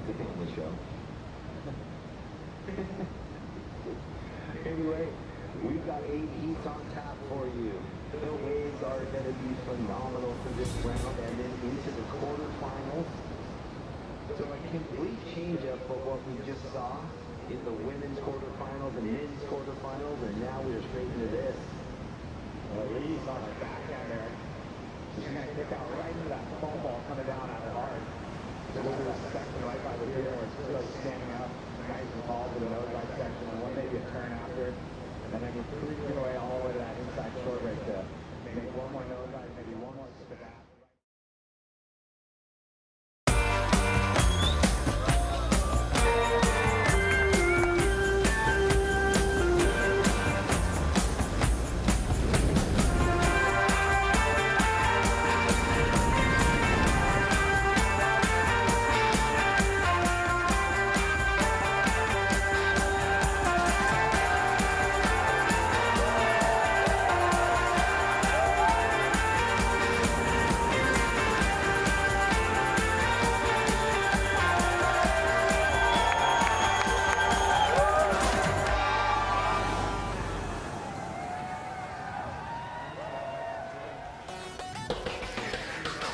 the family show. Anyway, we've got 8 heats on tap for you. The waves are going to be phenomenal for this round and then into the quarterfinals. So a complete change-up of what we just saw in the women's quarterfinals and men's quarterfinals, and now we're straight into this. Lee's on her backhand there. She's going to kick out right into that foam ball coming down out hard. So we'll do a section right by the pier where it's really standing up nice and tall to the nose right section, and one maybe a turn after, and then you creep your way all the way to that inside short right to make one more nose right, maybe one more sip of that.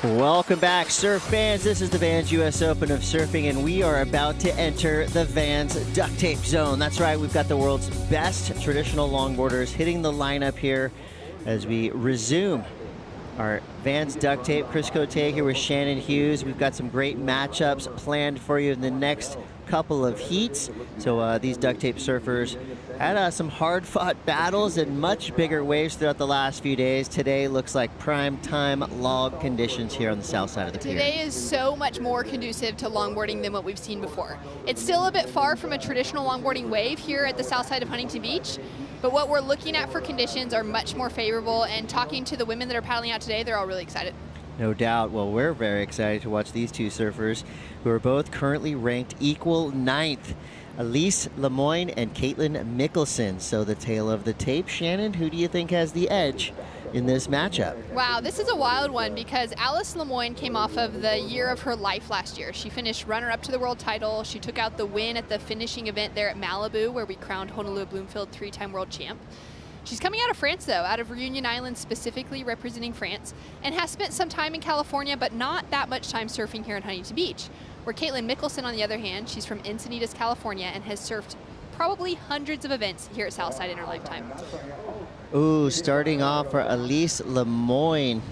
Welcome back, surf fans. This is the Vans US Open of Surfing, and we are about to enter the Vans Duct Tape Zone. That's right, we've got the world's best traditional longboarders hitting the lineup here as we resume our Vans Duct Tape. Chris Cote here with Shannon Hughes. We've got some great matchups planned for you in the next couple of heats. So these duct tape surfers had some hard-fought battles and much bigger waves throughout the last few days. Today looks like prime time log conditions here on the south side of the pier. Today is so much more conducive to longboarding than what we've seen before. It's still a bit far from a traditional longboarding wave here at the south side of Huntington Beach, but what we're looking at for conditions are much more favorable, and talking to the women that are paddling out today, they're all really excited. No doubt. Well, we're very excited to watch these two surfers who are both currently ranked equal 9th. Elise Lemoyne and Caitlin Mikkelson. So the tale of the tape. Shannon, who do you think has the edge in this matchup? Wow, this is a wild one because Alice Lemoyne came off of the year of her life last year. She finished runner-up to the world title. She took out the win at the finishing event there at Malibu, where we crowned Honolulu Bloomfield 3-time world champ. She's coming out of France, though, out of Reunion Island, specifically representing France, and has spent some time in California, but not that much time surfing here in Huntington Beach. Where Caitlin Mikkelson, on the other hand, she's from Encinitas, California, and has surfed probably hundreds of events here at Southside in her lifetime. Ooh, starting off for Elise Lemoyne.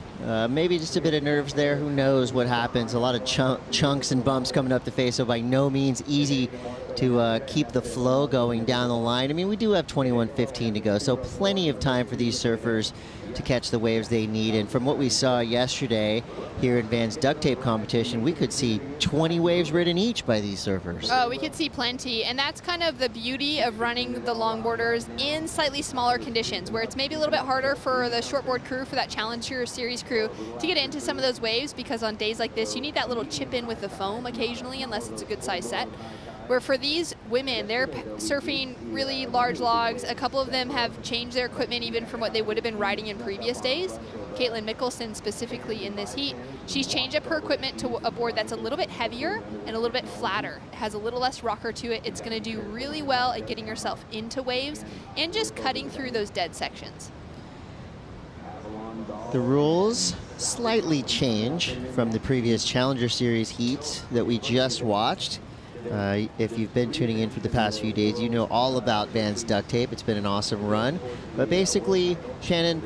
Maybe just a bit of nerves there. Who knows what happens? A lot of chunks and bumps coming up the face, so by no means easy to keep the flow going down the line. I mean, we do have 21:15 to go, so plenty of time for these surfers to catch the waves they need. And from what we saw yesterday here in Vans Duct Tape competition, we could see 20 waves ridden each by these surfers. Oh, we could see plenty, and that's kind of the beauty of running the longboarders in slightly smaller conditions, where it's maybe a little bit harder for the shortboard crew, for that Challenger Series crew, to get into some of those waves, because on days like this, you need that little chip in with the foam occasionally, unless it's a good size set. Where for these women, they're surfing really large logs. A couple of them have changed their equipment even from what they would have been riding in previous days. Caitlin Mikkelson, specifically in this heat, she's changed up her equipment to a board that's a little bit heavier and a little bit flatter. It has a little less rocker to it. It's going to do really well at getting herself into waves and just cutting through those dead sections. The rules slightly change from the previous Challenger Series heats that we just watched. If you've been tuning in for the past few days, you know all about Vans Duct Tape. It's been an awesome run. But basically, Shannon,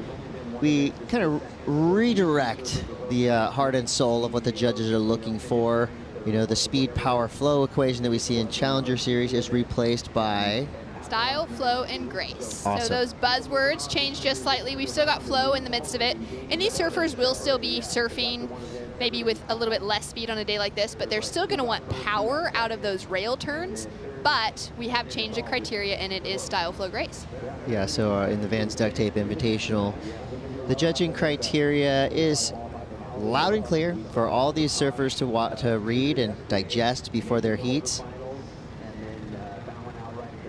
we kind of redirect the heart and soul of what the judges are looking for. You know, the speed, power, flow equation that we see in Challenger Series is replaced by style, flow, and grace. Awesome. So those buzzwords change just slightly. We've still got flow in the midst of it. And these surfers will still be surfing maybe with a little bit less speed on a day like this, but they're still going to want power out of those rail turns. But we have changed the criteria, and it is style, flow, grace. Yeah, so in the Vans Duct Tape Invitational, the judging criteria is loud and clear for all these surfers to read and digest before their heats.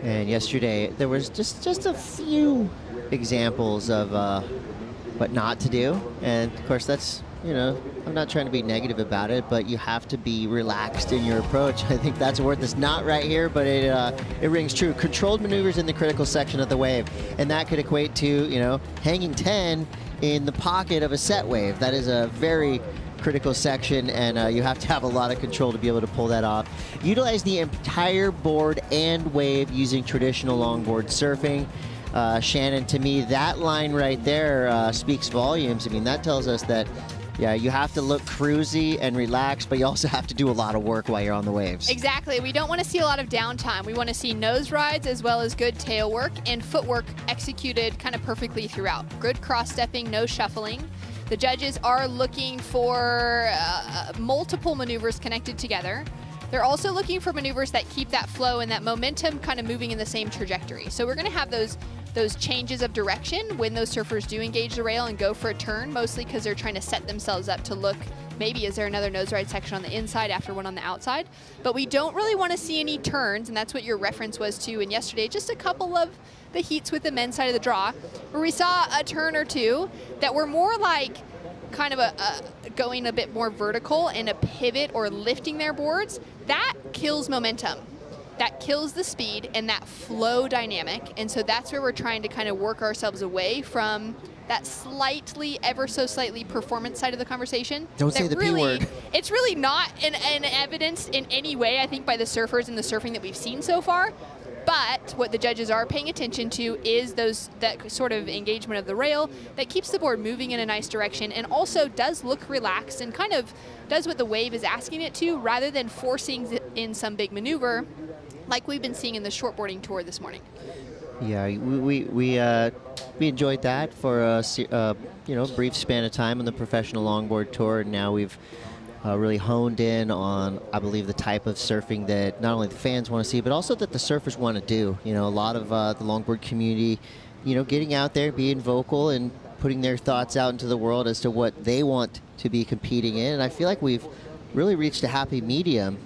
And yesterday, there was just a few examples of what not to do. And of course, that's you know, I'm not trying to be negative about it, but you have to be relaxed in your approach. I think that's a word that's not right here, but it rings true. Controlled maneuvers in the critical section of the wave, and that could equate to, you know, hanging 10 in the pocket of a set wave. That is a very critical section, and you have to have a lot of control to be able to pull that off. Utilize the entire board and wave using traditional longboard surfing. Shannon, to me, that line right there speaks volumes. I mean, that tells us that, yeah, you have to look cruisy and relaxed, but you also have to do a lot of work while you're on the waves. Exactly. We don't want to see a lot of downtime. We want to see nose rides as well as good tail work and footwork executed kind of perfectly throughout. Good cross-stepping, no shuffling. The judges are looking for multiple maneuvers connected together. They're also looking for maneuvers that keep that flow and that momentum kind of moving in the same trajectory. So we're going to have those changes of direction when those surfers do engage the rail and go for a turn, mostly because they're trying to set themselves up to look, maybe is there another nose ride section on the inside after one on the outside? But we don't really want to see any turns, and that's what your reference was to in yesterday. Just a couple of the heats with the men's side of the draw, where we saw a turn or two that were more like kind of going a bit more vertical and a pivot or lifting their boards. That kills momentum. That kills the speed and that flow dynamic. And so that's where we're trying to kind of work ourselves away from that slightly, ever so slightly performance side of the conversation. Don't say the P word. It's really not an evidence in any way, I think, by the surfers and the surfing that we've seen so far. But what the judges are paying attention to is that sort of engagement of the rail that keeps the board moving in a nice direction and also does look relaxed and kind of does what the wave is asking it to, rather than forcing in some big maneuver like we've been seeing in the shortboarding tour this morning. Yeah, we enjoyed that for a brief span of time on the professional longboard tour, and now we've really honed in on, I believe, the type of surfing that not only the fans want to see, but also that the surfers want to do. You know, a lot of the longboard community, you know, getting out there, being vocal, and putting their thoughts out into the world as to what they want to be competing in. And I feel like we've really reached a happy medium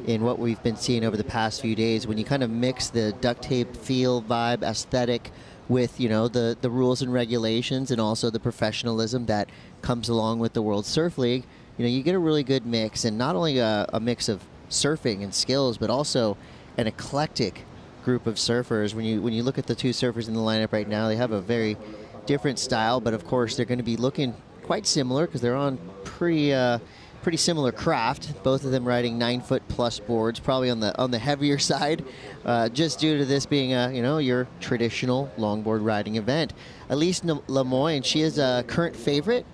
in what we've been seeing over the past few days, when you kind of mix the duct tape feel, vibe, aesthetic with, you know, the rules and regulations, and also the professionalism that comes along with the World Surf League. You know, you get a really good mix, and not only a mix of surfing and skills, but also an eclectic group of surfers. When you look at the two surfers in the lineup right now, they have a very different style, but of course they're going to be looking quite similar because they're on pretty similar craft. Both of them riding 9-foot plus boards, probably on the heavier side, just due to this being your traditional longboard riding event. Elise Lemoyne, she is a current favorite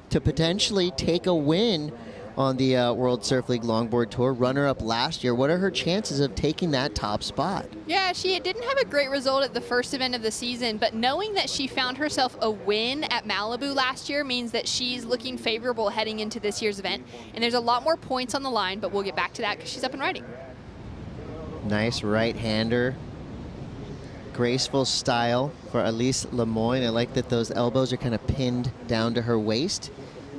to potentially take a win on the World Surf League Longboard Tour, runner-up last year. What are her chances of taking that top spot? Yeah, she didn't have a great result at the first event of the season, but knowing that she found herself a win at Malibu last year means that she's looking favorable heading into this year's event. And there's a lot more points on the line, but we'll get back to that because she's up and riding. Nice right-hander. Graceful style for Elise Lemoyne. I like that those elbows are kind of pinned down to her waist,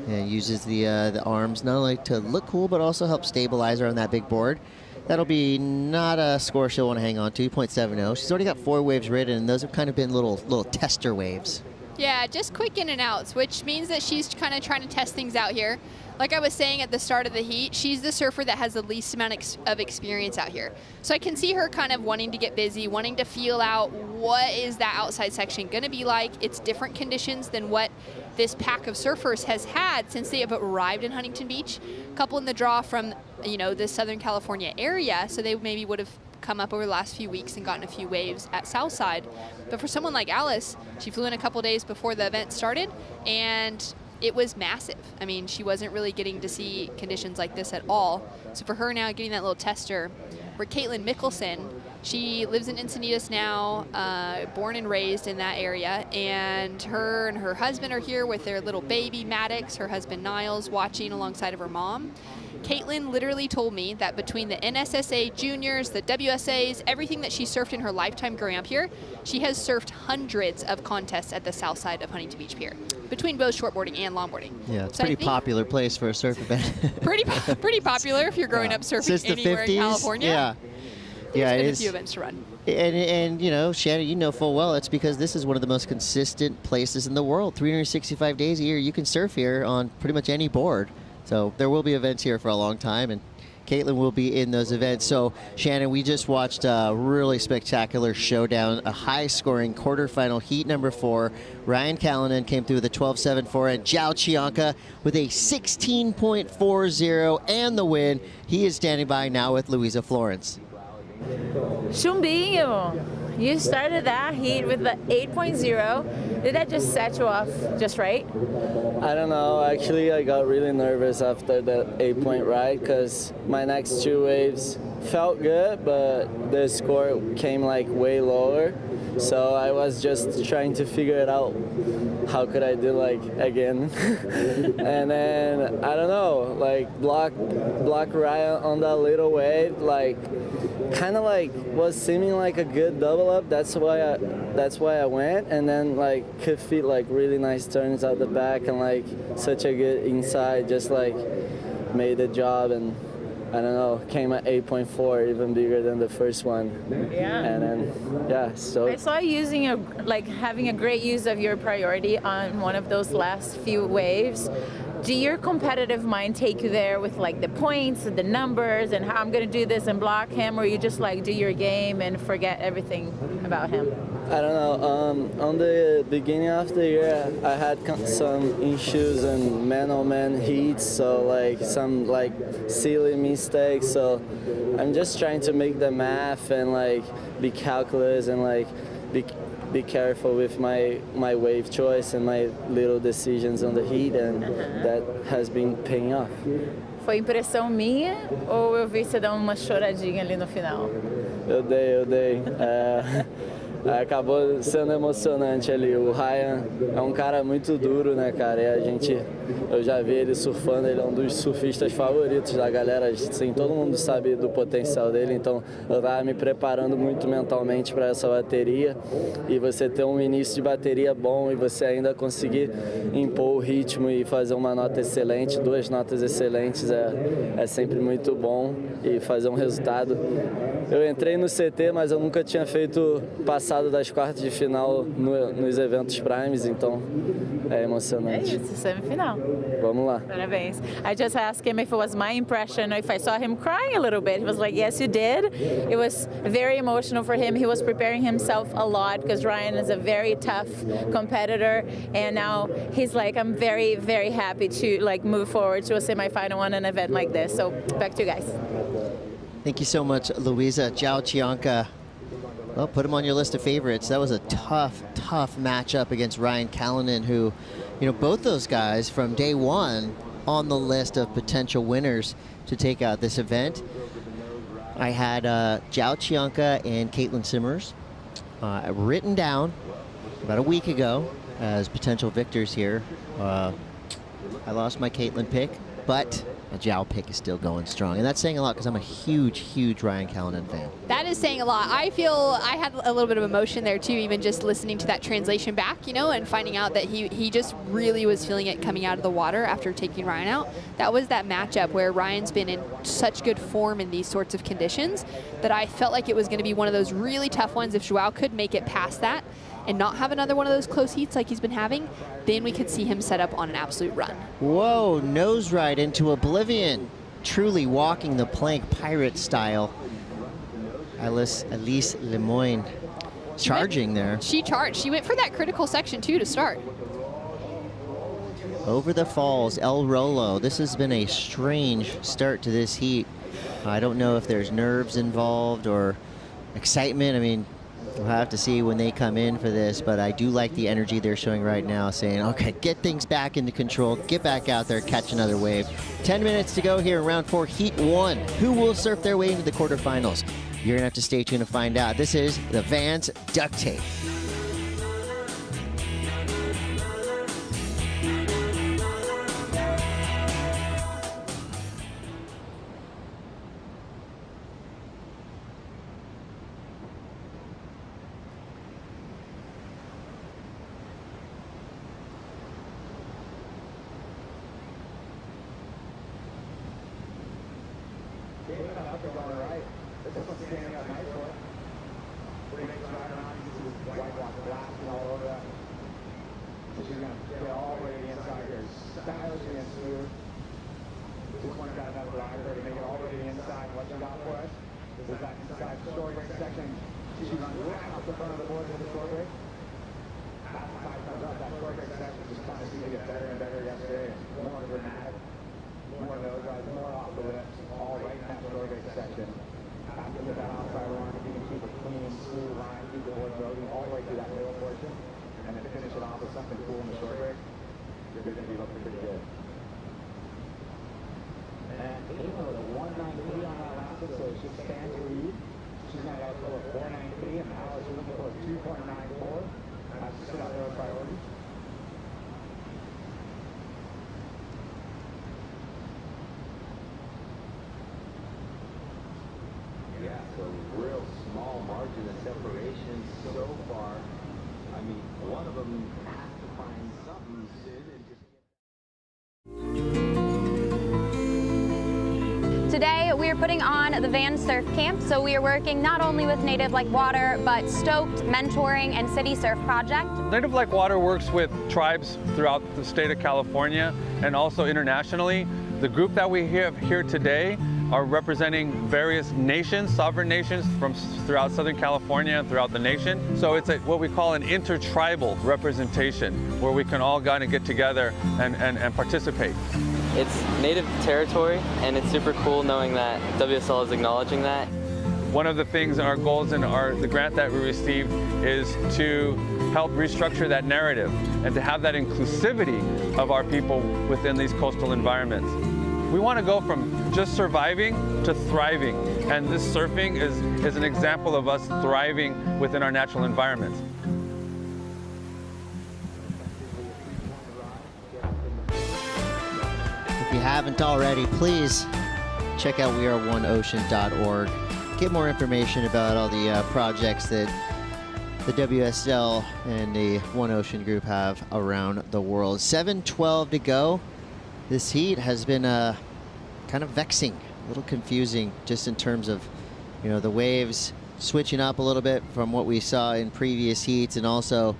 and uses the arms not only to look cool, but also help stabilize her on that big board. That'll be not a score she'll want to hang on to, 2.70. She's already got 4 waves ridden, and those have kind of been little tester waves. Yeah, just quick in and outs, which means that she's kind of trying to test things out here. Like I was saying at the start of the heat, she's the surfer that has the least amount of experience out here. So I can see her kind of wanting to get busy, wanting to feel out what is that outside section going to be like. It's different conditions than what this pack of surfers has had since they have arrived in Huntington Beach. A couple in the draw from, the Southern California area, so they maybe would have come up over the last few weeks and gotten a few waves at Southside. But for someone like Alice, she flew in a couple days before the event started, and it was massive. I mean, she wasn't really getting to see conditions like this at all. So for her now getting that little tester, where Caitlin Mikkelson, she lives in Encinitas now, born and raised in that area, and her husband are here with their little baby Maddox, her husband Niles, watching alongside of her mom. Caitlin literally told me that between the NSSA juniors, the WSAs, everything that she surfed in her lifetime growing up here, she has surfed hundreds of contests at the south side of Huntington Beach Pier, between both shortboarding and longboarding. Yeah, it's a pretty popular place for a surf event. pretty popular if you're growing up surfing Since anywhere the 50s, in California. Yeah. Yeah, been it a is. few events to run. And you know, Shannon, you know full well it's because this is one of the most consistent places in the world. 365 days a year, you can surf here on pretty much any board. So there will be events here for a long time, and Caitlin will be in those events. So, Shannon, we just watched a really spectacular showdown, a high-scoring quarterfinal heat number 4. Ryan Callanan came through with a 12.74, and Zhao Chianca with a 16.40 and the win. He is standing by now with Louisa Florence. Chumbinho, you started that heat with the 8.0. Did that just set you off just right? I don't know. Actually, I got really nervous after the 8-point ride because my next 2 waves felt good, but the score came like way lower. So I was just trying to figure it out. How could I do like again? And then I don't know, like block right on that little wave, like kind of like was seeming like a good double up. That's why I went, and then like could fit like really nice turns out the back and like such a good inside, just like made the job. And I don't know, came at 8.4, even bigger than the first one. Yeah. And then, yeah, so. I saw you having a great use of your priority on one of those last few waves. Do your competitive mind take you there with like the points and the numbers and how I'm going to do this and block him, or you just like do your game and forget everything about him? I don't know. On the beginning of the year, I had some issues and man-on-man heats, so like some like silly mistakes. So I'm just trying to make the math and like be calculus and like be careful with my wave choice and my little decisions on the heat, and that has been paying off. Foi impressão minha ou eu vi você dar uma choradinha ali no final? Eu dei. Acabou sendo emocionante ali. O Ryan é um cara muito duro, né, cara? E eu já vi ele surfando, ele é um dos surfistas favoritos da galera. Assim, todo mundo sabe do potencial dele, então eu tava me preparando muito mentalmente para essa bateria. E você ter um início de bateria bom e você ainda conseguir impor o ritmo e fazer uma nota excelente, 2 notas excelentes é sempre muito bom, e fazer um resultado. Eu entrei no CT, mas eu nunca tinha feito passado das quartas de final nos eventos primes, então é emocionante. É isso, semifinal. Vamos lá. Parabéns. I just asked him if it was my impression, if I saw him crying a little bit. He was like, yes, you did. It was very emotional for him. He was preparing himself a lot because Ryan is a very tough competitor, and now he's like, I'm very, very happy to like move forward to a semifinal on an event like this. So back to you guys. Thank you so much, Louisa. Zhao Chianca, well, put him on your list of favorites. That was a tough matchup against Ryan Callanan, who, you know, both those guys from day one on the list of potential winners to take out this event. I had Zhao Chianca and Caity Simmers written down about a week ago as potential victors here. I lost my Caitlin pick, but a Zhao pick is still going strong. And that's saying a lot because I'm a huge Ryan Callanan fan. That is saying a lot. I feel I had a little bit of emotion there too, even just listening to that translation back, you know, and finding out that he just really was feeling it coming out of the water after taking Ryan out. That was that matchup where Ryan's been in such good form in these sorts of conditions that I felt like it was going to be one of those really tough ones. If Joao could make it past that and not have another one of those close heats like he's been having, then we could see him set up on an absolute run. Whoa, nose ride into oblivion. Truly walking the plank pirate style. Elise Lemoyne charging there. She charged. She went for that critical section too to start. Over the falls, El Rolo. This has been a strange start to this heat. I don't know if there's nerves involved or excitement. I mean, we'll have to see when they come in for this, but I do like the energy they're showing right now, saying, okay, get things back into control, get back out there, catch another wave. 10 minutes to go here in round 4, heat 1. Who will surf their way into the quarterfinals? You're gonna have to stay tuned to find out. This is the Vans Duct Tape. This one's standing up nice for it. Pretty big strider on. You can see this white block blasting all over that. So she's going to get all the way to the inside here. Stylishly and smooth. This one's got enough ride for her to make it all the way to the inside. What you got for us is that inside short break section. She runs right off the front of the board with the short break. As the tide comes up, that short break section just kind of seemed to get better and better yesterday. More dramatic, more nose rides, more off the lips, all right in that short break section. After that outside run, you can keep a clean, smooth line, keep the board moving all the way through that middle portion, and then finish it off with something cool in the short break. You're going to be looking pretty good. And Ava with a 193 on that last one, so she stands to lead. She's going to go for a 493, and Alice is looking for a 2.94. That's to sit out there with priority. Yeah, so real small margin of separation so far. I mean, one of them has to find something soon and just Today, we are putting on the Vans Surf Camp, so we are working not only with Native Like Water, but Stoked, Mentoring, and City Surf Project. Native Like Water works with tribes throughout the state of California and also internationally. The group that we have here today are representing various nations, sovereign nations from throughout Southern California and throughout the nation. So it's what we call an intertribal representation, where we can all kind of get together and participate. It's native territory, and it's super cool knowing that WSL is acknowledging that. One of the things and our goals in the grant that we received is to help restructure that narrative and to have that inclusivity of our people within these coastal environments. We want to go from just surviving to thriving, and this surfing is an example of us thriving within our natural environments. If you haven't already, please check out weareoneocean.org. Get more information about all the projects that the WSL and the One Ocean group have around the world. 7:12 to go. This heat has been kind of vexing, a little confusing, just in terms of, the waves switching up a little bit from what we saw in previous heats, and also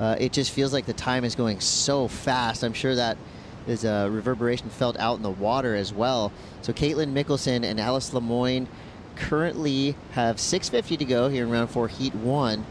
it just feels like the time is going so fast. I'm sure that is a reverberation felt out in the water as well. So Caitlin Mikkelson and Alice Lemoyne currently have 6:50 to go here in round 4, heat 1.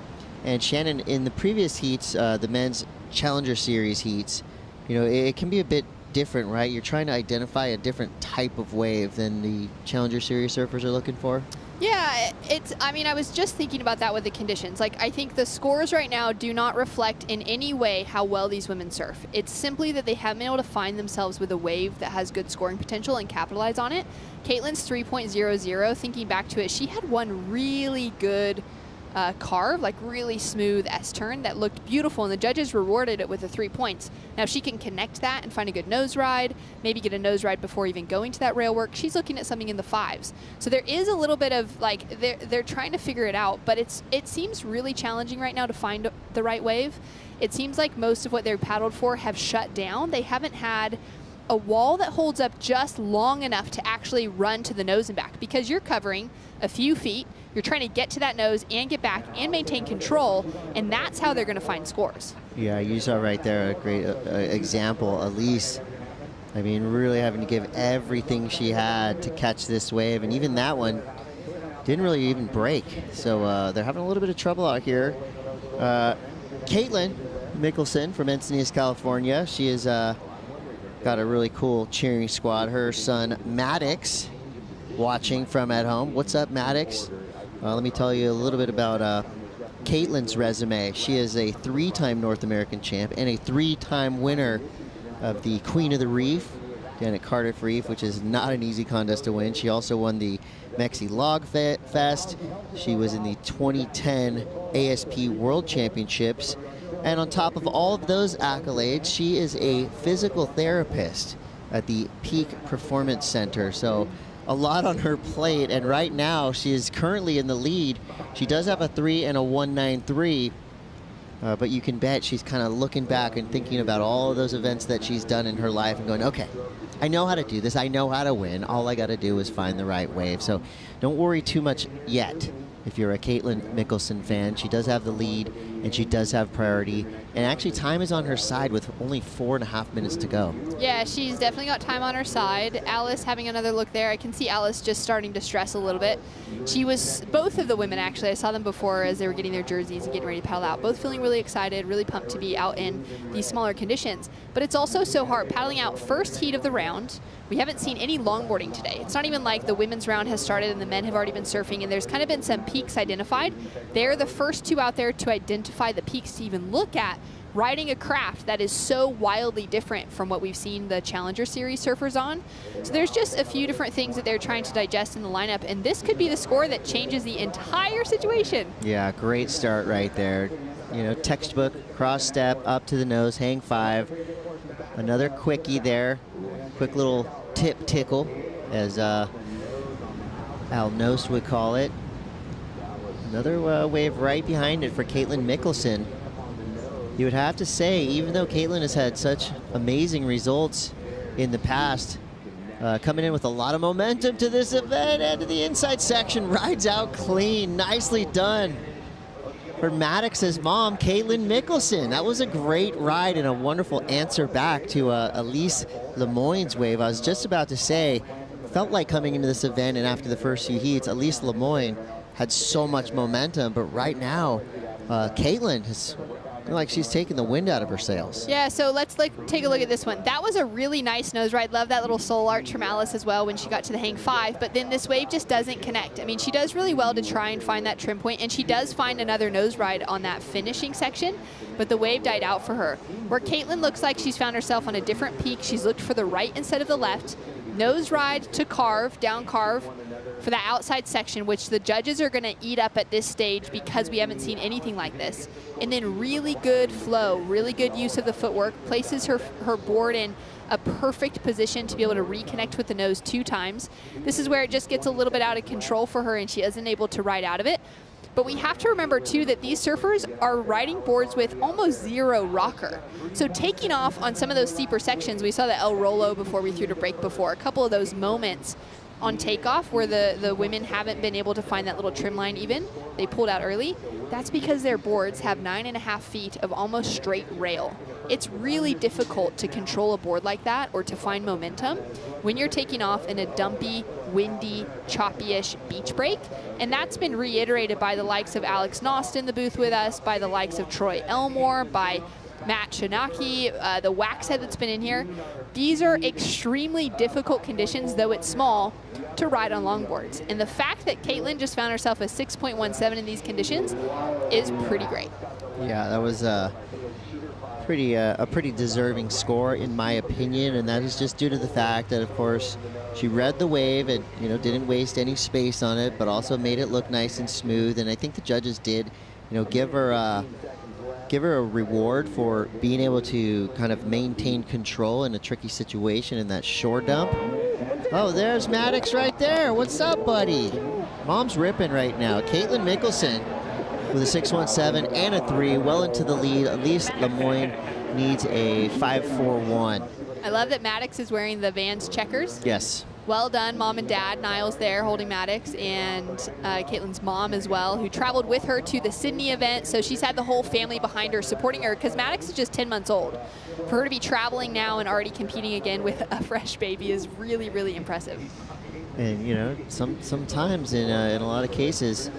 And Shannon, in the previous heats, the men's Challenger Series heats, it can be a bit different, right? You're trying to identify a different type of wave than the Challenger Series surfers are looking for. Yeah, I was just thinking about that with the conditions. I think the scores right now do not reflect in any way how well these women surf. It's simply that they haven't been able to find themselves with a wave that has good scoring potential and capitalize on it. Caitlin's 3.00, thinking back to it, she had one really good carve, really smooth S-turn that looked beautiful, and the judges rewarded it with the 3 points. Now, if she can connect that and find a good nose ride, maybe get a nose ride before even going to that rail work, she's looking at something in the 5s. So there is a little bit of, they're trying to figure it out, but it seems really challenging right now to find the right wave. It seems like most of what they're paddled for have shut down. They haven't had a wall that holds up just long enough to actually run to the nose and back, because you're covering a few feet, you're trying to get to that nose and get back and maintain control, and that's how they're going to find scores. Yeah, you saw right there a great example. Elise, really having to give everything she had to catch this wave, and even that one didn't really even break. So they're having a little bit of trouble out here. Caitlin Mikkelson from Encinitas, California, she has got a really cool cheering squad. Her son Maddox watching from at home. What's up, Maddox? Let me tell you a little bit about Caitlin's resume. She is a 3-time North American champ and a 3-time winner of the Queen of the Reef down at Cardiff Reef, which is not an easy contest to win. She also won the Mexi Log Fest. She was in the 2010 ASP World Championships. And on top of all of those accolades, she is a physical therapist at the Peak Performance Center. So a lot on her plate, and right now she is currently in the lead. She does have a 3 and a 193. But you can bet she's kind of looking back and thinking about all of those events that she's done in her life and going, okay, I know how to do this. I know how to win. All I got to do is find the right wave. So don't worry too much yet. If you're a Caitlin Mikkelson fan, she does have the lead and she does have priority. And actually time is on her side with only 4.5 minutes to go. Yeah, she's definitely got time on her side. Alice having another look there. I can see Alice just starting to stress a little bit. She was, both of the women actually, I saw them before as they were getting their jerseys and getting ready to paddle out. Both feeling really excited, really pumped to be out in these smaller conditions. But it's also so hard paddling out first heat of the round. We haven't seen any longboarding today. It's not even like the women's round has started and the men have already been surfing, and there's kind of been some peaks identified. They're the first two out there to identify the peaks to even look at riding a craft that is so wildly different from what we've seen the Challenger Series surfers on. So there's just a few different things that they're trying to digest in the lineup, and this could be the score that changes the entire situation. Yeah, great start right there. You know, textbook, cross step, up to the nose, hang 5. Another quickie there. Quick little tip tickle, as Al Nost would call it. Another wave right behind it for Caitlin Mikkelson. You would have to say, even though Caitlin has had such amazing results in the past, coming in with a lot of momentum to this event and to the inside section, rides out clean. Nicely done for Maddox's mom, Caitlin Mikkelson. That was a great ride and a wonderful answer back to Elise Lemoyne's wave. I was just about to say, felt like coming into this event and after the first few heats, Elise Lemoyne had so much momentum, but right now, Caitlin has, like she's taking the wind out of her sails. Yeah, so let's take a look at this one. That was a really nice nose ride. Love that little soul arch from Alice as well when she got to the hang 5, but then this wave just doesn't connect. I mean, she does really well to try and find that trim point, and she does find another nose ride on that finishing section, but the wave died out for her. Where Caitlin looks like she's found herself on a different peak. She's looked for the right instead of the left. Nose ride to carve, down carve, for that outside section, which the judges are going to eat up at this stage because we haven't seen anything like this. And then really good flow, really good use of the footwork, places her board in a perfect position to be able to reconnect with the nose 2 times. This is where it just gets a little bit out of control for her and she isn't able to ride out of it. But we have to remember too that these surfers are riding boards with almost 0 rocker. So taking off on some of those steeper sections, we saw the El Rolo before we threw to break before, a couple of those moments on takeoff where the women haven't been able to find that little trim line even. They pulled out early. That's because their boards have 9.5 feet of almost straight rail. It's really difficult to control a board like that or to find momentum when you're taking off in a dumpy, windy, choppy-ish beach break. And that's been reiterated by the likes of Alex Nost in the booth with us, by the likes of Troy Elmore, by Matt Shinaki, the wax head that's been in here. These are extremely difficult conditions, though it's small, to ride on longboards. And the fact that Caitlin just found herself a 6.17 in these conditions is pretty great. Yeah, that was a pretty deserving score in my opinion, and that is just due to the fact that, of course, she read the wave and didn't waste any space on it, but also made it look nice and smooth. And I think the judges did, give her a reward for being able to kind of maintain control in a tricky situation in that shore dump. Oh, there's Maddox right there. What's up, buddy? Mom's ripping right now. Caitlin Mikkelson with a 6.17 and a 3, well into the lead. Elise Lemoyne needs a 5.41. I love that Maddox is wearing the Vans checkers. Yes. Well done, Mom and Dad. Niall's there holding Maddox, and Caitlin's mom as well, who traveled with her to the Sydney event. So she's had the whole family behind her supporting her because Maddox is just 10 months old. For her to be traveling now and already competing again with a fresh baby is really, really impressive. And sometimes in a lot of cases,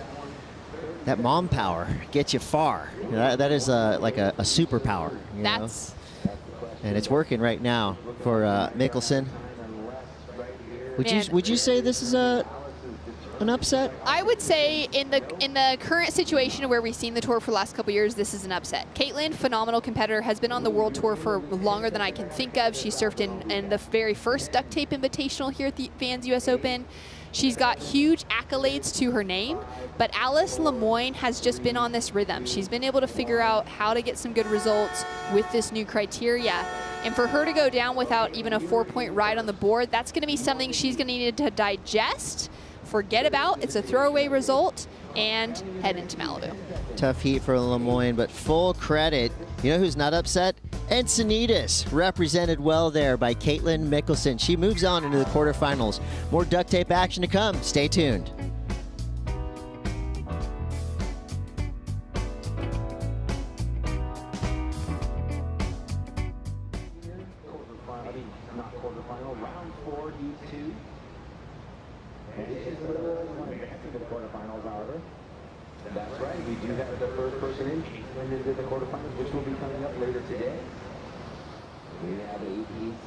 that mom power gets you far. That is like a superpower. And it's working right now for Mikkelson. Would you say this is an upset? I would say in the current situation where we've seen the tour for the last couple years, this is an upset. Caitlin, phenomenal competitor, has been on the World Tour for longer than I can think of. She surfed in the very first Duct Tape Invitational here at the Vans US Open. She's got huge accolades to her name, but Alice Lemoyne has just been on this rhythm. She's been able to figure out how to get some good results with this new criteria. And for her to go down without even a 4-point ride on the board, that's going to be something she's going to need to digest, forget about. It's a throwaway result, and head into Malibu. Tough heat for Lemoyne, but full credit. You know who's not upset? Encinitas, represented well there by Caitlin Mikkelson. She moves on into the quarterfinals. More duct tape action to come. Stay tuned. Not quarterfinal, round 4, heat 2. And this is the one advancing to the quarterfinals, however. That's right, we do have the first person in into the quarterfinals, which will be coming up later today. We have 8 heats.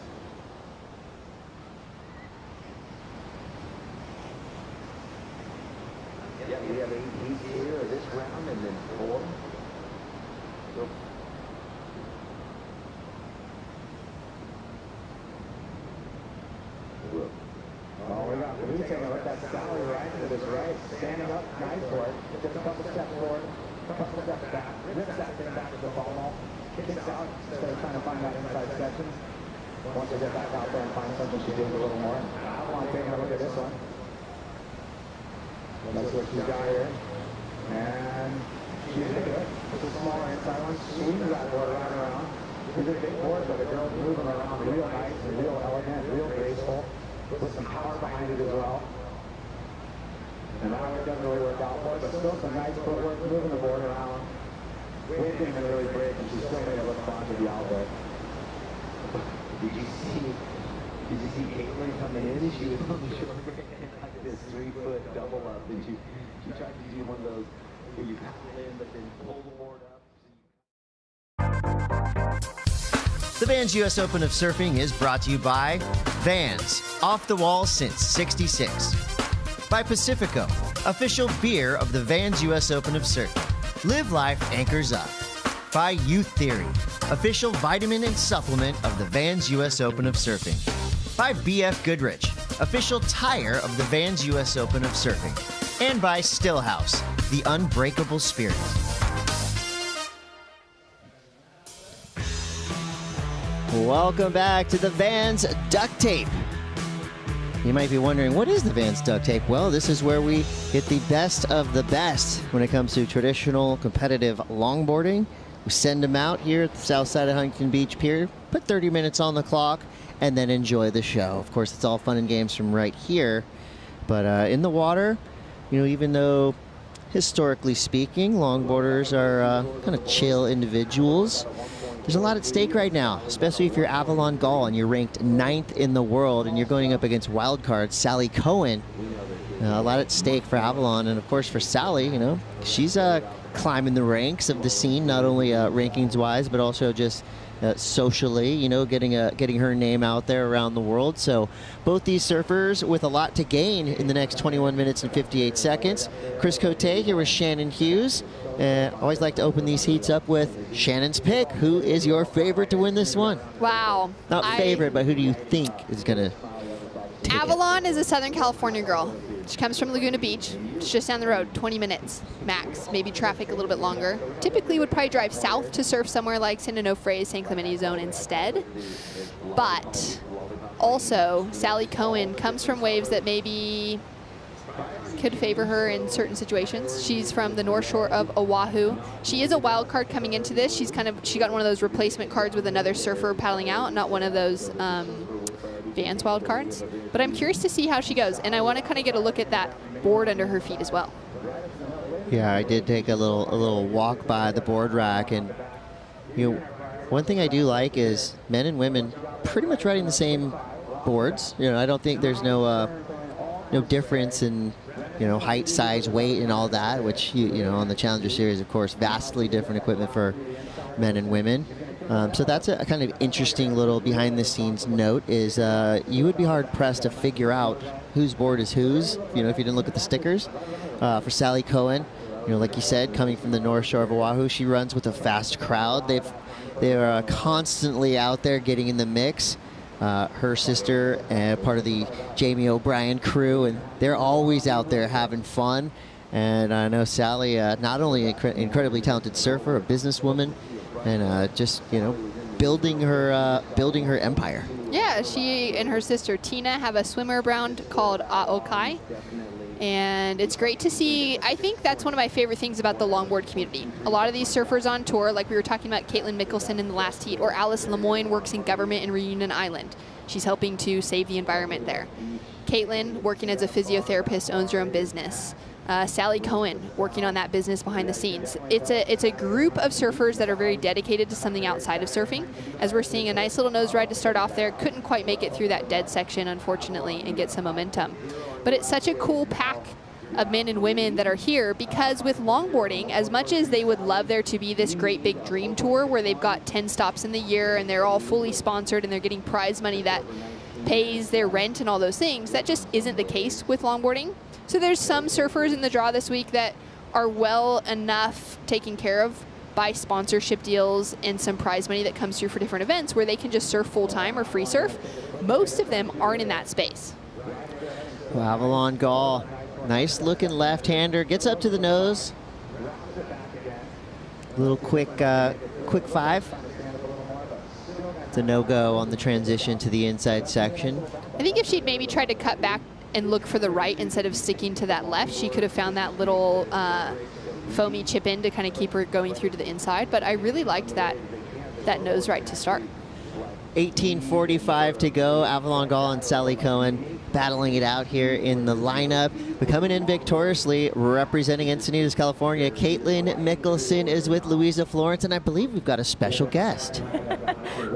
Yeah, we have 8 heats here this round and then 4. So well, we got Blue taking a look at Sally right into this right, standing up, nice for it. Just a couple steps forward, a couple steps back, rips that thing back to the ball ball, kicks out instead of trying to find that inside section. Once they get back out there and find something, she does a little more. Avalon taking a look at this one. That's what she's got here. And she's into it. It's a smaller inside one, swings that board right around. These are big boards, but the girl's moving around real nice and real elegant, real graceful. With some power behind it as well. And that one doesn't really work out for her, but still some nice footwork, moving the board around. Wave didn't even really break, and she still made it look fun to be out there. Did you see Caitlin coming in? She was on the short break and like this 3-foot double up, and she tried to do one of those where you paddle in but then pull the board up. The Vans US Open of Surfing is brought to you by Vans, off the wall since '66. By Pacifico, official beer of the Vans US Open of Surfing. Live life anchors up. By Youth Theory, official vitamin and supplement of the Vans US Open of Surfing. By BF Goodrich, official tire of the Vans US Open of Surfing. And by Stillhouse, the unbreakable spirit. Welcome back to the Vans Duct Tape. You might be wondering, what is the Vans Duct Tape? Well, this is where we get the best of the best when it comes to traditional competitive longboarding. We send them out here at the south side of Huntington Beach Pier, put 30 minutes on the clock, and then enjoy the show. Of course, it's all fun and games from right here. But in the water, you know, even though historically speaking, longboarders are kind of chill individuals, there's a lot at stake right now, especially if you're Avalon Gall and you're ranked 9th in the world and you're going up against wildcard Sally Cohen. A lot at stake for Avalon, and of course for Sally, you know, she's climbing the ranks of the scene, not only rankings-wise, but also just socially, you know, getting her name out there around the world. So both these surfers with a lot to gain in the next 21 minutes and 58 seconds. Chris Cote here with Shannon Hughes. Always like to open these heats up with Shannon's pick. Who is your favorite to win this one? Wow. Not favorite, but who do you think is going to take Avalon is a Southern California girl. She comes from Laguna Beach. It's just down the road, 20 minutes max, maybe traffic a little bit longer. Typically would probably drive south to surf somewhere like San Onofre, San Clemente Zone instead. But also, Sally Cohen comes from waves that maybe could favor her in certain situations. She's from the North Shore of Oahu. She is a wild card coming into this. She got one of those replacement cards with another surfer paddling out, not one of those Vans wild cards. But I'm curious to see how she goes, and I want to kind of get a look at that board under her feet as well. Yeah, I did take a little walk by the board rack, and you know, one thing I do like is men and women pretty much riding the same boards. You know, I don't think there's no difference in, you know, height, size, weight, and all that, which, you know, on the Challenger Series, of course, vastly different equipment for men and women. So that's a kind of interesting little behind-the-scenes note, is you would be hard-pressed to figure out whose board is whose, you know, if you didn't look at the stickers. For Sally Cohen, you know, like you said, coming from the North Shore of Oahu, she runs with a fast crowd. They are constantly out there getting in the mix. Her sister, part of the Jamie O'Brien crew, and they're always out there having fun. And I know Sally, not only an incredibly talented surfer, a businesswoman, and just, you know, building her empire. Yeah, she and her sister Tina have a swimmer brand called Aokai. And it's great to see. I think that's one of my favorite things about the longboard community. A lot of these surfers on tour, like we were talking about Caitlin Mikkelson in the last heat, or Alice Lemoyne works in government in Reunion Island. She's helping to save the environment there. Caitlin, working as a physiotherapist, owns her own business. Sally Cohen, working on that business behind the scenes. It's a group of surfers that are very dedicated to something outside of surfing. As we're seeing a nice little nose ride to start off there, couldn't quite make it through that dead section, unfortunately, and get some momentum. But it's such a cool pack of men and women that are here, because with longboarding, as much as they would love there to be this great big dream tour where they've got 10 stops in the year and they're all fully sponsored and they're getting prize money that pays their rent and all those things, that just isn't the case with longboarding. So there's some surfers in the draw this week that are well enough taken care of by sponsorship deals and some prize money that comes through for different events where they can just surf full-time or free surf. Most of them aren't in that space. Well, Avalon Gall, nice looking left-hander, gets up to the nose. Little quick five. It's a no-go on the transition to the inside section. I think if she'd maybe tried to cut back and look for the right instead of sticking to that left, she could have found that little foamy chip in to kind of keep her going through to the inside. But I really liked that nose right to start. 18:45 to go. Avalon Gall and Sally Cohen battling it out here in the lineup. But coming in victoriously, representing Encinitas, California, Caitlin Mikkelson is with Louisa Florence, and I believe we've got a special guest.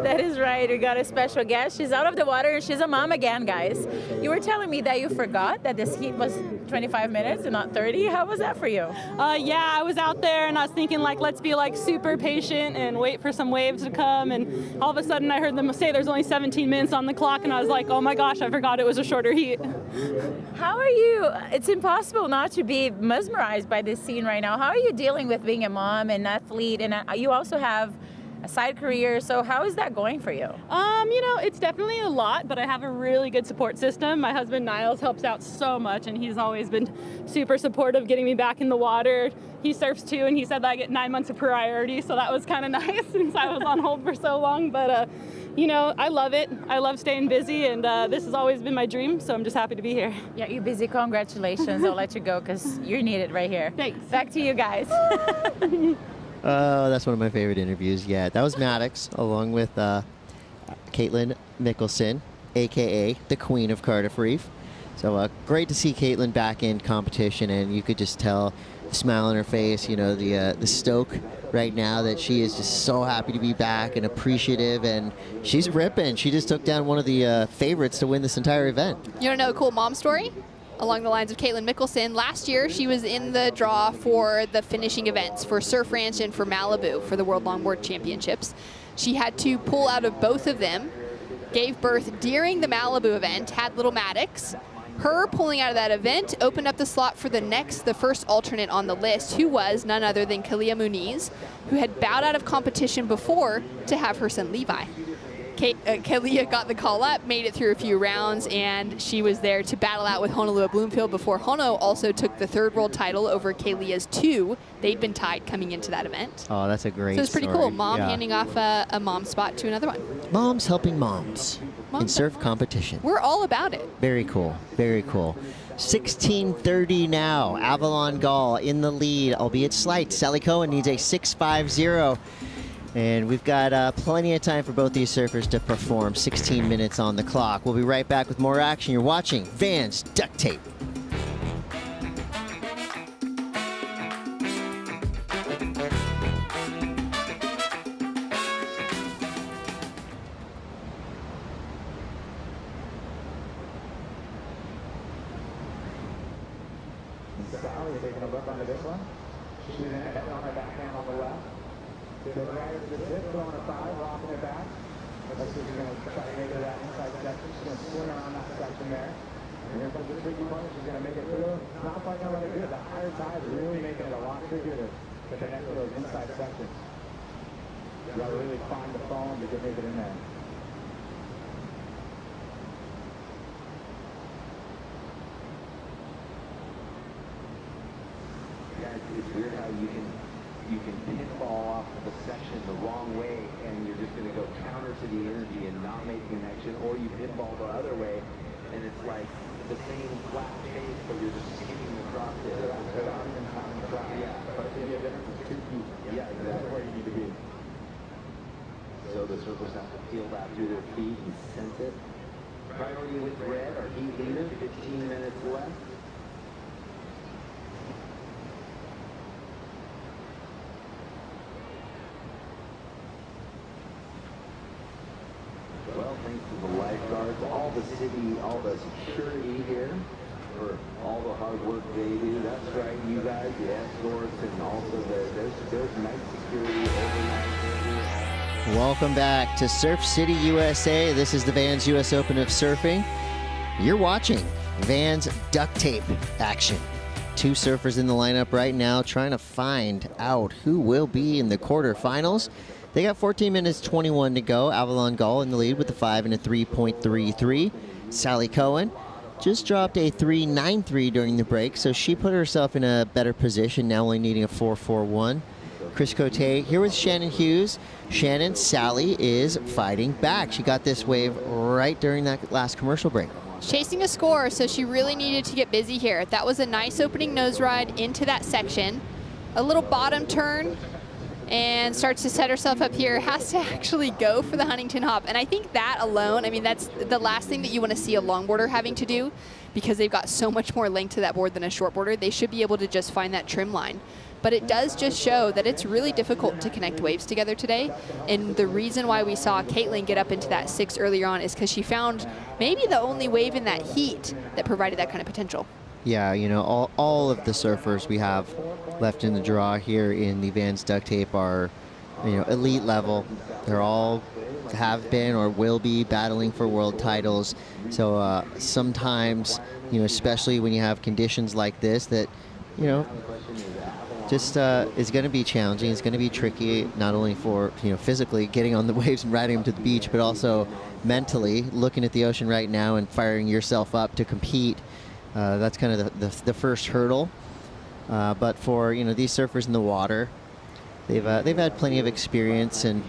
That is right. We got a special guest. She's out of the water and she's a mom again, guys. You were telling me that you forgot that this heat was 25 minutes and not 30. How was that for you? Yeah, I was out there and I was thinking, like, let's be like super patient and wait for some waves to come. And all of a sudden I heard them say there's only 17 minutes on the clock, and I was like, oh my gosh, I forgot it was a shorter heat. How are you? It's impossible not to be mesmerized by this scene right now. How are you dealing with being a mom and athlete, and you also have a side career, so how is that going for you? You know, it's definitely a lot, but I have a really good support system. My husband Niles helps out so much, and he's always been super supportive, getting me back in the water. He surfs too, and he said that I get 9 months of priority, so that was kind of nice since I was on hold for so long. But you know, I love it. I love staying busy, and this has always been my dream, so I'm just happy to be here. Yeah, you're busy. Congratulations. I'll let you go because you're needed right here. Thanks. Back to you guys. Oh, that's one of my favorite interviews yet. That was Maddox, along with Caitlin Mikkelson, a.k.a. the Queen of Cardiff Reef. So great to see Caitlin back in competition, and you could just tell the smile on her face, you know, the stoke right now that she is just so happy to be back and appreciative, and she's ripping. She just took down one of the favorites to win this entire event. You want to know a cool mom story? Along the lines of Caitlin Mikkelson, last year she was in the draw for the finishing events for Surf Ranch and for Malibu for the World Longboard Championships. She had to pull out of both of them, gave birth during the Malibu event, had little Maddox. Her pulling out of that event opened up the slot for the first alternate on the list, who was none other than Kalia Muniz, who had bowed out of competition before to have her son Levi. Kalia got the call up, made it through a few rounds, and she was there to battle out with Honolua Bloomfield before Hono also took the third world title over Kalia's 2. They'd been tied coming into that event. Oh, that's a great So it's pretty story. cool. Mom Yeah. handing off a mom spot to another one. Moms helping moms in surf competition. We're all about it. Very cool. Very cool. 16:30 now. Avalon Gall in the lead, albeit slight. Sally Cohen needs a 6.50. And we've got plenty of time for both these surfers to perform. 16 minutes on the clock. We'll be right back with more action. You're watching Vans Duct Tape. Sally taking a look onto this one. She's in it, heading on her backhand on the left. So the right is the tip, throwing a 5, rocking it back. Let's see if she's going to try to make it to that inside section. She's going to swing around that section there. And here comes the tricky one. She's going to make it through. Not quite going to let it do it. The higher tide is really making it a lot trickier to connect to those inside sections. You got to really find the foam to make it in there. It's weird how you can pinball off of a section the wrong way, and you're just going to go counter to the energy and not make connection, or you pinball the other way and it's like the same flat face, but you're just skimming across it. Without even having to try. Yeah. But if you have difference of 2 feet, yeah, that's where you need to be. So the surfers have to feel that through their feet and sense it. Priority with red, our heat leader, 15 minutes left. Well, thanks to the lifeguards, all the city, all the security here for all the hard work they do. That's right, you guys, the escorts, and also there's night security overnight. Welcome back to Surf City, USA. This is the Vans US Open of Surfing. You're watching Vans Duct Tape action. 2 surfers in the lineup right now trying to find out who will be in the quarterfinals. They got 14 minutes 21 to go. Avalon Gall in the lead with a 5 and a 3.33. Sally Cohen just dropped a 3.93 during the break, so she put herself in a better position, now only needing a 4.41. Chris Cote here with Shannon Hughes. Shannon, Sally is fighting back. She got this wave right during that last commercial break. Chasing a score, so she really needed to get busy here. That was a nice opening nose ride into that section. A little bottom turn, and starts to set herself up here. Has to actually go for the Huntington hop. And I think that alone, I mean, that's the last thing that you want to see a longboarder having to do, because they've got so much more length to that board than a shortboarder. They should be able to just find that trim line. But it does just show that it's really difficult to connect waves together today. And the reason why we saw Caitlin get up into that 6 earlier on is because she found maybe the only wave in that heat that provided that kind of potential. Yeah, you know, all of the surfers we have left in the draw here in the Vans Duct Tape are, you know, elite level. They're all have been or will be battling for world titles. So sometimes, you know, especially when you have conditions like this that, you know, just is going to be challenging. It's going to be tricky, not only for, you know, physically getting on the waves and riding them to the beach, but also mentally looking at the ocean right now and firing yourself up to compete. That's kind of the first hurdle. But for, you know, these surfers in the water, they've had plenty of experience, and,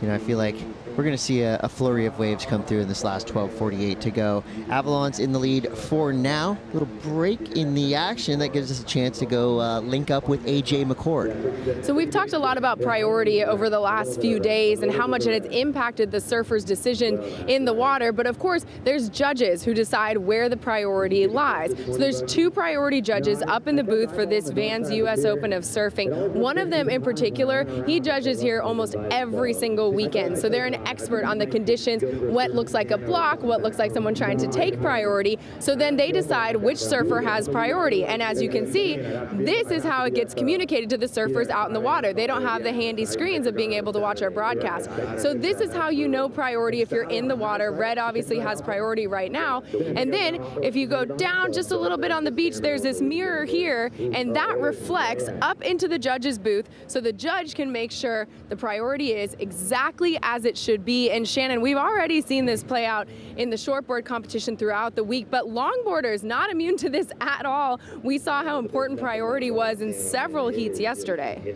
you know, I feel like we're going to see a flurry of waves come through in this last 12:48 to go. Avalon's in the lead for now. A little break in the action that gives us a chance to go link up with AJ McCord. So we've talked a lot about priority over the last few days and how much it has impacted the surfer's decision in the water. But of course, there's judges who decide where the priority lies. So there's 2 priority judges up in the booth for this Vans US Open of Surfing. One of them in particular, he judges here almost every single weekend. So they're an expert on the conditions, what looks like a block, what looks like someone trying to take priority. So then they decide which surfer has priority. And as you can see, this is how it gets communicated to the surfers out in the water. They don't have the handy screens of being able to watch our broadcast. So this is how you know priority if you're in the water. Red obviously has priority right now. And then if you go down just a little bit on the beach, there's this mirror here, and that reflects up into the judge's booth, so the judge can make sure the priority is exactly as it should be. And Shannon, we've already seen this play out in the shortboard competition throughout the week, but longboarders not immune to this at all. We saw how important priority was in several heats yesterday.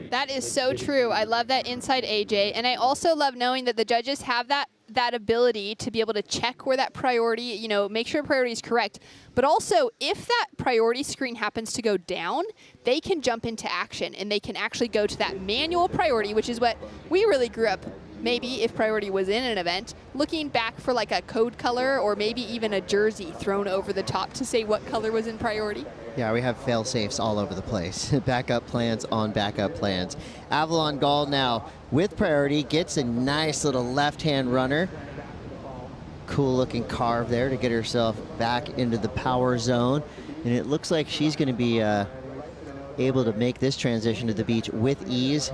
That is so true. I love that inside AJ, and I also love knowing that the judges have that ability to be able to check where that priority, you know, make sure priority is correct. But also, if that priority screen happens to go down, they can jump into action, and they can actually go to that manual priority, which is what we really grew up, maybe if priority was in an event, looking back for like a code color or maybe even a jersey thrown over the top to say what color was in priority. Yeah, we have fail-safes all over the place. Backup plans on backup plans. Avalon Gall now with priority gets a nice little left-hand runner. Cool looking carve there to get herself back into the power zone. And it looks like she's going to be able to make this transition to the beach with ease.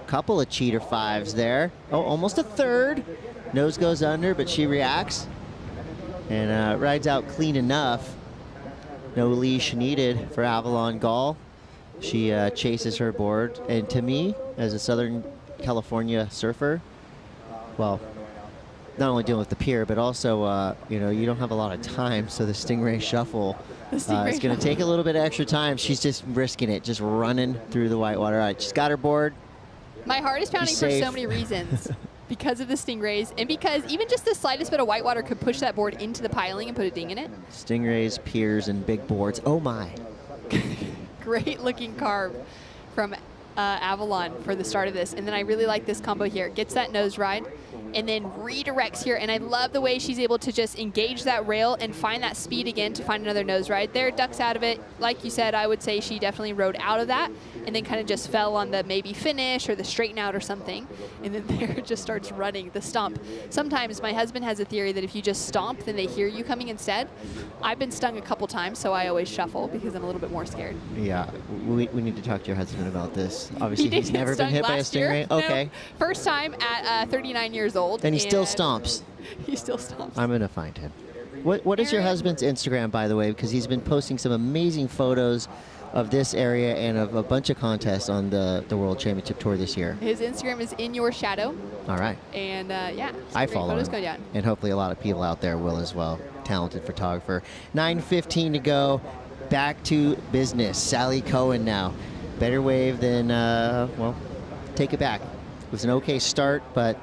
Couple of cheater 5s there. Oh, almost a 3rd. Nose goes under, but she reacts and rides out clean enough. No leash needed for Avalon Gall. She chases her board, and to me, as a Southern California surfer, well, not only dealing with the pier, but also, you know, you don't have a lot of time, so the Stingray Shuffle is going to take a little bit of extra time. She's just risking it, just running through the whitewater. All right, she's got her board. My heart is pounding for so many reasons. because of the stingrays and because even just the slightest bit of whitewater could push that board into the piling and put a ding in it. Stingrays, piers, and big boards. Oh my. Great looking carve from Avalon for the start of this. And then I really like this combo here. Gets that nose ride and then redirects here. And I love the way she's able to just engage that rail and find that speed again to find another nose ride. There, ducks out of it. Like you said, I would say she definitely rode out of that and then kind of just fell on the maybe finish or the straighten out or something. And then there it just starts running the stomp. Sometimes my husband has a theory that if you just stomp, then they hear you coming instead. I've been stung a couple times, so I always shuffle because I'm a little bit more scared. Yeah, we need to talk to your husband about this. Obviously, he's never been hit by a stingray. Year. Okay. No, first time at 39 years old. And he still stomps. He still stomps. I'm going to find him. What is your husband's Instagram, by the way? Because he's been posting some amazing photos of this area and of a bunch of contests on the World Championship Tour this year. His Instagram is In Your Shadow. All right. And yeah, I follow him. go down. And hopefully a lot of people out there will as well. Talented photographer. 9:15 to go. Back to business. Sally Cohen now. Better wave than, well, take it back. It was an okay start, but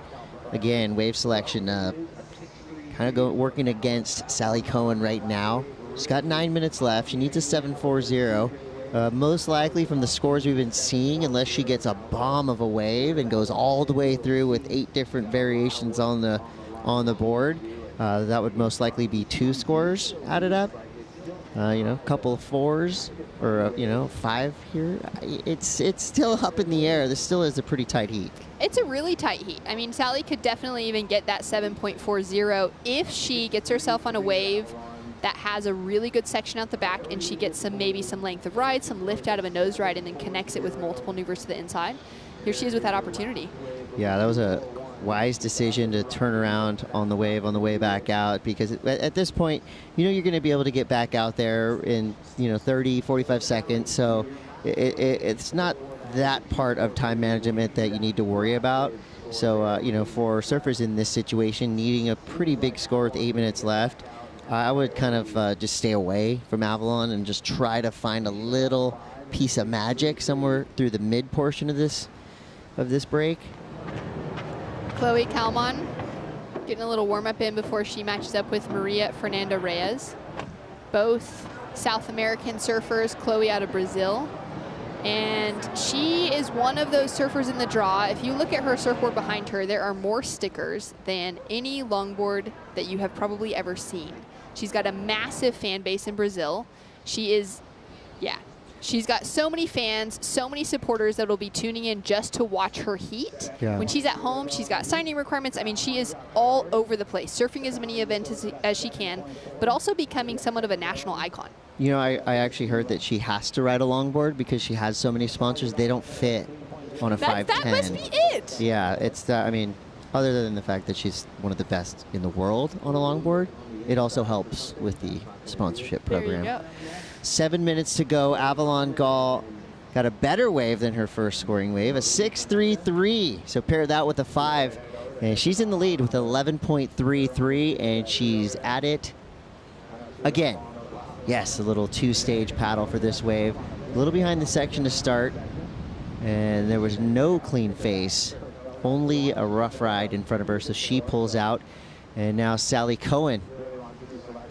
again, wave selection kind of working against Sally Cohen right now. She's got 9 minutes left. She needs a 7.40. Most likely from the scores we've been seeing, unless she gets a bomb of a wave and goes all the way through with 8 different variations on the board, that would most likely be 2 scores added up. A couple of 4s or 5 here. It's still up in the air. This still is a pretty tight heat. It's a really tight heat. I mean, Sally could definitely even get that 7.40 if she gets herself on a wave that has a really good section out the back and she gets maybe some length of ride, some lift out of a nose ride, and then connects it with multiple maneuvers to the inside. Here she is with that opportunity. Yeah, that was a wise decision to turn around on the wave on the way back out, because at this point, you're going to be able to get back out there in 30, 45 seconds. So it's not that part of time management that you need to worry about. So, for surfers in this situation, needing a pretty big score with 8 minutes left, I would kind of just stay away from Avalon and just try to find a little piece of magic somewhere through the mid portion of this break. Chloe Kalman getting a little warm-up in before she matches up with Maria Fernanda Reyes. Both South American surfers, Chloe out of Brazil. And she is one of those surfers in the draw. If you look at her surfboard behind her, there are more stickers than any longboard that you have probably ever seen. She's got a massive fan base in Brazil. She's got so many fans, so many supporters that will be tuning in just to watch her heat. Yeah. When she's at home, she's got signing requirements. I mean, she is all over the place, surfing as many events as she can, but also becoming somewhat of a national icon. I actually heard that she has to ride a longboard because she has so many sponsors. They don't fit on a 5'10". That must be it. Yeah, it's other than the fact that she's one of the best in the world on a longboard, it also helps with the sponsorship program. There you go. 7 minutes to go. Avalon Gall got a better wave than her first scoring wave, a 6.33. So pair that with a 5, and she's in the lead with 11.33, and she's at it again. Yes, a little 2-stage paddle for this wave. A little behind the section to start, and there was no clean face, only a rough ride in front of her, so she pulls out. And now Sally Cohen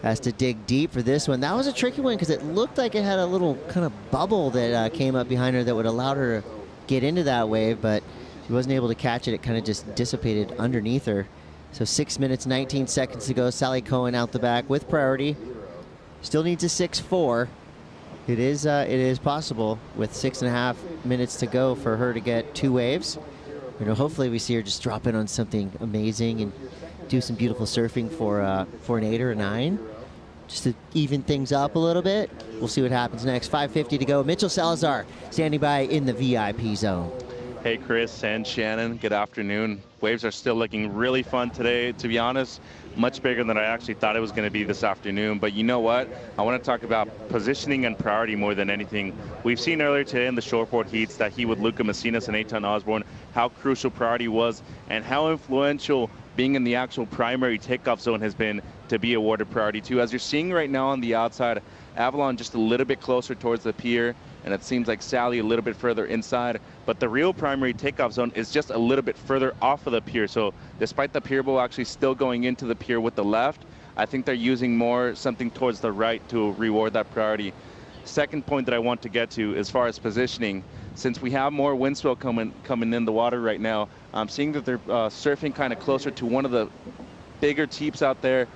has to dig deep for this one. That was a tricky one because it looked like it had a little kind of bubble that came up behind her that would allow her to get into that wave, but she wasn't able to catch it. It kind of just dissipated underneath her. So 6 minutes, 19 seconds to go. Sally Cohen out the back with priority. Still needs a 6.4. It is possible with 6.5 minutes to go for her to get 2 waves. Hopefully we see her just drop in on something amazing and do some beautiful surfing for an 8 or a 9, just to even things up a little bit. We'll see what happens next. 5:50 to go. Mitchell Salazar standing by in the VIP zone. Hey, Chris and Shannon, good afternoon. Waves are still looking really fun today, to be honest. Much bigger than I actually thought it was going to be this afternoon. But you know what? I want to talk about positioning and priority more than anything. We've seen earlier today in the shortboard heats that he with Luca Macinas and Eitan Osborne, how crucial priority was and how influential being in the actual primary takeoff zone has been to be awarded priority too. As you're seeing right now on the outside, Avalon just a little bit closer towards the pier. and it seems like Sally a little bit further inside, but the real primary takeoff zone is just a little bit further off of the pier. So despite the pier bowl actually still going into the pier with the left, I think they're using more something towards the right to reward that priority. Second point that I want to get to, as far as positioning, since we have more wind swell coming in the water right now, I'm seeing that they're surfing kind of closer to one of the bigger teeps out there,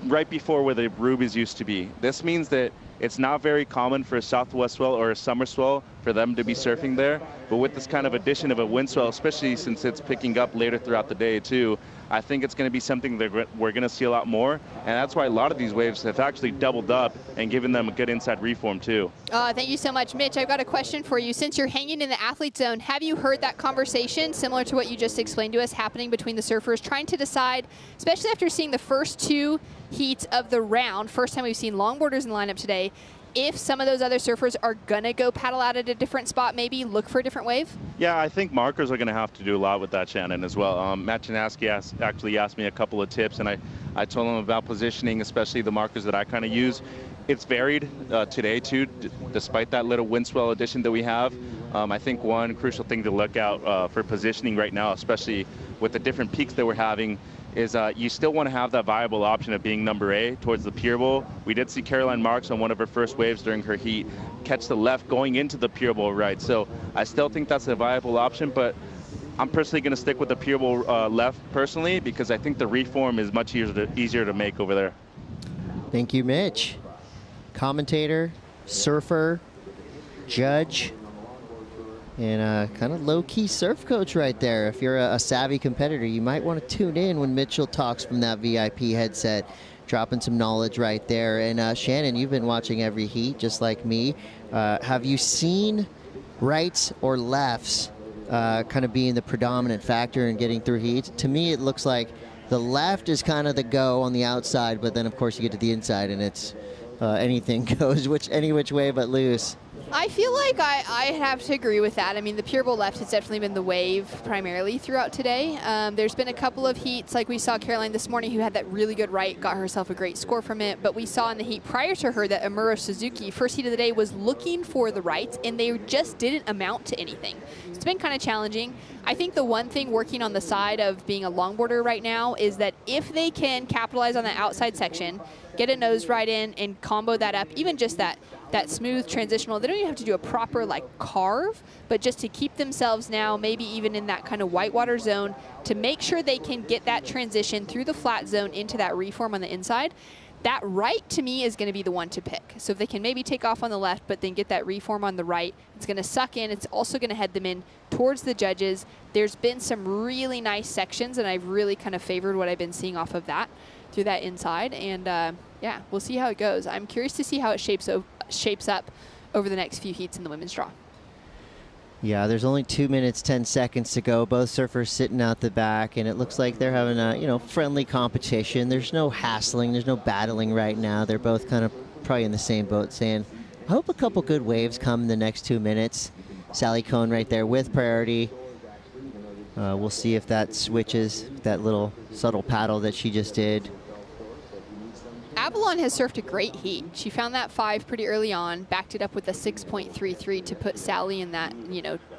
right before where the rubies used to be. This means that it's not very common for a southwest swell or a summer swell for them to be surfing there, but with this kind of addition of a wind swell, especially since it's picking up later throughout the day too, I think it's going to be something that we're going to see a lot more, and that's why a lot of these waves have actually doubled up and given them a good inside reform too. Thank you so much, Mitch. I've got a question for you. Since you're hanging in the athlete zone, have you heard that conversation, similar to what you just explained to us, happening between the surfers, trying to decide, especially after seeing the first 2 heats of the round, first time we've seen longboarders in the lineup today, if some of those other surfers are going to go paddle out at a different spot, maybe look for a different wave? Yeah, I think markers are going to have to do a lot with that, Shannon, as well. Matt Chinaski actually asked me a couple of tips, and I told him about positioning, especially the markers that I kind of use. It's varied today, too, despite that little wind swell addition that we have. I think one crucial thing to look out for positioning right now, especially with the different peaks that we're having, is you still want to have that viable option of being number A towards the pier bowl. We did see Caroline Marks on one of her first waves during her heat catch the left going into the pier bowl right. So I still think that's a viable option, but I'm personally going to stick with the pier bowl left personally, because I think the reform is much easier to make over there. Thank you, Mitch. Commentator, surfer, judge, and a kind of low-key surf coach right there. If you're a savvy competitor, you might want to tune in when Mitchell talks from that VIP headset, dropping some knowledge right there. And Shannon, you've been watching every heat just like me. Have you seen rights or lefts kind of being the predominant factor in getting through heats? To me, it looks like the left is kind of the go on the outside, but then of course you get to the inside and it's anything goes, any which way but loose. I feel like I have to agree with that. I mean, the pure bowl left has definitely been the wave primarily throughout today. There's been a couple of heats, like we saw Caroline this morning, who had that really good right, got herself a great score from it. But we saw in the heat prior to her that Amuro Suzuki, first heat of the day, was looking for the rights, and they just didn't amount to anything. It's been kind of challenging. I think the one thing working on the side of being a longboarder right now is that if they can capitalize on that outside section, get a nose right in and combo that up, even just that smooth transitional. They don't even have to do a proper like carve, but just to keep themselves now maybe even in that kind of whitewater zone to make sure they can get that transition through the flat zone into that reform on the inside. That right, to me, is going to be the one to pick. So if they can maybe take off on the left, but then get that reform on the right, it's going to suck in. It's also going to head them in towards the judges. There's been some really nice sections, and I've really kind of favored what I've been seeing off of that through that inside. And yeah, we'll see how it goes. I'm curious to see how it shapes up over the next few heats in the women's draw. Yeah, there's only 2 minutes, 10 seconds to go. Both surfers sitting out the back, and it looks like they're having a, friendly competition. There's no hassling, there's no battling right now. They're both kind of probably in the same boat saying, I hope a couple good waves come in the next 2 minutes. Sally Cohn right there with priority. We'll see if that switches, that little subtle paddle that she just did. Avalon has surfed a great heat. She found that 5 pretty early on, backed it up with a 6.33 to put Sally in that,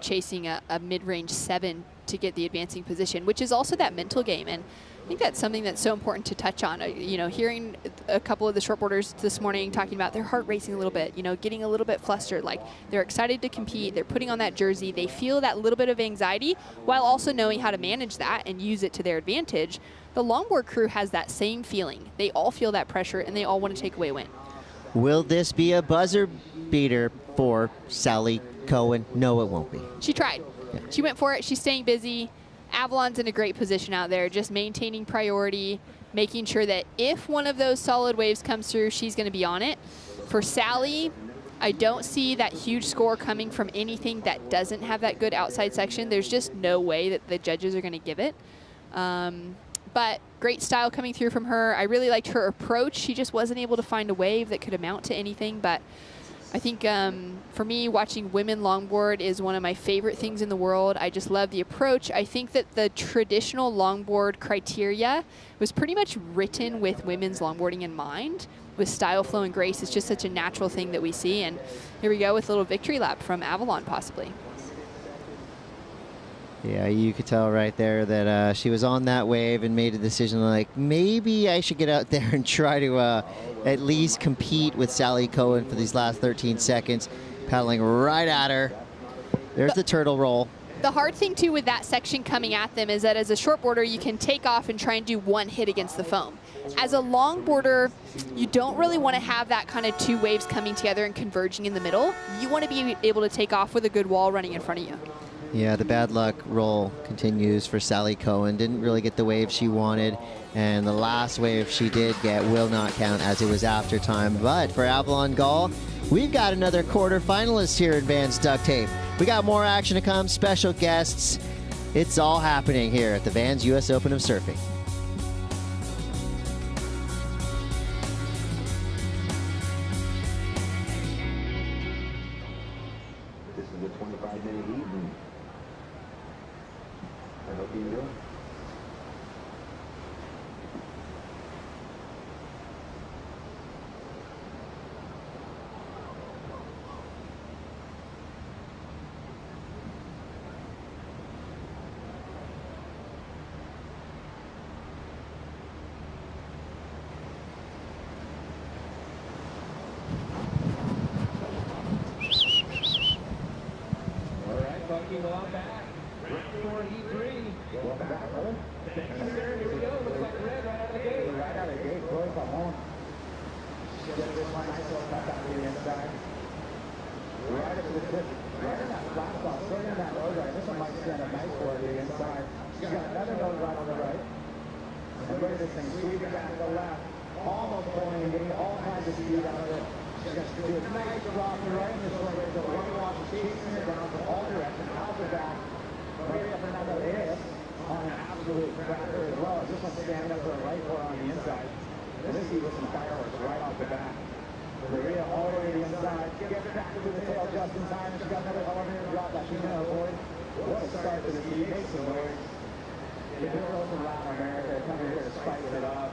chasing a mid-range 7 to get the advancing position, which is also that mental game. And I think that's something that's so important to touch on. Hearing a couple of the shortboarders this morning talking about their heart racing a little bit, getting a little bit flustered, like they're excited to compete, they're putting on that jersey, they feel that little bit of anxiety while also knowing how to manage that and use it to their advantage. The longboard crew has that same feeling. They all feel that pressure and they all want to take away a win. Will this be a buzzer beater for Sally Cohen? No, it won't be. She tried. Yeah. She went for it. She's staying busy. Avalon's in a great position out there, just maintaining priority, making sure that if one of those solid waves comes through, she's going to be on it. For Sally, I don't see that huge score coming from anything that doesn't have that good outside section. There's just no way that the judges are going to give it. But great style coming through from her. I really liked her approach. She just wasn't able to find a wave that could amount to anything. But I think for me, watching women longboard is one of my favorite things in the world. I just love the approach. I think that the traditional longboard criteria was pretty much written with women's longboarding in mind. with style, flow, and grace. It's just such a natural thing that we see. And here we go with a little victory lap from Avalon, possibly. Yeah, you could tell right there that she was on that wave and made a decision like, maybe I should get out there and try to at least compete with Sally Cohen for these last 13 seconds, paddling right at her. There's the turtle roll. The hard thing, too, with that section coming at them is that as a shortboarder, you can take off and try and do one hit against the foam. As a longboarder, you don't really want to have that kind of two waves coming together and converging in the middle. You want to be able to take off with a good wall running in front of you. Yeah, the bad luck roll continues for Sally Cohen. Didn't really get the wave she wanted, and the last wave she did get will not count as it was after time. But for Avalon Gall, we've got another quarterfinalist here in Vans Duct Tape. We got more action to come, special guests. It's all happening here at the Vans US Open of Surfing. This is the 25-minute heat, and I hope you enjoy. Go on back. For E3. Welcome back, brother. Here we go. Looks like red right out of the gate. Right out of the gate. Chloe come home. Get this one nice little cut out to the inside. Right up to the tip. Right in that flat spot. Straight in that nose right. This one might stand up nice for her to the inside. She's got another nose right on the right. And look at this thing. Sweeping back to the left. Almost pulling and getting all kinds of speed out of it. She's got to do a nice drop right in the short way. The one wash chasing it down from all directions. Out the back. Maria Fernanda Reyes on an absolute cracker as well. This one's standing up to the right for on the inside. This is with some fireworks right off the back. Maria all the way to the inside. Gets back to the tail just in time. She's got another elevator drop that she's going to avoid. What a start to the season. Makes some noise. The girls from Latin America are coming here to spice it up.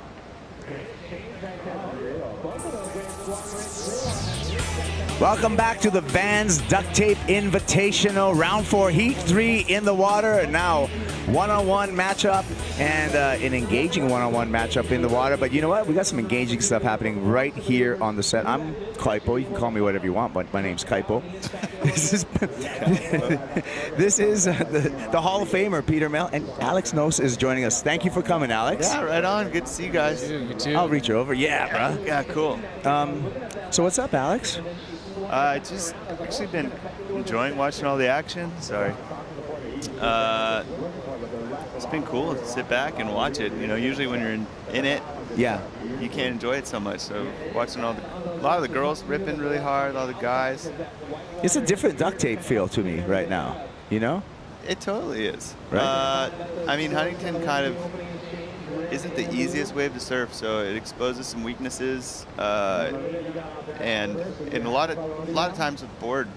Welcome back to the Vans Duct Tape Invitational. Round 4, Heat 3 in the water. And now one-on-one matchup and an engaging one-on-one matchup in the water. But you know what? We got some engaging stuff happening right here on the set. I'm Kaipo. You can call me whatever you want, but my name's Kaipo. This is the Hall of Famer, Peter Mel, and Alex Nos is joining us. Thank you for coming, Alex. Yeah, right on. Good to see you guys. You too. I'll reach over. Yeah, bro. Yeah, cool. So what's up, Alex? I just actually been enjoying watching all the action. Sorry. It's been cool to sit back and watch it. You know, usually when you're in it, yeah, you can't enjoy it so much. So watching a lot of the girls ripping really hard, all the guys. It's a different duct tape feel to me right now. You know? It totally is. Right. I mean, Huntington kind of isn't the easiest wave to surf, so it exposes some weaknesses, and a lot of times with board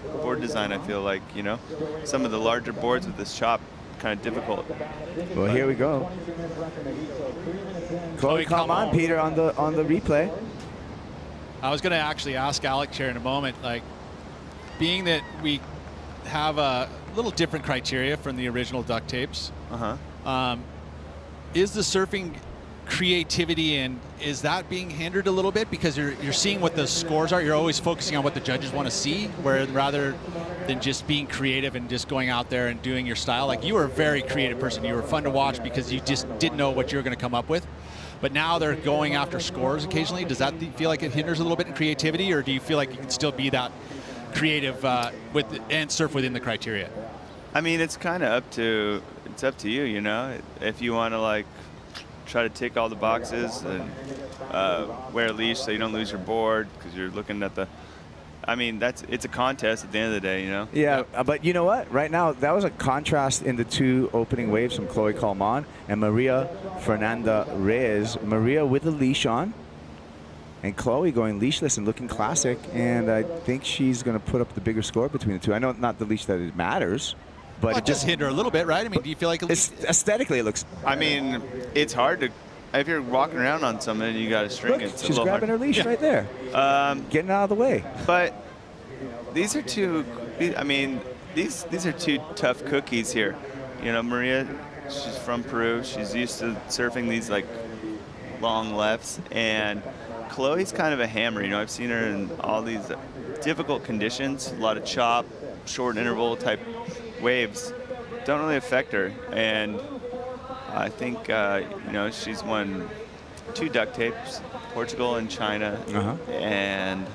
design, I feel like, you know, some of the larger boards with this chop kind of difficult. Well, here we go. Chloe, come on, Peter, on the replay. I was going to actually ask Alex here in a moment, like, being that we have a little different criteria from the original duct tapes. Is the surfing creativity, and is that being hindered a little bit because you're seeing what the scores are? You're always focusing on what the judges want to see, where rather than just being creative and just going out there and doing your style. Like, you were a very creative person. You were fun to watch because you just didn't know what you were going to come up with. But now they're going after scores occasionally. Does that feel like it hinders a little bit in creativity, or do you feel like you can still be that creative and surf within the criteria? I mean, it's kind of up to you, you know. If you want to like try to tick all the boxes and wear a leash so you don't lose your board because you're looking at the. I mean, it's a contest at the end of the day, you know. Yeah, but you know what? Right now, that was a contrast in the two opening waves from Chloe Calmon and Maria Fernanda Reyes. Maria with a leash on, and Chloe going leashless and looking classic. And I think she's going to put up the bigger score between the two. I know not the leash that it matters, but it does hinder a little bit, right? I mean, do you feel like aesthetically it looks? I mean, it's hard to. if you're walking around on something and you got a string, Look, it's a she's little grabbing hard. her leash right there. Getting out of the way. But these are two. I mean, these are two tough cookies here. You know, Maria, she's from Peru. She's used to surfing these like long lefts, and Chloe's kind of a hammer. You know, I've seen her in all these difficult conditions, a lot of chop, short interval type waves. Don't really affect her, and I think you know, she's won 2 duct tapes, Portugal and China, and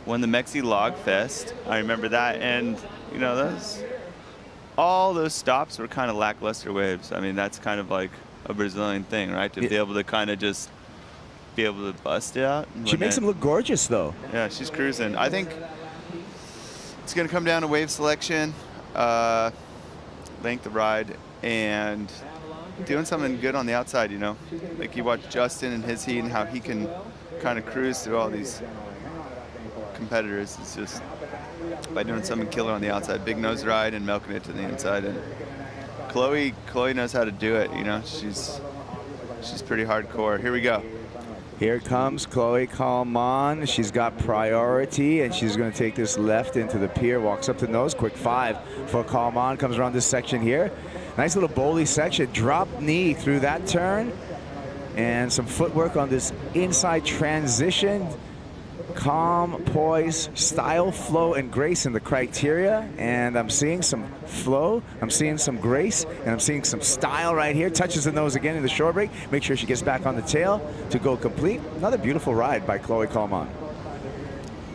won the Mexi Log Fest. I remember that, and you know, all those stops were kind of lackluster waves. I mean, that's kind of like a Brazilian thing, right? To be able to kind of just be able to bust it out. She makes them look gorgeous, though. Yeah, she's cruising. I think it's going to come down to wave selection, length of ride, and doing something good on the outside, you know? Like you watch Justin and his heat and how he can kind of cruise through all these competitors. It's just by doing something killer on the outside, big nose ride and milking it to the inside. And Chloe knows how to do it, you know? She's pretty hardcore. Here we go. Here comes Chloe Kalman. She's got priority, and she's going to take this left into the pier. Walks up to nose. Quick 5 for Kalman. Comes around this section here. Nice little bowly section. Drop knee through that turn. And some footwork on this inside transition. Calm, poise, style, flow, and grace in the criteria. And I'm seeing some flow, I'm seeing some grace, and I'm seeing some style right here. Touches the nose again in the shore break. Make sure she gets back on the tail to go complete. Another beautiful ride by Chloe Kalman.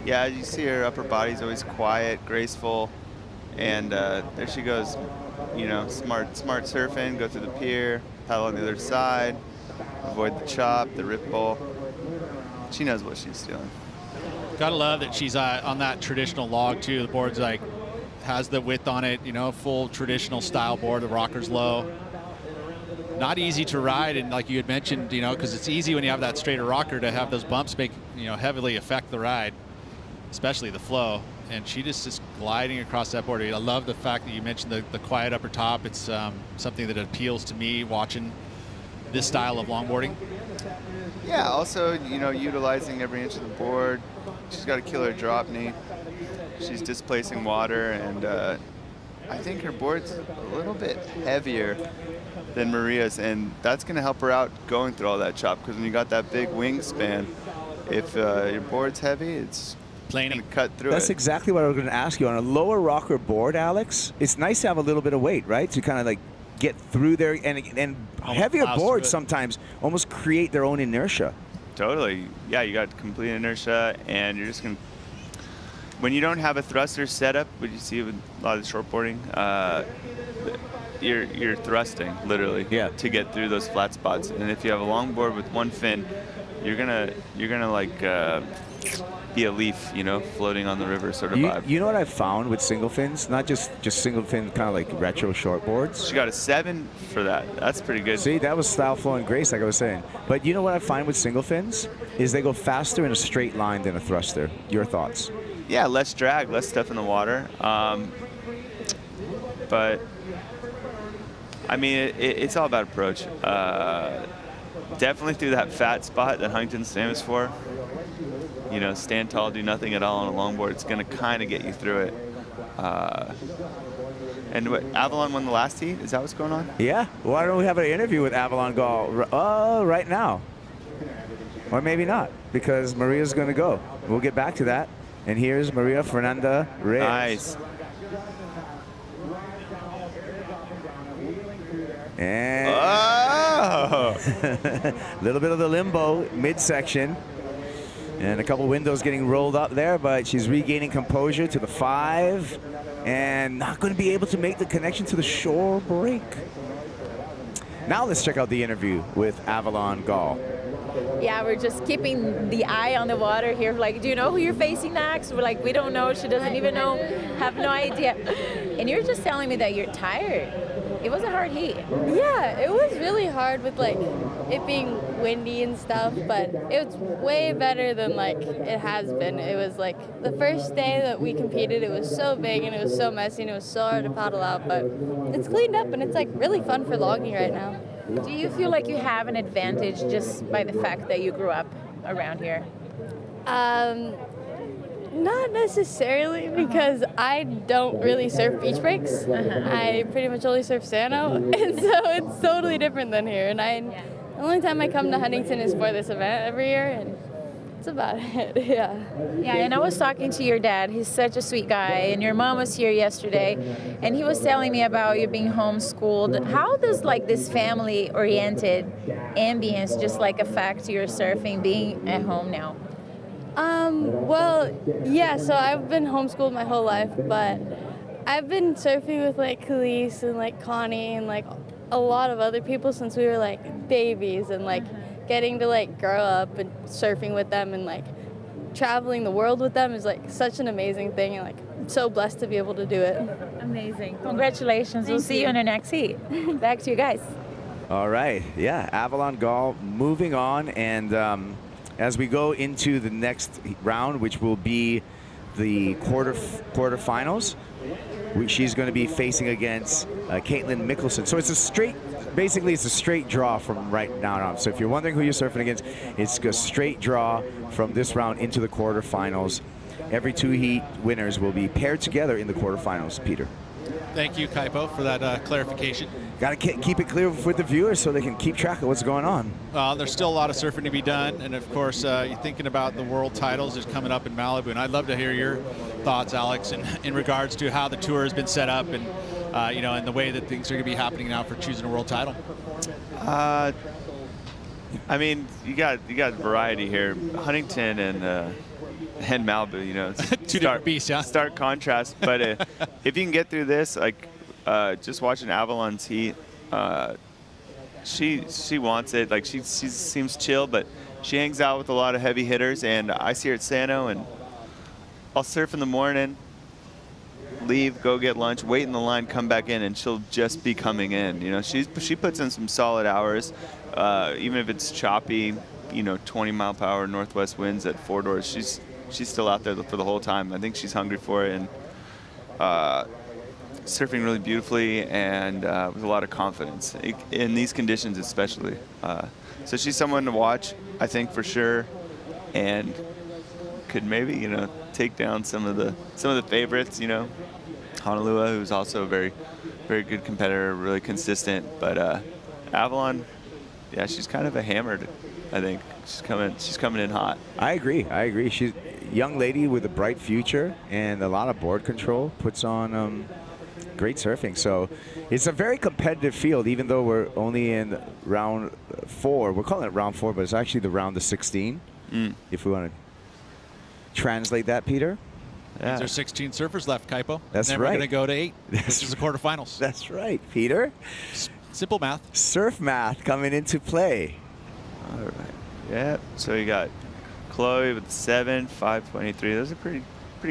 Yeah, you see her upper body's always quiet, graceful, and there she goes. You know, smart surfing, go through the pier, paddle on the other side, avoid the chop, the ripple. She knows what she's doing. Gotta love that she's on that traditional log too. The board's like, has the width on it, you know, full traditional style board. The rocker's low. Not easy to ride, and like you had mentioned, you know, because it's easy when you have that straighter rocker to have those bumps make, you know, heavily affect the ride, especially the flow. And she just is gliding across that board. I love the fact that you mentioned the quiet upper top. It's something that appeals to me watching this style of longboarding. Yeah, also, you know, utilizing every inch of the board. She's got a killer drop knee. She's displacing water, and I think her board's a little bit heavier than Maria's, and that's going to help her out going through all that chop, because when you got that big wingspan, if your board's heavy, it's going to cut through That's it. exactly what I was going to ask you. On a lower rocker board, Alex, it's nice to have a little bit of weight, right? To kind of like get through there, and heavier boards sometimes almost create their own inertia. Totally. Yeah, you got complete inertia, and you're just going to, when you don't have a thruster setup, what you see with a lot of the shortboarding, you're thrusting literally to get through those flat spots. And if you have a longboard with one fin, you're gonna like be a leaf, you know, floating on the river sort of vibe. You know what I've found with single fins? Not just single fin, kind of like retro shortboards. She got a 7 for that. That's pretty good. See, that was style, flow, and grace, like I was saying. But you know what I find with single fins is they go faster in a straight line than a thruster. Your thoughts? Yeah, less drag, less stuff in the water. But I mean, it's all about approach. Definitely through that fat spot that Huntington's famous for. You know, stand tall, do nothing at all on a longboard. It's going to kind of get you through it. And what, Avalon won the last heat? Is that what's going on? Yeah. Why don't we have an interview with Avalon Gall right now? Or maybe not, because Maria's going to go. We'll get back to that. And here's Maria Fernanda Reyes. Nice. And a little bit of the limbo midsection. And a couple windows getting rolled up there, but she's regaining composure to the 5 and not going to be able to make the connection to the shore break. Now let's check out the interview with Avalon Gall. Yeah, we're just keeping the eye on the water here. Like, do you know who you're facing next? We're like, we don't know. She doesn't even know, have no idea. And you're just telling me that you're tired. It was a hard heat. Yeah, it was really hard with like it being windy and stuff, but it was way better than like it has been. It was like the first day that we competed, it was so big and it was so messy and it was so hard to paddle out, but it's cleaned up and it's like really fun for logging right now. Do you feel like you have an advantage just by the fact that you grew up around here? Not necessarily, because I don't really surf beach breaks. I pretty much only surf Sano, and so it's totally different than here. And the only time I come to Huntington is for this event every year, and that's about it. Yeah. Yeah, and I was talking to your dad. He's such a sweet guy, and your mom was here yesterday, and he was telling me about you being homeschooled. How does like this family-oriented ambience just like affect your surfing being at home now? Well, yeah, so I've been homeschooled my whole life, but I've been surfing with like Khalees and like Connie and like a lot of other people since we were like babies, and like getting to like grow up and surfing with them and like traveling the world with them is like such an amazing thing, and like I'm so blessed to be able to do it. Amazing. Congratulations. We'll see you in the next heat. Back to you guys. All right. Yeah, Avalon Gall moving on, and as we go into the next round, which will be the quarterfinals, she's going to be facing against Caitlin Mikkelson. So it's a straight, basically it's a straight draw from right now on. So if you're wondering who you're surfing against, it's a straight draw from this round into the quarterfinals. Every 2 heat winners will be paired together in the quarterfinals. Peter. Thank you, Kaipo, for that clarification. Got to keep it clear with the viewers so they can keep track of what's going on. There's still a lot of surfing to be done, and of course, you're thinking about the world titles is coming up in Malibu, and I'd love to hear your thoughts, Alex, in regards to how the tour has been set up, and and the way that things are going to be happening now for choosing a world title. I mean, you got variety here. Huntington and Malibu, it's two different beasts, yeah. Stark contrast. But if you can get through this, like just watching Avalon's heat, she wants it. Like she seems chill, but she hangs out with a lot of heavy hitters. And I see her at Sano, and I'll surf in the morning, leave, go get lunch, wait in the line, come back in, and she'll just be coming in. She puts in some solid hours, even if it's choppy, 20-mile-per-hour northwest winds at 4 doors. She's still out there for the whole time. I think she's hungry for it, and surfing really beautifully and with a lot of confidence in these conditions, especially. So she's someone to watch, I think, for sure, and could maybe take down some of the favorites. Honolua, who's also a very, very good competitor, really consistent. But Avalon, yeah, she's kind of a hammered. I think she's coming in hot. I agree. She's a young lady with a bright future and a lot of board control. Puts on great surfing. So it's a very competitive field, even though we're only in round 4. We're calling it round 4, but it's actually the round of 16. If we want to translate that, Peter. Yeah. There's 16 surfers left, Kaipo. That's and then right. We're going to go to 8, which is the quarterfinals. That's right, Peter. Simple math. Surf math coming into play. All right. Yeah. So you got Chloe with 7, 5.23. Those are pretty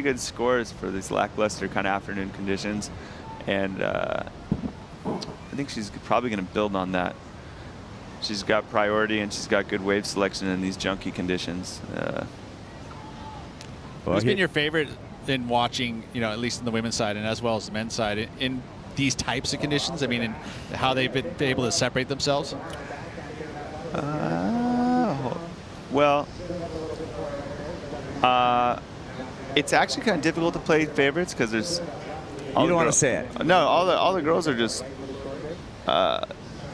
good scores for these lackluster kind of afternoon conditions, and I think she's probably going to build on that. She's got priority and she's got good wave selection in these junky conditions. Who's been your favorite in watching, at least in the women's side and as well as the men's side, in these types of conditions? I mean, and how they've been able to separate themselves? Well, it's actually kind of difficult to play favorites because there's. You don't want to say it. No, all the girls are just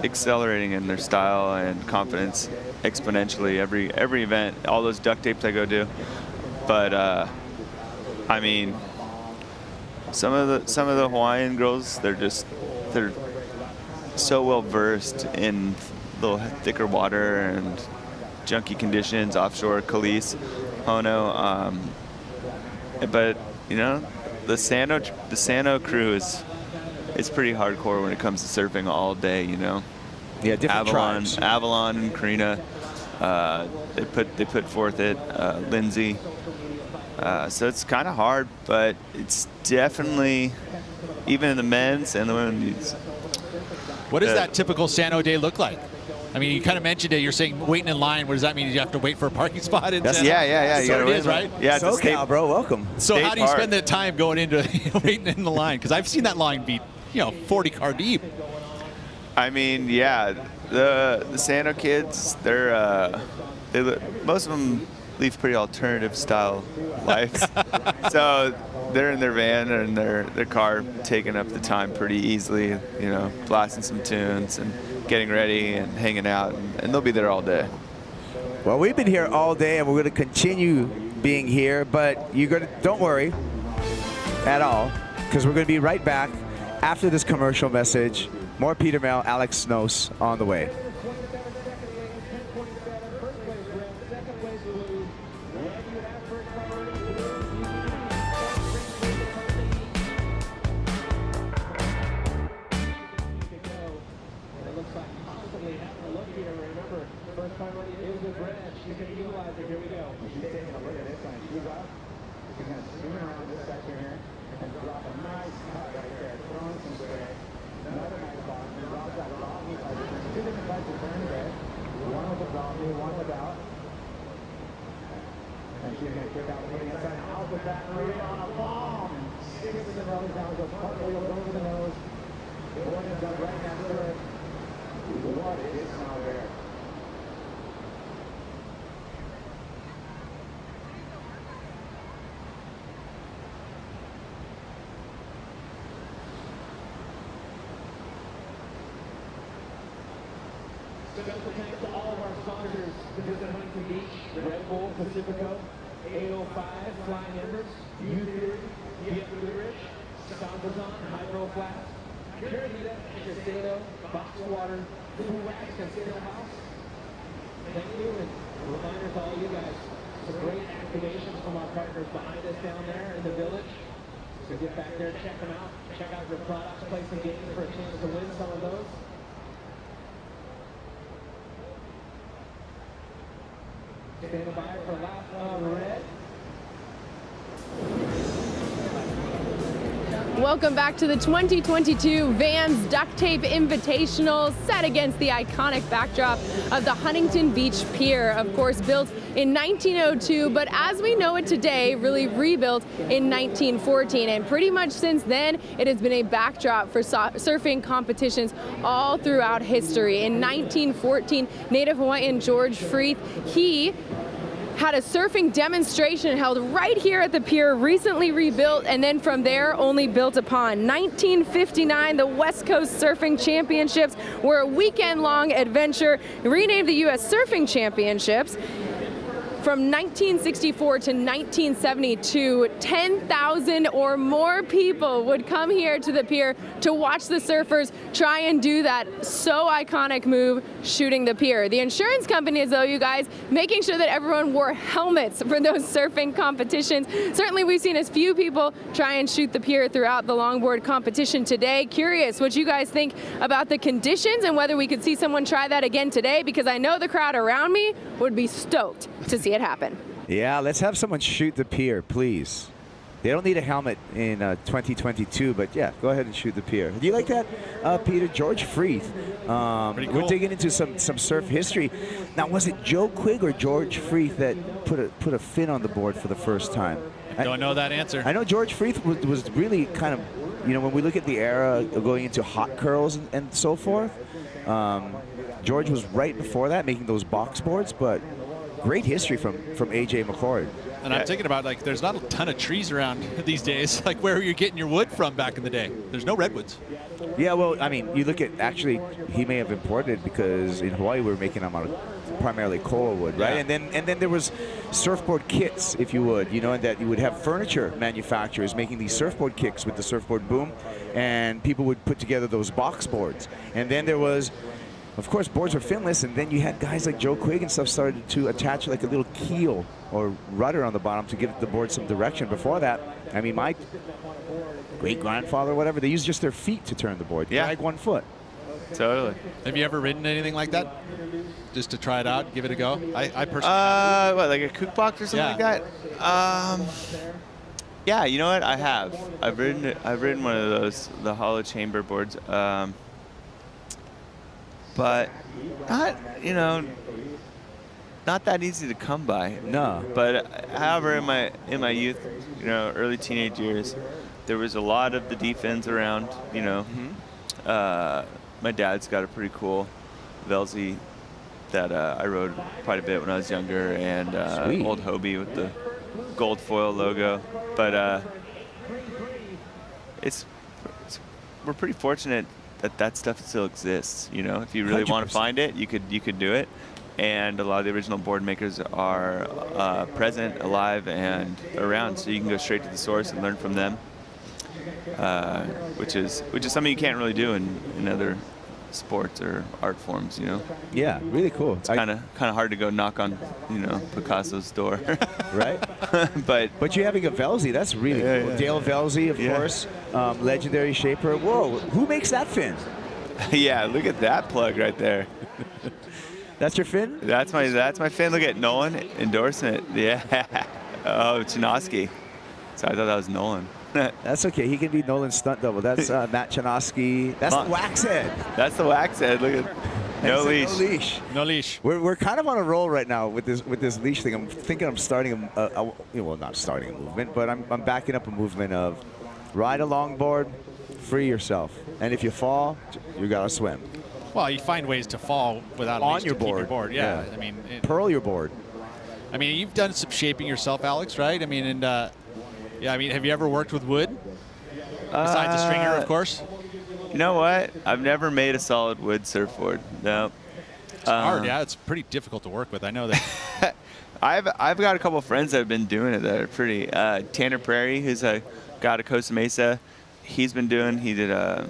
accelerating in their style and confidence exponentially every event. All those duct tapes I go do, but I mean, some of the Hawaiian girls, they're so well versed in the thicker water and junky conditions offshore. Khalees, Hono, but the Sano crew is pretty hardcore when it comes to surfing all day. Yeah, different tribes. Avalon and Karina, they put forth it. Lindsay. So it's kind of hard, but it's definitely, even in the men's and the women's. What does that typical Sano day look like? I mean, you kind of mentioned it. You're saying waiting in line. What does that mean? You have to wait for a parking spot? Yeah. That's what it is, right? Yeah, SoCal, bro. Welcome. So how do you spend that time going into waiting in the line? Because I've seen that line be, 40 car deep. I mean, yeah. The Sano kids, most of them lead pretty alternative style lives. So they're in their van or in their car, taking up the time pretty easily, you know, blasting some tunes and getting ready and hanging out, and they'll be there all day. Well, we've been here all day, and we're going to continue being here, but don't worry at all, because we're going to be right back after this commercial message. More Peter Mel, Alex Snows on the way. Special thanks to all of our sponsors to visit Huntington Beach, Red Bull, Pacifico, 805, Flying Embers, U-Theory, DF Goodrich, Sambazon, Hydro Flask, Caravita, Shiseido, Box Water, Food Wax, and Steelhouse. Thank you, and reminders to all you guys. Some great activations from our partners behind us down there in the village. So get back there, check them out. Check out your products, play some games for a chance to win some of those. Stand by for lap on red. Welcome back to the 2022 Vans Duct Tape Invitational, set against the iconic backdrop of the Huntington Beach Pier, of course built in 1902, but as we know it today, really rebuilt in 1914. And pretty much since then, it has been a backdrop for surfing competitions all throughout history. In 1914, Native Hawaiian George Freeth, he had a surfing demonstration held right here at the pier, recently rebuilt, and then from there only built upon. 1959, the West Coast Surfing Championships were a weekend-long adventure, renamed the U.S. Surfing Championships. From 1964 to 1972, 10,000 or more people would come here to the pier to watch the surfers try and do that so iconic move, shooting the pier. The insurance companies, though, you guys, making sure that everyone wore helmets for those surfing competitions. Certainly, we've seen as few people try and shoot the pier throughout the longboard competition today. Curious what you guys think about the conditions and whether we could see someone try that again today, because I know the crowd around me would be stoked to see it happen. Yeah, let's have someone shoot the pier, please. They don't need a helmet in 2022, but yeah, go ahead and shoot the pier. Do you like that, Peter? George Freeth. Pretty cool. We're digging into some surf history. Now, was it Joe Quigg or George Freeth that put a fin on the board for the first time? I don't know that answer. I know George Freeth was really kind of, you know, when we look at the era of going into hot curls and so forth, George was right before that, making those box boards, but great history from A.J. McCord. And I'm thinking about, like, there's not a ton of trees around these days. Like, where are you getting your wood from back in the day? There's no redwoods. Yeah, well, I mean, you look at, actually, he may have imported, because in Hawaii we were making them out of primarily koa wood, right? Yeah. And then there was surfboard kits, if you would, you know, and that you would have furniture manufacturers making these surfboard kicks with the surfboard boom, and people would put together those box boards. And then there was, of course, boards were finless, and then you had guys like Joe Quigg and stuff started to attach like a little keel or rudder on the bottom to give the board some direction. Before that, I mean, my great-grandfather or whatever, they used just their feet to turn the board, drag one foot. Totally. Have you ever ridden anything like that? Just to try it out, give it a go? I personally what, like a kook box or something like that? Yeah, you know what? I have. I've ridden one of those, the hollow chamber boards. But not, you know, not that easy to come by. No. But however, in my youth, you know, early teenage years, there was a lot of the D-fins around. You know, my dad's got a pretty cool Velzy that I rode quite a bit when I was younger, and old Hobie with the gold foil logo. But we're pretty fortunate that stuff still exists. You know, if you really want to find it, you could do it. And a lot of the original board makers are present, alive, and around, so you can go straight to the source and learn from them, which is something you can't really do in other sports or art forms, you know. Yeah, really cool. It's kind of hard to go knock on, you know, Picasso's door, right? but you having a Velzy, that's really cool. Yeah. Dale Velzy, of course, legendary shaper. Whoa, who makes that fin? Yeah, look at that plug right there. That's your fin? That's my fin. Look at Nolan endorsing it. Yeah. Oh, Chinoski. So I thought that was Nolan. That's okay. He can be Nolan's stunt double. That's Matt Chinoski. That's the wax head. That's the wax head. Look at no leash. No leash. No leash. We're kind of on a roll right now with this leash thing. I'm thinking I'm starting well, not starting a movement, but I'm backing up a movement of ride a longboard, free yourself, and if you fall, you gotta swim. Well, you find ways to fall without on leash your to keep board. your board. Yeah. I mean, pearl your board. I mean, you've done some shaping yourself, Alex, right? I mean, and yeah, I mean, have you ever worked with wood besides a stringer, of course? You know what? I've never made a solid wood surfboard. No. It's hard. Yeah, it's pretty difficult to work with. I know that. I've got a couple friends that have been doing it that are pretty. Tanner Prairie, who's a guy at Costa Mesa, he did a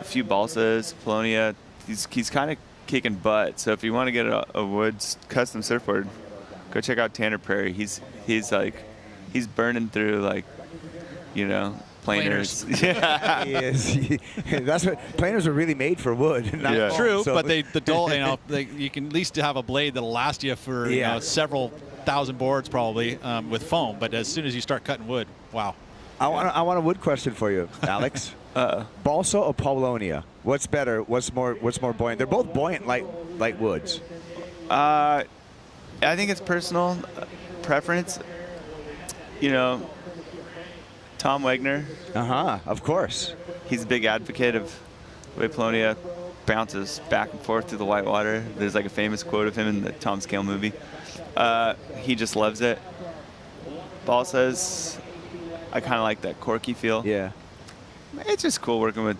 few balsas, Polonia. He's kind of kicking butt. So if you want to get a wood custom surfboard, go check out Tanner Prairie. He's burning through, like, you know, planers. Yeah. He is. That's what planers are really made for wood. Not true, so. But the dull, you know, you can at least have a blade that'll last you for you know, several thousand boards probably with foam. But as soon as you start cutting wood, wow. I want a wood question for you, Alex. Balsa or Polonia? What's better? What's more buoyant? They're both buoyant, like woods. I think it's personal preference. You know, Tom Wagner. Of course. He's a big advocate of the way Polonia bounces back and forth through the white water. There's like a famous quote of him in the Tom Scale movie. He just loves it. Balsas, I kind of like that corky feel. Yeah. It's just cool working with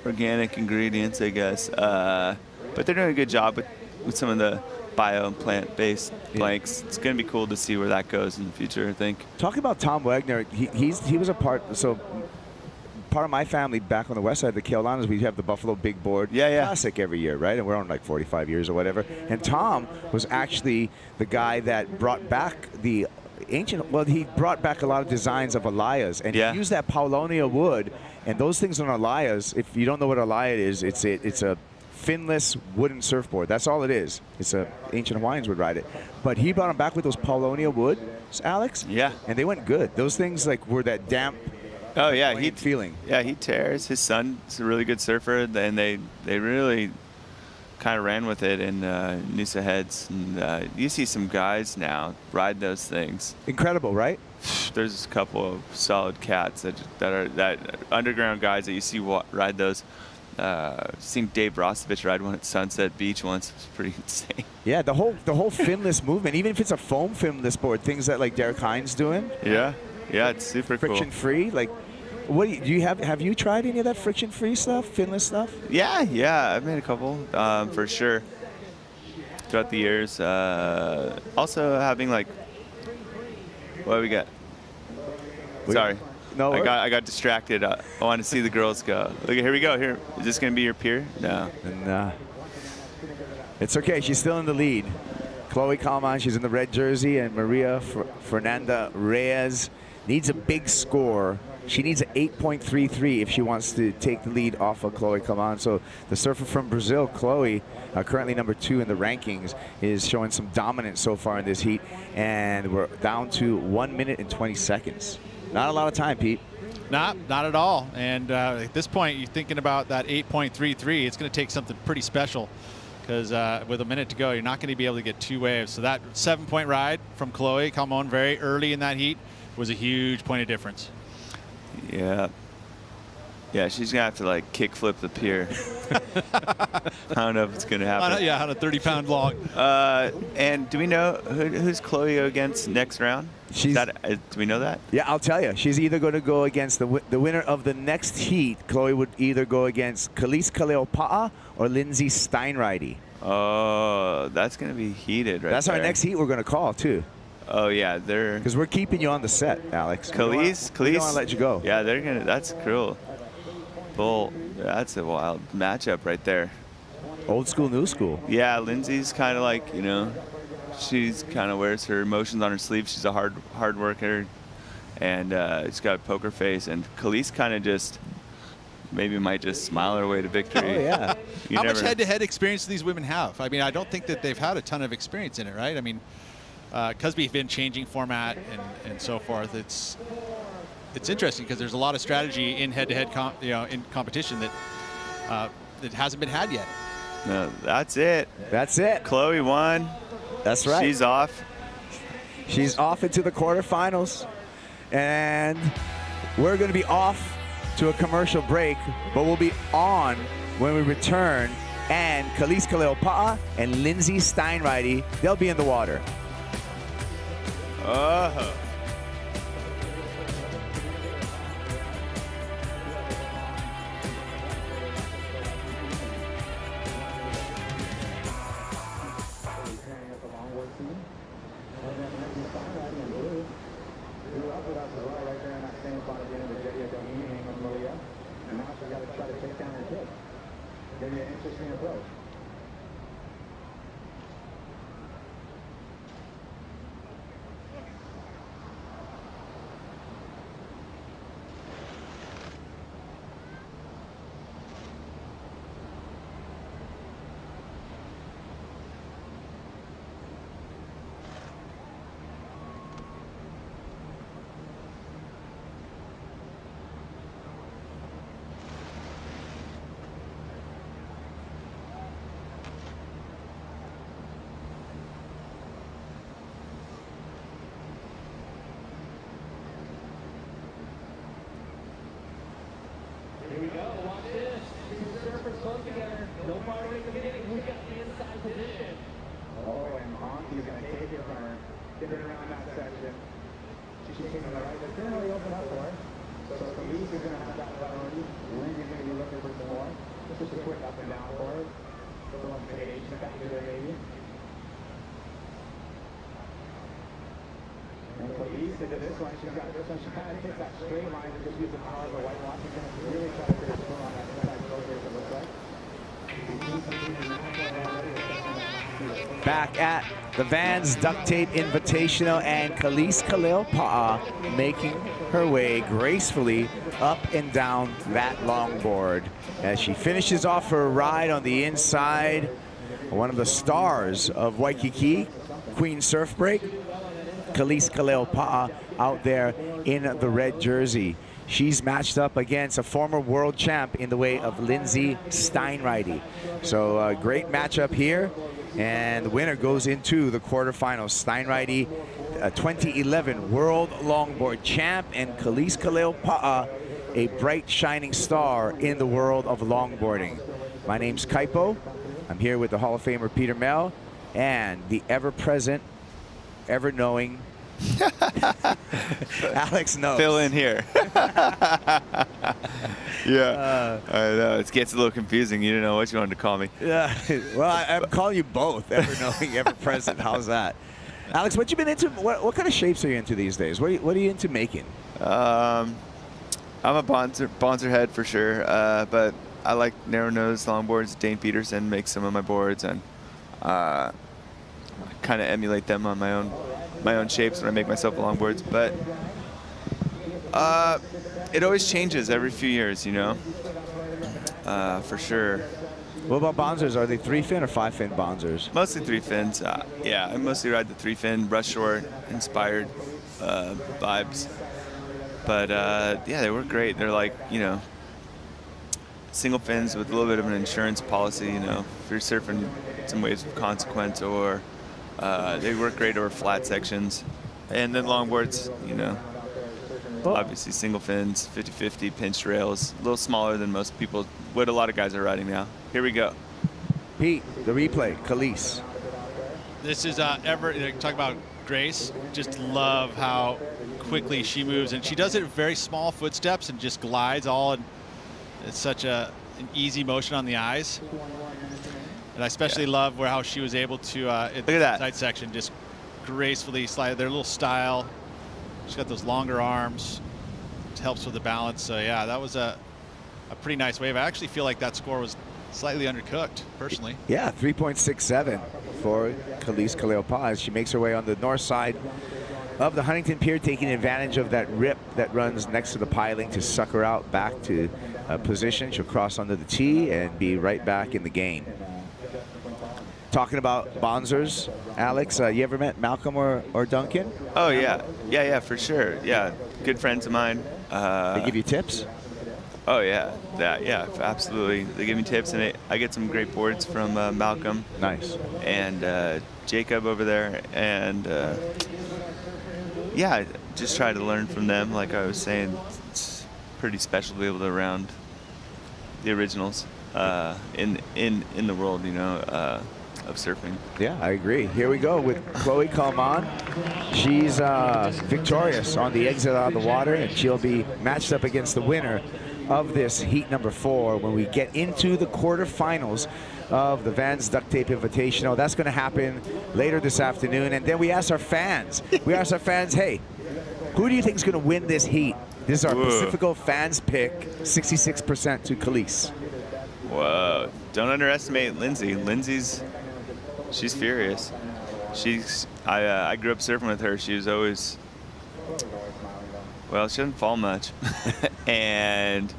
organic ingredients, I guess. But they're doing a good job with some of the bio and plant-based blanks. It's going to be cool to see where that goes in the future, I think. Talking about Tom Wagner, he was a part of my family back on the west side of the Carolinas. We have the Buffalo Big Board Classic every year, right? And we're on like 45 years or whatever. And Tom was actually the guy that brought back the he brought back a lot of designs of Alayas, and he used that Polonia wood. And those things on Alayas, if you don't know what Alaya is, it's a finless wooden surfboard. That's all it is. It's ancient Hawaiians would ride it. But he brought them back with those Polonia woods, Alex. Yeah. And they went good. Those things were that damp. Oh yeah, feeling. Yeah, he tears. His son's a really good surfer, and they really kind of ran with it in Noosa Heads. And you see some guys now ride those things. Incredible, right? There's a couple of solid cats that underground guys that you see ride those. Seen Dave Rostovich ride one at Sunset Beach once. It was pretty insane. Yeah, the whole finless movement, even if it's a foam finless board, things that like Derek Hines doing. Yeah, it's super friction free. Like, what do you have you tried any of that friction free stuff, finless stuff? Yeah, I've made a couple for sure throughout the years. Also having like, what do we got? Sorry. No, I got distracted. I wanted to see the girls go. Look, here we go. Here, is this going to be your pier? No. And, it's okay. She's still in the lead. Chloe Kalman, she's in the red jersey, and Maria Fernanda Reyes needs a big score. She needs an 8.33 if she wants to take the lead off of Chloe Kalman. So the surfer from Brazil, Chloe, currently number 2 in the rankings, is showing some dominance so far in this heat. And we're down to 1 minute and 20 seconds. Not a lot of time, Pete. Not at all. And at this point, you're thinking about that 8.33. It's going to take something pretty special because with a minute to go, you're not going to be able to get 2 waves. So that 7-point ride from Chloe Kalman very early in that heat was a huge point of difference. Yeah. Yeah, she's gonna have to like kick flip the pier. I don't know if it's gonna happen. On a 30-pound log. And do we know who's Chloe against next round? Do we know that? Yeah, I'll tell you. She's either going to go against the winner of the next heat. Chloe would either go against Caity Simmers or Lindsay Steinreity. Oh, that's gonna be heated, right? That's our next heat we're going to call too. Oh yeah, they're because we're keeping you on the set, Alex. Caity, we don't want to let you go. Yeah, they're gonna. That's cool. Bull, that's a wild matchup right there. Old school, new school. Yeah, Lindsay's kind of like, you know, she's kind of wears her emotions on her sleeve. She's a hard worker, and she's got a poker face. And Khalees kind of just maybe might just smile her way to victory. Oh yeah. How much head-to-head experience do these women have? I mean, I don't think that they've had a ton of experience in it, right? I mean, because we've been changing format and so forth, it's interesting because there's a lot of strategy in head-to-head in competition that hasn't been had yet. No, that's it. That's it. Chloe won. That's right. She's off. She's off into the quarterfinals. And we're going to be off to a commercial break, but we'll be on when we return. And Caity Simmers and Lindsay Steinreity, they'll be in the water. Here we go. Watch this. Two surfers close together. No firing at the beginning. Who's got the inside position? Oh, and Monty's going to take it from her. Get her around that section. She's taking the right. But didn't really open up for her. So Khalees is going to have that priority. Lindsay's going to be looking for some more. Just a quick up and down for her. Little page back to there, maybe. And Khalees into this one. She's got this one. She kind of hits that straight line and just uses the power of the white watch. She's going to really try to put her swim on that inside closer, it looks like. Back at the Vans Duct Tape Invitational, and Caity Simmers making her way gracefully up and down that longboard as she finishes off her ride on the inside. One of the stars of Waikiki, Queen Surf Break, Caity Simmers out there in the red jersey. She's matched up against a former world champ in the way of Lindsay Steinreity. So a great matchup here. And the winner goes into the quarterfinals. Steinreity, a 2011 World Longboard champ, and Caity Simmers, a bright shining star in the world of longboarding. My name's Kaipo. I'm here with the Hall of Famer Peter Mel and the ever-present, ever-knowing Alex knows. Fill in here. Yeah, I know. It gets a little confusing. You didn't know what you wanted to call me. Yeah, well, I'm calling you both, ever-knowing, ever-present. How's that? Alex, what you been into? What kind of shapes are you into these days? What are you into making? I'm a bonzer head for sure, but I like narrow-nosed longboards. Dane Peterson makes some of my boards, and I kind of emulate them on my own shapes when I make myself longboards. But it always changes every few years, you know, for sure. What about bonzers? Are they 3-fin or 5-fin bonzers? Mostly 3 fins. Yeah, I mostly ride the 3-fin, brush short, inspired vibes. But yeah, they work great. They're like, you know, single fins with a little bit of an insurance policy, you know, if you're surfing some waves of consequence, or they work great over flat sections. And then longboards, you know, obviously single fins, 50-50, pinched rails, a little smaller than most people, what a lot of guys are riding now. Here we go. Pete, the replay, Khalees. This is talk about Grace. Just love how quickly she moves, and she does it in very small footsteps and just glides all, and it's such an easy motion on the eyes. And I especially love how she was able to in the side section just gracefully slide their little style. She's got those longer arms. It helps with the balance. So yeah, that was a pretty nice wave. I actually feel like that score was slightly undercooked, personally. Yeah, 3.67 for Khalees Kaleopa as she makes her way on the north side of the Huntington Pier, taking advantage of that rip that runs next to the piling to suck her out back to position. She'll cross under the tee and be right back in the game. Talking about Bonzers, Alex, you ever met Malcolm or Duncan? Oh, yeah. Yeah, for sure. Yeah, good friends of mine. They give you tips? Oh, yeah. Yeah, absolutely. They give me tips, and I get some great boards from Malcolm. Nice. And Jacob over there. And, yeah, I just try to learn from them. Like I was saying, it's pretty special to be able to round the originals in the world, you know, of surfing. Yeah, I agree. Here we go with Chloe Kalman. She's victorious on the exit out of the water, and she'll be matched up against the winner of this heat number 4 when we get into the quarterfinals of the Vans Duct Tape Invitational. That's going to happen later this afternoon. And then we asked our fans, hey, who do you think is going to win this heat? This is our Pacifico fans pick, 66% to Khalees. Whoa, don't underestimate Lindsay. She's furious. I grew up surfing with her. She was always, well, she doesn't fall much. And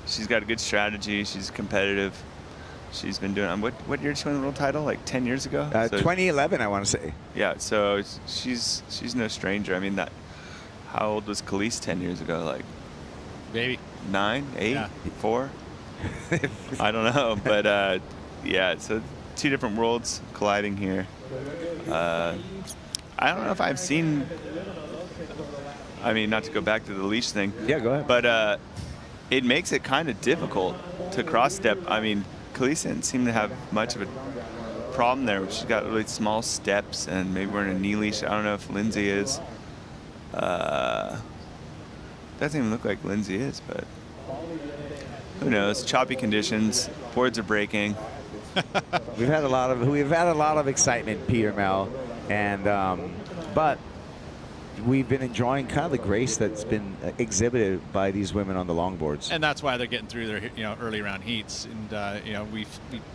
she's got a good strategy. She's competitive. She's been doing, what year did she win the world title? Like 10 years ago? 2011, I want to say. Yeah, so she's no stranger. I mean, how old was Khalees 10 years ago? Like maybe 9, 8, 4? I don't know, but yeah, so 2 different worlds colliding here. I don't know if I've seen, I mean, not to go back to the leash thing. Yeah, go ahead. But it makes it kind of difficult to cross step. I mean, Khalees didn't seem to have much of a problem there. She's got really small steps and maybe wearing a knee leash. I don't know if Lindsay is. Doesn't even look like Lindsay is, but who knows? Choppy conditions, boards are breaking. We've had a lot of excitement, Peter Mel, and but we've been enjoying kind of the grace that's been exhibited by these women on the longboards. And that's why they're getting through their early round heats. And we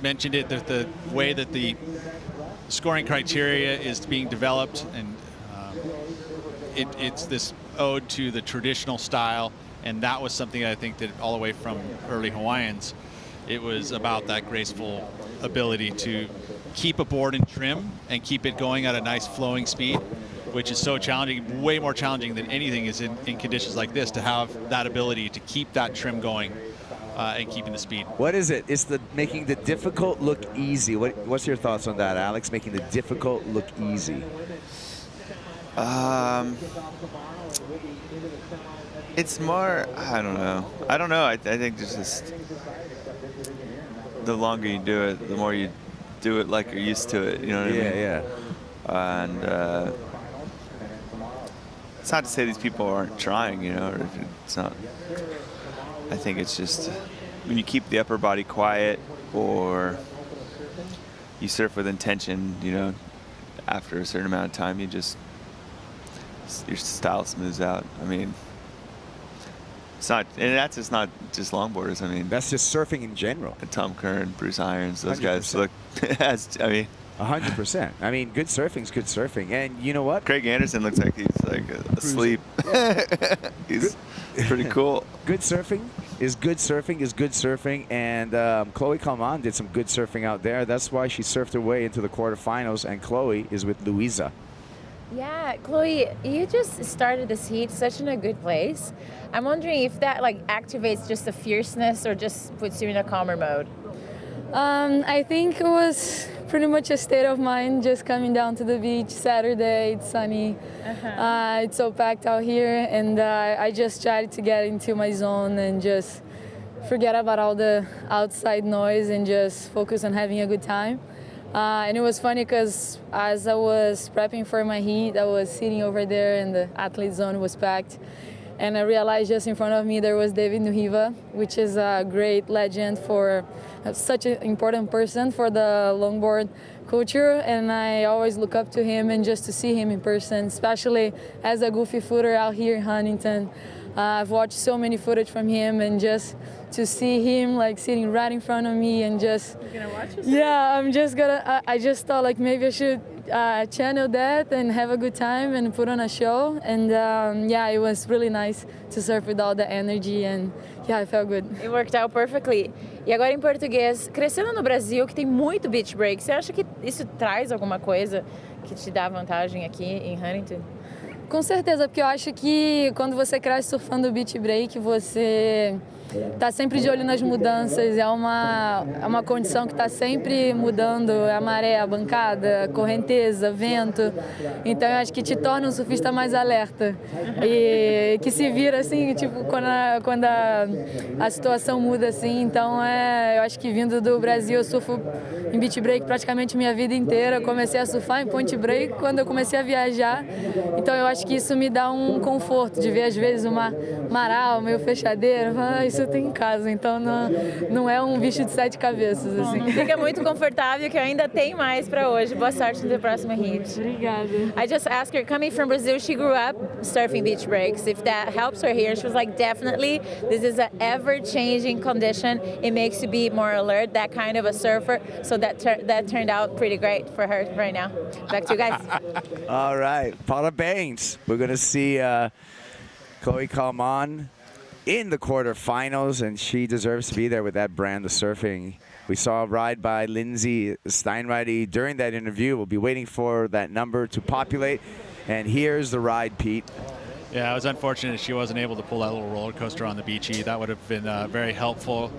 mentioned it, that the way that the scoring criteria is being developed, and it's this ode to the traditional style. And that was something I think that all the way from early Hawaiians, it was about that graceful ability to keep a board in trim and keep it going at a nice flowing speed, which is so challenging, way more challenging than anything is in conditions like this, to have that ability to keep that trim going and keeping the speed. What is it? It's making the difficult look easy. What's your thoughts on that, Alex? Making the difficult look easy. It's more, I don't know. I think just the longer you do it, the more you do it like you're used to it. You know what I mean? Yeah. And it's not to say these people aren't trying, or it's not. I think it's just when you keep the upper body quiet or you surf with intention, after a certain amount of time, your style smooths out. I mean, it's not, and that's just not just longboarders. I mean, that's just surfing in general. Tom Curran, Bruce Irons, those 100%. Guys look, 100%. I mean, good surfing's good surfing. And you know what? Craig Anderson looks like he's like asleep. He's pretty cool. Good surfing is good surfing is good surfing. And Chloe Kalman did some good surfing out there. That's why she surfed her way into the quarterfinals. And Chloe is with Louisa. Yeah, Chloe, you just started this heat such in a good place. I'm wondering if that activates just the fierceness or just puts you in a calmer mode. I think it was pretty much a state of mind, just coming down to the beach Saturday. It's sunny. It's so packed out here, and I just tried to get into my zone and just forget about all the outside noise and just focus on having a good time. And it was funny because as I was prepping for my heat, I was sitting over there and the athlete zone was packed. And I realized just in front of me there was David Nuhiva, which is a great legend for such an important person for the longboard culture. And I always look up to him, and just to see him in person, especially as a goofy footer out here in Huntington. I've watched so many footage from him, and just to see him like sitting right in front of me and just, You're gonna watch yourself? yeah, I'm just gonna, I just thought like maybe I should channel that and have a good time and put on a show. And yeah, it was really nice to surf with all the energy, and yeah, I felt good. It worked out perfectly. E agora em português, crescendo no Brasil, que tem muito beach break, você acha que isso traz alguma coisa que te dá vantagem aqui em Huntington? Com certeza, porque eu acho que quando você cresce surfando beach break, você está sempre de olho nas mudanças, é uma condição que está sempre mudando, a maré, a bancada, a correnteza, vento. Então eu acho que te torna um surfista mais alerta e que se vira assim, tipo, quando a situação muda assim. Então eu acho que vindo do Brasil eu surfo em beach break praticamente minha vida inteira. Eu comecei a surfar em point break quando eu comecei a viajar. Então eu acho que isso me dá um conforto de ver às vezes uma maral meio fechadeira. Isso eu tenho em casa, então não é um bicho de 7 cabeças assim. Fica muito confortável, que ainda tem mais para hoje. Boa sorte no próximo hit. Obrigada. I just asked her, coming from Brazil, she grew up surfing beach breaks. If that helps her here, she was like, definitely, this is an ever-changing condition. It makes you be more alert, that kind of a surfer. So that turned out pretty great for her right now. Back to you guys. All right, parabéns. We're going to see Chloe Kalman in the quarterfinals, and she deserves to be there with that brand of surfing. We saw a ride by Lindsay Steinreity during that interview. We'll be waiting for that number to populate. And here's the ride, Pete. Yeah, it was unfortunate she wasn't able to pull that little roller coaster on the beachy. That would have been very helpful.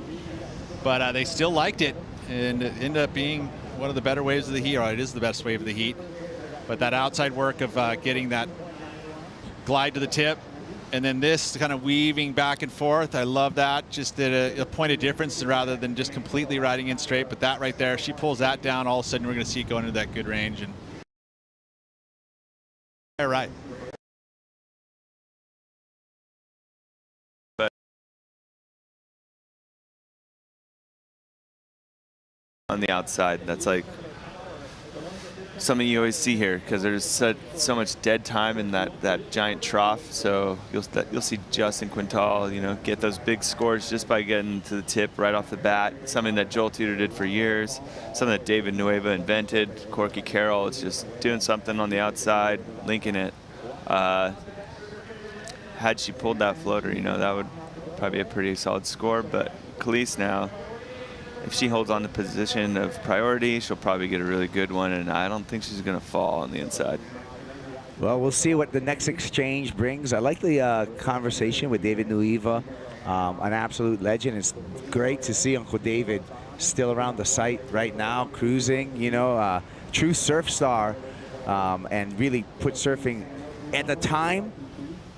But they still liked it, and it ended up being one of the better waves of the heat. Or it is the best wave of the heat. But that outside work of getting that glide to the tip, and then this kind of weaving back and forth, I love that. Just at a point of difference rather than just completely riding in straight. But that right there, she pulls that down, all of a sudden we're going to see it going into that good range. And all right. But on the outside, that's like something you always see here, because there's so much dead time in that giant trough. So you'll see Justin Quintal, get those big scores just by getting to the tip right off the bat. Something that Joel Tudor did for years. Something that David Nueva invented. Corky Carroll is just doing something on the outside, linking it. Had she pulled that floater, that would probably be a pretty solid score. But Khalees now, if she holds on the position of priority, she'll probably get a really good one, and I don't think she's going to fall on the inside. Well, we'll see what the next exchange brings. I like the conversation with David Nueva, an absolute legend. It's great to see Uncle David still around the site right now, cruising, true surf star, and really put surfing. At the time,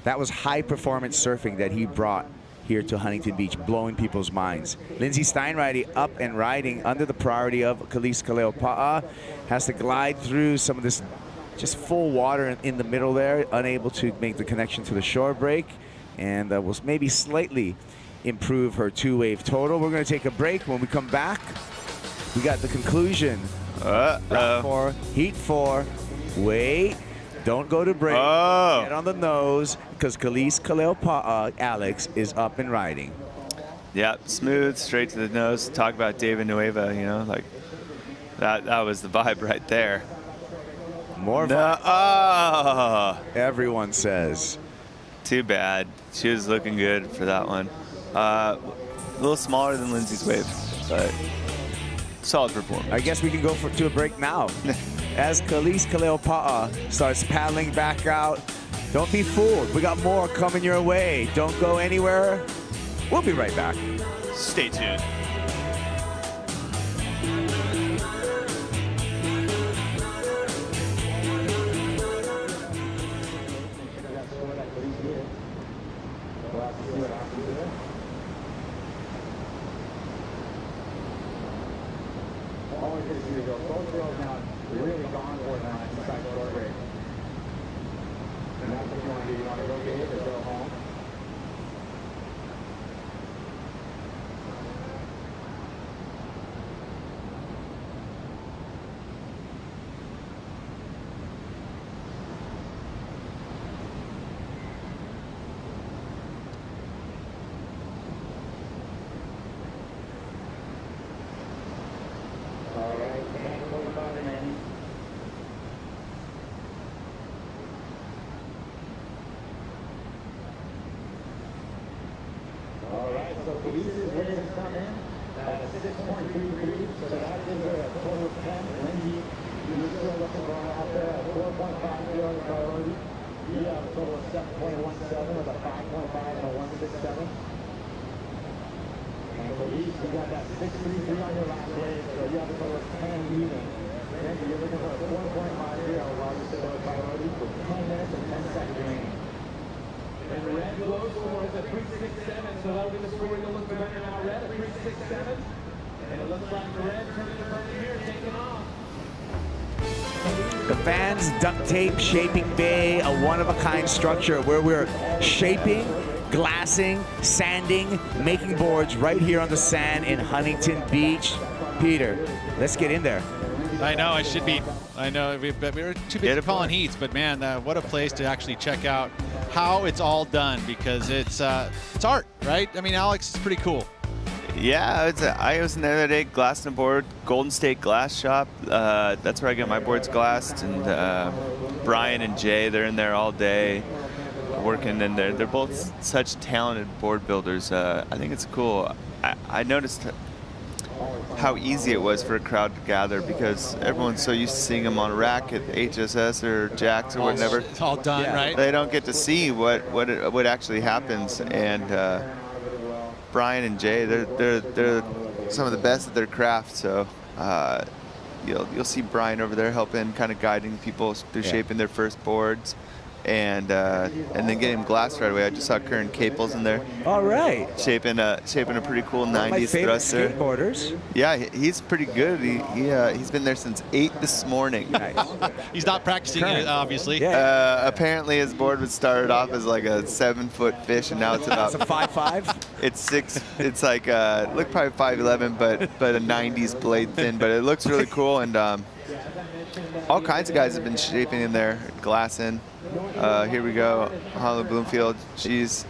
that was high-performance surfing that he brought here to Huntington Beach, blowing people's minds. Lindsay Steinreity up and riding under the priority of Khalees Kaleopa'a. Has to glide through some of this just full water in the middle there, unable to make the connection to the shore break, and will maybe slightly improve her two-wave total. We're going to take a break. When we come back, we got the conclusion. Round 4, Heat 4. Wait. Don't go to break. Get on the nose, because Khalees Kaleopa'a, Alex, is up and riding. Yeah, smooth, straight to the nose. Talk about David Nueva, like that was the vibe right there. More vibe. Everyone says. Too bad. She was looking good for that one. A little smaller than Lindsay's wave, but solid performance. I guess we can go to a break now. As Khalees Kaleopa'a starts paddling back out. Don't be fooled. We got more coming your way. Don't go anywhere. We'll be right back. Stay tuned. see what happens there. Always good to see the girls. Both girls now really gone for it on that inside short break. And that's what you want to do. You want to go get it or go home. The Vans Duct Tape Shaping Bay, a one-of-a-kind structure where we're shaping, glassing, sanding, making boards right here on the sand in Huntington Beach. Peter, let's get in there. I know, I should be. I know, we were too busy calling heats, but man, what a place to actually check out how it's all done, because it's art, right? I mean, Alex, it's pretty cool. Yeah, I was in there the other day, glassing a board, Golden State Glass Shop. That's where I get my boards glassed. And Brian and Jay, they're in there all day working, and they're both such talented board builders. I think it's cool. I noticed how easy it was for a crowd to gather, because everyone's so used to seeing them on a rack at HSS or Jack's or whatever. It's all done, right? They don't get to see what actually happens. And Brian and Jay, they're some of the best at their craft. So you'll see Brian over there helping, kind of guiding people through shaping their first boards, and then getting them glassed right away. I just saw Karen Caples in there. All right. Shaping a pretty cool 90s my favorite thruster. Skateboarders. Yeah, he's pretty good. He's been there since 8 this morning. Nice. He's not practicing it, obviously. Apparently his board was started off as like a 7-foot fish, and now it's about It's a 5'5". It's 6. It's like look probably 5'11", but a 90s blade thin. But it looks really cool, and all kinds of guys have been shaping in there, glassing. Here we go, Honolulu Bloomfield. She's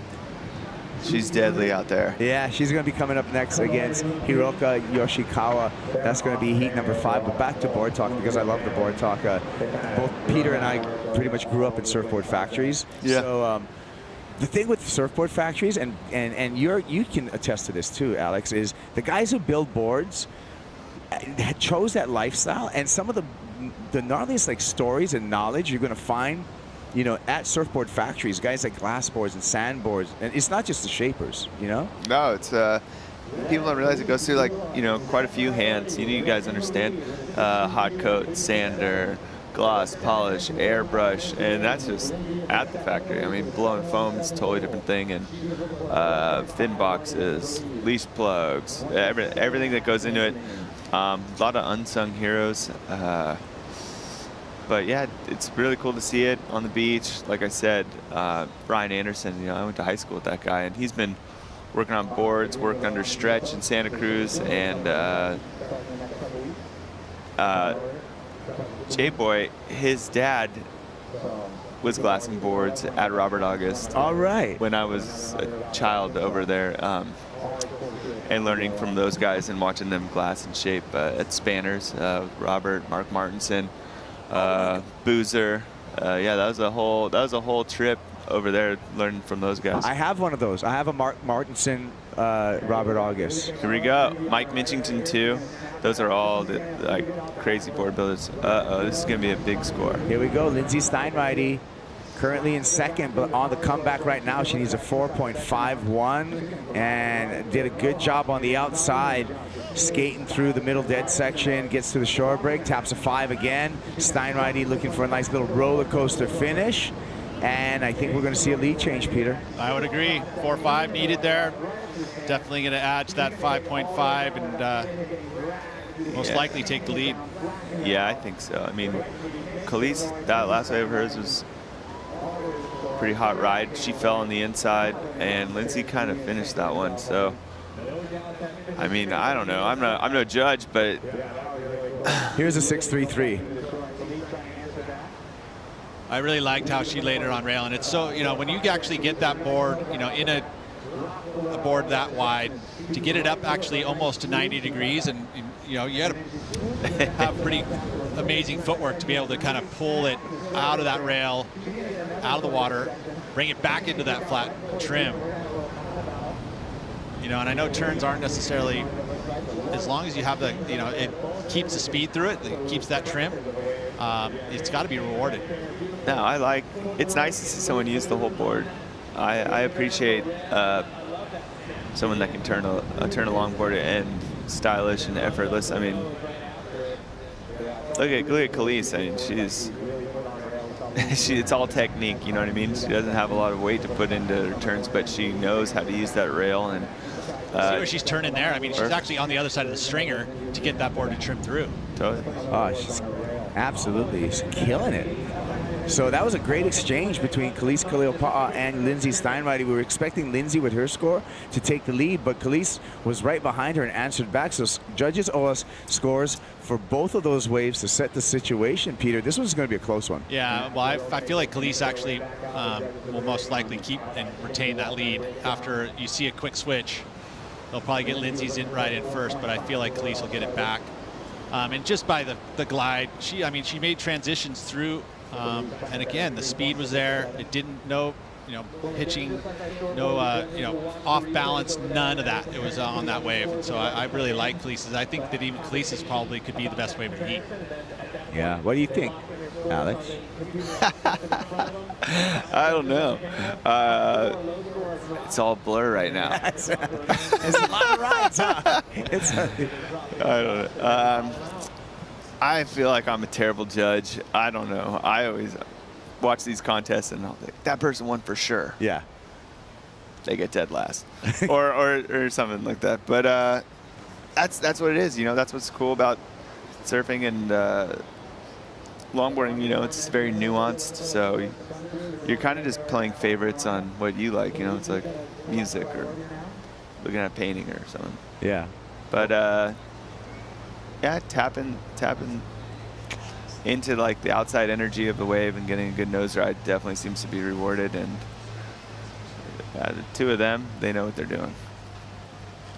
deadly out there. Yeah, she's going to be coming up next against Hiroka Yoshikawa. That's going to be heat number 5. But back to board talk, because I love the board talk. Both Peter and I pretty much grew up in surfboard factories. Yeah. So the thing with surfboard factories, and you can attest to this too, Alex, is the guys who build boards chose that lifestyle, and some of the gnarliest like stories and knowledge you're going to find, you know, at surfboard factories, guys like glass boards and sand boards. And it's not just the shapers, you know? No, it's people don't realize it goes through, like, you know, quite a few hands. You guys understand, hot coat, sander, gloss, polish, airbrush, and that's just at the factory. I mean, blowing foam is a totally different thing, and fin boxes, leash plugs, everything that goes into it. A lot of unsung heroes. But yeah, it's really cool to see it on the beach. Like I said, Brian Anderson, you know, I went to high school with that guy, and he's been working on boards, worked under stretch in Santa Cruz, and J-Boy, his dad was glassing boards at Robert August. All right. When I was a child over there, and learning from those guys and watching them glass and shape at Spanners, Robert, Mark Martinson, Boozer. Yeah, that was a whole trip over there learning from those guys. I have one of those. I have a Mark Martinson, Robert August. Here we go. Mike Minchington too. Those are all the like crazy board builders. This is gonna be a big score. Here we go. Lindsay Steinreide, currently in second, but on the comeback right now. She needs a 4.51 and did a good job on the outside, skating through the middle dead section, gets to the shore break, taps a 5 again. Steinreide looking for a nice little roller coaster finish. And I think we're going to see a lead change, Peter. I would agree. 4.5 needed there. Definitely going to add to that 5.5 and most likely take the lead. Yeah, I think so. I mean, Khalees, that last wave of hers was a pretty hot ride. She fell on the inside, and Lindsay kind of finished that one. So, I mean, I don't know. I'm no judge, but here's a 6.33. I really liked how she laid her on rail, and it's so, you know, when you actually get that board, you know, in a board that wide, to get it up actually almost to 90 degrees, and you know, you got to have pretty amazing footwork to be able to kind of pull it out of that rail, out of the water, bring it back into that flat trim. You know, and I know turns aren't necessarily, as long as you have the, you know, it keeps the speed through it, it keeps that trim, it's got to be rewarded. No, it's nice to see someone use the whole board. I appreciate someone that can turn a longboard and stylish and effortless. I mean, look at Khalees. I mean, it's all technique, you know what I mean? She doesn't have a lot of weight to put into her turns, but she knows how to use that rail. And see where she's turning there? I mean, she's actually on the other side of the stringer to get that board to trim through. Totally. Oh, she's absolutely killing it. So that was a great exchange between Khalees Kaleopa'a and Lindsay Steinreiter. We were expecting Lindsay with her score to take the lead, but Khalees was right behind her and answered back. So judges owe us scores for both of those waves to set the situation, Peter. This one's going to be a close one. Yeah, well, I feel like Khalees actually will most likely keep and retain that lead. After you see a quick switch, they'll probably get Lindsay's right in first, but I feel like Khalees will get it back. And just by the glide, she made transitions through. And again, the speed was there. It didn't, pitching, off balance, none of that. It was on that wave. And so I really like Khalees'. I think that even Khalees' probably could be the best wave of the heat. Yeah. What do you think, Alex? I don't know. It's all blur right now. It's a lot of rides, huh? I don't know. I feel like I'm a terrible judge. I don't know. I always watch these contests and I'll think, that person won for sure. Yeah. They get dead last. or something like that. But that's what it is. That's what's cool about surfing and longboarding. It's very nuanced. So you're kind of just playing favorites on what you like. It's like music or looking at painting or something. Yeah. But yeah, tapping into like the outside energy of the wave and getting a good nose ride definitely seems to be rewarded. And the two of them, they know what they're doing.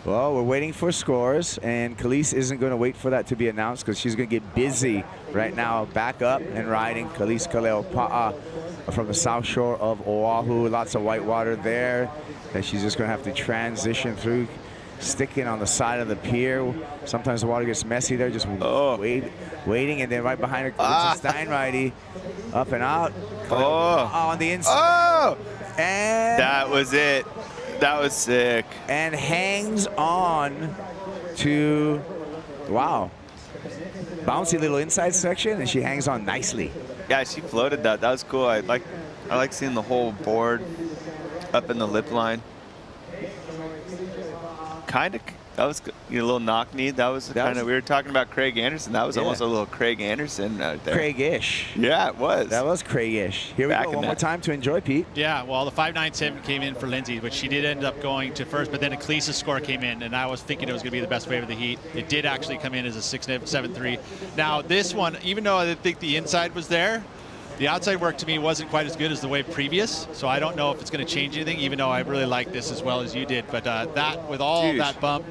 Well, we're waiting for scores, and Khalees isn't going to wait for that to be announced because she's going to get busy right now, back up and riding. Khalees Kaleopa'a from the south shore of Oahu. Lots of white water there that she's just going to have to transition through. Sticking on the side of the pier. Sometimes the water gets messy there, just waiting, and then right behind her, Steinreiter, up and out. On the inside. And that was it. That was sick. And hangs on to, wow, bouncy little inside section, and she hangs on nicely. Yeah, she floated that. That was cool. I like seeing the whole board up in the lip line. That was a little knock knee. That was kind of, we were talking about Craig Anderson. That was almost a little Craig Anderson out there. Craig-ish. Yeah, it was. That was Craig-ish. Here we go, one more time to enjoy, Pete. Yeah, well, the 5.97 came in for Lindsay, but she did end up going to first, but then Khalees' score came in, and I was thinking it was going to be the best wave of the heat. It did actually come in as a 6.73. Now, this one, even though I didn't think the inside was there, the outside work to me wasn't quite as good as the wave previous, so I don't know if it's going to change anything, even though I really like this as well as you did. But that, with all that bump,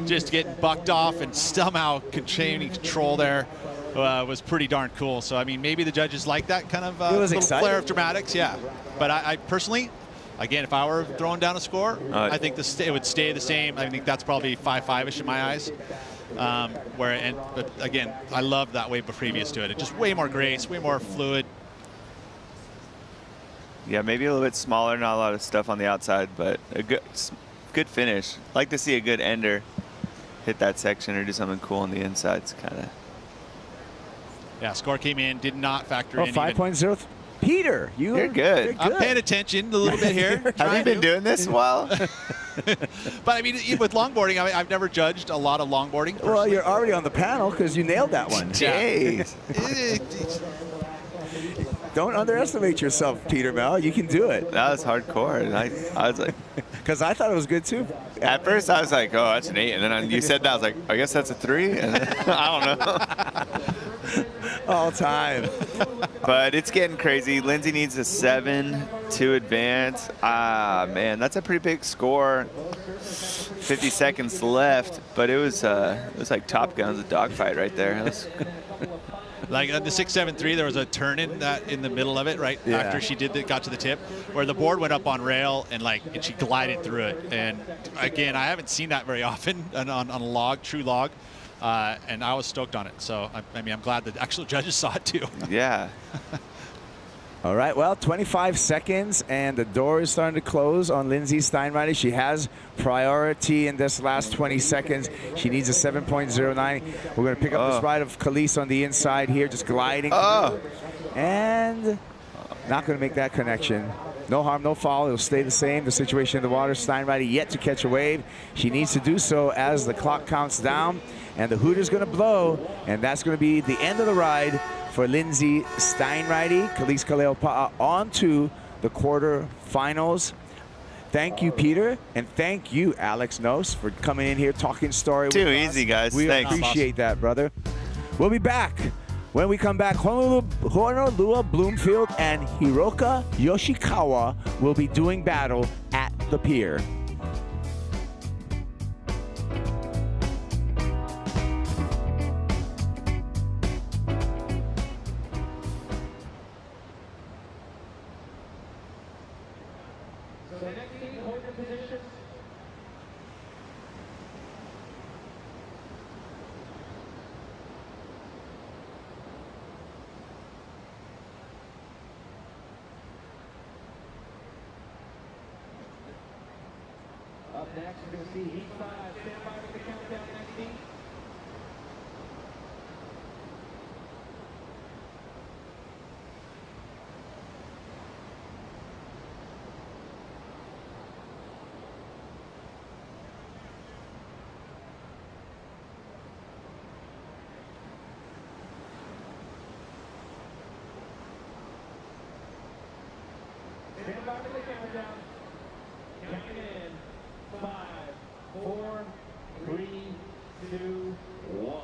just getting bucked off and somehow containing control there was pretty darn cool. So, I mean, maybe the judges like that kind of little flare of dramatics, yeah. But I personally, again, if I were throwing down a score, I think it would stay the same. I think that's probably 5.5-ish in my eyes. But again, I love that wave previous to it. It's just way more grace, way more fluid. Yeah, maybe a little bit smaller, not a lot of stuff on the outside, but a good finish. Like to see a good ender hit that section or do something cool on the insides, kind of. Yeah, score came in, did not factor in. 5.0. Peter, you're good. I'm paying attention a little bit here. Have you been doing this a while? But I mean, with longboarding, I've never judged a lot of longboarding. Well, you're already on the panel because you nailed that one. Jeez. Don't underestimate yourself, Peter Mel. You can do it. That was hardcore. And I was like, because I thought it was good too. At first, I was like, oh, that's an 8. And then you said that, I was like, I guess that's a 3. And I don't know. All time. But it's getting crazy. Lindsay needs a 7 to advance. Ah, man, that's a pretty big score. 50 seconds left, but it was like Top Gun's a dogfight right there. It was like the 673, there was a turn in the middle of it, right after she got to the tip, where the board went up on rail and she glided through it. And again, I haven't seen that very often on a log, true log. And I was stoked on it. So, I mean, I'm glad the actual judges saw it too. Yeah. All right, well, 25 seconds, and the door is starting to close on Lindsay Steinreiter. She has priority in this last 20 seconds. She needs a 7.09. We're going to pick up this ride of Khalees on the inside here, just gliding. And not going to make that connection. No harm, no foul. It'll stay the same. The situation in the water. Steinreiter yet to catch a wave. She needs to do so as the clock counts down. And the hooter's going to blow. And that's going to be the end of the ride for Lindsay Steinreiter. Khalees Kaleopa'a on to the quarterfinals. Thank you, Peter. And thank you, Alex Nos, for coming in here, talking story with us. Too easy, guys. We Thanks. appreciate that, brother. We'll be back. When we come back, Honolulu Bloomfield and Hiroka Yoshikawa will be doing battle at the pier. Up next, you're going to see Heat 5. Stand by with the countdown, 19. Stand by with the countdown. Counting in. 5, 4, 3, 2, 1.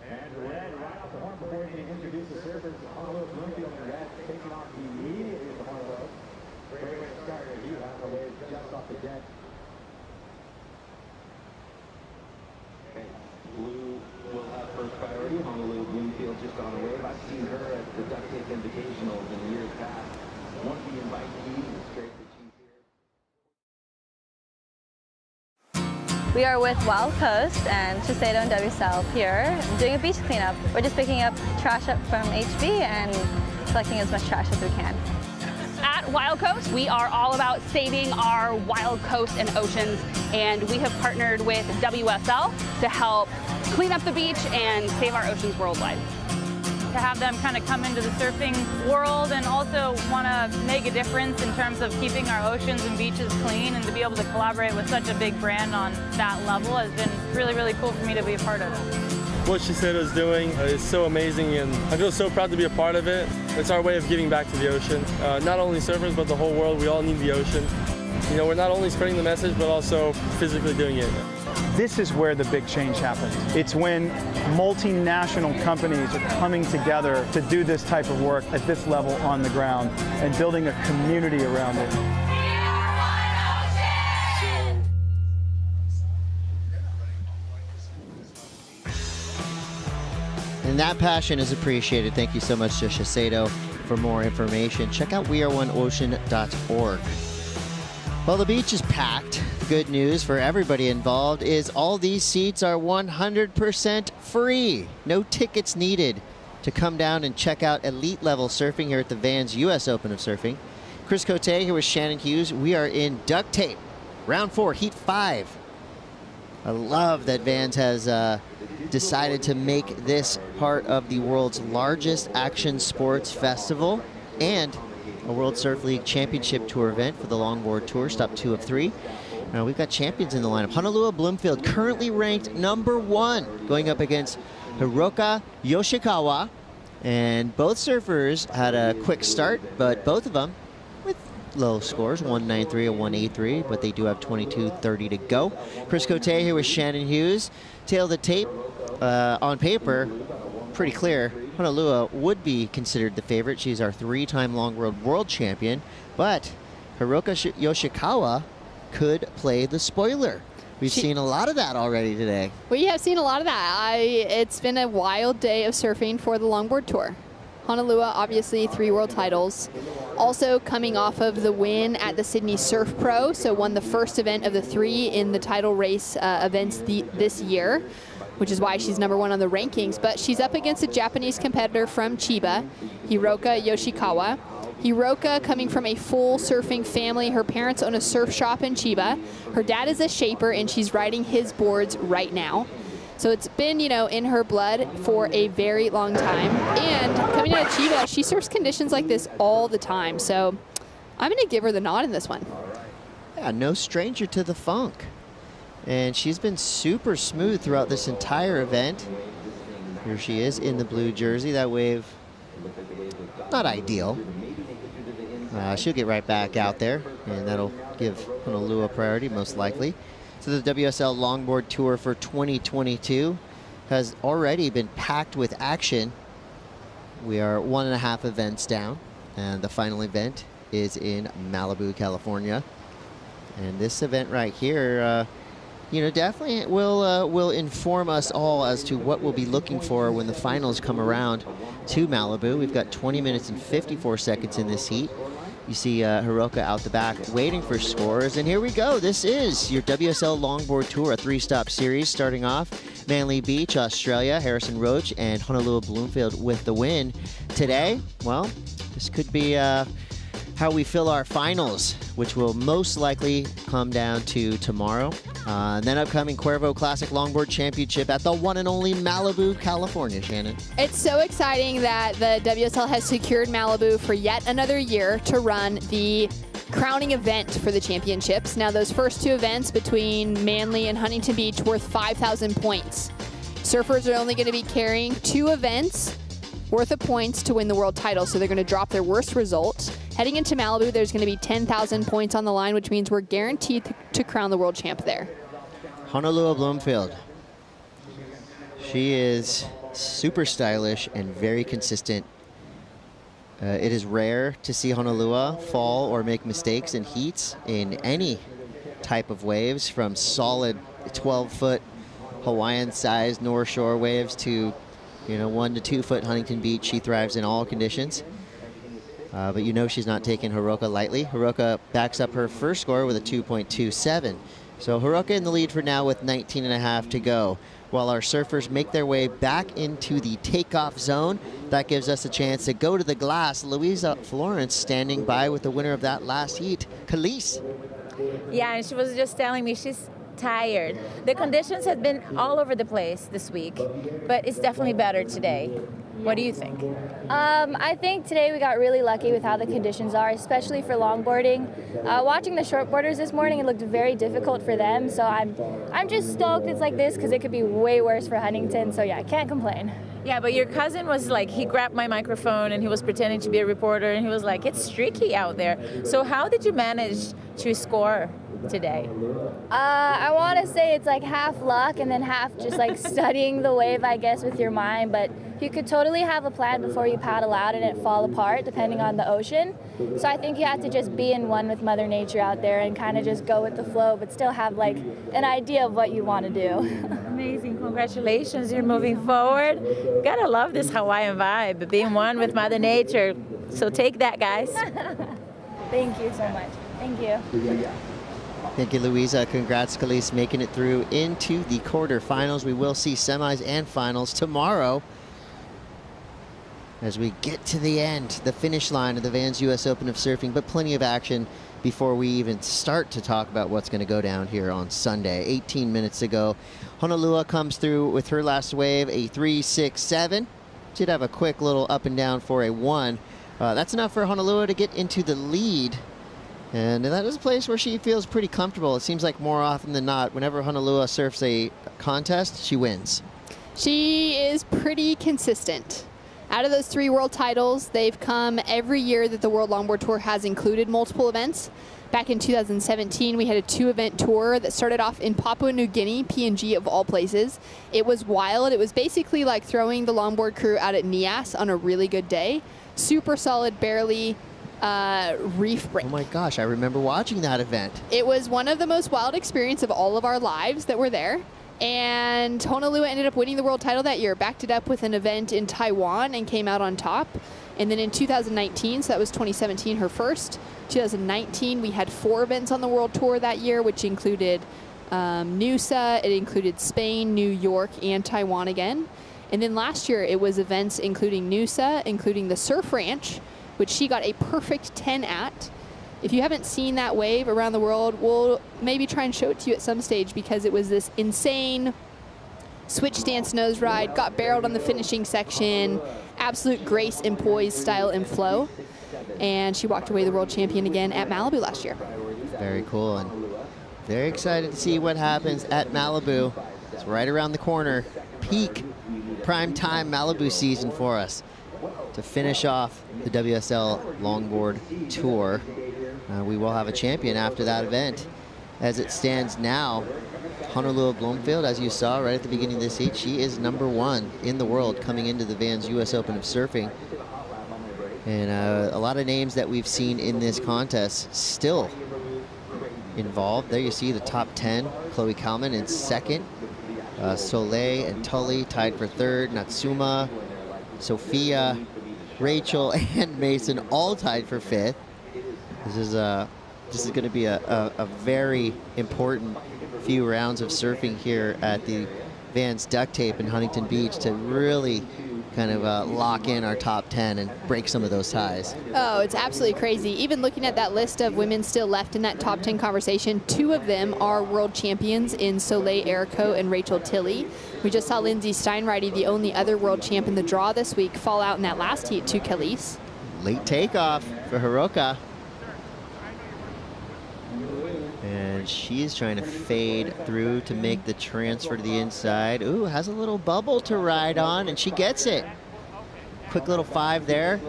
And red right off the horn before we can introduce the surfers. Honolua Bloomfield and red taking off immediately at the horn road. Great way to start here. You have the wave just off the deck. Okay. Blue will have first priority. Honolulu Bloomfield just on the wave. I've seen her at the Duct Tape Invitational in years past. One of the invitees is great that she's here. We are with Wild Coast and Shiseido and WSL here doing a beach cleanup. We're just picking up trash up from HB and collecting as much trash as we can. At Wild Coast, we are all about saving our wild coast and oceans, and we have partnered with WSL to help clean up the beach and save our oceans worldwide. To have them kind of come into the surfing world and also want to make a difference in terms of keeping our oceans and beaches clean, and to be able to collaborate with such a big brand on that level has been really, really cool for me to be a part of it. What Shiseido is doing is so amazing, and I feel so proud to be a part of it. It's our way of giving back to the ocean. Not only surfers, but the whole world. We all need the ocean. You know, we're not only spreading the message, but also physically doing it. This is where the big change happens. It's when multinational companies are coming together to do this type of work at this level on the ground and building a community around it. And that passion is appreciated. Thank you so much to Shiseido. For more information, check out weareoneocean.org. Well, the beach is packed. Good news for everybody involved is all these seats are 100% free. No tickets needed to come down and check out elite level surfing here at the Vans US Open of Surfing. Chris Cote here with Shannon Hughes. We are in Duct Tape, round 4, heat 5. I love that Vans has decided to make this part of the world's largest action sports festival and a World Surf League Championship Tour event for the Longboard Tour, stop 2 of 3. Now we've got champions in the lineup. Honolua Bloomfield, currently ranked #1, going up against Hiroka Yoshikawa. And both surfers had a quick start, but both of them with low scores, 193 and 183, but they do have 22:30 to go. Chris Cote here with Shannon Hughes. Tail of the tape, on paper, pretty clear. Honolua would be considered the favorite. She's our 3-time Longboard world champion, but Hiroka Yoshikawa could play the spoiler. We've seen a lot of that already today. We have seen a lot of that. It's been a wild day of surfing for the Longboard Tour. Honolua, obviously 3 world titles. Also coming off of the win at the Sydney Surf Pro, so won the first event of the 3 in the title race events this year, which is why she's #1 on the rankings. But she's up against a Japanese competitor from Chiba, Hiroka Yoshikawa. Hiroka coming from a full surfing family. Her parents own a surf shop in Chiba. Her dad is a shaper, and she's riding his boards right now. So it's been, in her blood for a very long time. And coming out of Chiba, she surfs conditions like this all the time. So I'm going to give her the nod in this one. Yeah, no stranger to the funk. And she's been super smooth throughout this entire event. Here she is in the blue jersey. That wave, not ideal. She'll get right back out there, and that'll give Honolulu priority, most likely. So the WSL Longboard Tour for 2022 has already been packed with action. We are 1.5 events down, and the final event is in Malibu, California. And this event right here, definitely will inform us all as to what we'll be looking for when the finals come around to Malibu. We've got 20 minutes and 54 seconds in this heat. You see Hiroka out the back waiting for scores. And here we go. This is your WSL Longboard Tour, a 3-stop series starting off. Manly Beach, Australia, Harrison Roach, and Honolulu Bloomfield with the win. Today, well, this could be how we fill our finals, which will most likely come down to tomorrow. And then upcoming Cuervo Classic Longboard Championship at the one and only Malibu, California, Shannon. It's so exciting that the WSL has secured Malibu for yet another year to run the crowning event for the championships. Now, those first 2 events between Manly and Huntington Beach worth 5,000 points. Surfers are only going to be carrying 2 events worth of points to win the world title, so they're going to drop their worst results. Heading into Malibu, there's going to be 10,000 points on the line, which means we're guaranteed to crown the world champ there. Honolulu Bloomfield. She is super stylish and very consistent. It is rare to see Honolulu fall or make mistakes in heats in any type of waves, from solid 12-foot Hawaiian-sized North Shore waves to 1 to 2 foot Huntington Beach. She thrives in all conditions. But she's not taking Hiroka lightly. Hiroka backs up her first score with a 2.27. So Hiroka in the lead for now with 19.5 to go. While our surfers make their way back into the takeoff zone, that gives us a chance to go to the glass. Louisa Florence standing by with the winner of that last heat, Caity. Yeah, and she was just telling me she's tired. The conditions have been all over the place this week, but it's definitely better today. What do you think? I think today we got really lucky with how the conditions are, especially for longboarding. Watching the shortboarders this morning, it looked very difficult for them, so I'm just stoked it's like this, because it could be way worse for Huntington, so yeah, I can't complain. Yeah, but your cousin was like, he grabbed my microphone and he was pretending to be a reporter, and he was like, it's streaky out there. So how did you manage to score today? I want to say it's like half luck and then half just like studying the wave, I guess, with your mind, but you could totally have a plan before you paddle out and it fall apart depending on the ocean. So I think you have to just be in one with Mother Nature out there and kind of just go with the flow, but still have like an idea of what you want to do. Amazing. Congratulations. You're moving forward. Gotta love this Hawaiian vibe, being one with Mother Nature. So take that, guys. Thank you so much. Thank you. Thank you, Louisa. Congrats, Caity, making it through into the quarterfinals. We will see semis and finals tomorrow. as we get to the end, the finish line of the Vans US Open of Surfing, but plenty of action before we even start to talk about what's going to go down here on Sunday. 18 minutes ago, Honolua comes through with her last wave, a 3.67. Did have a quick little up and down for a 1. That's enough for Honolua to get into the lead. And that is a place where she feels pretty comfortable. It seems like more often than not, whenever Honolua surfs a contest, she wins. She is pretty consistent. Out of those 3 world titles, they've come every year that the World Longboard Tour has included multiple events. Back in 2017, we had a 2-event tour that started off in Papua New Guinea, PNG of all places. It was wild. It was basically like throwing the longboard crew out at Nias on a really good day. Super solid, barely reef break. Oh my gosh, I remember watching that event. It was one of the most wild experiences of all of our lives that were there. And Honolua ended up winning the world title that year, backed it up with an event in Taiwan and came out on top. And then in 2019, so that was 2017, her first. 2019, we had 4 events on the world tour that year, which included Noosa, it included Spain, New York, and Taiwan again. And then last year, it was events including Noosa, including the Surf Ranch, which she got a perfect 10 at. If you haven't seen that wave around the world, we'll maybe try and show it to you at some stage, because it was this insane switch stance nose ride, got barreled on the finishing section, absolute grace and poise, style and flow. And she walked away the world champion again at Malibu last year. Very cool, and very excited to see what happens at Malibu. It's right around the corner. Peak prime time Malibu season for us to finish off the WSL Longboard Tour. We will have a champion after that event. As it stands now, Honolua Blomfield, as you saw right at the beginning of this heat, she is #1 in the world coming into the Vans US Open of Surfing. And a lot of names that we've seen in this contest still involved. There you see the top 10. Chloe Kalman in 2nd. Soleil and Tully tied for 3rd. Natsuma, Sophia, Rachel, and Mason all tied for 5th. This is going to be a very important few rounds of surfing here at the Vans Duct Tape in Huntington Beach to really kind of lock in our top 10 and break some of those ties. Oh, it's absolutely crazy. Even looking at that list of women still left in that top 10 conversation, 2 of them are world champions in Soleil Erico and Rachel Tilley. We just saw Lindsay Steinreity, the only other world champ in the draw this week, fall out in that last heat to Khalees. Late takeoff for Hiroka. And she's trying to fade through to make the transfer to the inside. Ooh, has a little bubble to ride on, and she gets it. Quick little 5 there.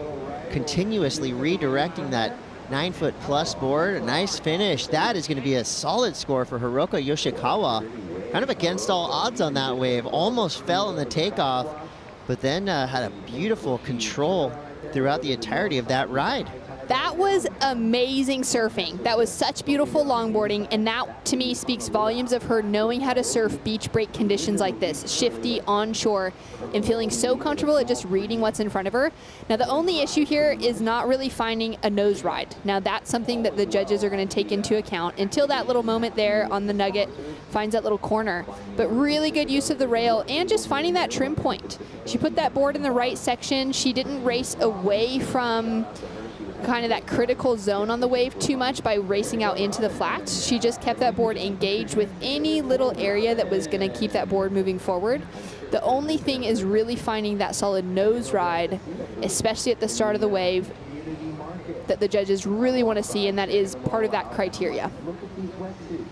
Continuously redirecting that 9-foot plus board. A nice finish. That is going to be a solid score for Hiroka Yoshikawa. Kind of against all odds on that wave. Almost fell in the takeoff, but then had a beautiful control throughout the entirety of that ride. That was amazing surfing. That was such beautiful longboarding, and that to me speaks volumes of her knowing how to surf beach break conditions like this, shifty, onshore, and feeling so comfortable at just reading what's in front of her. Now the only issue here is not really finding a nose ride. Now that's something that the judges are going to take into account until that little moment there on the nugget finds that little corner. But really good use of the rail and just finding that trim point. She put that board in the right section. She didn't race away from kind of that critical zone on the wave too much by racing out into the flats. She just kept that board engaged with any little area that was going to keep that board moving forward. The only thing is really finding that solid nose ride, especially at the start of the wave, that the judges really want to see, and that is part of that criteria.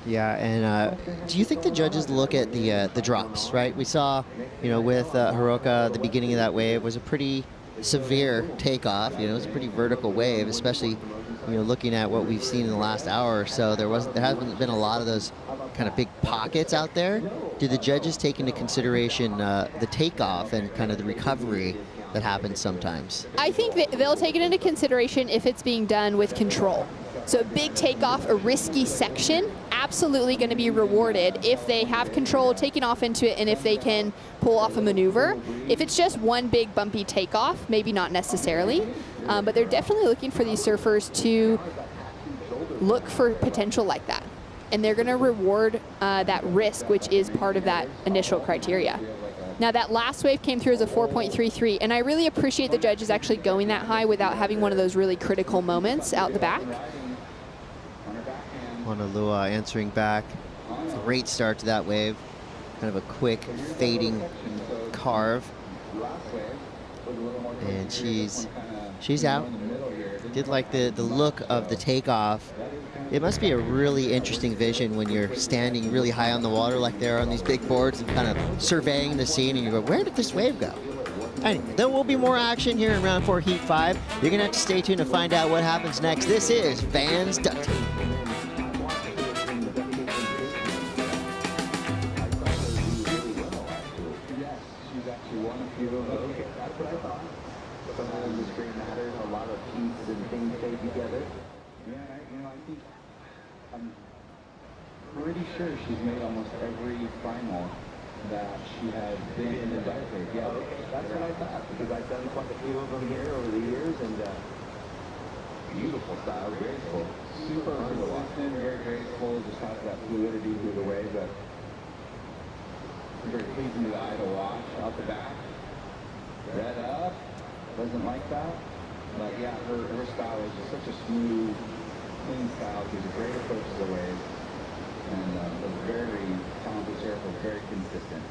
Yeah, and do you think the judges look at the drops, right? We saw, with Hiroka, the beginning of that wave was a pretty severe takeoff. It was a pretty vertical wave, especially looking at what we've seen in the last hour or so. There hasn't been a lot of those kind of big pockets out there. Do the judges take into consideration the takeoff and kind of the recovery that happens sometimes? I think that they'll take it into consideration if it's being done with control. So a big takeoff, a risky section, absolutely going to be rewarded if they have control taking off into it and if they can pull off a maneuver. If it's just one big bumpy takeoff, maybe not necessarily, but they're definitely looking for these surfers to look for potential like that. And they're going to reward that risk, which is part of that initial criteria. Now that last wave came through as a 4.33, and I really appreciate the judges actually going that high without having one of those really critical moments out the back. Honolua answering back. Great start to that wave. Kind of a quick fading carve. And she's out. Did like the look of the takeoff. It must be a really interesting vision when you're standing really high on the water like there on these big boards and kind of surveying the scene and you go, where did this wave go? Anyway, there will be more action here in round 4, heat 5. You're gonna have to stay tuned to find out what happens next. This is Vans Duct Tape. Pretty sure she's made almost every final that she has been in the duct tape. Yeah, That's what I thought, because I've done quite a few of them here over the years, and beautiful style, graceful. Super consistent, very graceful, just has that fluidity through the wave that very pleasing to the eye to watch. Out the back, red up, doesn't like that. But yeah, her style is just such a smooth, clean style. She's a great approach to the wave. And a very talented surfer, very consistent.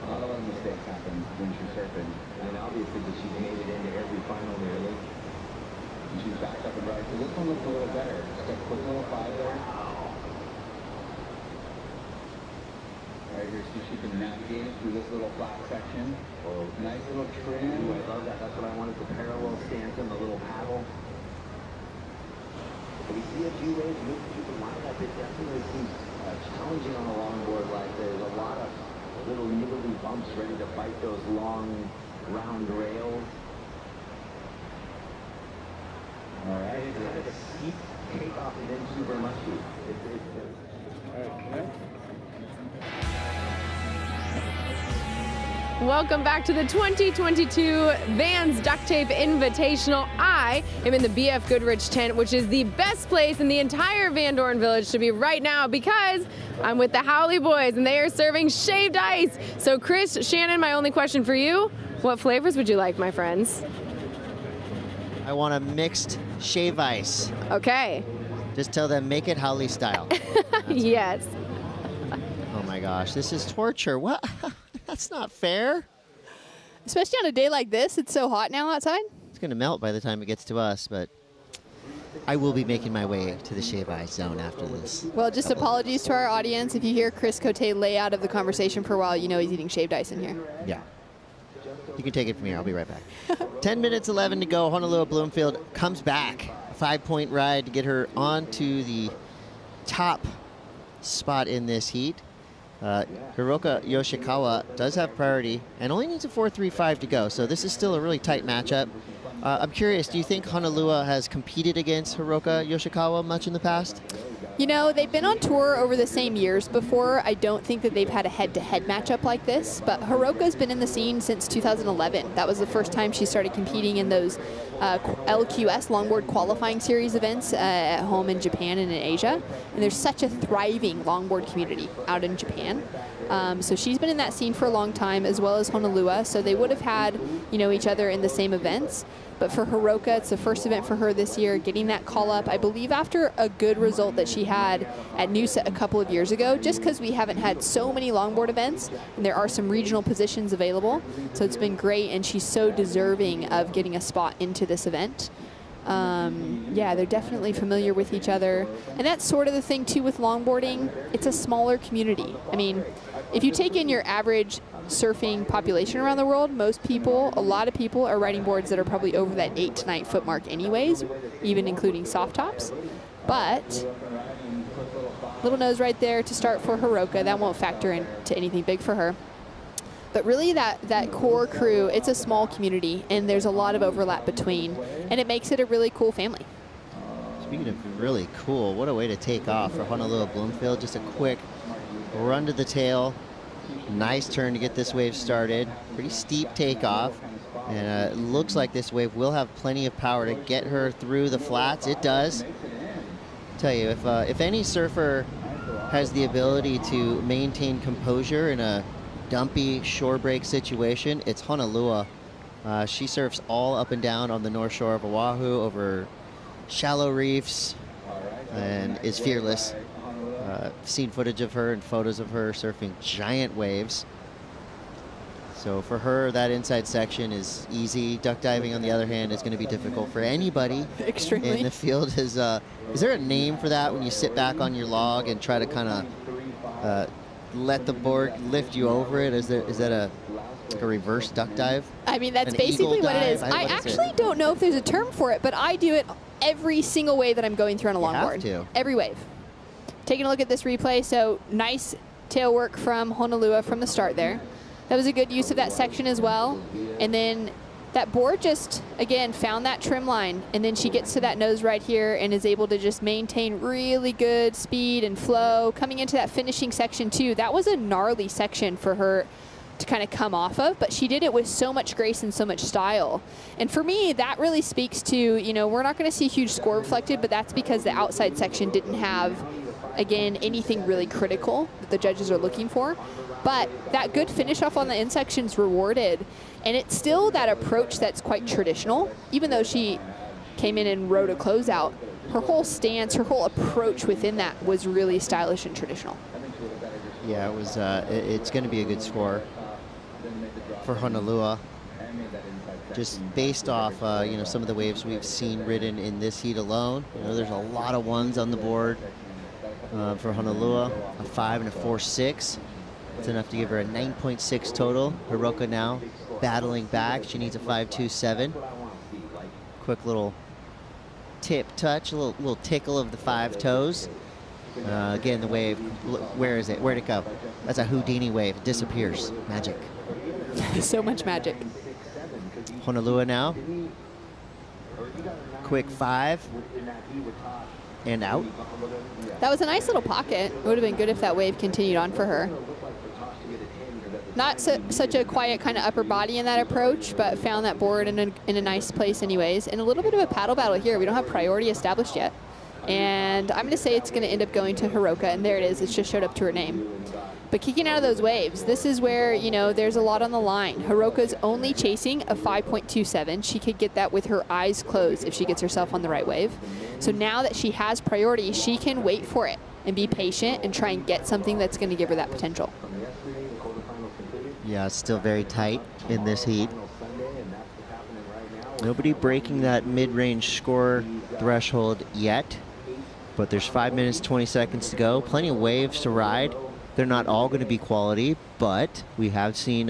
Not a lot of mistakes happen when she's surfing. And obviously, she's made it into every final nearly. And she's back up and right. So this one looks a little better. Just a quick little 5 there. Right here, so she can navigate through this little flat section. Oh, nice little trim. Ooh, I love that. That's what I wanted, the parallel stance and the little paddle. We see a few waves move through the lineup. It definitely seems challenging on a longboard like there's a lot of little niggly bumps ready to fight those long, round rails. All right. It's like a steep takeoff and then super mushy. Okay. Welcome back to the 2022 Vans Duct Tape Invitational. I am in the BF Goodrich tent, which is the best place in the entire Van Dorn Village to be right now because I'm with the Howley boys and they are serving shaved ice. So Chris, Shannon, my only question for you, what flavors would you like, my friends? I want a mixed shave ice. Okay. Just tell them, make it Howley style. Yes. Oh my gosh, this is torture. What? That's not fair. Especially on a day like this, it's so hot now outside. It's going to melt by the time it gets to us, but I will be making my way to the shave ice zone after this. Well, just apologies to our audience. If you hear Chris Cote lay out of the conversation for a while, you know he's eating shaved ice in here. Yeah. You can take it from here. I'll be right back. 10 minutes, 11 to go. Honolulu Bloomfield comes back. A 5-point ride to get her onto the top spot in this heat. Hiroka Yoshikawa does have priority and only needs a 4.35 to go, so this is still a really tight matchup. I'm curious, do you think Honolua has competed against Hiroka Yoshikawa much in the past? You know, they've been on tour over the same years before. I don't think that they've had a head-to-head matchup like this, but Hiroka's been in the scene since 2011. That was the first time she started competing in those LQS, Longboard Qualifying Series events at home in Japan and in Asia. And there's such a thriving longboard community out in Japan. So she's been in that scene for a long time, as well as Honolua, so they would have had, you know, each other in the same events. But for Hiroka, it's the first event for her this year, getting that call up, I believe, after a good result that she had at Noosa a couple of years ago, just because we haven't had so many longboard events, and there are some regional positions available. So it's been great, and she's so deserving of getting a spot into this event. Yeah, they're definitely familiar with each other. And that's sort of the thing, too, with longboarding. It's a smaller community. I mean, if you take in your average surfing population around the world, a lot of people are riding boards that are probably over that 8 to 9 foot mark anyways, even including soft tops. But little nose right there to start for Hiroka. That won't factor into anything big for her. But really that core crew, it's a small community and there's a lot of overlap between, and it makes it a really cool family. Speaking of really cool, what a way to take off for Honolulu Bloomfield. Just a quick run to the tail. Nice turn to get this wave started. Pretty steep takeoff. And it looks like this wave will have plenty of power to get her through the flats. It does. I'll tell you, if any surfer has the ability to maintain composure in a dumpy shore break situation, it's Honolua. She surfs all up and down on the north shore of Oahu over shallow reefs and is fearless. Seen footage of her and photos of her surfing giant waves. So for her, that inside section is easy. Duck diving, on the other hand, is going to be difficult for anybody in the field. Is there a name for that when you sit back on your log and try to kind of let the board lift you over it? Is that a reverse duck dive? I mean, that's An basically eagle what it is. dive? I What is it? actually don't know if there's a term for it, but I do it every single wave that I'm going through on a longboard. to. Every wave. Taking a look at this replay, so nice tail work from Honolua from the start there. That was a good use of that section as well. And then that board just, again, found that trim line. And then she gets to that nose right here and is able to just maintain really good speed and flow. Coming into that finishing section too, that was a gnarly section for her to kind of come off of, but she did it with so much grace and so much style. And for me, that really speaks to, you know, we're not going to see a huge score reflected, but that's because the outside section didn't have, again, anything really critical that the judges are looking for. But that good finish off on the end section's rewarded. And it's still that approach that's quite traditional. Even though she came in and rode a closeout, her whole stance, her whole approach within that was really stylish and traditional. Yeah, it was. It's going to be a good score for Honolua. Just based off, you know, some of the waves we've seen ridden in this heat alone. You know, there's a lot of ones on the board for Honolua. A 5 and a 4.6. It's enough to give her a 9.6 total. Hiroka now battling back. She needs a 5.27. Quick little tip touch, a little tickle of the 5 toes. Again, the wave, where is it? Where'd it go? That's a Houdini wave. It disappears. Magic. So much magic. Honolua now. Quick 5. And out. That was a nice little pocket. It would have been good if that wave continued on for her. Not such a quiet kind of upper body in that approach, but found that board in a nice place anyways. And a little bit of a paddle battle here. We don't have priority established yet. And I'm going to say it's going to end up going to Hiroka, and there it is. It's just showed up to her name. But kicking out of those waves, this is where, you know, there's a lot on the line. Hiroka's only chasing a 5.27. She could get that with her eyes closed if she gets herself on the right wave. So now that she has priority, she can wait for it and be patient and try and get something that's going to give her that potential. Yeah, it's still very tight in this heat. Nobody breaking that mid-range score threshold yet, but there's 5 minutes, 20 seconds to go. Plenty of waves to ride. They're not all going to be quality, but we have seen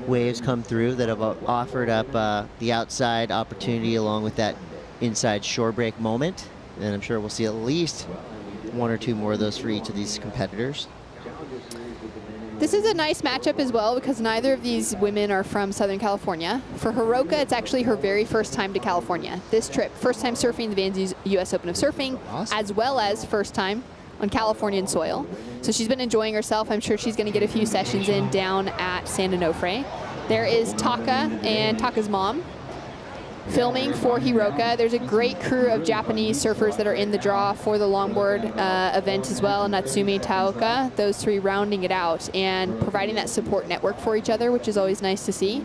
waves come through that have offered up the outside opportunity along with that inside shore break moment. And I'm sure we'll see at least 1 or 2 more of those for each of these competitors. This is a nice matchup as well because neither of these women are from Southern California. For Hiroka, it's actually her very first time to California. This trip, first time surfing the Vans US Open of Surfing, as well as first time on Californian soil. So she's been enjoying herself. I'm sure she's going to get a few sessions in down at San Onofre. There is Taka and Taka's mom filming for Hiroka. There's a great crew of Japanese surfers that are in the draw for the longboard event as well. Natsumi, Taoka, those 3 rounding it out and providing that support network for each other, which is always nice to see.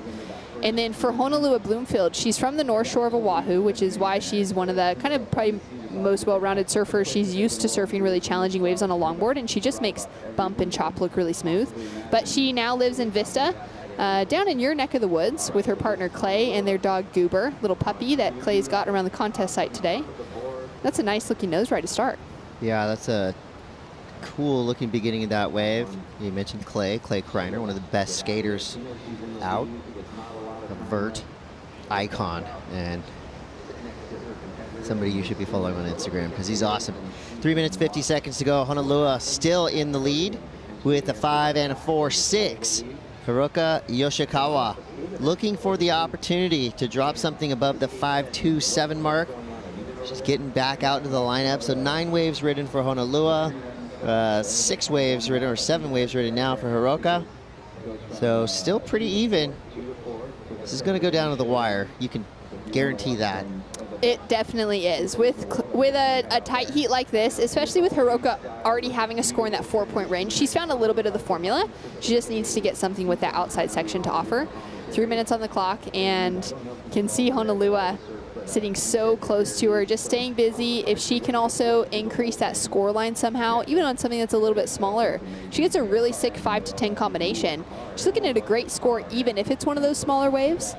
And then for Honolua Bloomfield, she's from the North Shore of Oahu, which is why she's one of the kind of probably most well-rounded surfers. She's used to surfing really challenging waves on a longboard, and she just makes bump and chop look really smooth. But she now lives in Vista, down in your neck of the woods with her partner Clay and their dog Goober, little puppy that Clay's got around the contest site today. That's a nice looking nose ride to start. Yeah, that's a cool looking beginning of that wave. You mentioned Clay Kreiner, one of the best skaters out. A vert icon and somebody you should be following on Instagram because he's awesome. 3 minutes, 50 seconds to go. Honolua still in the lead with a 5 and a 4.6. Hiroka Yoshikawa looking for the opportunity to drop something above the 5.27 mark. She's getting back out into the lineup. So 9 waves ridden for Honolua, 6 waves ridden, or 7 waves ridden now for Hiroka. So still pretty even. This is going to go down to the wire. You can guarantee that. It definitely is. With with a tight heat like this, especially with Hiroka already having a score in that 4-point range, she's found a little bit of the formula. She just needs to get something with that outside section to offer. 3 minutes on the clock, and can see Honolua sitting so close to her, just staying busy. If she can also increase that score line somehow, even on something that's a little bit smaller, she gets a really sick 5 to 10 combination. She's looking at a great score, even if it's one of those smaller waves.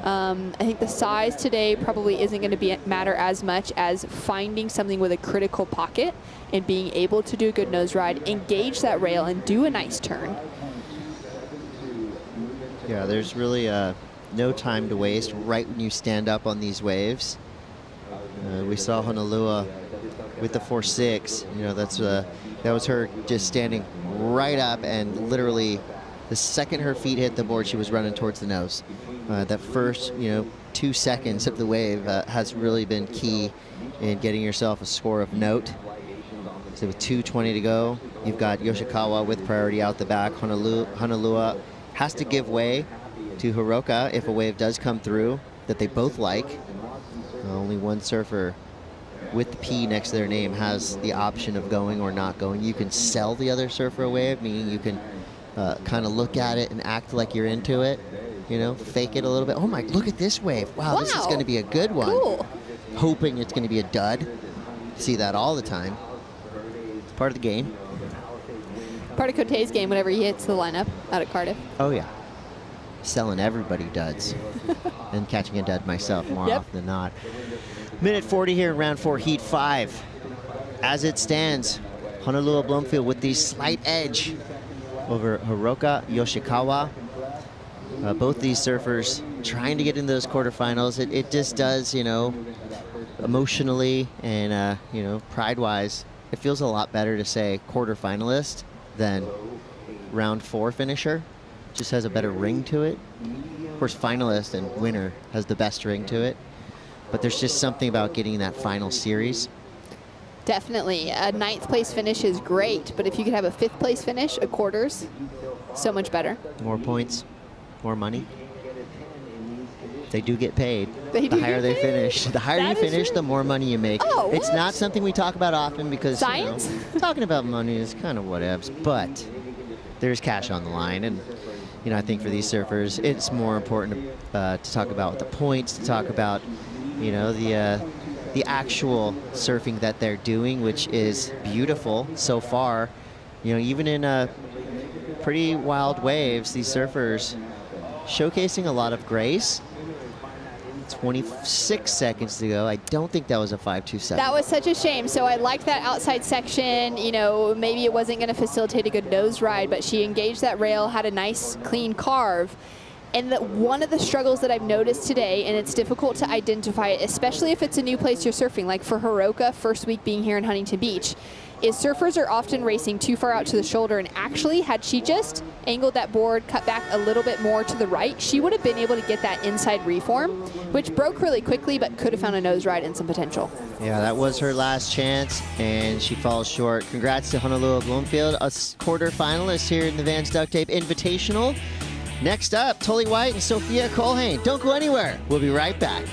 I think the size today probably isn't going to matter as much as finding something with a critical pocket and being able to do a good nose ride, engage that rail, and do a nice turn. Yeah, there's really no time to waste right when you stand up on these waves. We saw Honolua with the 4.6. You know, that was her just standing right up, and literally the second her feet hit the board, she was running towards the nose. That first, 2 seconds of the wave has really been key in getting yourself a score of note. So with 2:20 to go, you've got Yoshikawa with priority out the back. Honolua has to give way to Hiroka if a wave does come through that they both like. Only one surfer with the P next to their name has the option of going or not going. You can sell the other surfer a wave, meaning you can kind of look at it and act like you're into it, fake it a little bit. Oh my, look at this wave. Wow, this is going to be a good one. Cool. Hoping it's going to be a dud. See that all the time. It's part of the game. Part of Cote's game whenever he hits the lineup out at Cardiff. Oh yeah. Selling everybody duds. And catching a dud myself more often than not. Minute 40 here in round 4, heat 5. As it stands, Honolulu Bloomfield with the slight edge over Hiroka Yoshikawa. Both these surfers trying to get into those quarterfinals. It just does, emotionally and, pride-wise, it feels a lot better to say quarterfinalist than round 4 finisher. Just has a better ring to it. Of course, finalist and winner has the best ring to it. But there's just something about getting that final series. Definitely. A 9th place finish is great, but if you could have a 5th place finish, a quarters, so much better. More points, more money. They do get paid. The higher they finish. The higher you finish, the more money you make. Oh, it's not something we talk about often because science? Talking about money is kind of whatevs, but there's cash on the line. And I think for these surfers, it's more important to talk about the points, to talk about, the actual surfing that they're doing, which is beautiful so far. Even in pretty wild waves, these surfers showcasing a lot of grace. 26 seconds to go. I don't think that was a 5.27. That was such a shame. So I liked that outside section. Maybe it wasn't going to facilitate a good nose ride, but she engaged that rail, had a nice clean carve. And one of the struggles that I've noticed today, and it's difficult to identify it, especially if it's a new place you're surfing, like for Hiroka, first week being here in Huntington Beach, is surfers are often racing too far out to the shoulder. And actually, had she just angled that board, cut back a little bit more to the right, she would have been able to get that inside reform, which broke really quickly, but could have found a nose ride and some potential. Yeah, that was her last chance, and she falls short. Congrats to Honolulu Bloomfield, a quarterfinalist here in the Vans Duct Tape Invitational. Next up, Tully White and Sophia Colhane. Don't go anywhere. We'll be right back.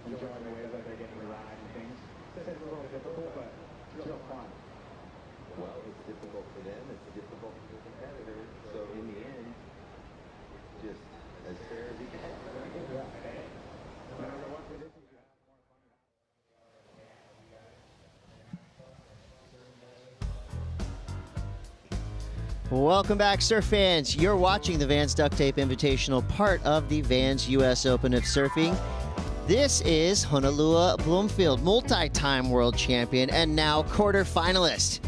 Enjoying the way that they're getting the ride and things. It's a little difficult, but Well, it's difficult for them, it's difficult for the competitors, so in the end, just as fair as it gets. Welcome back, surf fans. You're watching the Vans Duct Tape Invitational, part of the Vans US Open of Surfing. This is Honolua Bloomfield, multi-time world champion and now quarterfinalist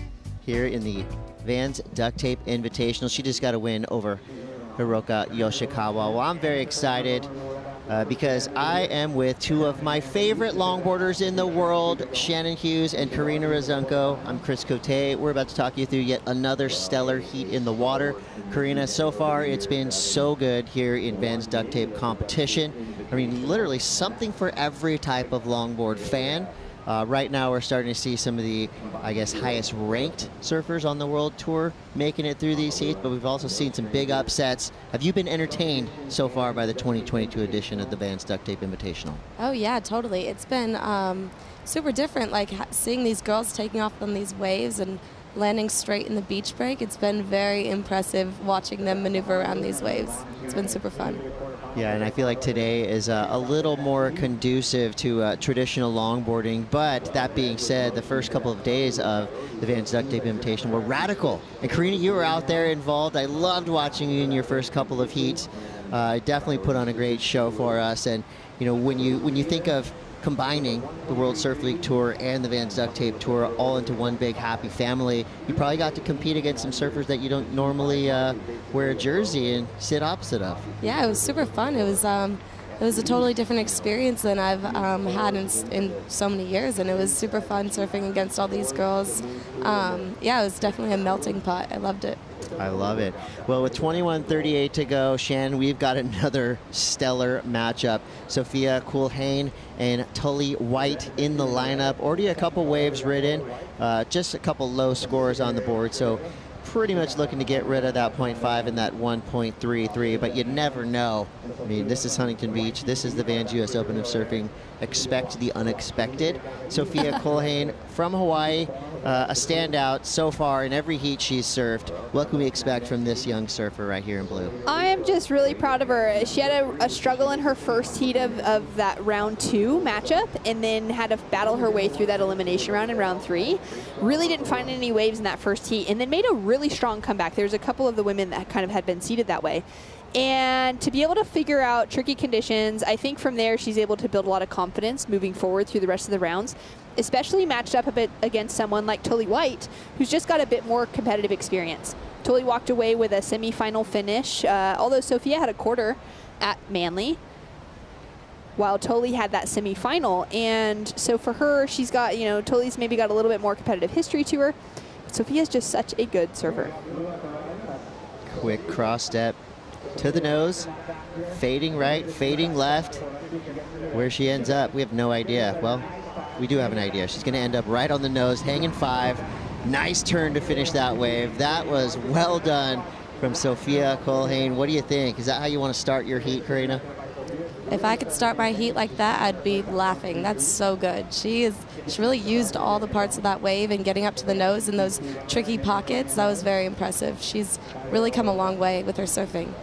here in the Vans Duct Tape Invitational. She just got a win over Hiroka Yoshikawa. Well, I'm very excited because I am with two of my favorite longboarders in the world, Shannon Hughes and Karina Razunko. I'm Chris Cote. We're about to talk you through yet another stellar heat in the water. Karina, so far it's been so good here in Vans Duct Tape competition. I mean, literally something for every type of longboard fan. Right now we're starting to see some of the, I guess, highest ranked surfers on the world tour making it through these heats, but we've also seen some big upsets. Have you been entertained so far by the 2022 edition of the Vans Duct Tape Invitational? Oh yeah, totally. It's been super different, like seeing these girls taking off on these waves and landing straight in the beach break. It's been very impressive watching them maneuver around these waves. It's been super fun. Yeah, and I feel like today is a little more conducive to traditional longboarding, but that being said, the first couple of days of the Vans Duct Tape Invitational were radical. And Karina, you were out there involved. I loved watching you in your first couple of heats. Definitely put on a great show for us. And you know, when you think of combining the World Surf League Tour and the Vans Duct Tape Tour all into one big happy family, you probably got to compete against some surfers that you don't normally wear a jersey and sit opposite of. Yeah, it was super fun. It was a totally different experience than I've had in so many years, and it was super fun surfing against all these girls. Yeah, it was definitely a melting pot. I loved it. I love it. Well, with 21:38 to go, Shan, we've got another stellar matchup. Sophia Kulhane and Tully White in the lineup. Already a couple waves ridden, just a couple low scores on the board. So pretty much looking to get rid of that 0.5 and that 1.33, but you never know. I mean, this is Huntington Beach. This is the Vans US Open of Surfing. Expect the unexpected. Sophia Kulhane from Hawaii, a standout so far in every heat she's surfed. What can we expect from this young surfer right here in blue? I am just really proud of her. She had a struggle in her first heat of that round 2 matchup, and then had to battle her way through that elimination round in round 3. Really didn't find any waves in that first heat, and then made a really strong comeback. There's a couple of the women that kind of had been seeded that way. And to be able to figure out tricky conditions, I think from there she's able to build a lot of confidence moving forward through the rest of the rounds, especially matched up a bit against someone like Tully White, who's just got a bit more competitive experience. Tully walked away with a semi-final finish, although Sophia had a quarter at Manly, while Tully had that semi-final. And so for her, she's got, you know, Tully's maybe got a little bit more competitive history to her. Sophia's just such a good server. Quick cross step to the nose, fading right, fading left. Where she ends up, we have no idea. Well, we do have an idea. She's gonna end up right on the nose, hanging 5. Nice turn to finish that wave. That was well done from Sophia Kulhane. What do you think? Is that how you want to start your heat, Karina? If I could start my heat like that, I'd be laughing. That's so good. She really used all the parts of that wave and getting up to the nose in those tricky pockets. That was very impressive. She's really come a long way with her surfing.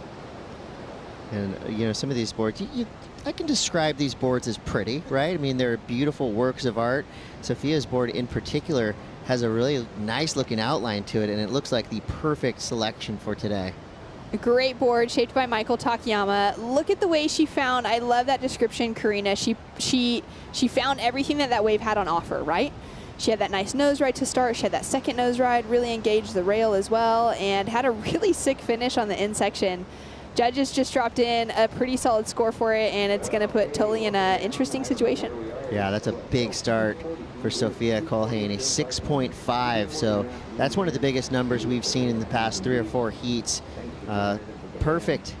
And you know, some of these boards, I can describe these boards as pretty, right? I mean, they're beautiful works of art. Sophia's board in particular has a really nice looking outline to it, and it looks like the perfect selection for today. A great board shaped by Michael Takayama. Look at the way she found, I love that description, Karina. She found everything that wave had on offer, right? She had that nice nose ride to start. She had that second nose ride, really engaged the rail as well, and had a really sick finish on the end section. Judges just dropped in a pretty solid score for it, and it's going to put Tully in an interesting situation. Yeah, that's a big start for Sophia Kulhane, a 6.5. So that's one of the biggest numbers we've seen in the past 3 or 4 heats. Perfect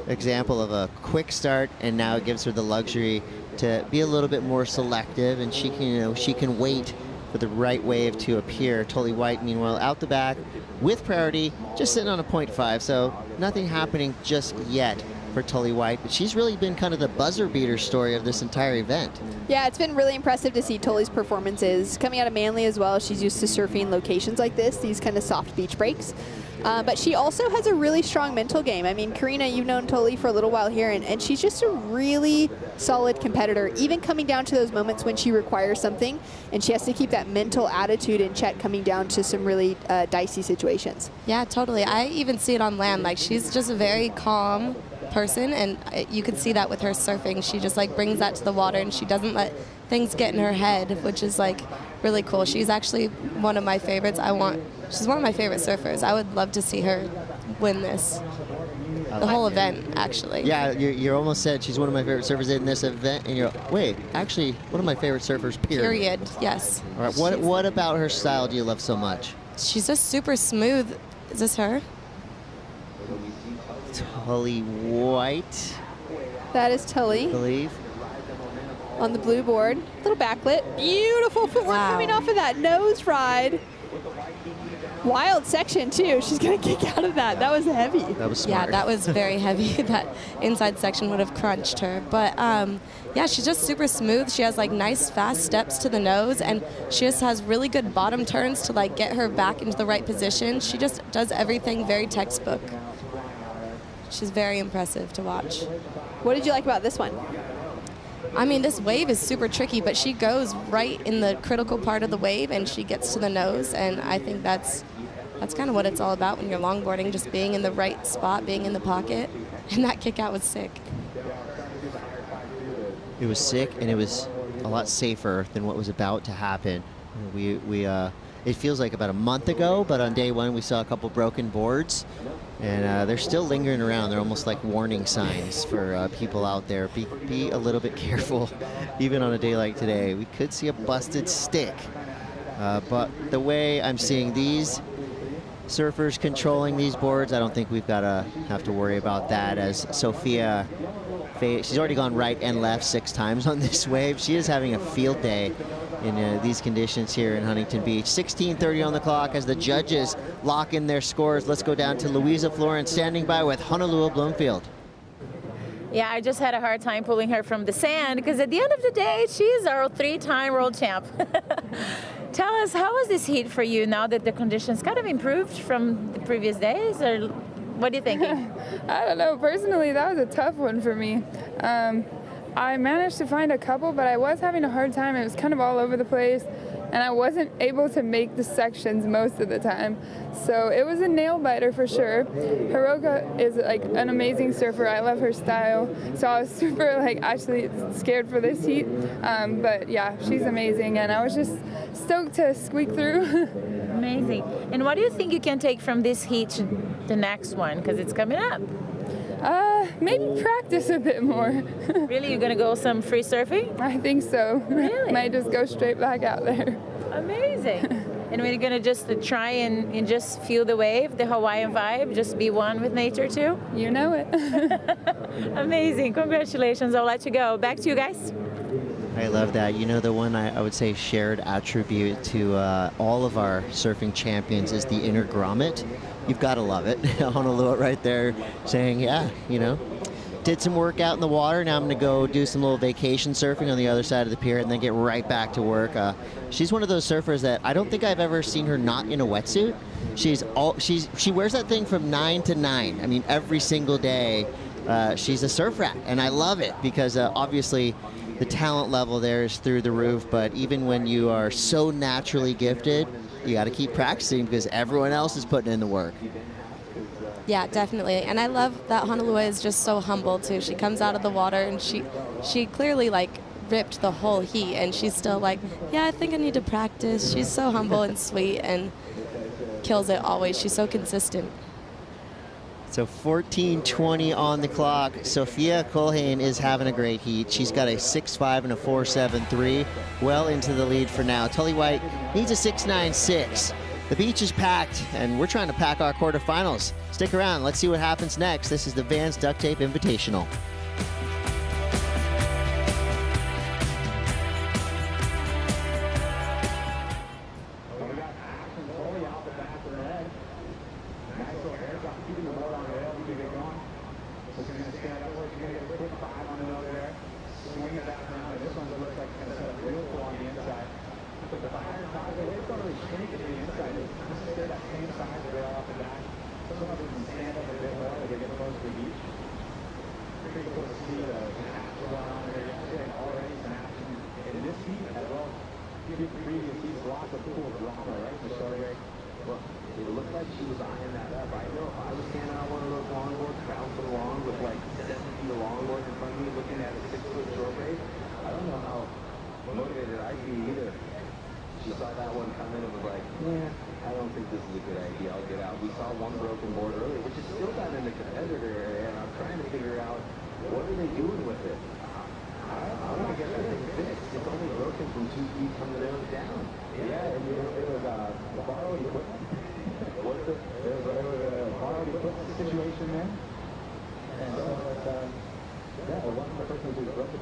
example of a quick start, and now it gives her the luxury to be a little bit more selective, and she can, you know, she can wait for the right wave to appear. Tully White, meanwhile, out the back with priority, just sitting on a 0.5, so nothing happening just yet for Tully White, but she's really been kind of the buzzer beater story of this entire event. Yeah, it's been really impressive to see Tully's performances. Coming out of Manly as well, she's used to surfing locations like this, these kind of soft beach breaks. But she also has a really strong mental game. I mean, Karina, you've known Tully for a little while here, and she's just a really solid competitor, even coming down to those moments when she requires something, and she has to keep that mental attitude in check coming down to some really dicey situations. Yeah, totally. I even see it on land. Like, she's just a very calm person, and you could see that with her surfing. She just like brings that to the water, and she doesn't let things get in her head, which is like really cool. She's actually one of my favorites. She's one of my favorite surfers. I would love to see her win this. The whole event, actually. Yeah, you almost said she's one of my favorite surfers in this event, and you're, wait, actually, one of my favorite surfers, period. Yes. All right, what about her style do you love so much? She's just super smooth. Is this her? Tully White. That is Tully. I believe. On the blue board. Little backlit. Beautiful footwork coming off of that nose ride. Wild section, too. She's going to kick out of that. That was heavy. That was smart. Yeah, that was very heavy. That inside section would have crunched her. But, yeah, she's just super smooth. She has, like, nice, fast steps to the nose, and she just has really good bottom turns to, like, get her back into the right position. She just does everything very textbook. She's very impressive to watch. What did you like about this one? I mean, this wave is super tricky, but she goes right in the critical part of the wave, and she gets to the nose, and I think that's kind of what it's all about when you're longboarding, just being in the right spot, being in the pocket, and that kick out was sick. It was sick, and it was a lot safer than what was about to happen. It feels like about a month ago, but on day one we saw a couple broken boards, and they're still lingering around. They're almost like warning signs for people out there. Be a little bit careful, even on a day like today. We could see a busted stick, but the way I'm seeing these surfers controlling these boards, I don't think we've got to have to worry about that, as Sophia, she's already gone right and left 6 times on this wave. She is having a field day in these conditions here in Huntington Beach. 16:30 on the clock as the judges lock in their scores. Let's go down to Louisa Florence standing by with Honolua Bloomfield. Yeah, I just had a hard time pulling her from the sand because at the end of the day, she is our 3-time world champ. Tell us, how was this heat for you now that the conditions kind of improved from the previous days, or what are you thinking? I don't know. Personally, that was a tough one for me. I managed to find a couple, but I was having a hard time. It was kind of all over the place, and I wasn't able to make the sections most of the time. So it was a nail biter for sure. Hiroka is like an amazing surfer. I love her style. So I was super actually scared for this heat. But yeah, she's amazing, and I was just stoked to squeak through. Amazing. And what do you think you can take from this heat to the next one, because it's coming up? Maybe practice a bit more. Really? You're going to go some free surfing? I think so. Really? Might just go straight back out there. Amazing. And we're going to just try and just feel the wave, the Hawaiian vibe, just be one with nature too? You know it. Amazing. Congratulations. I'll let you go. Back to you guys. I love that. You know, the one I would say shared attribute to all of our surfing champions is the inner grommet. You've got to love it. Honolua right there saying, yeah, you know, did some work out in the water. Now I'm going to go do some little vacation surfing on the other side of the pier and then get right back to work. She's one of those surfers that I don't think I've ever seen her not in a wetsuit. She wears that thing from 9 to 9. I mean, every single day. She's a surf rat, and I love it because obviously the talent level there is through the roof, but even when you are so naturally gifted, you got to keep practicing because everyone else is putting in the work. Yeah, definitely. And I love that Honolua is just so humble too. She comes out of the water and she clearly ripped the whole heat, and she's still like, yeah, I think I need to practice. She's so humble and sweet and kills it always. She's so consistent. So 14:20 on the clock. Sophia Culhane is having a great heat. She's got a 6.5 and a 4.73, well into the lead for now. Tully White needs a 6.96. The beach is packed, and we're trying to pack our quarterfinals. Stick around. Let's see what happens next. This is the Vans Duct Tape Invitational. Stand go up and stand up a bit more as they get close to the beach. Pretty cool to see the action going on there yesterday, and already some action in this heat as well. Previous heats, lots of cool drama, right? The story. Well, it looked like she was eyeing that up. I know if I was standing on one of those longboards, bouncing along with like 7 feet of longboard in front of me, looking at a 6-foot short wave, I don't know how motivated I'd be either. She saw that one come in and was like, yeah, I don't think this is a good idea. I'll get out. We saw one broken board earlier, which is still down in the competitor area, and I'm trying to figure out what are they doing with it. I want to get that thing fixed. It's only broken from 2 feet from the nose down. Yeah, it was borrowed equipment. There was a borrowed equipment situation there. And so it wasn't the person who broke it.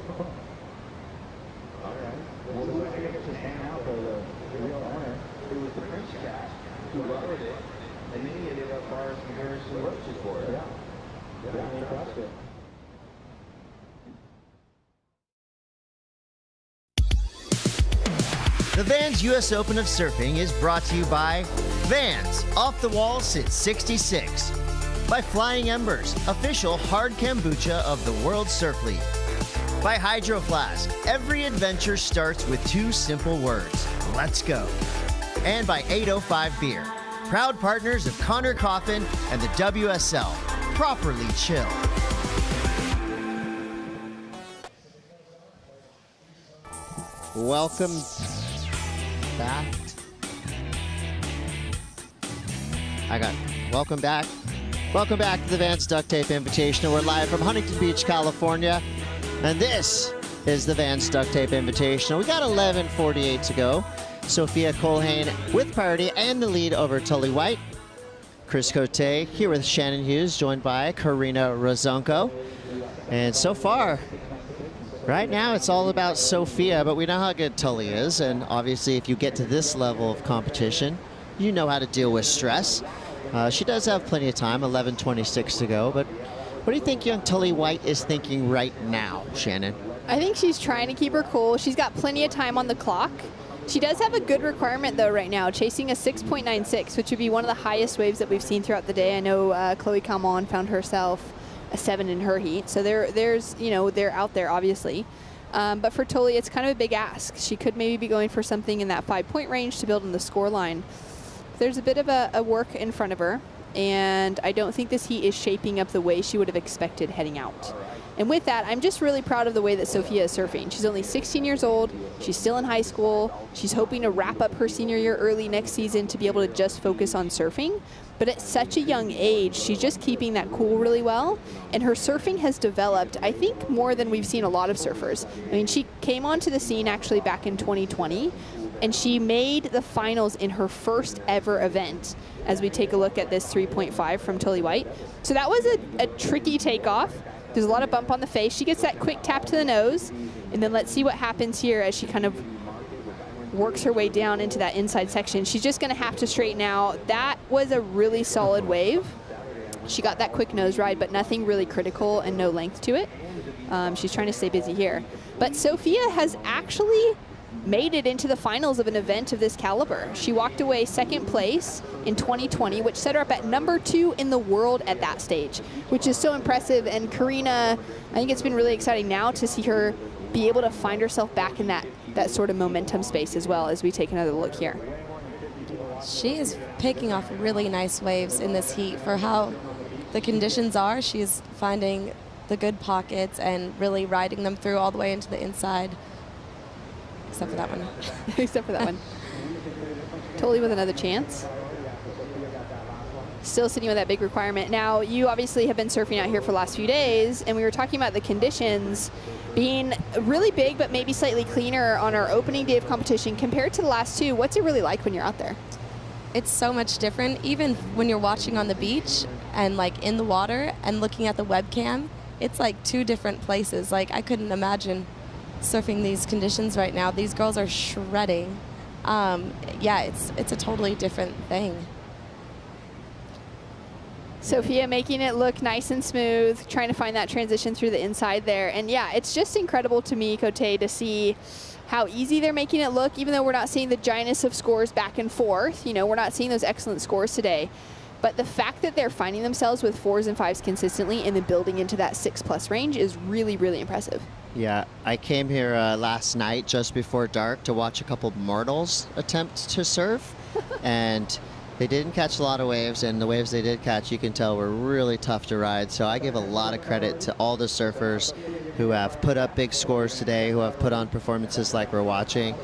All right. Well, who I think it's just hanging out for the real owner. It was the French cat who lowered it, and then he ended up borrowing some Harrison Roaches for it. Yeah, he crushed it. The Vans U.S. Open of Surfing is brought to you by Vans, off the wall since '66. By Flying Embers, official hard kombucha of the World Surf League. By Hydro Flask, every adventure starts with 2 simple words, let's go. And by 805 Beer, proud partners of Connor Coffin and the WSL, properly chill. Welcome back. Welcome back. Welcome back to the Vans Duct Tape Invitational. We're live from Huntington Beach, California. And this is the Vans Duct Tape Invitational. We got 11:48 to go. Sophia Colhane with Party and the lead over Tully White. Chris Cote here with Shannon Hughes, joined by Karina Rozonko. And so far, right now it's all about Sophia, but we know how good Tully is. And obviously if you get to this level of competition, you know how to deal with stress. She does have plenty of time, 11:26 to go. But what do you think young Tully White is thinking right now, Shannon? I think she's trying to keep her cool. She's got plenty of time on the clock. She does have a good requirement, though, right now, chasing a 6.96, which would be one of the highest waves that we've seen throughout the day. I know Chloe Calmon found herself a 7 in her heat. So they're out there, obviously. But for Tully, it's kind of a big ask. She could maybe be going for something in that 5-point range to build on the score line. There's a bit of a work in front of her, and I don't think this heat is shaping up the way she would have expected heading out. And with that, I'm just really proud of the way that Sophia is surfing. She's only 16 years old. She's still in high school. She's hoping to wrap up her senior year early next season to be able to just focus on surfing. But at such a young age, she's just keeping that cool really well. And her surfing has developed, I think, more than we've seen a lot of surfers. I mean, she came onto the scene actually back in 2020, and she made the finals in her first ever event as we take a look at this 3.5 from Tully White. So that was a tricky takeoff. There's a lot of bump on the face. She gets that quick tap to the nose, and then let's see what happens here as she kind of works her way down into that inside section. She's just going to have to straighten out. That was a really solid wave. She got that quick nose ride, but nothing really critical and no length to it. She's trying to stay busy here. But Sophia has actually made it into the finals of an event of this caliber. She walked away second place in 2020, which set her up at number 2 in the world at that stage, which is so impressive. And Karina, I think it's been really exciting now to see her be able to find herself back in that sort of momentum space as well as we take another look here. She is picking off really nice waves in this heat for how the conditions are. She's finding the good pockets and really riding them through all the way into the inside. Except for that one. Except for that one. Tully with another chance. Still sitting with that big requirement. Now, you obviously have been surfing out here for the last few days, and we were talking about the conditions being really big but maybe slightly cleaner on our opening day of competition compared to the last 2. What's it really like when you're out there? It's so much different. Even when you're watching on the beach and like in the water and looking at the webcam, it's like 2 different places. Like I couldn't imagine surfing these conditions right now. These girls are shredding. Yeah, it's a totally different thing. Sophia making it look nice and smooth, trying to find that transition through the inside there. And yeah, it's just incredible to me, Cote, to see how easy they're making it look, even though we're not seeing the giantess of scores back and forth. You know, we're not seeing those excellent scores today. But the fact that they're finding themselves with 4s and 5s consistently and then building into that 6+ range is really, really impressive. Yeah, I came here last night just before dark to watch a couple mortals attempt to surf, and they didn't catch a lot of waves, and the waves they did catch, you can tell, were really tough to ride. So I give a lot of credit to all the surfers who have put up big scores today, who have put on performances like we're watching.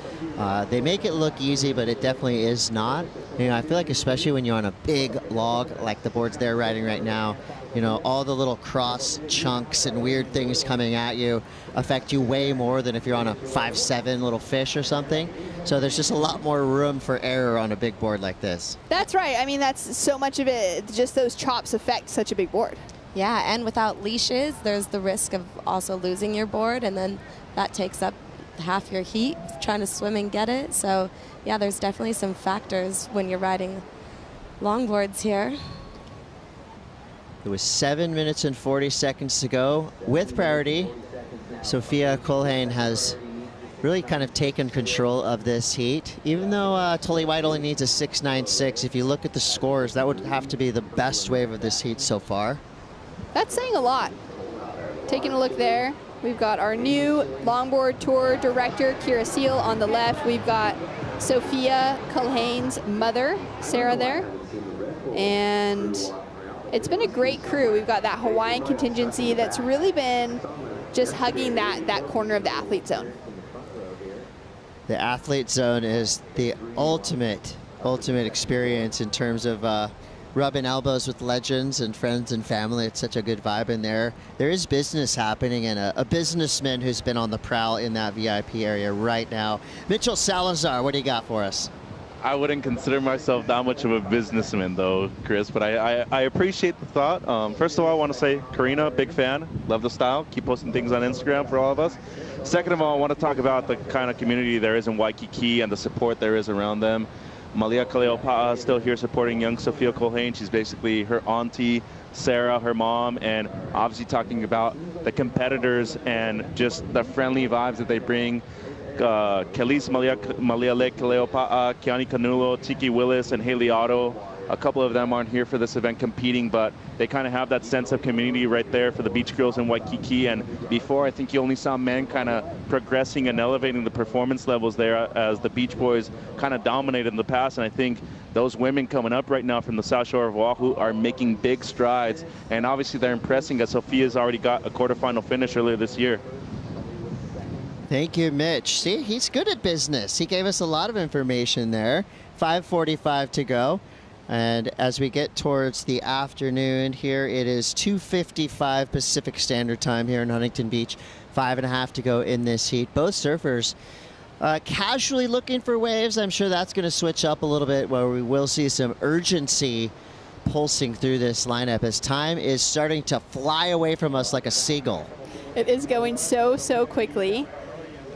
They make it look easy, but it definitely is not. You know, I feel like especially when you're on a big log like the boards they're riding right now, you know, all the little cross chunks and weird things coming at you affect you way more than if you're on a 5'7" little fish or something. So there's just a lot more room for error on a big board like this. That's right. I mean, that's so much of it, just those chops affect such a big board. Yeah, and without leashes, there's the risk of also losing your board, and then that takes up half your heat trying to swim and get it. So yeah, there's definitely some factors when you're riding longboards here. It was 7 minutes and 40 seconds to go. With priority, Sophia Culhane has really kind of taken control of this heat. Even though Tully White only needs a 6.96, if you look at the scores, that would have to be the best wave of this heat so far. That's saying a lot. Taking a look there, we've got our new Longboard Tour director, Kira Seal, on the left. We've got Sophia Culhane's mother, Sarah, there. And it's been a great crew. We've got that Hawaiian contingency that's really been just hugging that corner of the athlete zone. The athlete zone is the ultimate experience in terms of rubbing elbows with legends and friends and family. It's such a good vibe in there. There is business happening, and a businessman who's been on the prowl in that VIP area right now. Mitchell Salazar, what do you got for us? I wouldn't consider myself that much of a businessman, though, Chris, but I appreciate the thought. First of all, I want to say, Karina, big fan. Love the style. Keep posting things on Instagram for all of us. Second of all, I want to talk about the kind of community there is in Waikiki and the support there is around them. Malia Kaleopa'a is still here supporting young Sophia Culhane. She's basically her auntie, Sarah, her mom, and obviously talking about the competitors and just the friendly vibes that they bring. Kelis Maliale Kaleopa'a, Keani Canulo, Tiki Willis, and Haley Otto. A couple of them aren't here for this event competing, but they kind of have that sense of community right there for the beach girls in Waikiki. And before, I think you only saw men kind of progressing and elevating the performance levels there as the beach boys kind of dominated in the past. And I think those women coming up right now from the South Shore of Oahu are making big strides. And obviously they're impressing, as Sophia's already got a quarterfinal finish earlier this year. Thank you, Mitch. See, he's good at business. He gave us a lot of information there. 5:45 to go. And as we get towards the afternoon here, it is 2:55 Pacific Standard Time here in Huntington Beach. 5.5 to go in this heat. Both surfers casually looking for waves. I'm sure that's going to switch up a little bit, where we will see some urgency pulsing through this lineup as time is starting to fly away from us like a seagull. It is going so quickly.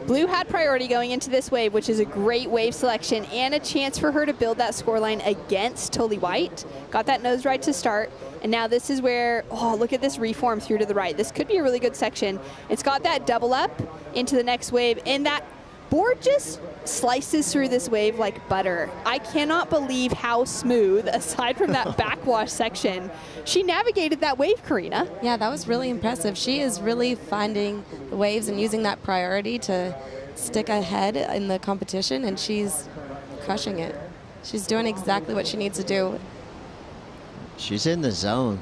Blue had priority going into this wave, which is a great wave selection and a chance for her to build that scoreline against Tully White. Got that nose ride to start, and now this is where, oh, look at this reform through to the right. This could be a really good section. It's got that double up into the next wave, and that board just slices through this wave like butter. I cannot believe how smooth, aside from that backwash section, she navigated that wave, Karina. Yeah, that was really impressive. She is really finding the waves and using that priority to stick ahead in the competition, and she's crushing it. She's doing exactly what she needs to do. She's in the zone.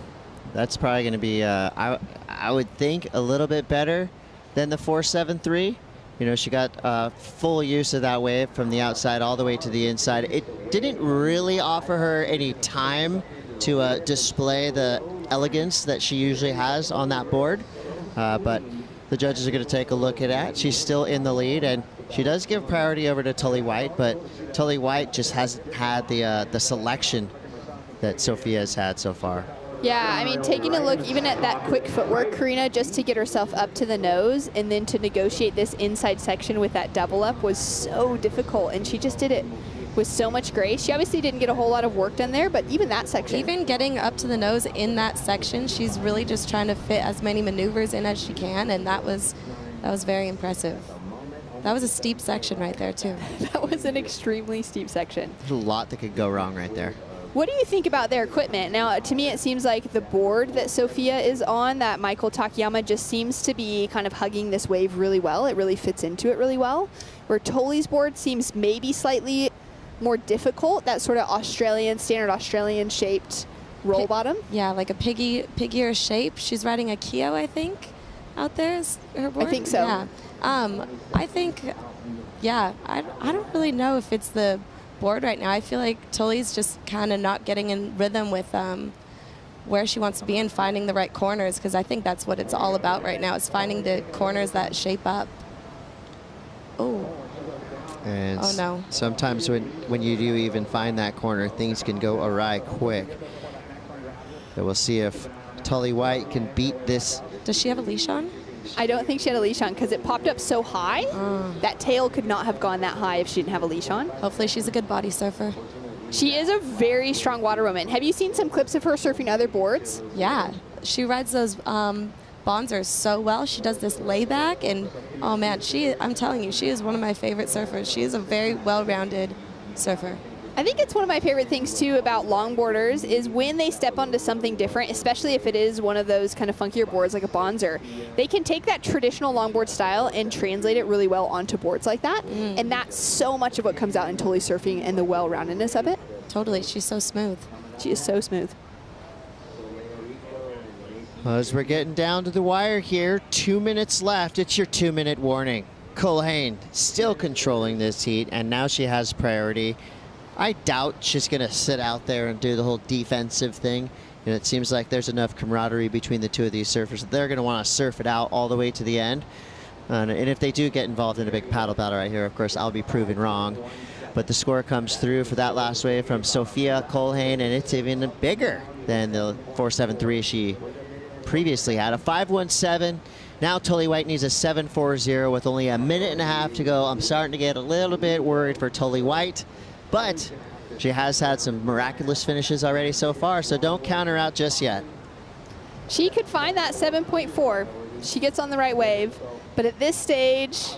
That's probably going to be, I would think, a little bit better than the 4.73. You know, she got full use of that wave from the outside all the way to the inside. It didn't really offer her any time to display the elegance that she usually has on that board. But the judges are going to take a look at that. She's still in the lead, and she does give priority over to Tully White, but Tully White just hasn't had the selection that Sophia has had so far. Yeah, I mean, taking a look even at that quick footwork, Karina, just to get herself up to the nose and then to negotiate this inside section with that double up was so difficult, and she just did it with so much grace. She obviously didn't get a whole lot of work done there, but even that section. Even getting up to the nose in that section, she's really just trying to fit as many maneuvers in as she can, and that was very impressive. That was a steep section right there, too. That was an extremely steep section. There's a lot that could go wrong right there. What do you think about their equipment? Now, to me, it seems like the board that Sophia is on, that Michael Takayama, just seems to be kind of hugging this wave really well. It really fits into it really well. Where Toli's board seems maybe slightly more difficult, that sort of standard Australian shaped roll bottom. Yeah, like a piggier shape. She's riding a Keo, I think, out there is her board. I think so. Yeah. I think, yeah, I don't really know if it's the board right now. I feel like Toli's just kind of not getting in rhythm with where she wants to be and finding the right corners, because I think that's what it's all about right now, is finding the corners that shape up. Oh. And oh no. Sometimes when you do even find that corner, things can go awry quick. But we'll see if Tully White can beat this. Does she have a leash on? I don't think she had a leash on because it popped up so high. That tail could not have gone that high if she didn't have a leash on. Hopefully she's a good body surfer. She is a very strong water woman. Have you seen some clips of her surfing other boards? Yeah, she rides those bonzers so well. She does this layback, and oh man, I'm telling you, she is one of my favorite surfers. She is a very well-rounded surfer. I think it's one of my favorite things too about longboarders is when they step onto something different, especially if it is one of those kind of funkier boards like a bonzer, they can take that traditional longboard style and translate it really well onto boards like that. And that's so much of what comes out in Toli surfing and the well-roundedness of it. Totally, she's so smooth. She is so smooth. Well, as we're getting down to the wire here, 2 minutes left. It's your 2-minute warning. Culhane still controlling this heat, and now she has priority. I doubt she's going to sit out there and do the whole defensive thing. And it seems like there's enough camaraderie between the two of these surfers that they're going to want to surf it out all the way to the end. And if they do get involved in a big paddle battle right here, of course, I'll be proven wrong. But the score comes through for that last wave from Sophia Culhane, and it's even bigger than the 4.73 she previously had. A 5.17. Now Tully White needs a 7.40 with only a minute and a half to go. I'm starting to get a little bit worried for Tully White. But she has had some miraculous finishes already so far, so don't count her out just yet. She could find that 7.4. She gets on the right wave. But at this stage,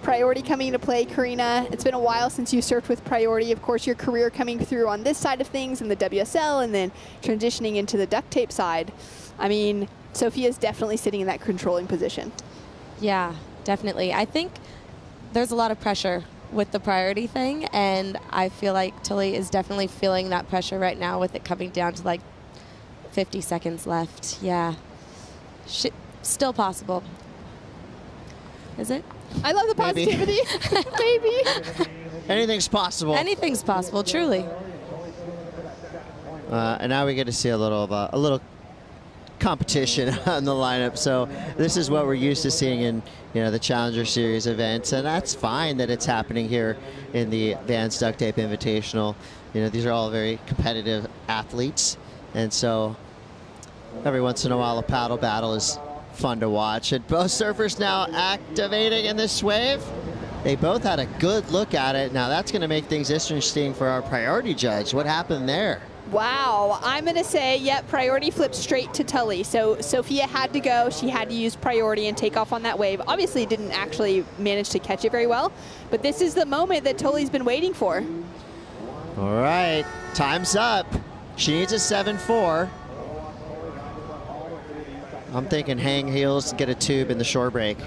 priority coming into play, Karina. It's been a while since you surfed with priority. Of course, your career coming through on this side of things in the WSL and then transitioning into the duct tape side. I mean, Sophia's definitely sitting in that controlling position. Yeah, definitely. I think there's a lot of pressure with the priority thing, and I feel like Tully is definitely feeling that pressure right now with it coming down to like 50 seconds left. Yeah. Still possible. Is it? I love the positivity. Maybe. Anything's possible. Anything's possible, truly. And now we get to see a little competition on the lineup. So this is what we're used to seeing in the Challenger Series events, and that's fine that it's happening here in the Vans Duct Tape Invitational. These are all very competitive athletes, and so every once in a while a paddle battle is fun to watch. And both surfers now activating in this wave. They both had a good look at it. Now that's going to make things interesting for our priority judge. What happened there? Wow, I'm going to say, yep, priority flipped straight to Tully. So Sophia had to go. She had to use priority and take off on that wave. Obviously didn't actually manage to catch it very well, but this is the moment that Tully's been waiting for. All right, time's up. She needs a 7.4. I'm thinking hang heels, get a tube in the shore break.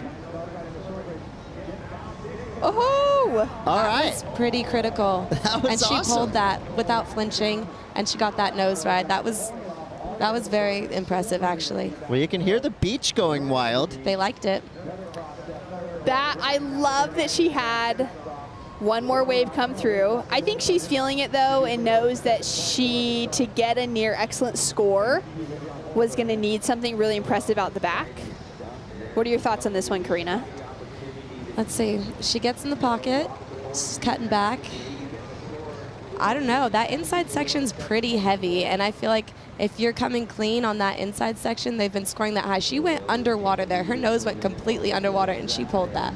Oh! All right. That was pretty critical. That was and she awesome. pulled that without flinching, and she got that nose ride. That was very impressive, actually. Well, you can hear the beach going wild. They liked it. I love that she had one more wave come through. I think she's feeling it, though, and knows that to get a near excellent score, was going to need something really impressive out the back. What are your thoughts on this one, Karina? Let's see. She gets in the pocket. She's cutting back. I don't know. That inside section's pretty heavy, and I feel like if you're coming clean on that inside section, they've been scoring that high. She went underwater there. Her nose went completely underwater, and she pulled that.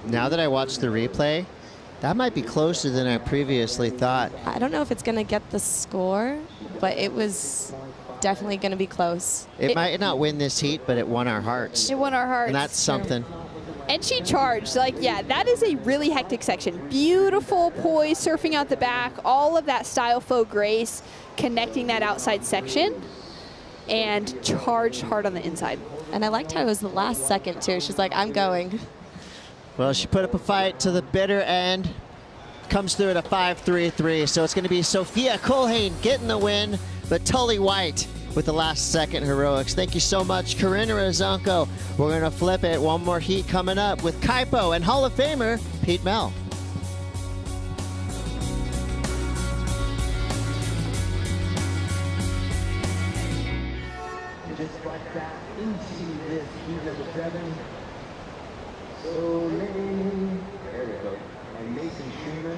Now that I watched the replay, that might be closer than I previously thought. I don't know if it's going to get the score, but it was definitely going to be close. It might not win this heat, but it won our hearts. It won our hearts. And that's something. And she charged. Like, yeah, that is a really hectic section. Beautiful poise, surfing out the back, all of that style faux grace, connecting that outside section, and charged hard on the inside. And I liked how it was the last second, too. She's like, I'm going. Well, she put up a fight to the bitter end. Comes through at a 5.33. So it's going to be Sophia Culhane getting the win, but Tully White with the last second heroics. Thank you so much, Karina Razonko. We're going to flip it. One more heat coming up with Kaipo and Hall of Famer Pete Mel. Just like that, into this heat number 7. So there we go. And Mason Schumer.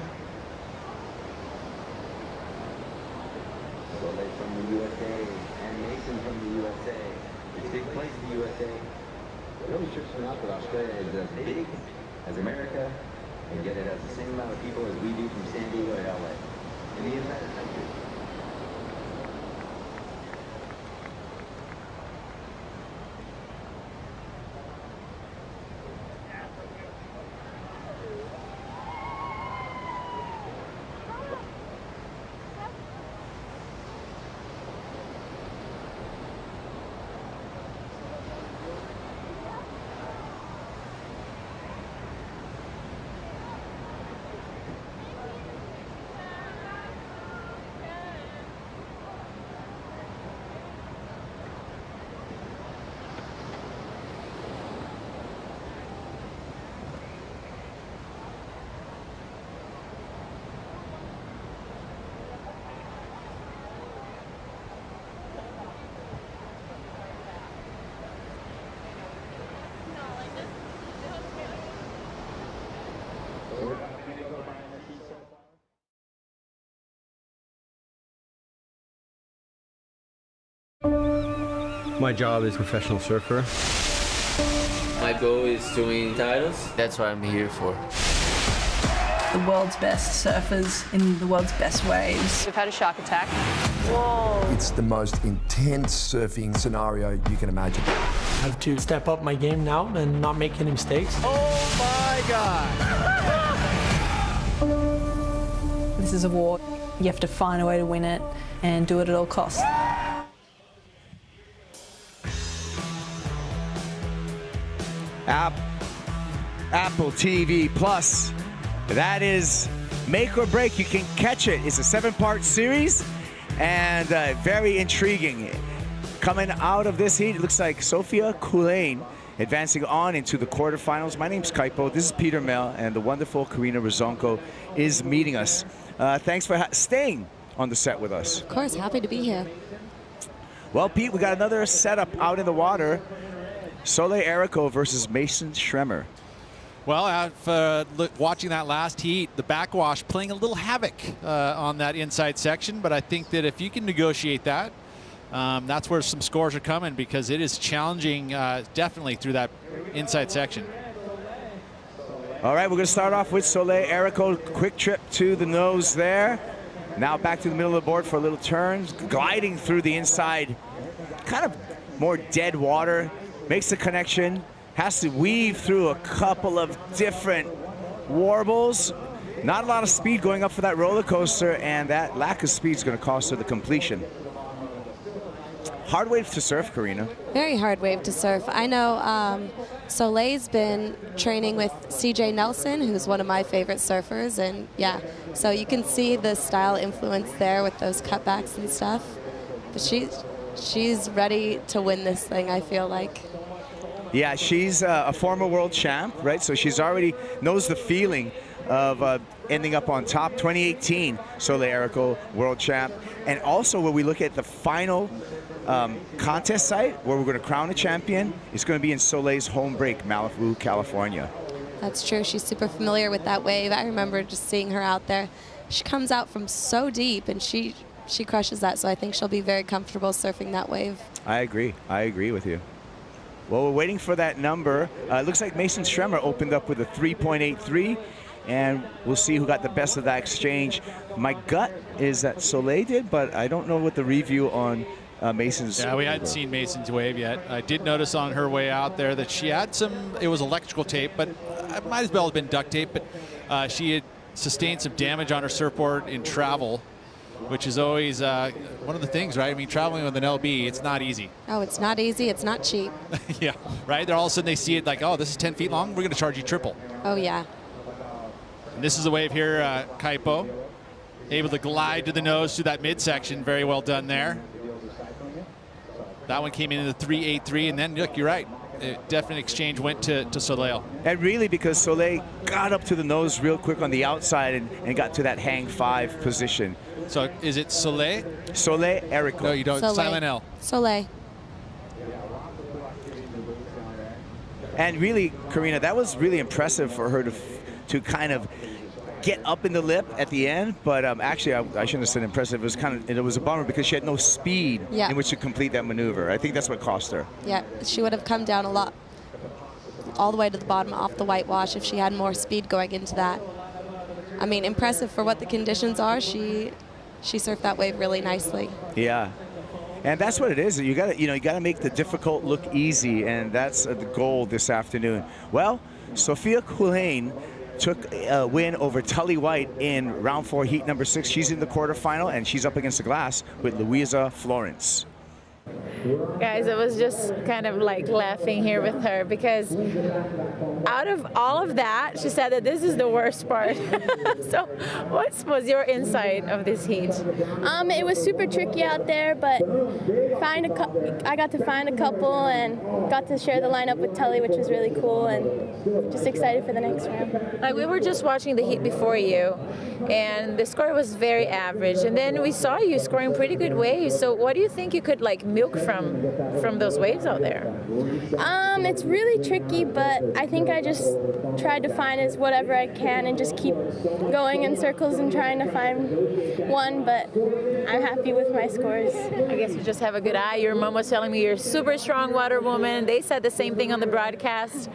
So they from the USA. And Mason from the USA. It's a big place in the USA. It always trips me out that Australia is as big as America, and yet it has the same amount of people as we do from San Diego to LA. In the entire country. My job is professional surfer. My goal is to win titles. That's what I'm here for. The world's best surfers in the world's best waves. We've had a shark attack. Whoa. It's the most intense surfing scenario you can imagine. I have to step up my game now and not make any mistakes. Oh my God! This is a war. You have to find a way to win it and do it at all costs. Apple TV Plus. That is make or break. You can catch it. It's a 7-part series and very intriguing. Coming out of this heat, it looks like Sophia Culhane advancing on into the quarterfinals. My name's Kaipo. This is Peter Mel, and the wonderful Karina Razonko is meeting us. Thanks for staying on the set with us. Of course, happy to be here. Well, Pete, we got another setup out in the water. Soleil Erico versus Mason Schremer. Well, watching that last heat, the backwash playing a little havoc on that inside section, but I think that if you can negotiate that, that's where some scores are coming, because it is challenging definitely through that inside section. All right, we're going to start off with Soleil Erico. Quick trip to the nose there. Now back to the middle of the board for a little turn, gliding through the inside, kind of more dead water. Makes the connection, has to weave through a couple of different warbles. Not a lot of speed going up for that roller coaster, and that lack of speed is going to cost her the completion. Hard wave to surf, Karina. Very hard wave to surf. I know Soleil's been training with CJ Nelson, who's one of my favorite surfers, and yeah, so you can see the style influence there with those cutbacks and stuff. But she's ready to win this thing, I feel like. Yeah, she's a former world champ, right? So she's already knows the feeling of ending up on top. 2018 Soleil Erico world champ. And also when we look at the final contest site where we're going to crown a champion, it's going to be in Soleil's home break, Malibu, California. That's true. She's super familiar with that wave. I remember just seeing her out there. She comes out from so deep, and she crushes that, so I think she'll be very comfortable surfing that wave. I agree. I agree with you. Well, we're waiting for that number. It looks like Mason Schremer opened up with a 3.83, and we'll see who got the best of that exchange. My gut is that Soleil did, but I don't know what the review on Mason's. Yeah, we hadn't maneuver. seen Mason's wave yet. I did notice on her way out there that she had it was electrical tape, but it might as well have been duct tape, but she had sustained some damage on her surfboard in travel, which is always one of the things, right? I mean, traveling with an LB, it's not easy. Oh, it's not easy. It's not cheap. Yeah, right? They're all of a sudden they see it like, oh, this is 10 feet long. We're going to charge you triple. Oh, yeah. And this is the wave here, Kaipo. Able to glide to the nose through that midsection. Very well done there. That one came in the 3.83, and then, look, you're right. A definite exchange went to Soleil. And really, because Soleil got up to the nose real quick on the outside and got to that hang 5 position. So is it Soleil? Soleil Erico. No, you don't. Soleil. Silent L. Soleil. And really, Karina, that was really impressive for her to kind of get up in the lip at the end, but actually I shouldn't have said impressive. It was a bummer because she had no speed in which to complete that maneuver. I think that's what cost her. Yeah, she would have come down a lot, all the way to the bottom off the whitewash if she had more speed going into that. I mean, impressive for what the conditions are. She surfed that wave really nicely. Yeah, and that's what it is. You got to make the difficult look easy, and that's the goal this afternoon. Well, Sophia Culhane took a win over Tully White in round 4, heat number 6. She's in the quarterfinal, and she's up against the glass with Louisa Florence. Guys, it was just kind of like laughing here with her because out of all of that, she said that this is the worst part. So what was your insight of this heat? It was super tricky out there, but I got to find a couple and got to share the lineup with Tully, which was really cool, and just excited for the next round. Like, we were just watching the heat before you, and the score was very average, and then we saw you scoring pretty good waves. So what do you think you could like milk from those waves out there? It's really tricky, but I think I just tried to find whatever I can and just keep going in circles and trying to find one, but I'm happy with my scores. I guess you just have a good eye. Your mom was telling me you're a super strong water woman. They said the same thing on the broadcast.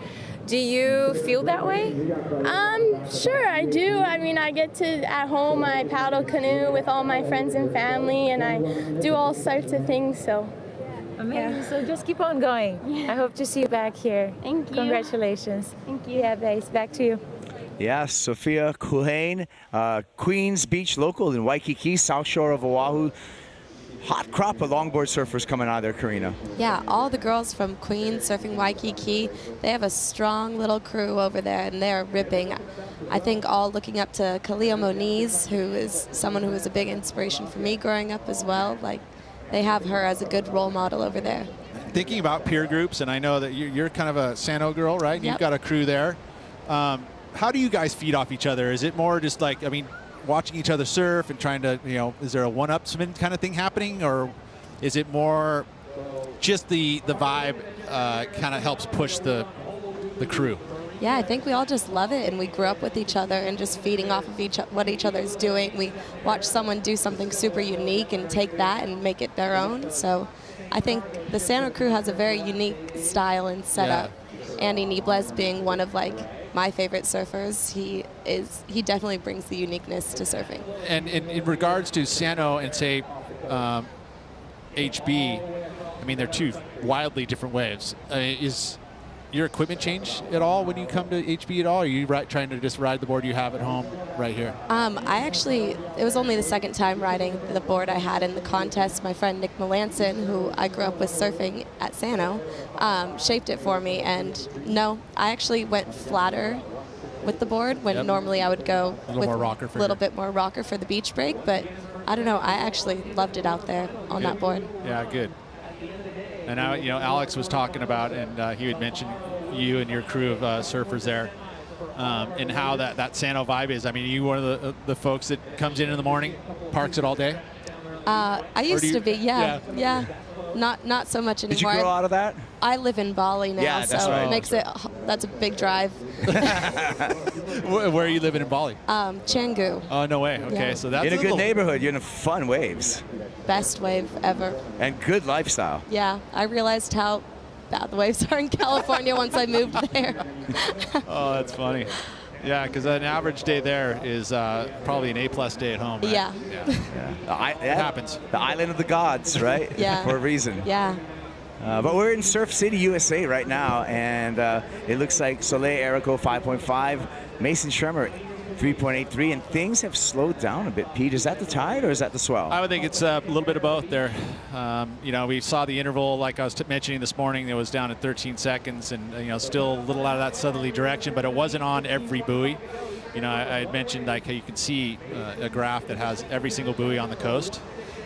Do you feel that way? Sure, I do. I mean, I get to, at home, I paddle canoe with all my friends and family, and I do all sorts of things, so. Amazing. Yeah. So just keep on going. I hope to see you back here. Thank you. Congratulations. Thank you. Yeah, guys, back to you. Yeah, Sophia Culhane, Queens Beach local in Waikiki, South Shore of Oahu. Hot crop of longboard surfers coming out of there, Karina. Yeah, all the girls from Queens surfing Waikiki, they have a strong little crew over there, and they're ripping. I think all looking up to Kalia Moniz, who is someone who was a big inspiration for me growing up as well. Like, they have her as a good role model over there. Thinking about peer groups, and I know that you're kind of a Sano girl, right? Yep. You've got a crew there. How do you guys feed off each other? Is it more just like, I mean, watching each other surf and trying to, is there a one-upsman kind of thing happening, or is it more just the vibe kind of helps push the crew? Yeah, I think we all just love it, and we grew up with each other and just feeding off of what each other's doing. We watch someone do something super unique and take that and make it their own. So I think the Sano crew has a very unique style and setup. Yeah. Andy Niebles being one of my favorite surfers, he definitely brings the uniqueness to surfing. And in regards to Sano and say HB, I mean, they're two wildly different waves. Is your equipment change at all when you come to HB at all? Or are you trying to just ride the board you have at home right here? It was only the second time riding the board I had in the contest. My friend Nick Melanson, who I grew up with surfing at Sano, shaped it for me. And no, I actually went flatter with the board when normally I would go with a little bit more rocker for the beach break. But I don't know, I actually loved it out there on that board. Yeah, good. And now, Alex was talking about, and he had mentioned you and your crew of surfers there, and how that Sano vibe is. I mean, are you one of the folks that comes in the morning, parks it all day? I used to be, yeah. Not so much anymore. Did you grow out of that? I live in Bali now, yeah, that's so right. it makes that's a big drive. Where are you living in Bali? Canggu. Oh, no way. Okay, Yeah. so that's in a good neighborhood. You're in fun waves. Best wave ever. And good lifestyle. Yeah, I realized how bad the waves are in California once I moved there. Oh, that's funny. Yeah, because an average day there is probably an A+ day at home. Right? Yeah. It happens. The island of the gods, right? Yeah. For a reason. Yeah. But we're in Surf City, USA right now, and it looks like Soleil Erico 5.5, Mason Schremer 3.83, and things have slowed down a bit. Pete, is that the tide or is that the swell? I would think it's a little bit of both there. You know, we saw the interval, like I was mentioning this morning, it was down at 13 seconds and, you know, still a little out of that southerly direction, but it wasn't on every buoy. You know, I had mentioned, like, you can see a graph that has every single buoy on the coast.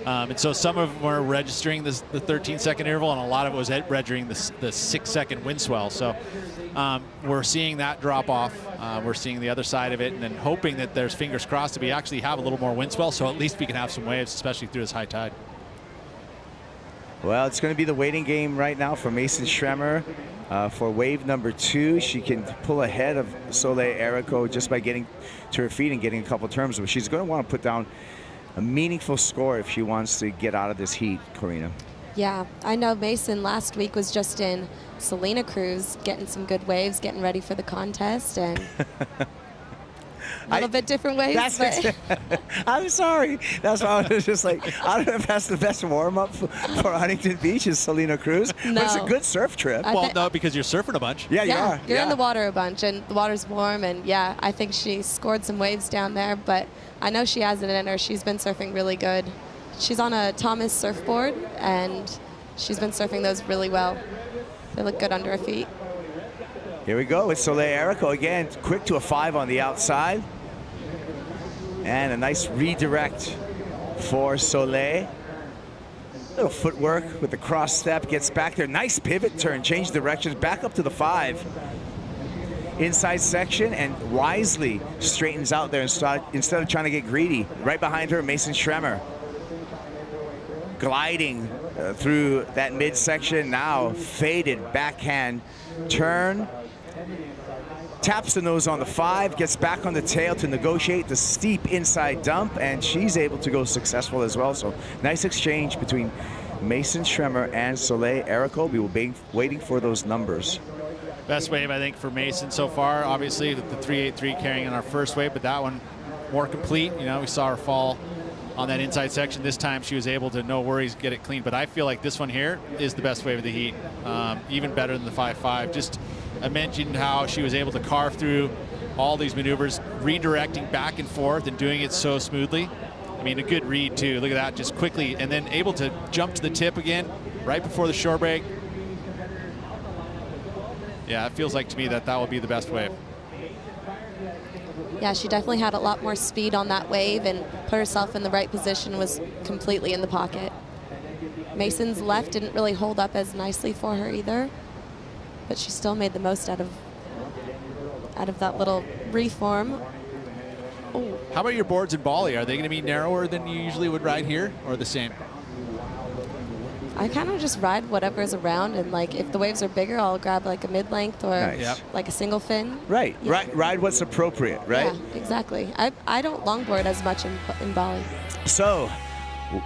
And so some of them were registering the 13-second interval, and a lot of it was registering the 6-second wind swell. So we're seeing that drop off. We're seeing the other side of it, and then hoping that there's, fingers crossed, that we actually have a little more wind swell, so at least we can have some waves, especially through this high tide. Well, it's going to be the waiting game right now for Mason Schremer. For wave number 2, she can pull ahead of Soleil Erico just by getting to her feet and getting a couple turns, but she's going to want to put down a meaningful score if she wants to get out of this heat, Corina. Yeah, I know Mason last week was just in Salina Cruise, getting some good waves, getting ready for the contest, and a little bit different waves. I'm sorry. That's why I was just like, I don't know if that's the best warm-up for Huntington Beach is Salina Cruise, but it's a good surf trip. Well, no, because you're surfing a bunch. Yeah, you are. You're in the water a bunch, and the water's warm, and yeah, I think she scored some waves down there, but I know she has it in her. She's been surfing really good. She's on a Thomas surfboard, and she's been surfing those really well. They look good under her feet. Here we go with Soleil Erico again, quick to a 5 on the outside. And a nice redirect for Soleil. Little footwork with the cross step, gets back there. Nice pivot turn, change directions, back up to the 5. Inside section, and wisely straightens out there instead of trying to get greedy. Right behind her, Mason Schremer. Gliding through that midsection now, faded backhand turn. Taps the nose on the 5, gets back on the tail to negotiate the steep inside dump, and she's able to go successful as well. So nice exchange between Mason Schremer and Soleil Erico. We will be waiting for those numbers. Best wave, I think, for Mason so far. Obviously, the 383 carrying in our first wave, but that one more complete. You know, we saw her fall on that inside section. This time she was able to, no worries, get it clean. But I feel like this one here is the best wave of the heat, even better than the 5.5. Just, I mentioned how she was able to carve through all these maneuvers, redirecting back and forth and doing it so smoothly. I mean, a good read, too. Look at that, just quickly, and then able to jump to the tip again right before the shore break. Yeah, it feels like to me that that will be the best wave. Yeah, she definitely had a lot more speed on that wave and put herself in the right position, was completely in the pocket. Mason's left didn't really hold up as nicely for her either, but she still made the most out of that little reform. Oh. How about your boards in Bali? Are they going to be narrower than you usually would ride here, or the same? I kind of just ride whatever's around, and like if the waves are bigger, I'll grab like a mid-length or like a single fin. Right, yeah. Ride what's appropriate, right? Yeah, exactly. I don't longboard as much in Bali. So,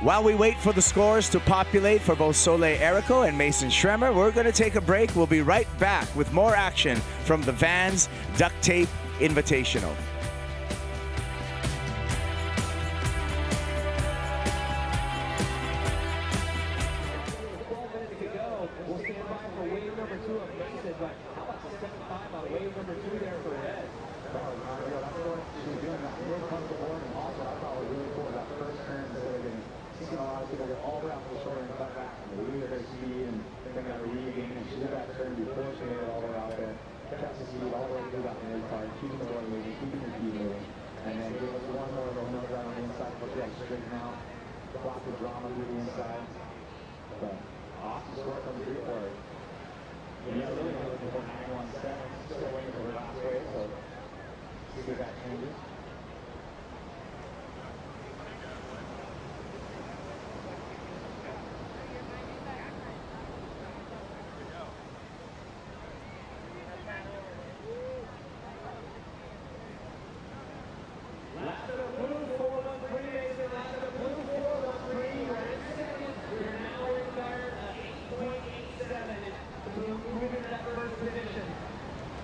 while we wait for the scores to populate for both Soleil Erico and Mason Schremer, we're going to take a break. We'll be right back with more action from the Vans Duct Tape Invitational.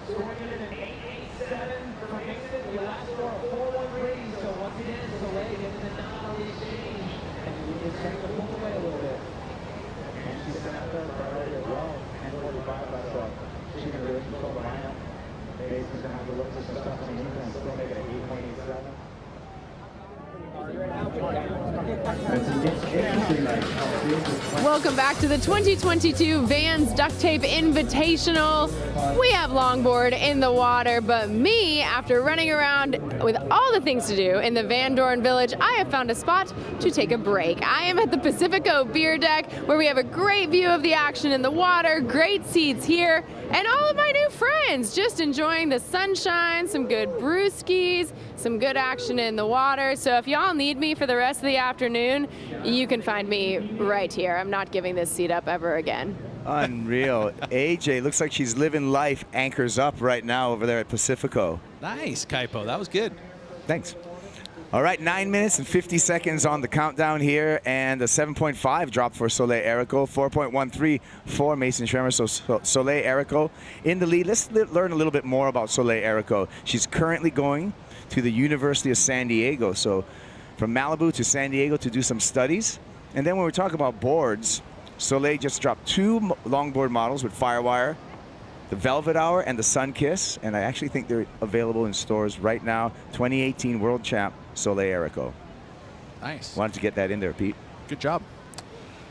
Scoring in an 8.87 for Mason Welcome back to the 2022 Vans Duct Tape Invitational. We have longboard in the water, but me, after running around with all the things to do in the Van Dorn Village, I have found a spot to take a break. I am at the Pacifico Beer Deck, where we have a great view of the action in the water, great seats here, and all of my new friends just enjoying the sunshine, some good brewskis, some good action in the water. So if y'all need me for the rest of the afternoon, you can find me right here. I'm not giving this seat up ever again. Unreal. AJ, looks like she's living life anchors up right now over there at Pacifico. Nice, Kaipo. That was good. Thanks. All right, 9 minutes and 50 seconds on the countdown here, and a 7.5 drop for Soleil Erico, 4.13 for Mason Schremer. So Soleil Erico in the lead. Let's learn a little bit more about Soleil Erico. She's currently going to the University of San Diego, so from Malibu to San Diego to do some studies. And then when we talk about boards, Soleil just dropped 2 longboard models with Firewire, the Velvet Hour and the Sun Kiss, and I actually think they're available in stores right now. 2018 World Champ Soleil Erico. Nice. Wanted to get that in there, Pete. Good job.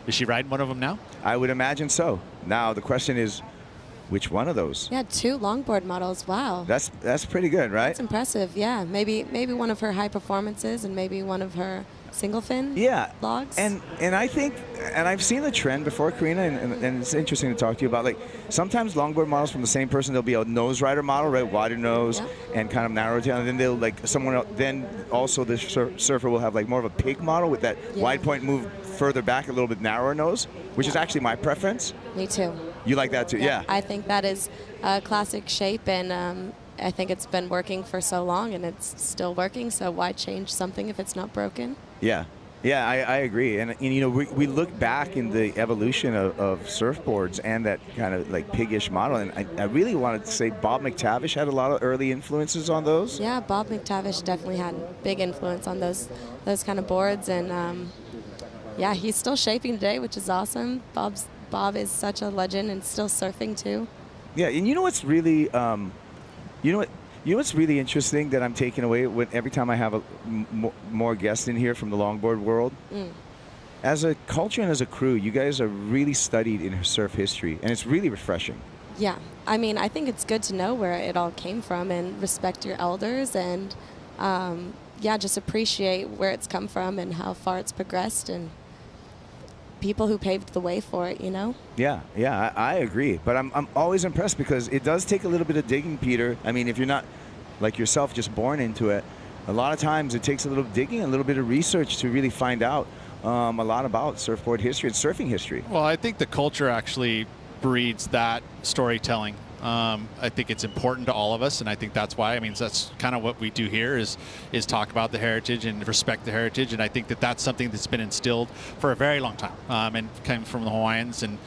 Is she riding one of them now? I would imagine so. Now the question is, which one of those? Yeah, 2 longboard models. Wow. That's pretty good, right? That's impressive. Yeah, maybe one of her high performances and maybe one of her single fin logs. And I think, and I've seen the trend before, Karina, and it's interesting to talk to you about, like, sometimes longboard models from the same person, there'll be a nose rider model, right, wider nose and kind of narrow tail, and then they'll, like, someone else, then also the surfer will have, like, more of a pig model with that wide point move further back, a little bit narrower nose, which is actually my preference. Me too. You like that too? Yeah. I think that is a classic shape, and I think it's been working for so long, and it's still working, so why change something if it's not broken? Yeah. Yeah, I agree. And you know, we look back in the evolution of surfboards and that kind of like piggish model, and I really wanted to say Bob McTavish had a lot of early influences on those. Yeah, Bob McTavish definitely had big influence on those kind of boards, and yeah, he's still shaping today, which is awesome. Bob is such a legend and still surfing too. Yeah, and you know what's really, you know what's really interesting that I'm taking away every time I have more guests in here from the longboard world? As a culture and as a crew, you guys are really studied in surf history, and it's really refreshing. Yeah, I mean, I think it's good to know where it all came from and respect your elders, and yeah, just appreciate where it's come from and how far it's progressed and people who paved the way for it, you know? Yeah, I agree. But I'm always impressed because it does take a little bit of digging, Peter. I mean, if you're not, like yourself, just born into it, a lot of times it takes a little digging, a little bit of research to really find out a lot about surfboard history and surfing history. Well, I think the culture actually breeds that storytelling. I think it's important to all of us, and I think that's why. I mean, that's kind of what we do here is talk about the heritage and respect the heritage, and I think that that's something that's been instilled for a very long time, and came from the Hawaiians and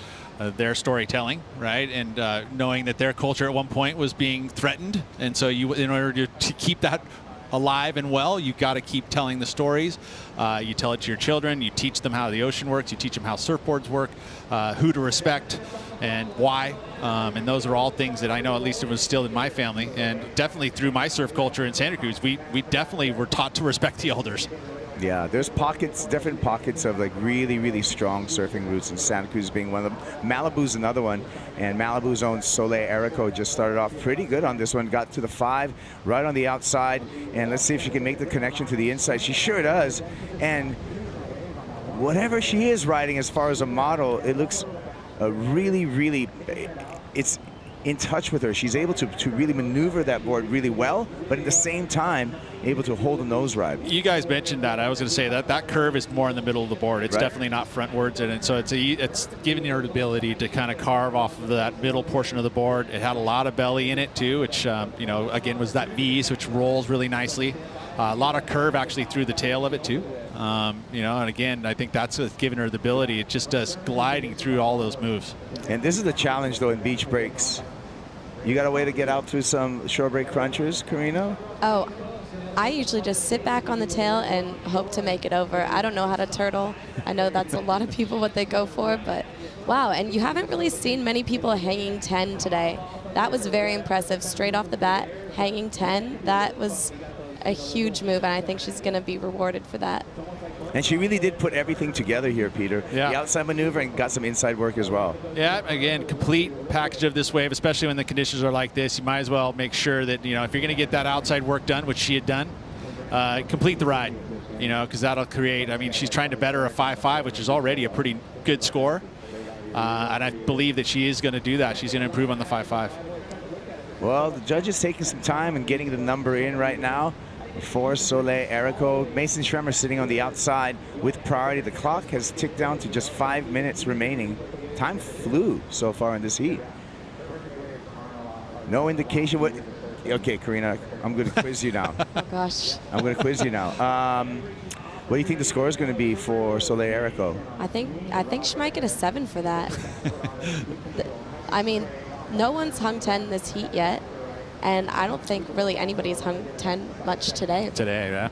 their storytelling, right? And knowing that their culture at one point was being threatened, and so in order to keep that alive and well, you got to keep telling the stories. You tell it to your children, you teach them how the ocean works, you teach them how surfboards work, who to respect and why, and those are all things that I know at least it was still in my family, and definitely through my surf culture in Santa Cruz, we definitely were taught to respect the elders. Yeah, there's different pockets of like really, really strong surfing routes, and Santa Cruz being one of them. Malibu's another one, and Malibu's own Soleil Erico just started off pretty good on this one, got to the 5 right on the outside, and let's see if she can make the connection to the inside. She sure does, and whatever she is riding as far as a model, it looks really, it's in touch with her. She's able to really maneuver that board really well, but at the same time, able to hold a nose ride. You guys mentioned that. I was going to say that curve is more in the middle of the board. It's definitely not frontwards, and so it's giving her the ability to kind of carve off of that middle portion of the board. It had a lot of belly in it too, which you know, again, was that V, which rolls really nicely. A lot of curve actually through the tail of it too. You know, and again, I think that's what's giving her the ability. It just does gliding through all those moves. And this is the challenge though in beach breaks. You got a way to get out through some shore break crunchers, Karina? Oh, I usually just sit back on the tail and hope to make it over. I don't know how to turtle. I know that's a lot of people what they go for, but wow. And you haven't really seen many people hanging 10 today. That was very impressive. Straight off the bat, hanging 10, that was a huge move, and I think she's going to be rewarded for that. And she really did put everything together here, Peter. Yeah. The outside maneuver and got some inside work as well. Yeah, again, complete package of this wave, especially when the conditions are like this. You might as well make sure that, if you're going to get that outside work done, which she had done, complete the ride, because that'll create, she's trying to better a 5.5, which is already a pretty good score. And I believe that she is going to do that. She's going to improve on the 5.5. Well, the judge is taking some time and getting the number in right now for Soleil Erico. Mason Schremer sitting on the outside with priority. The clock has ticked down to just 5 minutes remaining. Time flew so far in this heat. No indication what... Okay, Karina, I'm going to quiz you now. Oh, gosh. I'm going to quiz you now. What do you think the score is going to be for Soleil Erico? I think she might get a 7 for that. No one's hung 10 in this heat yet, and I don't think really anybody's hung 10 much today. Today, yeah.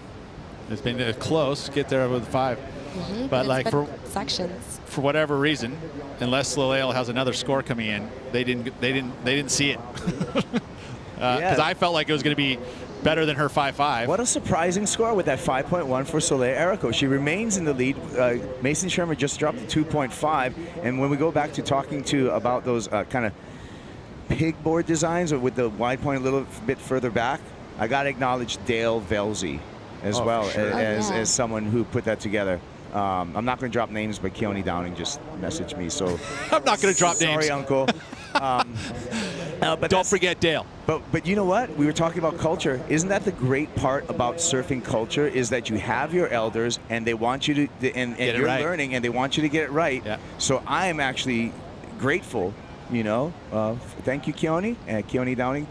It's been close. Get there with 5. Mm-hmm, but like for sections, for whatever reason, unless Soleil has another score coming in, they didn't see it. Because I felt like it was going to be better than her 5.5. What a surprising score with that 5.1 for Soleil Erico. She remains in the lead. Mason Schremer just dropped to 2.5. And when we go back to talking about those kind of pigboard designs or with the wide point a little bit further back, I got to acknowledge Dale Velzy as well as someone who put that together. I'm not going to drop names, but Keone Downing just messaged me. So I'm not going to drop names. Sorry, Uncle. But don't forget Dale. But you know what? We were talking about culture. Isn't that the great part about surfing culture? Is that you have your elders and they want you to, and you're learning, and they want you to get it right. Yeah. So I am actually grateful. Thank you, Keone and Keone Downing.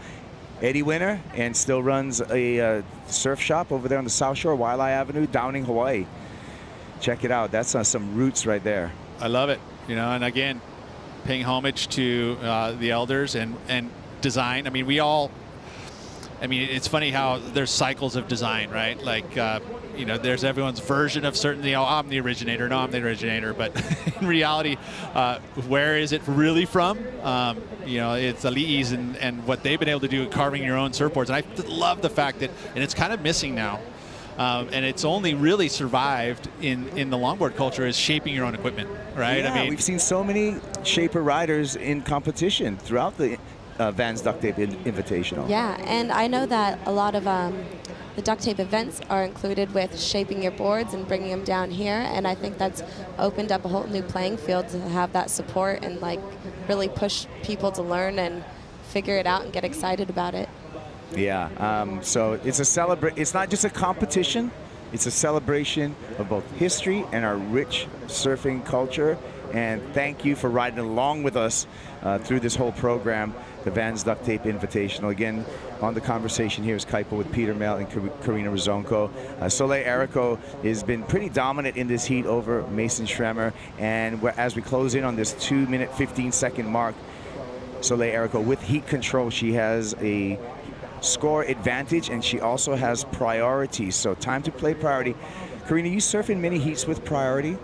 Eddie Winter, and still runs a surf shop over there on the South Shore, Waialae Avenue, Downing, Hawaii. Check it out. That's some roots right there. I love it. And again, paying homage to the elders and design. It's funny how there's cycles of design, right? Like, there's everyone's version of certain, I'm the originator. No, I'm the originator. But in reality, where is it really from? It's Ali'i's and what they've been able to do carving your own surfboards. And I love the fact that, and it's kind of missing now, and it's only really survived in the longboard culture is shaping your own equipment, right? Yeah, we've seen so many shaper riders in competition throughout the Vans Duct Tape Invitational. Yeah, and I know that a lot of the duct tape events are included with shaping your boards and bringing them down here, and I think that's opened up a whole new playing field to have that support and really push people to learn and figure it out and get excited about it. Yeah, so it's it's not just a competition, it's a celebration of both history and our rich surfing culture. And thank you for riding along with us through this whole program, the Vans Duct Tape Invitational. Again, on the conversation here is Kaipo with Peter Mel and Karina Rizonko. Soleil Erico has been pretty dominant in this heat over Mason Schremer. And as we close in on this 2-minute, 15-second mark, Soleil Erico with heat control, she has a score advantage, and she also has priority. So time to play priority. Karina, you surf in many heats with priority?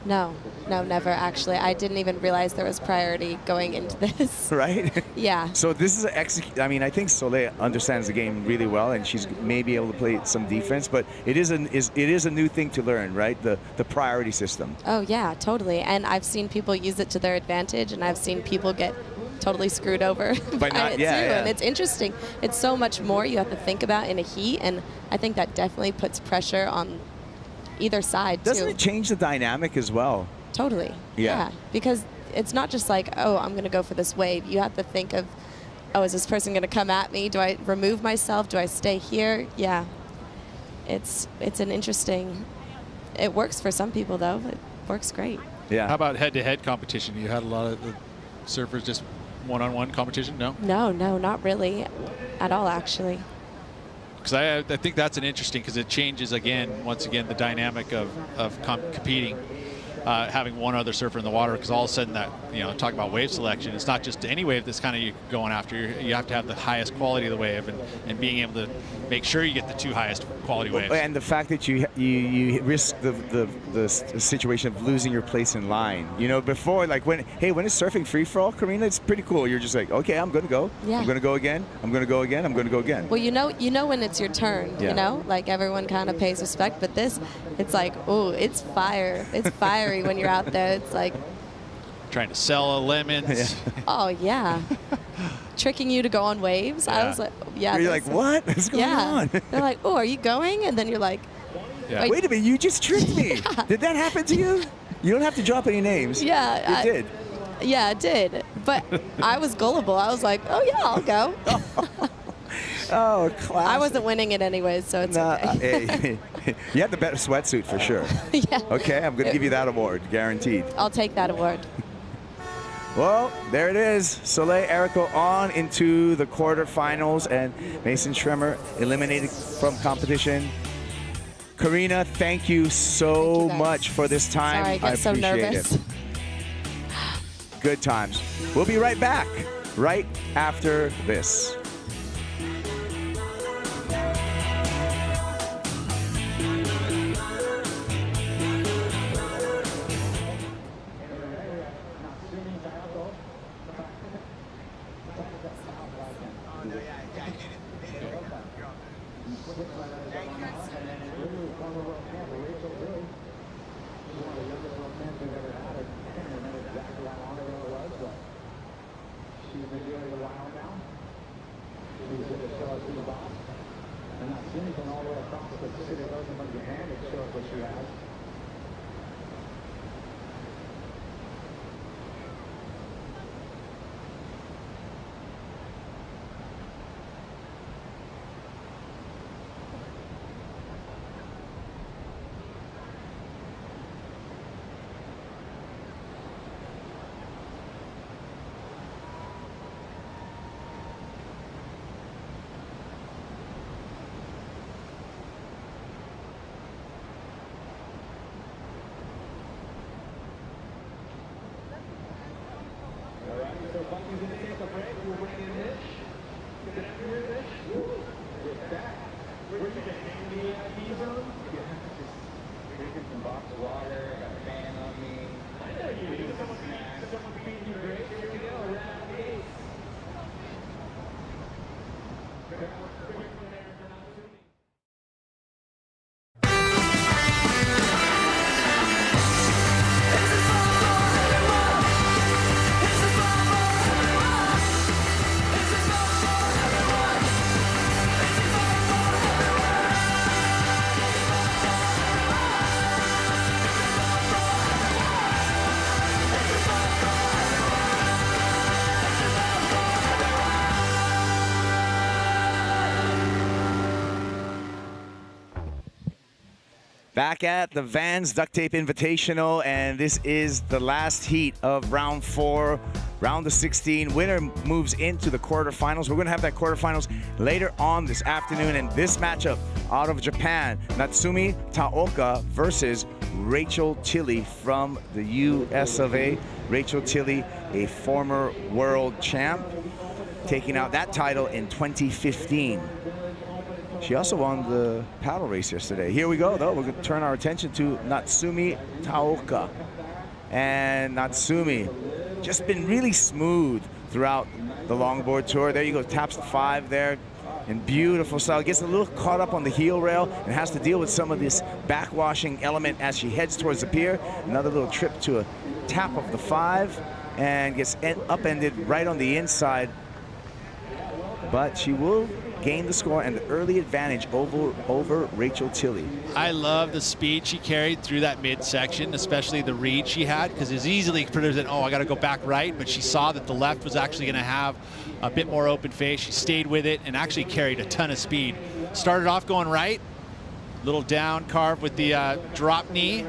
No, never actually. I didn't even realize there was priority going into this. Right? Yeah. So this is I think Soleil understands the game really well, and she's maybe able to play some defense, but it is a new thing to learn, right? The priority system. Oh yeah, totally. And I've seen people use it to their advantage, and I've seen people get totally screwed over by it too. And it's interesting. It's so much more you have to think about in a heat, and I think that definitely puts pressure on either side too. Doesn't it change the dynamic as well? Totally. Yeah. Because it's not just like, oh, I'm going to go for this wave. You have to think of, oh, is this person going to come at me? Do I remove myself? Do I stay here? Yeah. It's an interesting. It works for some people though. It works great. Yeah. How about head-to-head competition? You had a lot of the surfers just one-on-one competition? No. No, not really, at all actually. Because I think that's an interesting, because it changes once again the dynamic of competing, having one other surfer in the water, because all of a sudden that, talk about wave selection, it's not just any wave that's kind of going after. You have to have the highest quality of the wave, and being able to make sure you get the two highest quality waves. And the fact that you risk the situation of losing your place in line. You know, before, like when it's surfing free for all, Karina, it's pretty cool. You're just like, okay, I'm gonna go. Yeah. I'm gonna go again. I'm gonna go again. I'm gonna go again. Well, you know when it's your turn. Yeah. You know, like everyone kind of pays respect, but this, it's like, oh, it's fire. It's fiery when you're out there. It's like, trying to sell lemons. oh yeah, tricking you to go on waves. I was like, yeah. You're like, what? What's going on? They're like, oh, are you going? And then you're like, wait a minute, you just tricked me. Did that happen to you? You don't have to drop any names. Yeah, it did. Yeah, it did. But I was gullible. I was like, oh yeah, I'll go. Oh, classic. I wasn't winning it anyways, so it's okay. You had the better sweatsuit for sure. Yeah. Okay, I'm going to give you that award, guaranteed. I'll take that award. Well, there it is. Soleil Erico on into the quarterfinals, and Mason Schremer eliminated from competition. Karina, thank you so much for this time. Sorry, I get so nervous. It. Good times. We'll be right back right after this. Back at the Vans Duct Tape Invitational, and this is the last heat of round 4, round of 16. Winner moves into the quarterfinals. We're going to have that quarterfinals later on this afternoon, and this matchup out of Japan, Natsumi Taoka versus Rachel Tilley from the US of A. Rachel Tilley, a former world champ, taking out that title in 2015. She also won the paddle race yesterday. Here we go, though. We're going to turn our attention to Natsumi Taoka. And Natsumi, just been really smooth throughout the longboard tour. There you go, taps the 5 there in beautiful style. Gets a little caught up on the heel rail and has to deal with some of this backwashing element as she heads towards the pier. Another little trip to a tap of the 5 and gets upended right on the inside. But she will gain the score and the early advantage over Rachel Tilley. I love the speed she carried through that midsection, especially the read she had, because it's easily predicted, oh, I got to go back right, but she saw that the left was actually going to have a bit more open face. She stayed with it and actually carried a ton of speed. Started off going right, little down carve with the drop knee.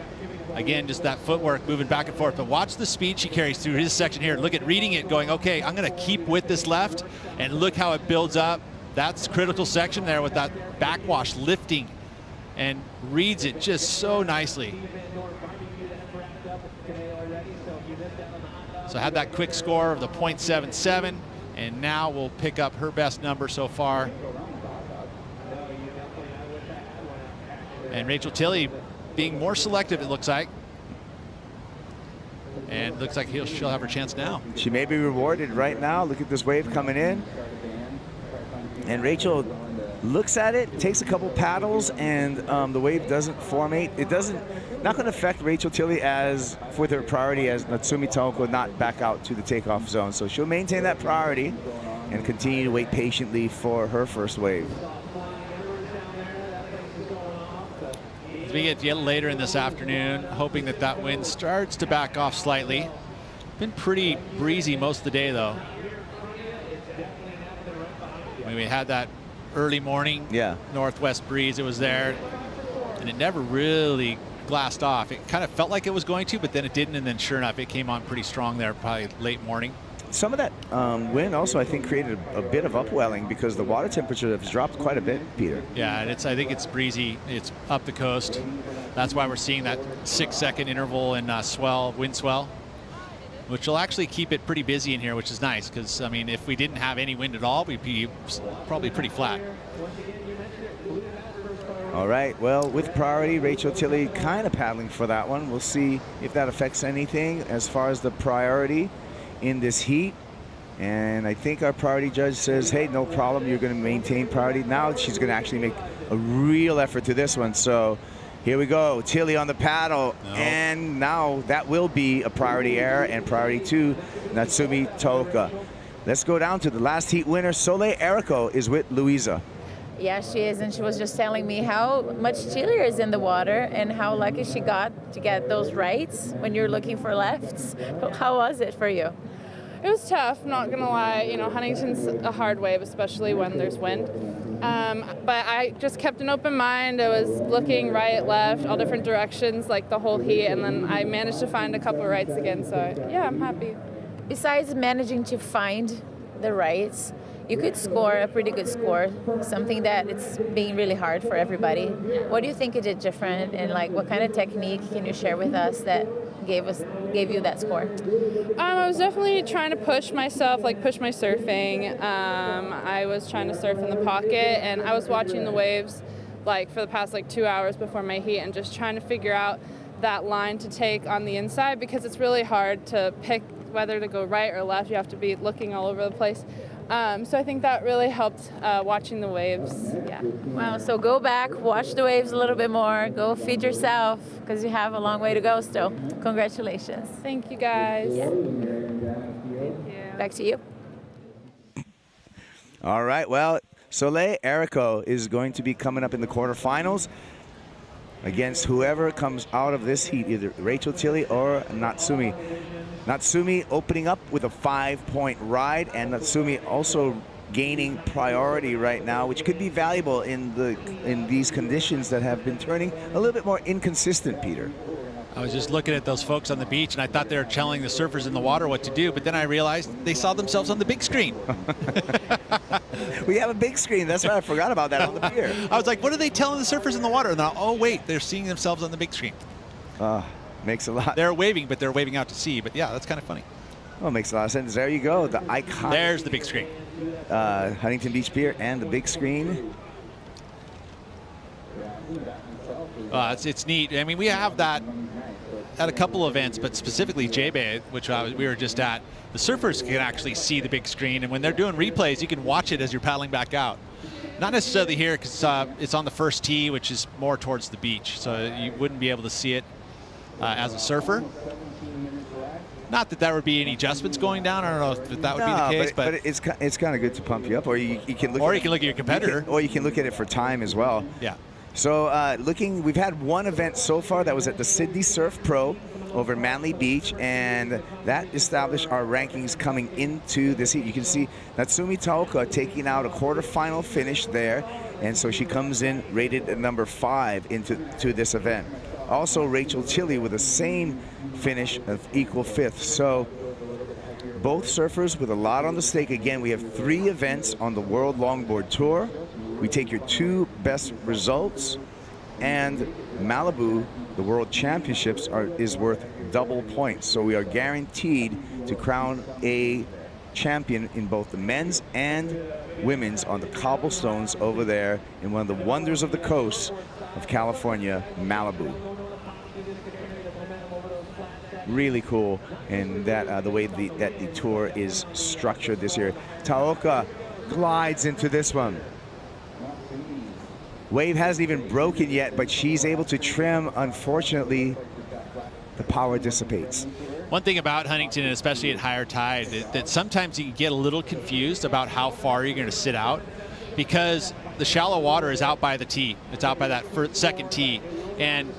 Again, just that footwork moving back and forth. But watch the speed she carries through his section here. Look at reading it, going, okay, I'm going to keep with this left, and look how it builds up. That's critical section there with that backwash lifting, and reads it just so nicely. So had that quick score of the .77, and now we'll pick up her best number so far. And Rachel Tilley being more selective, it looks like. And looks like she'll have her chance now. She may be rewarded right now. Look at this wave coming in. And Rachel looks at it, takes a couple paddles, and the wave doesn't formate. It doesn't, not going to affect Rachel Tilley as with her priority as Natsumi Taoko not back out to the takeoff zone. So she'll maintain that priority and continue to wait patiently for her first wave. As we get later in this afternoon, hoping that that wind starts to back off slightly. Been pretty breezy most of the day, though. I mean, we had that early morning northwest breeze. It was there, and it never really glassed off. It kind of felt like it was going to, but then it didn't, and then sure enough, it came on pretty strong there, probably late morning. Some of that wind also, I think, created a bit of upwelling because the water temperature has dropped quite a bit, Peter. Yeah, and I think it's breezy. It's up the coast. That's why we're seeing that 6-second interval in wind swell, which will actually keep it pretty busy in here, which is nice because, I mean, if we didn't have any wind at all, we'd be probably pretty flat. All right, well, with priority, Rachel Tilley kind of paddling for that one. We'll see if that affects anything as far as the priority in this heat. And I think our priority judge says, hey, no problem, you're going to maintain priority. Now she's going to actually make a real effort to this one. So here we go, Tilley on the paddle. No. And now that will be a priority error and priority to Natsumi Taoka. Let's go down to the last heat winner. Soleil Errico is with Louisa. Yeah, she is, and she was just telling me how much chillier is in the water and how lucky she got to get those rights when you're looking for lefts. How was it for you? It was tough, not gonna lie. You know, Huntington's a hard wave, especially when there's wind. But I just kept an open mind. I was looking right, left, all different directions, like the whole heat, and then I managed to find a couple of rights again. So yeah, I'm happy. Besides managing to find the rights, you could score a pretty good score, something that it's being really hard for everybody. What do you think you did different, and like what kind of technique can you share with us that gave you that score? I was definitely trying to push myself, like push my surfing. I was trying to surf in the pocket, and I was watching the waves like for the past like 2 hours before my heat and just trying to figure out that line to take on the inside because it's really hard to pick whether to go right or left. You have to be looking all over the place. So I think that really helped watching the waves. Yeah. Wow. So go back, watch the waves a little bit more, go feed yourself because you have a long way to go still. Congratulations. Thank you, guys. Yeah. Thank you. Back to you. All right. Well, Soleil Errico is going to be coming up in the quarterfinals against whoever comes out of this heat, either Rachel Tilley or Natsumi. Natsumi opening up with a 5-point ride, and Natsumi also gaining priority right now, which could be valuable in these conditions that have been turning a little bit more inconsistent, Peter. I was just looking at those folks on the beach, and I thought they were telling the surfers in the water what to do, but then I realized they saw themselves on the big screen. We have a big screen. That's why I forgot about that on the pier. I was like, what are they telling the surfers in the water? And then, oh, wait, they're seeing themselves on the big screen. Makes a lot. They're waving, but they're waving out to sea. But yeah, that's kind of funny. Well, makes a lot of sense. There you go. The iconic. There's the big screen. Huntington Beach Pier and the big screen. It's neat. I mean, we have that at a couple events, but specifically J-Bay, which we were just at. The surfers can actually see the big screen, and when they're doing replays, you can watch it as you're paddling back out. Not necessarily here because it's on the first tee, which is more towards the beach, so you wouldn't be able to see it as a surfer. Not that there would be any adjustments going down. I don't know if that would be the case, but it's kind of good to pump you up, or you can look. Or you can look at your competitor, or you can look at it for time as well. Yeah. So we've had one event so far that was at the Sydney Surf Pro over Manly Beach, and that established our rankings coming into this heat. You can see Natsumi Taoka taking out a quarterfinal finish there, and so she comes in rated at number 5 into this event. Also, Rachel Tilley with the same finish of equal 5th. So both surfers with a lot on the stake. Again, we have 3 events on the World Longboard Tour. We take your 2 best results, and Malibu, the World Championships, is worth double points. So we are guaranteed to crown a champion in both the men's and women's on the cobblestones over there in one of the wonders of the coast of California, Malibu. Really cool, and that the way that the tour is structured this year. Taoka glides into this one. Wave hasn't even broken yet, but she's able to trim. Unfortunately, the power dissipates. One thing about Huntington, and especially at higher tide, that sometimes you can get a little confused about how far you're going to sit out, because the shallow water is out by the tee. It's out by that second tee, and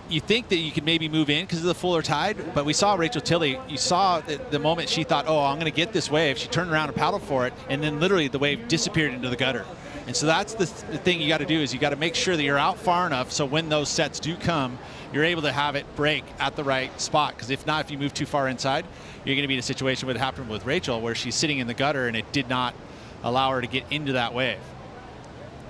you think that you could maybe move in because of the fuller tide, but we saw Rachel Tilley. You saw the moment she thought, oh, I'm going to get this wave. She turned around and paddled for it, and then literally the wave disappeared into the gutter. And so that's the thing you got to do, is you got to make sure that you're out far enough so when those sets do come, you're able to have it break at the right spot. Because if not, if you move too far inside, you're going to be in a situation what happened with Rachel, where she's sitting in the gutter and it did not allow her to get into that wave.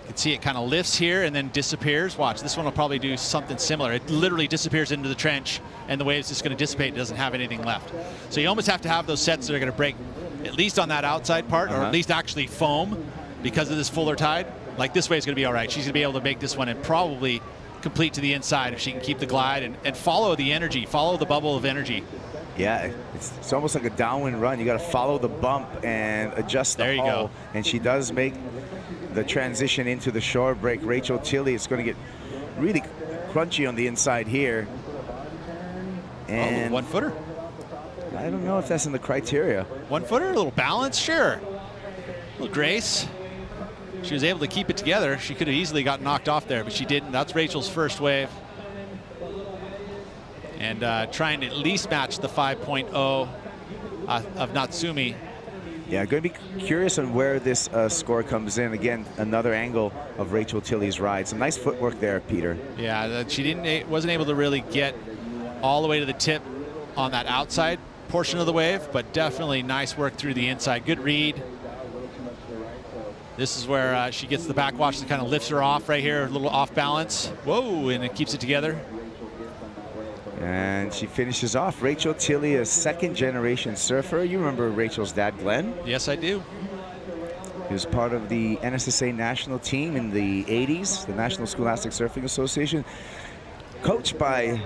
You can see it kind of lifts here and then disappears. Watch, this one will probably do something similar. It literally disappears into the trench and the wave's just going to dissipate. It doesn't have anything left. So you almost have to have those sets that are going to break at least on that outside part, or at least actually foam because of this fuller tide. Like this wave's going to be all right. She's going to be able to make this one and probably complete to the inside if she can keep the glide and follow the energy, follow the bubble of energy. Yeah, it's almost like a downwind run. You got to follow the bump and adjust the hull. And she does make the transition into the shore break. Rachel Tilley is going to get really crunchy on the inside here. And 1 footer. I don't know if that's in the criteria. 1 footer, a little balance, sure. A little grace. She was able to keep it together. She could have easily got knocked off there, but she didn't. That's Rachel's first wave. And trying to at least match the 5.0 of Natsumi. Yeah, going to be curious on where this score comes in. Again, another angle of Rachel Tilley's ride. Some nice footwork there, Peter. Yeah, she wasn't able to really get all the way to the tip on that outside portion of the wave, but definitely nice work through the inside. Good read. This is where she gets the backwash that kind of lifts her off right here, a little off balance. Whoa, and it keeps it together. And she finishes off. Rachel Tilley, a second-generation surfer. You remember Rachel's dad, Glenn? Yes, I do. He was part of the NSSA national team in the 80s, the National Scholastic Surfing Association, coached by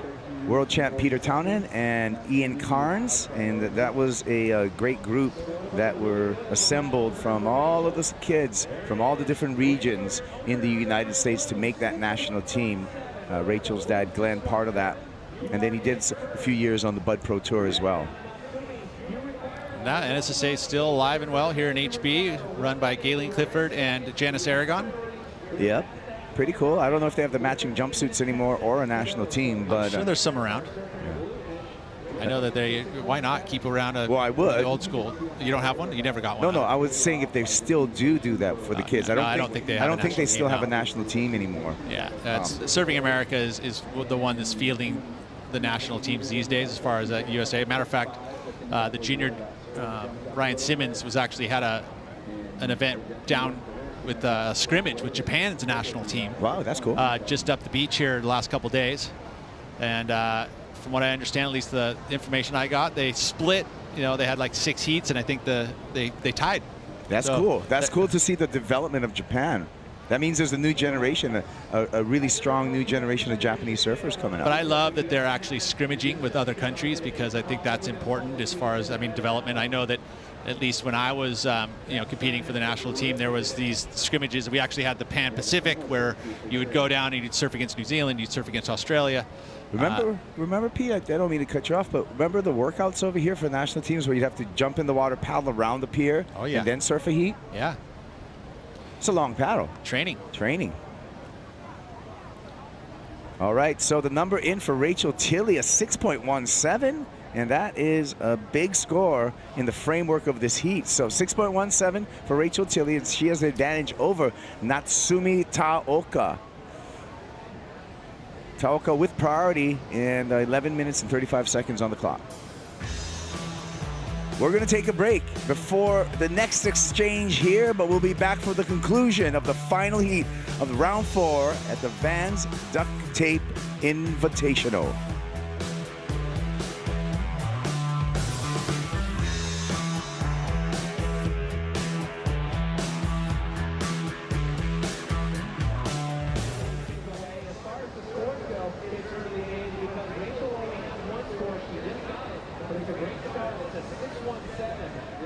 world champ Peter Townend and Ian Carnes, and that was a great group that were assembled from all of the kids from all the different regions in the United States to make that national team. Rachel's dad, Glenn, part of that. And then he did a few years on the Bud Pro Tour as well. Now, NSSA is still alive and well here in HB, run by Galen Clifford and Janice Aragon. Yep, pretty cool. I don't know if they have the matching jumpsuits anymore or a national team, but I'm sure there's some around. I know that they, why not keep around well, I would. The old school. You don't have one? You never got one? No, I was saying if they still do that for the kids. I don't think they still have a national team anymore. Yeah, Surfing America is the one that's fielding the national teams these days as far as USA. Matter of fact, the junior Ryan Simmons was actually had an event down with a scrimmage with Japan's national team. Wow, that's cool. Just up the beach here the last couple days. And from what I understand, at least the information I got, they split. You know, they had like 6 heats, and I think they tied. That's cool. That's cool to see the development of Japan. That means there's a new generation, a really strong new generation of Japanese surfers coming up. But I love that they're actually scrimmaging with other countries, because I think that's important as far as, development. I know that at least when I was, competing for the national team, there was these scrimmages. We actually had the Pan Pacific, where you would go down and you'd surf against New Zealand, you'd surf against Australia. Remember, Pete, I don't mean to cut you off, but remember the workouts over here for national teams where you'd have to jump in the water, paddle around the pier, and then surf a heat? Yeah. It's a long paddle. Training. All right, so the number in for Rachel Tilley, a 6.17, and that is a big score in the framework of this heat. So 6.17 for Rachel Tilley, and she has the advantage over Natsumi Taoka. Taoka with priority, and 11 minutes and 35 seconds on the clock. We're going to take a break before the next exchange here, but we'll be back for the conclusion of the final heat of round 4 at the Vans Duct Tape Invitational.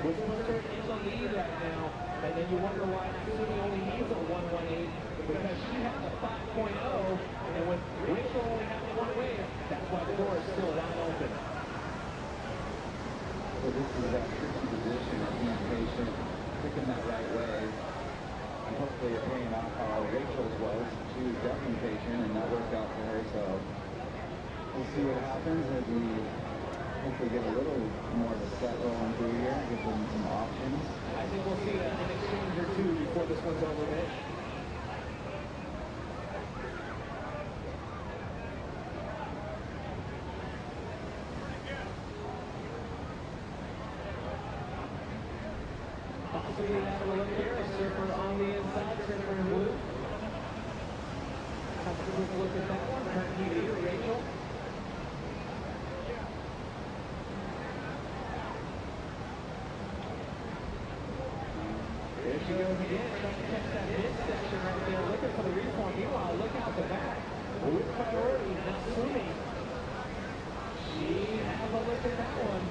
which puts her in the lead right now. And then you wonder why Natsumi only needs a 118 because she has a 5.0, and with Rachel only having one wave, that's why the door is still wide open. So this is that tricky position of being patient, picking that right wave, and hopefully it's paying off how Rachel's was. She was definitely patient, and that worked out for her, so we'll see what happens as we hopefully get a little more of a set rolling through here, give them some options. I think we'll see an exchange or two before this one's over, Mitch. Possibly have a look here, a surfer on the inside, surfer in blue. Have a quick look at that one. Her leader, Rachel. There she goes again, trying to catch that midsection right there, looking for the reform. Meanwhile, look out the back. With priority, Natsumi. She has a look at that one.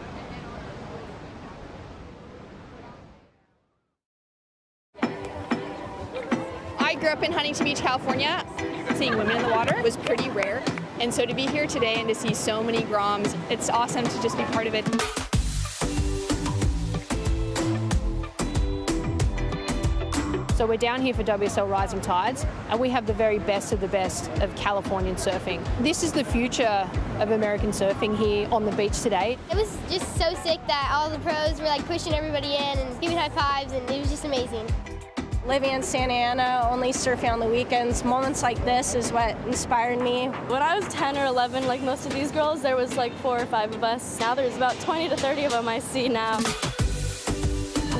I grew up in Huntington Beach, California. Seeing women in the water was pretty rare. And so to be here today and to see so many Groms, it's awesome to just be part of it. So we're down here for WSL Rising Tides, and we have the very best of Californian surfing. This is the future of American surfing here on the beach today. It was just so sick that all the pros were like pushing everybody in and giving high fives, and it was just amazing. Living in Santa Ana, only surfing on the weekends, moments like this is what inspired me. When I was 10 or 11, like most of these girls, there was like 4 or 5 of us. Now there's about 20 to 30 of them I see now.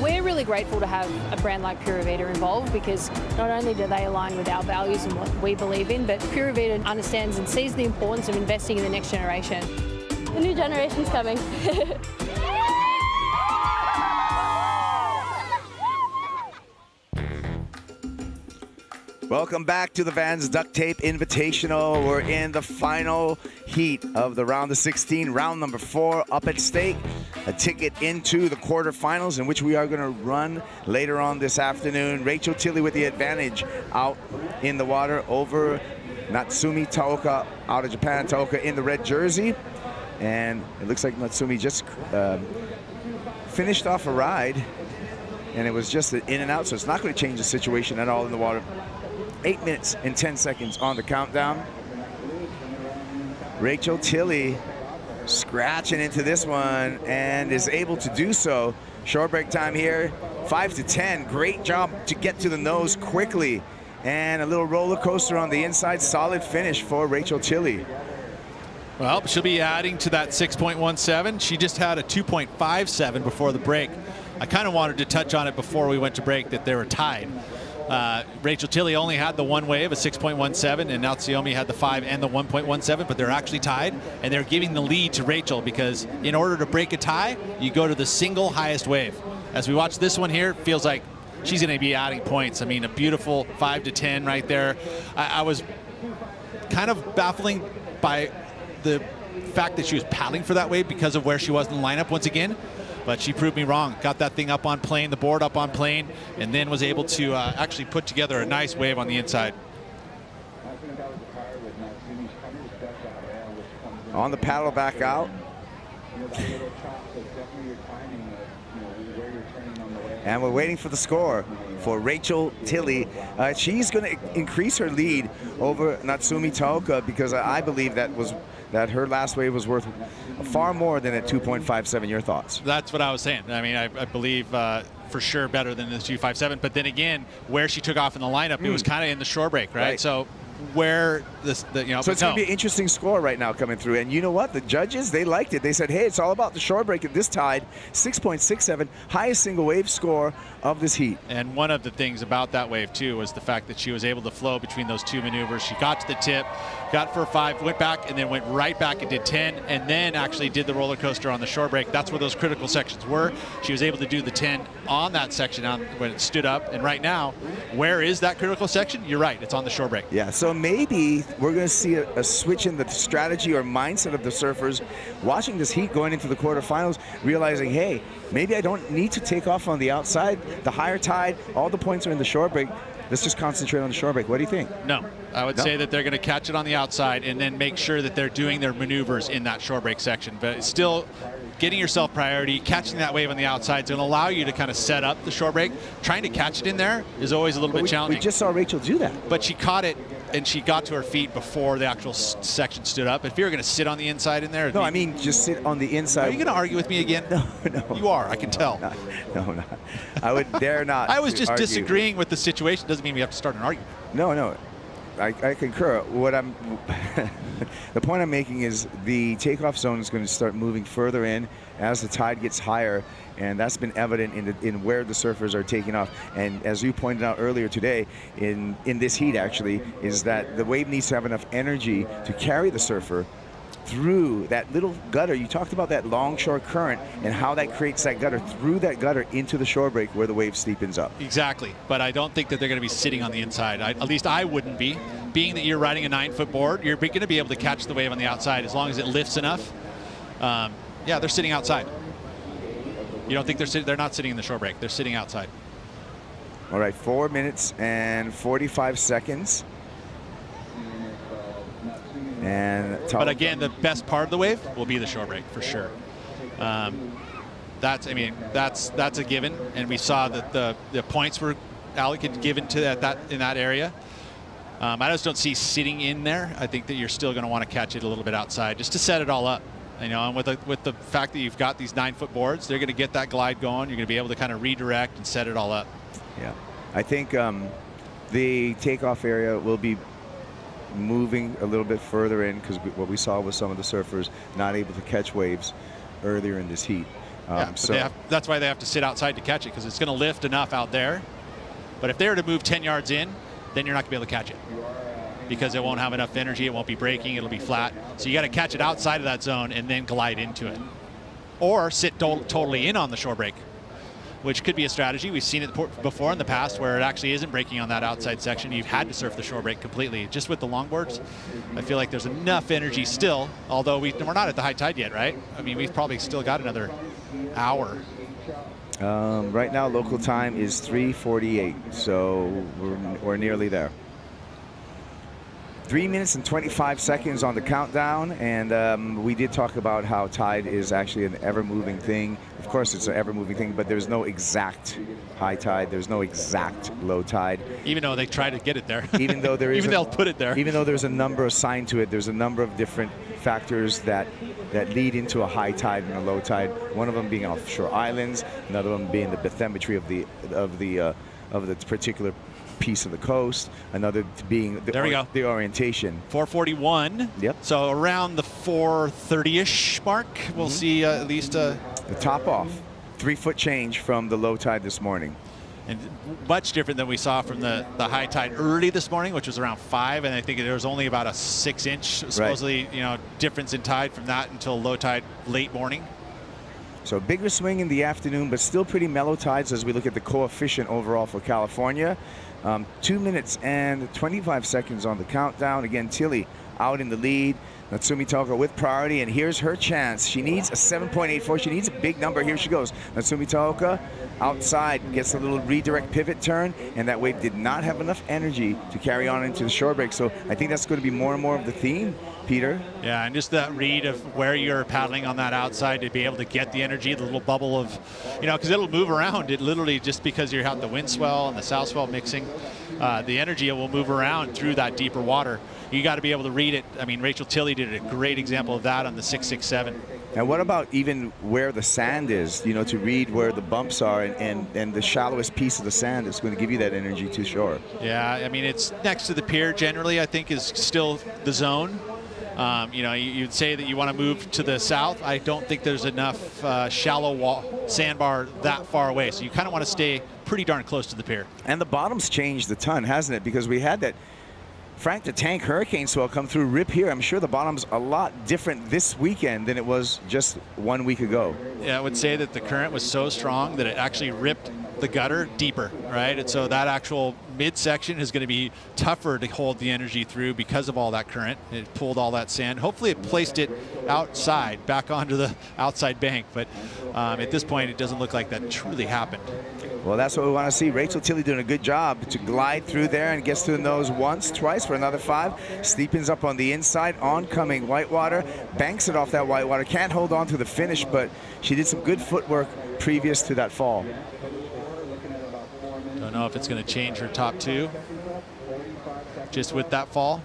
We're really grateful to have a brand like Pura Vida involved, because not only do they align with our values and what we believe in, but Pura Vida understands and sees the importance of investing in the next generation. The new generation's coming. Welcome back to the Vans Duct Tape Invitational. We're in the final heat of the round of 16, round number 4, up at stake. A ticket into the quarterfinals, in which we are going to run later on this afternoon. Rachel Tilley with the advantage out in the water over Natsumi Taoka out of Japan. Taoka in the red jersey. And it looks like Natsumi just finished off a ride, and it was just an in and out, so it's not going to change the situation at all in the water. 8 minutes and 10 seconds on the countdown. Rachel Tilley scratching into this one and is able to do so. Short break time here, 5 to 10. Great job to get to the nose quickly. And a little roller coaster on the inside. Solid finish for Rachel Tilley. Well, she'll be adding to that 6.17. She just had a 2.57 before the break. I kind of wanted to touch on it before we went to break that they were tied. Rachel Tilley only had the one wave, a 6.17, and Natsumi had the 5 and the 1.17, but they're actually tied, and they're giving the lead to Rachel, because in order to break a tie, you go to the single highest wave. As we watch this one here, it feels like she's going to be adding points. I mean, a beautiful 5 to 10 right there. I was kind of baffling by the fact that she was paddling for that wave because of where she was in the lineup once again. But she proved me wrong. Got that thing up on plane, the board up on plane, and then was able to actually put together a nice wave on the inside. On the paddle back out. And we're waiting for the score for Rachel Tilley. She's going to increase her lead over Natsumi Taoka, because I believe that her last wave was worth far more than a 2.57. Your thoughts? That's what I was saying. I mean, I believe for sure better than the 2.57. But then again, where she took off in the lineup, it was kind of in the shore break, right? So where this, so it's going to be an interesting score right now coming through. And you know what? The judges, they liked it. They said, hey, it's all about the shore break at this tide. 6.67, highest single wave score of this heat. And one of the things about that wave, too, was the fact that she was able to flow between those two maneuvers. She got to the tip, got for a 5, went back, and then went right back and did 10, and then actually did the roller coaster on the shore break. That's where those critical sections were. She was able to do the 10 on that section when it stood up. And right now, where is that critical section? You're right, it's on the shore break. Yeah, so maybe we're going to see a switch in the strategy or mindset of the surfers watching this heat going into the quarterfinals, realizing, hey, maybe I don't need to take off on the outside. The higher tide, all the points are in the shore break. Let's just concentrate on the shore break. What do you think? No, I would say that they're going to catch it on the outside and then make sure that they're doing their maneuvers in that shore break section. But it's still getting yourself priority, catching that wave on the outside is going to allow you to kind of set up the shore break. Trying to catch it in there is always a little bit challenging. We just saw Rachel do that. But she caught it and she got to her feet before the actual section stood up. If you were going to sit on the inside in there. No, I mean just sit on the inside. Are you going to argue with me again? No. You are, I can tell. No. I would dare not. I was just argue. disagreeing with the situation. Doesn't mean we have to start an argument. No. I concur. The point I'm making is the takeoff zone is going to start moving further in as the tide gets higher, and that's been evident in where the surfers are taking off. And as you pointed out earlier today, in this heat actually, is that the wave needs to have enough energy to carry the surfer through that little gutter. You talked about that longshore current and how that creates that gutter, through that gutter into the shore break where the wave steepens up. Exactly, but I don't think that they're going to be sitting on the inside. At least I wouldn't be. Being that you're riding a 9-foot board, you're going to be able to catch the wave on the outside as long as it lifts enough. Yeah, they're sitting outside. You don't think they're not sitting in the shore break. They're sitting outside. All right, 4 minutes and 45 seconds. But again, the best part of the wave will be the shore break for sure. That's a given, and we saw that the points were allocated given to that in that area. I just don't see sitting in there. I think that you're still going to want to catch it a little bit outside just to set it all up. And with the fact that you've got these 9-foot boards, they're going to get that glide going. You're going to be able to kind of redirect and set it all up. Yeah, I think the takeoff area will be moving a little bit further in, because what we saw was some of the surfers not able to catch waves earlier in this heat. That's why they have to sit outside to catch it, because it's going to lift enough out there. But if they were to move 10 yards in, then you're not going to be able to catch it, because it won't have enough energy. It won't be braking. It'll be flat. So you got to catch it outside of that zone and then glide into it, or sit totally in on the shore break, which could be a strategy. We've seen it before in the past where it actually isn't braking on that outside section. You've had to surf the shore break completely. Just with the longboards, I feel like there's enough energy still, although we're not at the high tide yet, right? I mean, we've probably still got another hour. Right now, local time is 3:48, so we're nearly there. 3 minutes and 25 seconds on the countdown, and we did talk about how tide is actually an ever-moving thing. Of course, it's an ever-moving thing, but there's no exact high tide. There's no exact low tide. Even though they try to get it there. Even though there is, even they'll put it there. Even though there's a number assigned to it, there's a number of different factors that lead into a high tide and a low tide. One of them being offshore islands, another one being the bathymetry of the particular piece of the coast, another being the orientation. 441. Yep. So around the 430-ish mark, we'll see at least the top off. 3-foot change from the low tide this morning. And much different than we saw from the high tide early this morning, which was around 5, and I think there was only about a 6-inch supposedly difference in tide from that until low tide late morning. So bigger swing in the afternoon, but still pretty mellow tides as we look at the coefficient overall for California. 2 minutes and 25 seconds on the countdown. Again, Tilly out in the lead. Natsumi Toka with priority, and here's her chance. She needs a 7.84. She needs a big number. Here she goes. Natsumi Toka outside, gets a little redirect pivot turn, and that wave did not have enough energy to carry on into the shore break. So I think that's going to be more and more of the theme, Peter. Yeah, and just that read of where you're paddling on that outside to be able to get the energy, the little bubble of, because it'll move around. It literally, just because you have the wind swell and the south swell mixing, the energy will move around through that deeper water. You got to be able to read it. I mean, Rachel Tilley did a great example of that on the 667. And what about even where the sand is, to read where the bumps are and the shallowest piece of the sand is going to give you that energy to shore. Yeah, I mean, it's next to the pier generally, I think, is still the zone. You'd say that you want to move to the south. I don't think there's enough shallow sandbar that far away. So you kind of want to stay pretty darn close to the pier. And the bottom's changed a ton, hasn't it? Because we had that Frank the Tank hurricane swell come through Rip here. I'm sure the bottom's a lot different this weekend than it was just 1 week ago. Yeah, I would say that the current was so strong that it actually ripped the gutter deeper, right? And so that actual midsection is going to be tougher to hold the energy through because of all that current. It pulled all that sand. Hopefully it placed it outside, back onto the outside bank. But at this point, it doesn't look like that truly happened. Well, that's what we want to see. Rachel Tilley doing a good job to glide through there and gets to the nose once, twice for another 5. Steepens up on the inside, oncoming whitewater, banks it off that whitewater. Can't hold on to the finish, but she did some good footwork previous to that fall. Don't know if it's going to change her top 2 just with that fall.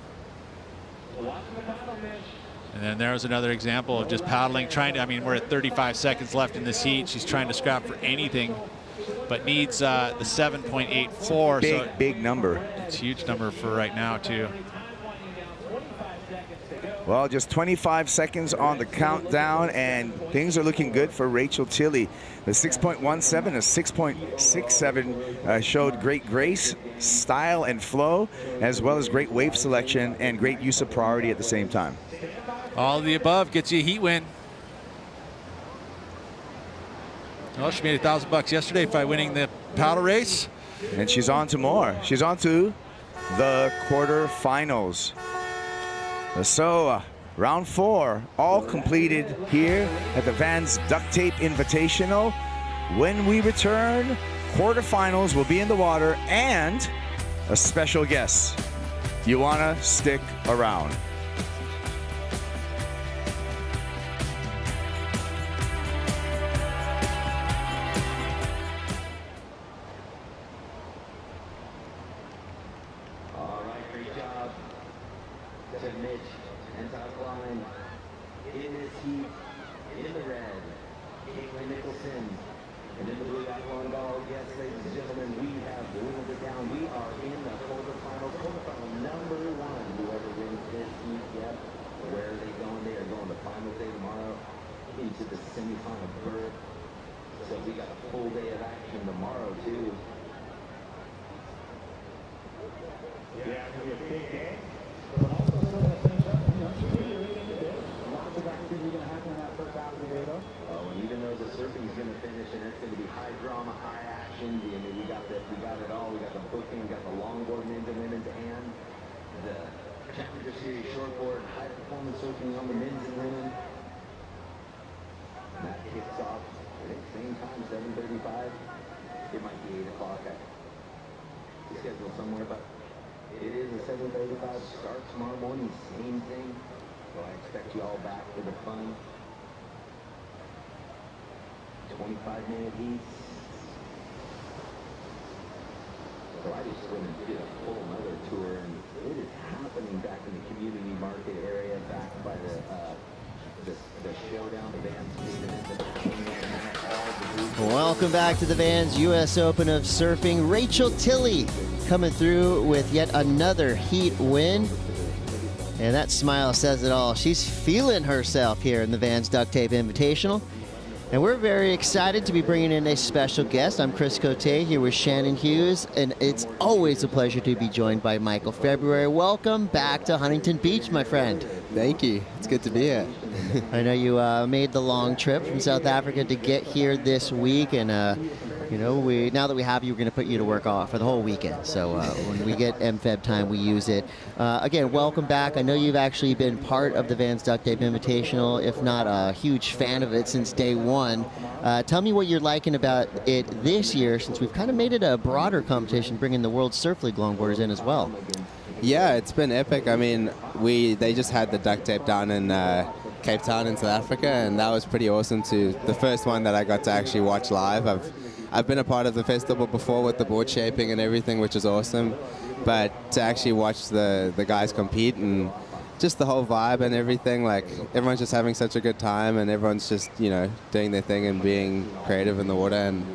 And then there's another example of just paddling, trying to, I mean, we're at 35 seconds left in this heat. She's trying to scrap for anything, but needs the 7.84. Big, so big number. It's a huge number for right now, too. Well, just 25 seconds on the countdown, and things are looking good for Rachel Tilley. The 6.17, a 6.67 showed great grace, style, and flow, as well as great wave selection and great use of priority at the same time. All of the above gets you a heat win. Well, she made $1,000 yesterday by winning the paddle race. And she's on to more. She's on to the quarterfinals. So, round 4, all completed here at the Vans Duct Tape Invitational. When we return, quarterfinals will be in the water and a special guest. You want to stick around. In the red, Mikkelson, and in the blue, Avalon Gall. Yes, ladies and gentlemen, we have whittled it down. We are in the quarterfinal number 1. Whoever wins this heat, yep. Where are they going? They are going to final day tomorrow into the semifinal berth. So we got a full day of action tomorrow too. Yeah, it's going to be a big day. And even though the surfing is going to finish and it's going to be high drama, high action, I mean, we got it all. We got the booking, we got the longboard men's and women's, and the Challenger Series shortboard, high performance surfing on the men's and women. And that kicks off at the same time, 7:35. It might be 8 o'clock. It's scheduled somewhere, but it is a 7:35 start tomorrow morning. Same thing. So I expect you all back for the fun. 25-minute heats. So I just went and did a full another tour, and it is happening back in the community market area, back by the showdown, the Vans. Welcome back to the Vans US Open of Surfing. Rachel Tilley coming through with yet another heat win. And that smile says it all. She's feeling herself here in the Vans Duct Tape Invitational. And we're very excited to be bringing in a special guest. I'm Chris Cote here with Shannon Hughes, and it's always a pleasure to be joined by Michael February. Welcome back to Huntington Beach, my friend. Thank you. It's good to be here. I know you made the long trip from South Africa to get here this week, and you know, now that we have you, we're going to put you to work off for the whole weekend. So when we get MFeb time, we use it. Again, welcome back. I know you've actually been part of the Vans Duct Tape Invitational, if not a huge fan of it since day one. Tell me what you're liking about it this year, since we've kind of made it a broader competition, bringing the World Surf League longboarders in as well. Yeah, it's been epic. I mean, they just had the duct tape down in Cape Town in South Africa, and that was pretty awesome too. The first one that I got to actually watch live. I've been a part of the festival before with the board shaping and everything, which is awesome. But to actually watch the guys compete and just the whole vibe and everything, like everyone's just having such a good time and everyone's just, you know, doing their thing and being creative in the water. And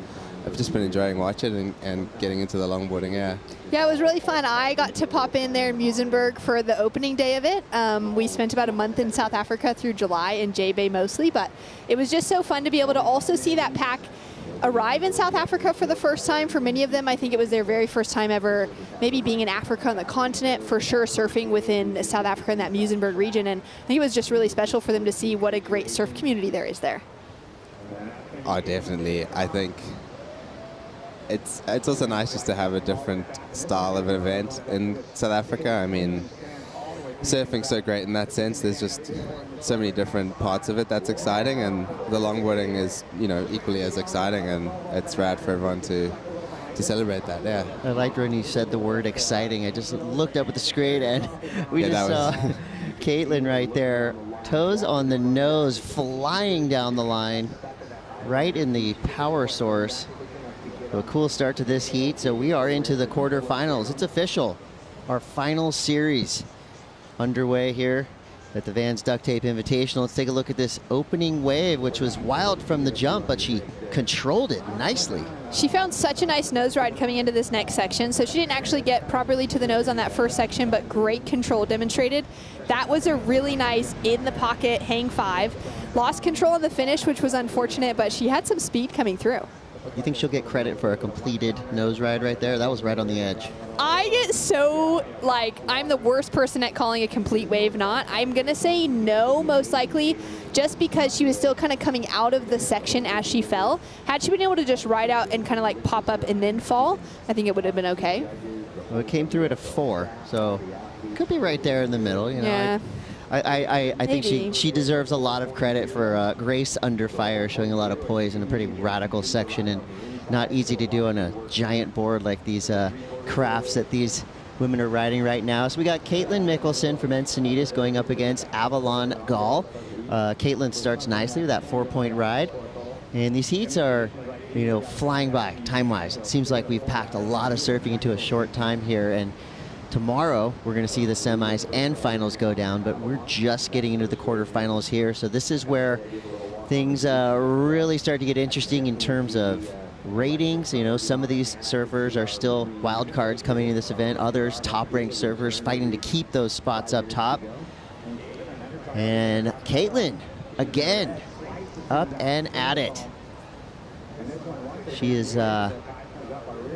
I've just been enjoying watching and getting into the longboarding, yeah. Yeah, it was really fun. I got to pop in there in Muizenberg for the opening day of it. We spent about a month in South Africa through July in J-Bay mostly, but it was just so fun to be able to also see that pack arrive in South Africa for the first time. For many of them, I think it was their very first time ever maybe being in Africa on the continent, for sure surfing within South Africa in that Muizenberg region, and I think it was just really special for them to see what a great surf community there is there. Oh, definitely. I think it's also nice just to have a different style of an event in South Africa. I mean, surfing's so great in that sense. There's just so many different parts of it that's exciting, and the longboarding is, you know, equally as exciting, and it's rad for everyone to celebrate that. Yeah. I liked when you said the word exciting. I just looked up at the screen and we just saw Caitlin right there, toes on the nose, flying down the line, right in the power source. So a cool start to this heat. So we are into the quarterfinals. It's official. Our final series underway here at the Vans Duct Tape Invitational. Let's take a look at this opening wave, which was wild from the jump, but she controlled it nicely. She found such a nice nose ride coming into this next section, so she didn't actually get properly to the nose on that first section, but great control demonstrated. That was a really nice in the pocket hang 5. Lost control on the finish, which was unfortunate, but she had some speed coming through. You think she'll get credit for a completed nose ride right there? That was right on the edge. I get so, like, I'm the worst person at calling a complete wave not. I'm going to say no, most likely, just because she was still kind of coming out of the section as she fell. Had she been able to just ride out and kind of like pop up and then fall, I think it would have been okay. Well, it came through at a 4, so could be right there in the middle. You know, yeah. I think she deserves a lot of credit for grace under fire, showing a lot of poise in a pretty radical section, and not easy to do on a giant board like these crafts that these women are riding right now. So we got Caitlin Mikkelson from Encinitas going up against Avalon Gall. Caitlin starts nicely with that 4-point ride, and these heats are, you know, flying by time-wise. It seems like we've packed a lot of surfing into a short time here, and tomorrow we're going to see the semis and finals go down, but we're just getting into the quarterfinals here. So this is where things really start to get interesting in terms of ratings. You know, some of these surfers are still wild cards coming into this event. Others, top-ranked surfers fighting to keep those spots up top. And Caitlin, again, up and at it. She is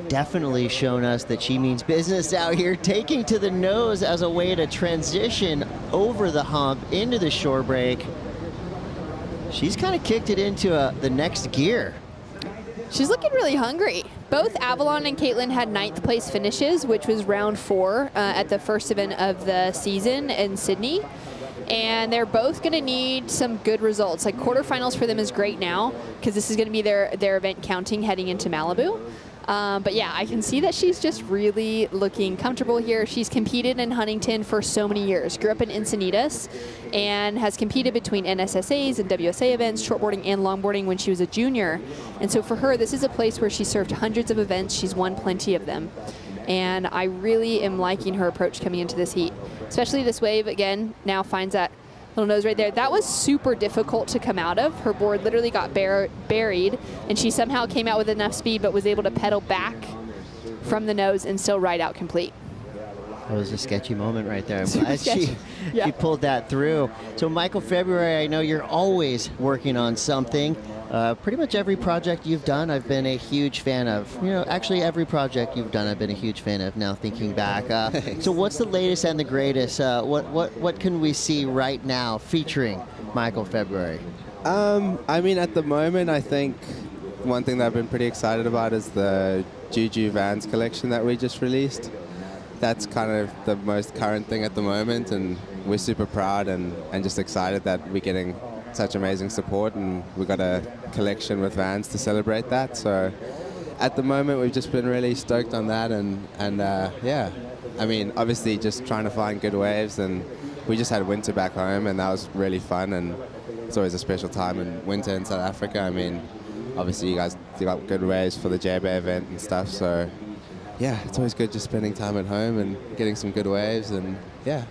definitely shown us that she means business out here, taking to the nose as a way to transition over the hump into the shore break. She's kind of kicked it into the next gear. She's looking really hungry. Both Avalon and Caitlin had 9th place finishes, which was round 4 at the first event of the season in Sydney. And they're both going to need some good results. Like, quarterfinals for them is great now, because this is going to be their event counting heading into Malibu. But yeah, I can see that she's just really looking comfortable here. She's competed in Huntington for so many years. Grew up in Encinitas and has competed between NSSAs and WSA events, shortboarding and longboarding when she was a junior. And so for her, this is a place where she served hundreds of events. She's won plenty of them. And I really am liking her approach coming into this heat. Especially this wave, again, now finds that little nose right there. That was super difficult to come out of. Her board literally got buried, and she somehow came out with enough speed but was able to pedal back from the nose and still ride out complete. That was a sketchy moment right there. I'm glad she pulled that through. So Michael, February, I know you're always working on something. Pretty much every project you've done, I've been a huge fan of. You know, actually every project you've done, I've been a huge fan of now thinking back. So what's the latest and the greatest? What can we see right now featuring Michael February? I mean, at the moment, I think one thing that I've been pretty excited about is the Juju Vans collection that we just released. That's kind of the most current thing at the moment, and we're super proud and just excited that we're getting such amazing support, and we got a collection with Vans to celebrate that. So at the moment, we've just been really stoked on that, and yeah, I mean, obviously just trying to find good waves, and we just had winter back home, and that was really fun, and it's always a special time in winter in South Africa. I mean, obviously you guys got good waves for the J-Bay event and stuff, so yeah, it's always good just spending time at home and getting some good waves, and yeah.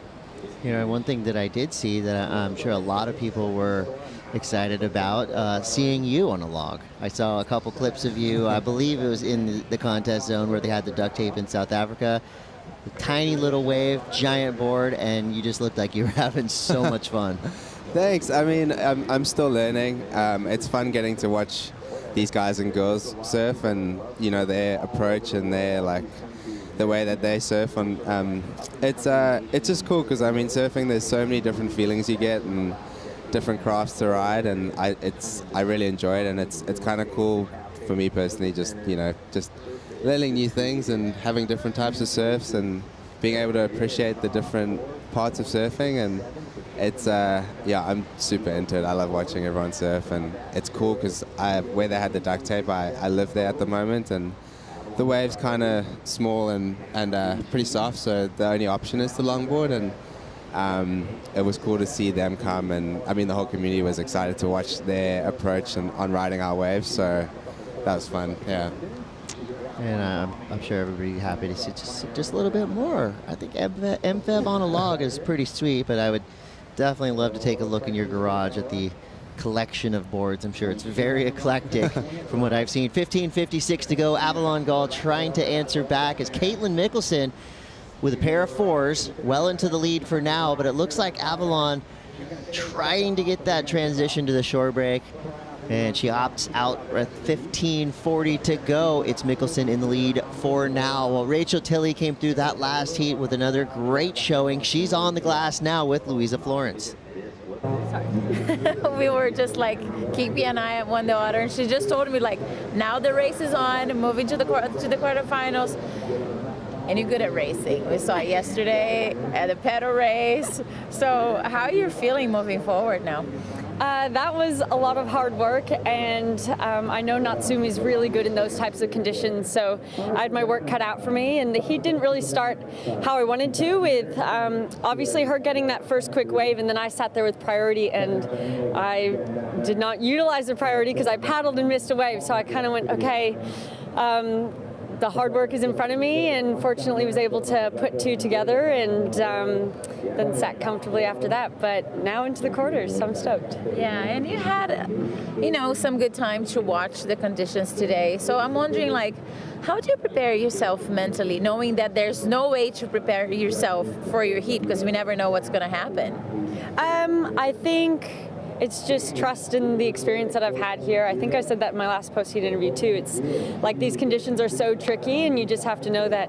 You know, one thing that I did see that I'm sure a lot of people were excited about, seeing you on a log. I saw a couple clips of you. I believe it was in the contest zone where they had the duct tape in South Africa. A tiny little wave, giant board, and you just looked like you were having so much fun. Thanks. I mean, I'm still learning. It's fun getting to watch these guys and girls surf, and you know, their approach and their the way that they surf on. It's just cool because I mean, surfing, there's so many different feelings you get and different crafts to ride, and I really enjoy it, and it's kind of cool for me personally, just learning new things and having different types of surfs and being able to appreciate the different parts of surfing. And it's I'm super into it. I love watching everyone surf, and it's cool because where they had the duct tape, I live there at the moment, and the wave's kind of small and pretty soft, so the only option is to longboard. And it was cool to see them come, and I mean the whole community was excited to watch their approach on riding our waves, so that was fun. Yeah. And I'm sure everybody happy to see just a little bit more. I think MFeb on a log is pretty sweet, but I would definitely love to take a look in your garage at the collection of boards. I'm sure it's very eclectic from what I've seen. 15:56 to go. Avalon Gall trying to answer back as Caitlin Mikkelson with a pair of fours well into the lead for now, but it looks like Avalon trying to get that transition to the shore break. And she opts out at 15:40 to go. It's Mikkelson in the lead for now. Well, Rachel Tilley came through that last heat with another great showing. She's on the glass now with Louisa Florence. We were just like keeping an eye on the water, and she just told me like, now the race is on, moving to the quarterfinals. And you're good at racing. We saw it yesterday at the pedal race. So how are you feeling moving forward now? That was a lot of hard work, and I know Natsumi's really good in those types of conditions, so I had my work cut out for me, and the heat didn't really start how I wanted to, with obviously her getting that first quick wave, and then I sat there with priority, and I did not utilize the priority because I paddled and missed a wave, so I kind of went, okay, the hard work is in front of me, and fortunately was able to put two together, and then sat comfortably after that. But now into the quarters, so I'm stoked. Yeah, and you had, some good time to watch the conditions today. So I'm wondering, like, how do you prepare yourself mentally, knowing that there's no way to prepare yourself for your heat because we never know what's going to happen? I think it's just trust in the experience that I've had here. I think I said that in my last post-heat interview too. It's like these conditions are so tricky, and you just have to know that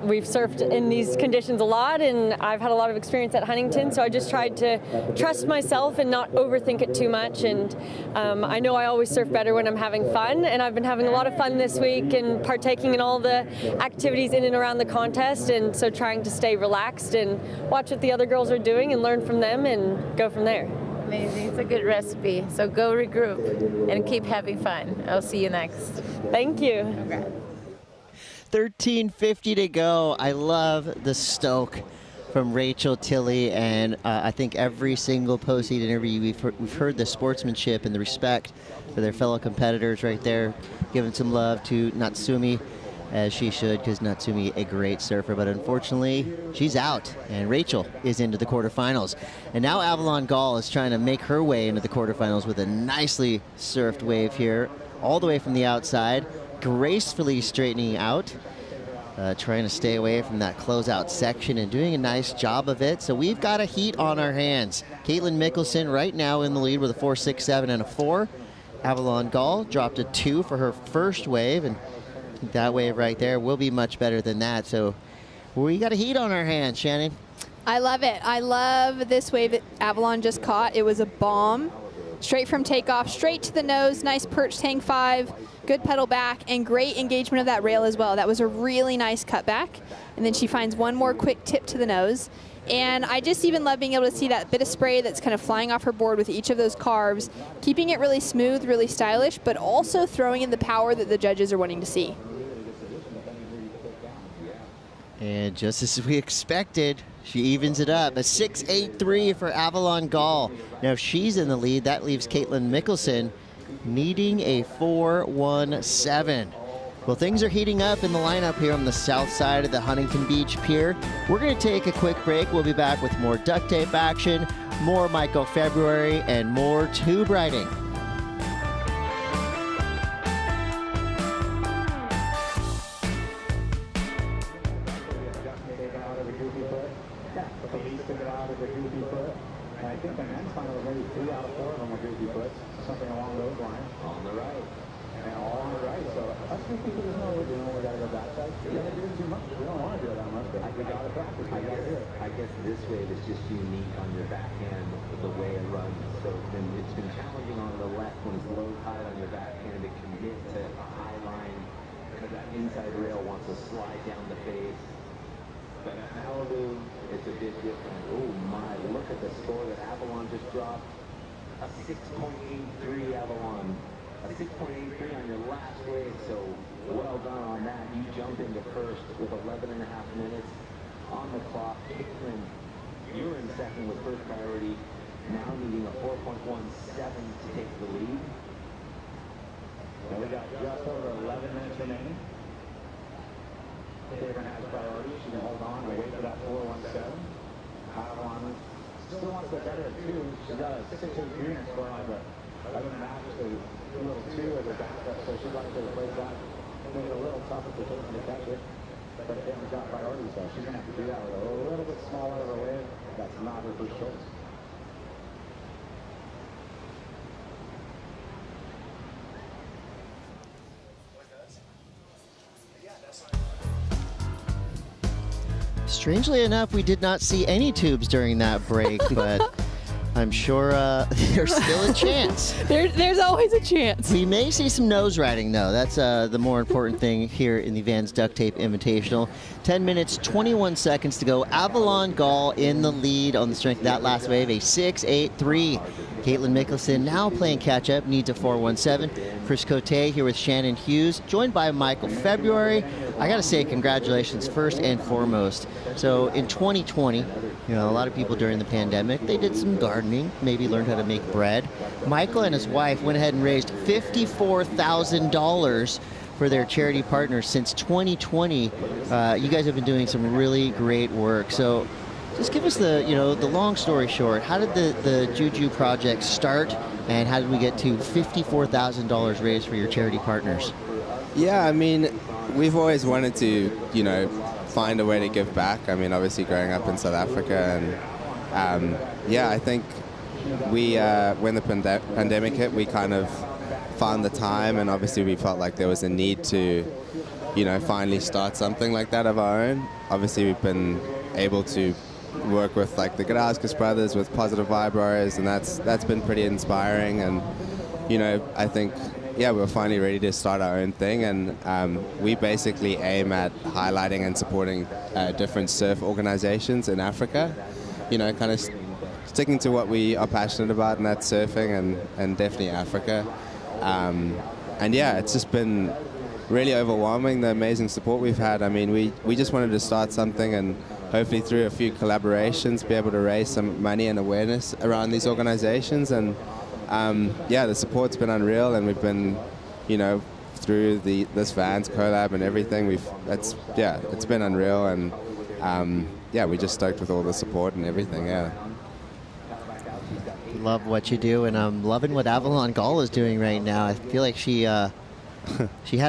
we've surfed in these conditions a lot, and I've had a lot of experience at Huntington, so I just tried to trust myself and not overthink it too much. And I know I always surf better when I'm having fun, and I've been having a lot of fun this week and partaking in all the activities in and around the contest, and so trying to stay relaxed and watch what the other girls are doing and learn from them and go from there. Amazing. It's a good recipe. So go regroup and keep having fun. I'll see you next. Thank you. Okay. 13:50 to go. I love the stoke from Rachel Tilley, and I think every single post-heat interview we've heard the sportsmanship and the respect for their fellow competitors right there, giving some love to Natsumi, as she should, because Natsumi a great surfer, but unfortunately she's out, and Rachel is into the quarterfinals. And now Avalon Gall is trying to make her way into the quarterfinals with a nicely surfed wave here, all the way from the outside, gracefully straightening out, trying to stay away from that closeout section and doing a nice job of it. So we've got a heat on our hands. Caitlin Mikkelson right now in the lead with a 4.67 and a 4. Avalon Gall dropped a 2 for her first wave, and that wave right there will be much better than that. So we got a heat on our hands, Shannon. I love it. I love this wave that Avalon just caught. It was a bomb. Straight from takeoff, straight to the nose, nice perch hang 5, good pedal back, and great engagement of that rail as well. That was a really nice cutback. And then she finds one more quick tip to the nose. And I just even love being able to see that bit of spray that's kind of flying off her board with each of those carves, keeping it really smooth, really stylish, but also throwing in the power that the judges are wanting to see. And just as we expected, she evens it up. A 6.83 for Avalon Gall. Now, if she's in the lead, that leaves Caitlin Mikkelson needing a 4.17. Well, things are heating up in the lineup here on the south side of the Huntington Beach Pier. We're going to take a quick break. We'll be back with more duct tape action, more Michael February, and more tube riding. I think the men's final was maybe 3 out of 4 of them were goofy foots, something along those lines. On the right. And all on the right, so that's We gotta go backside. We don't do too much. We don't want to do it that much, but we gotta practice. I guess this wave is just unique on your backhand, the way it runs. So it's been challenging on the left when it's low tide on your backhand to commit to a high line because that inside rail wants to slide down the face. But at Hallowed, it's a bit different. Oh my, look at the score that Avalon just dropped. A 6.83 Avalon. A 6.83 on your last wave, so well done on that. You jump into first with 11 and a half minutes on the clock. Caitlin, you're in second with first priority, now needing a 4.17 to take the lead. And we got just over 11 minutes remaining. Caitlin has priority. She can hold on and wait for that 4.17. Avalon still wants to get better at 2. She got a 6.83 in her score line, but other than that, just a little 2 as a backup, so she'd like to replace that. Make it a little tougher for Caitlin to catch it, but Caitlin's got priority, so she's going to have to do that with a little bit smaller of a wave. That's not her first choice. Strangely enough, we did not see any tubes during that break, but I'm sure there's still a chance. There's always a chance. We may see some nose riding, though. That's the more important thing here in the Vans Duct Tape Invitational. 10 minutes, 21 seconds to go. Avalon Gall in the lead on the strength of that last wave, a 6.83. Caitlin Mikkelson now playing catch-up, needs a 4.17. Chris Cote here with Shannon Hughes, joined by Michael February. I got to say congratulations first and foremost. So in 2020, a lot of people during the pandemic, they did some gardening, maybe learned how to make bread. Michael and his wife went ahead and raised $54,000 for their charity partners since 2020. You guys have been doing some really great work. So just give us the long story short. How did the Juju project start, and how did we get to $54,000 raised for your charity partners? Yeah, I mean, we've always wanted to, find a way to give back. I mean, obviously growing up in South Africa, and I think we, when the pandemic hit, we kind of found the time, and obviously we felt like there was a need to, finally start something like that of our own. Obviously we've been able to work with like the Grauskas brothers with Positive Vibros, and that's been pretty inspiring, and I think we're finally ready to start our own thing, and we basically aim at highlighting and supporting different surf organizations in Africa, kind of sticking to what we are passionate about, and that's surfing and definitely Africa. It's just been really overwhelming, the amazing support we've had. I mean, we just wanted to start something, and hopefully through a few collaborations be able to raise some money and awareness around these organizations, and the support's been unreal, and we've been, through this Vans collab and everything, it's been unreal, and we're just stoked with all the support and everything. Love what you do, and I'm loving what Avalon Gall is doing right now. I feel like she had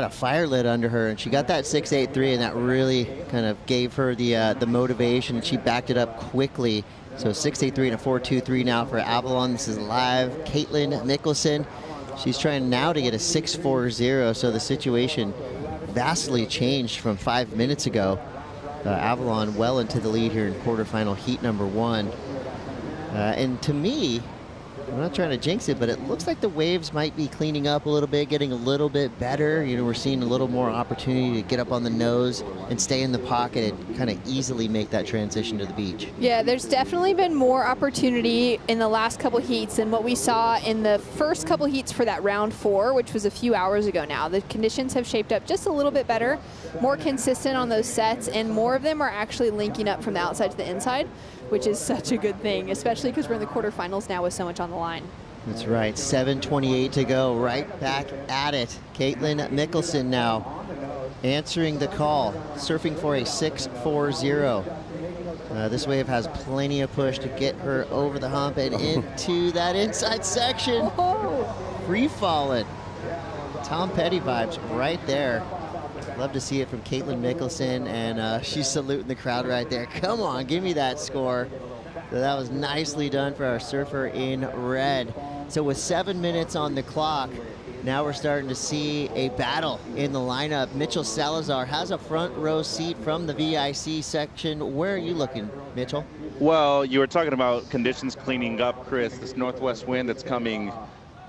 a fire lit under her, and she got that 6.83, and that really kind of gave her the motivation. She backed it up quickly. So 6.83 and a 4.23 now for Avalon. This is live. Caitlin Mikkelson, she's trying now to get a 6.40, so the situation vastly changed from 5 minutes ago. Avalon well into the lead here in quarterfinal heat number 1. And to me, I'm not trying to jinx it, but it looks like the waves might be cleaning up a little bit, getting a little bit better. We're seeing a little more opportunity to get up on the nose and stay in the pocket and kind of easily make that transition to the beach. Yeah, there's definitely been more opportunity in the last couple heats than what we saw in the first couple heats for that round 4, which was a few hours ago now. The conditions have shaped up just a little bit better, more consistent on those sets, and more of them are actually linking up from the outside to the inside, which is such a good thing, especially because we're in the quarterfinals now with so much on the line. That's right, 7:28 to go, right back at it. Caitlin Mikkelson now answering the call, surfing for a 6.40. This wave has plenty of push to get her over the hump and into that inside section. Free falling. Tom Petty vibes right there. Love to see it from Caitlin Mikkelson, and she's saluting the crowd right there. Come on, give me that score. So that was nicely done for our surfer in red. So with 7 minutes on the clock, Now we're starting to see a battle in the lineup. Mitchell Salazar has a front row seat from the VIC section. Where are you looking, Mitchell? Well, you were talking about conditions cleaning up, Chris. This northwest wind that's coming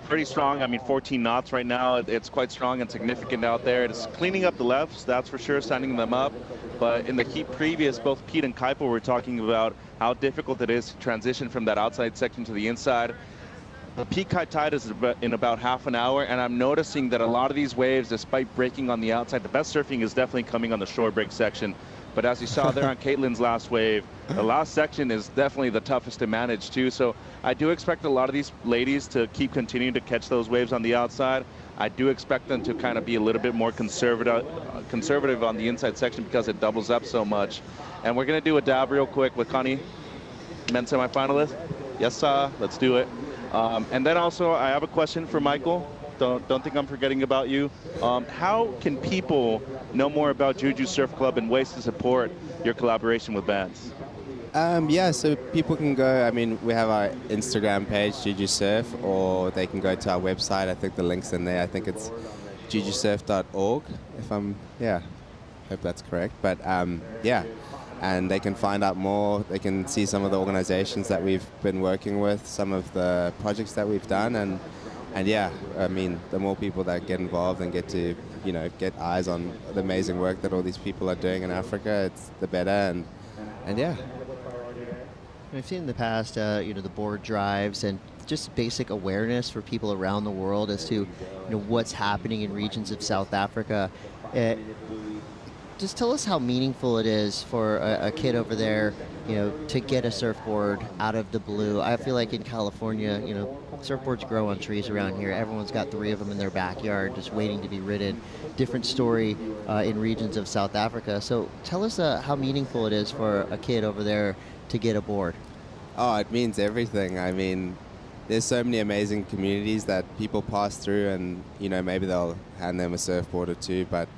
pretty strong. I mean, 14 knots right now. It's quite strong and significant out there. It's cleaning up the lefts, that's for sure, standing them up. But in the heat previous, both Pete and Kuiper were talking about how difficult it is to transition from that outside section to the inside. The peak high tide is in about half an hour, and I'm noticing that a lot of these waves, despite breaking on the outside, the best surfing is definitely coming on the shore break section. But as you saw there on Caitlin's last wave, the last section is definitely the toughest to manage too. So I do expect a lot of these ladies to keep continuing to catch those waves on the outside. I do expect them to kind of be a little bit more conservative on the inside section because it doubles up so much. And we're going to do a dab real quick with Connie, men's semifinalist. Yes, sir. Let's do it. And then also I have a question for Michael. Don't think I'm forgetting about you. How can people know more about Juju Surf Club and ways to support your collaboration with Vans? Yeah, so people can go, I mean, we have our Instagram page, Juju Surf, or they can go to our website. I think the link's in there. I think it's jujusurf.org, if I'm, yeah, hope that's correct. But yeah, and they can find out more. They can see some of the organizations that we've been working with, some of the projects that we've done, and yeah, I mean, the more people that get involved and get to, you know, get eyes on the amazing work that all these people are doing in Africa, it's the better, and yeah. I've seen in the past, you know, the board drives and just basic awareness for people around the world as to, you know, what's happening in regions of South Africa. Just tell us how meaningful it is for a kid over there, you know, to get a surfboard out of the blue. I feel like in California, you know, surfboards grow on trees around here. Everyone's got 3 of them in their backyard just waiting to be ridden. Different story in regions of South Africa. So tell us how meaningful it is for a kid over there to get a board. Oh, it means everything. I mean, there's so many amazing communities that people pass through, and, you know, maybe they'll hand them a surfboard or two, but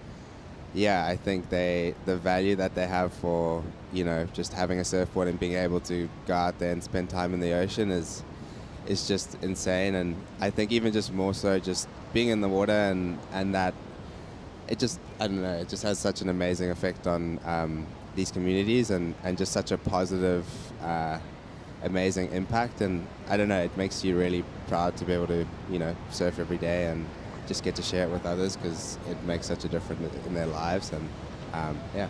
yeah, I think the value that they have for, you know, just having a surfboard and being able to go out there and spend time in the ocean is just insane. And I think even just more so just being in the water and that it just, I don't know, it just has such an amazing effect on these communities and just such a positive, amazing impact. And I don't know, it makes you really proud to be able to, you know, surf every day and just get to share it with others because it makes such a difference in their lives. And yeah.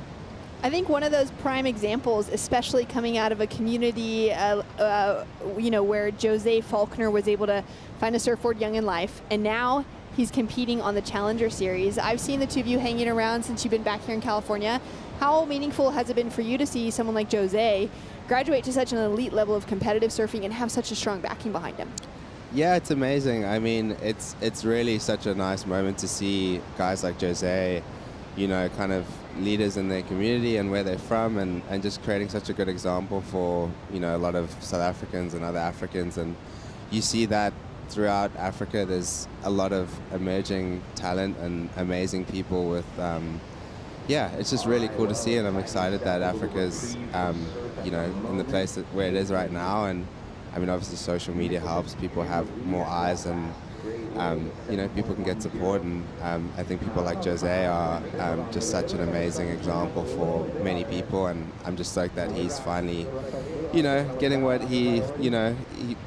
I think one of those prime examples, especially coming out of a community, you know, where Jose Faulkner was able to find a surfboard young in life, and now he's competing on the Challenger Series. I've seen the two of you hanging around since you've been back here in California. How meaningful has it been for you to see someone like Jose graduate to such an elite level of competitive surfing and have such a strong backing behind him? Yeah, it's amazing. I mean, it's really such a nice moment to see guys like Jose, you know, kind of leaders in their community and where they're from, and just creating such a good example for, you know, a lot of South Africans and other Africans. And you see that throughout Africa, there's a lot of emerging talent and amazing people with, yeah, it's just really cool to see, and I'm excited that Africa's, you know, in the place where it is right now. And I mean, obviously social media helps, people have more eyes, and you know, people can get support, and I think people like Jose are just such an amazing example for many people, and I'm just stoked that he's finally, you know, getting what he, you know,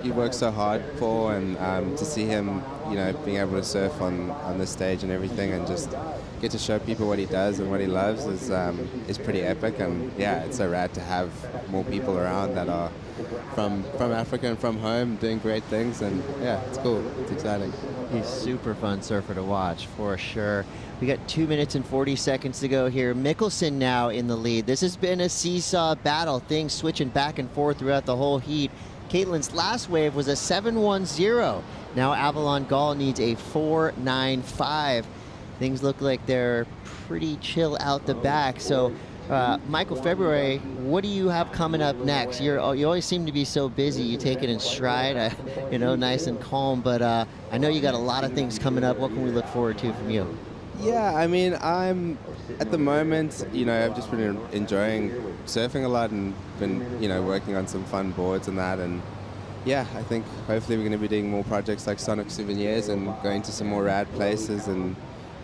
he works so hard for, and to see him, you know, being able to surf on this stage and everything, and just get to show people what he does and what he loves is pretty epic. And yeah, it's so rad to have more people around that are from Africa and from home doing great things, and yeah, it's cool, it's exciting. He's super fun surfer to watch for sure. We got 2 minutes and 40 seconds to go here. Mikkelson now in the lead. This has been a seesaw battle, things switching back and forth throughout the whole heat. Caitlin's last wave was a 7-1-0. Now Avalon Gall needs a 4-9-5. Things look like they're pretty chill out the back. So Michael, February, what do you have coming up next? You always seem to be so busy. You take it in stride, you know, nice and calm. But I know you got a lot of things coming up. What can we look forward to from you? Yeah, I mean, I'm at the moment, you know, I've just been enjoying surfing a lot and been, you know, working on some fun boards and that. And yeah, I think hopefully we're going to be doing more projects like Sonic Souvenirs and going to some more rad places and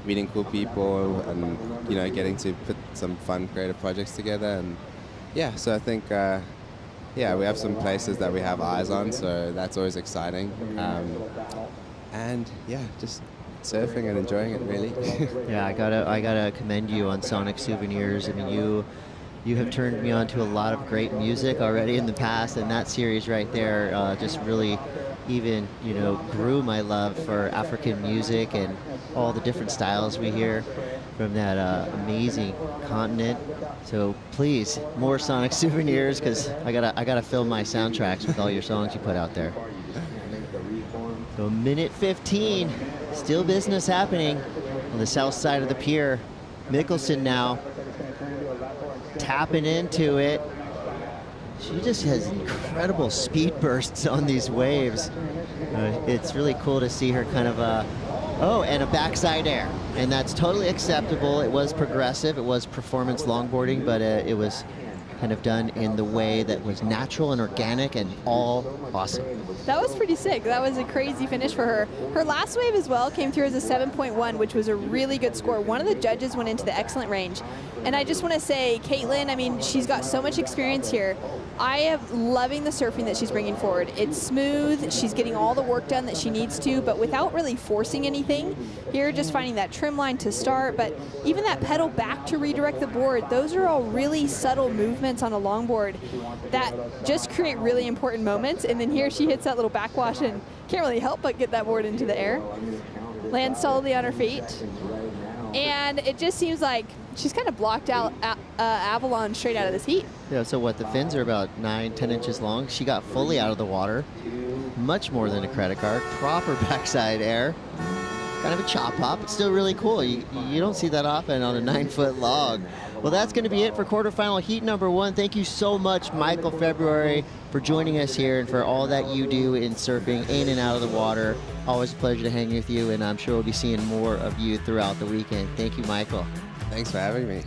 meeting cool people and, you know, getting to put some fun creative projects together. And yeah, so I think, yeah, we have some places that we have eyes on, so that's always exciting. And yeah, just surfing and enjoying it, really. Yeah, I gotta commend you on Sonic Souvenirs. I mean, you have turned me on to a lot of great music already in the past, and that series right there just really even, you know, grew my love for African music and all the different styles we hear from that amazing continent. So please, more Sonic Souvenirs, because I gotta fill my soundtracks with all your songs you put out there. So minute 15, still business happening on the south side of the pier. Mikkelson now tapping into it. She just has incredible speed bursts on these waves. It's really cool to see her kind of, oh, and a backside air. And that's totally acceptable. It was progressive, it was performance longboarding, but it was kind of done in the way that was natural and organic and all awesome. That was pretty sick. That was a crazy finish for her. Her last wave as well came through as a 7.1, which was a really good score. One of the judges went into the excellent range. And I just want to say, Caitlin, I mean, she's got so much experience here. I am loving the surfing that she's bringing forward. It's smooth, she's getting all the work done that she needs to, but without really forcing anything. Here, just finding that trim line to start, but even that pedal back to redirect the board, those are all really subtle movements on a longboard that just create really important moments. And then here she hits that little backwash and can't really help but get that board into the air. Lands solidly on her feet. And it just seems like she's kind of blocked out Avalon straight out of this heat. Yeah, so what, the fins are about 9-10 inches long. She got fully out of the water. Much more than a credit card. Proper backside air. Kind of a chop hop. It's still really cool. You don't see that often on a 9-foot log. Well, that's going to be it for quarterfinal heat number 1. Thank you so much, Michael February, for joining us here and for all that you do in surfing in and out of the water. Always a pleasure to hang with you, and I'm sure we'll be seeing more of you throughout the weekend. Thank you, Michael. Thanks for having me.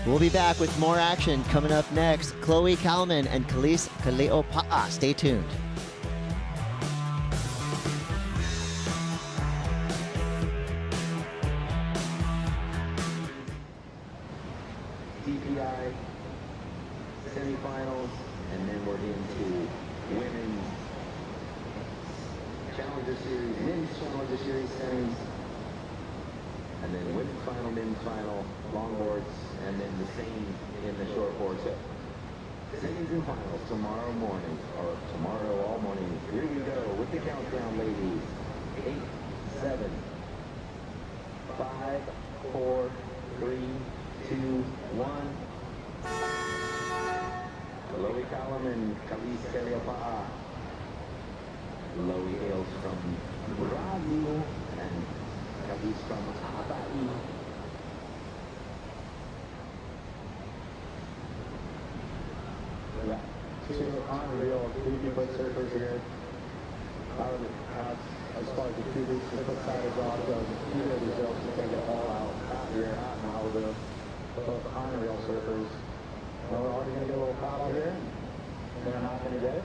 We'll be back with more action coming up next. Chloe Kalman and Khalees Kaleopa'a. Stay tuned. DPI semifinals, and then we're into women's Challenger Series, men's Challenger Series semis, and then women's final, men's final, longboards, and then the same in the shortboard. So semis and finals tomorrow morning, or tomorrow all morning. Here we go with the countdown, ladies. 8, 7, 5, 4, 3, 2, 1. Chloe Kalman and Caity Simmers. Chloe hails from Brazil and Caity from Hawaii. Yeah, 2 unreal 50-foot surfers here. I would have as far as the 2 weeks to put side as well, so either of these girls can take it all out here at Honolulu. Both unreal surfers. Well, we're already going to get a little paddle here. They're not going to get it.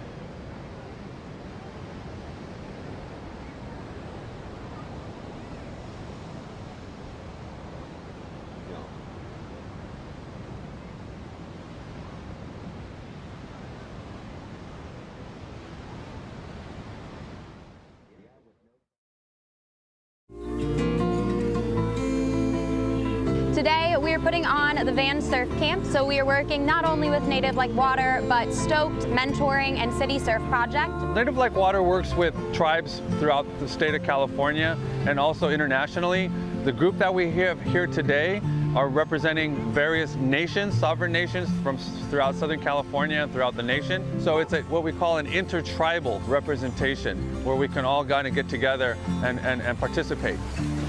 Today we are putting on the Vans Surf Camp, so we are working not only with Native Like Water, but Stoked, Mentoring, and City Surf Project. Native Like Water works with tribes throughout the state of California and also internationally. The group that we have here today are representing various nations, sovereign nations from throughout Southern California and throughout the nation. So it's what we call an intertribal representation, where we can all kind of get together and participate.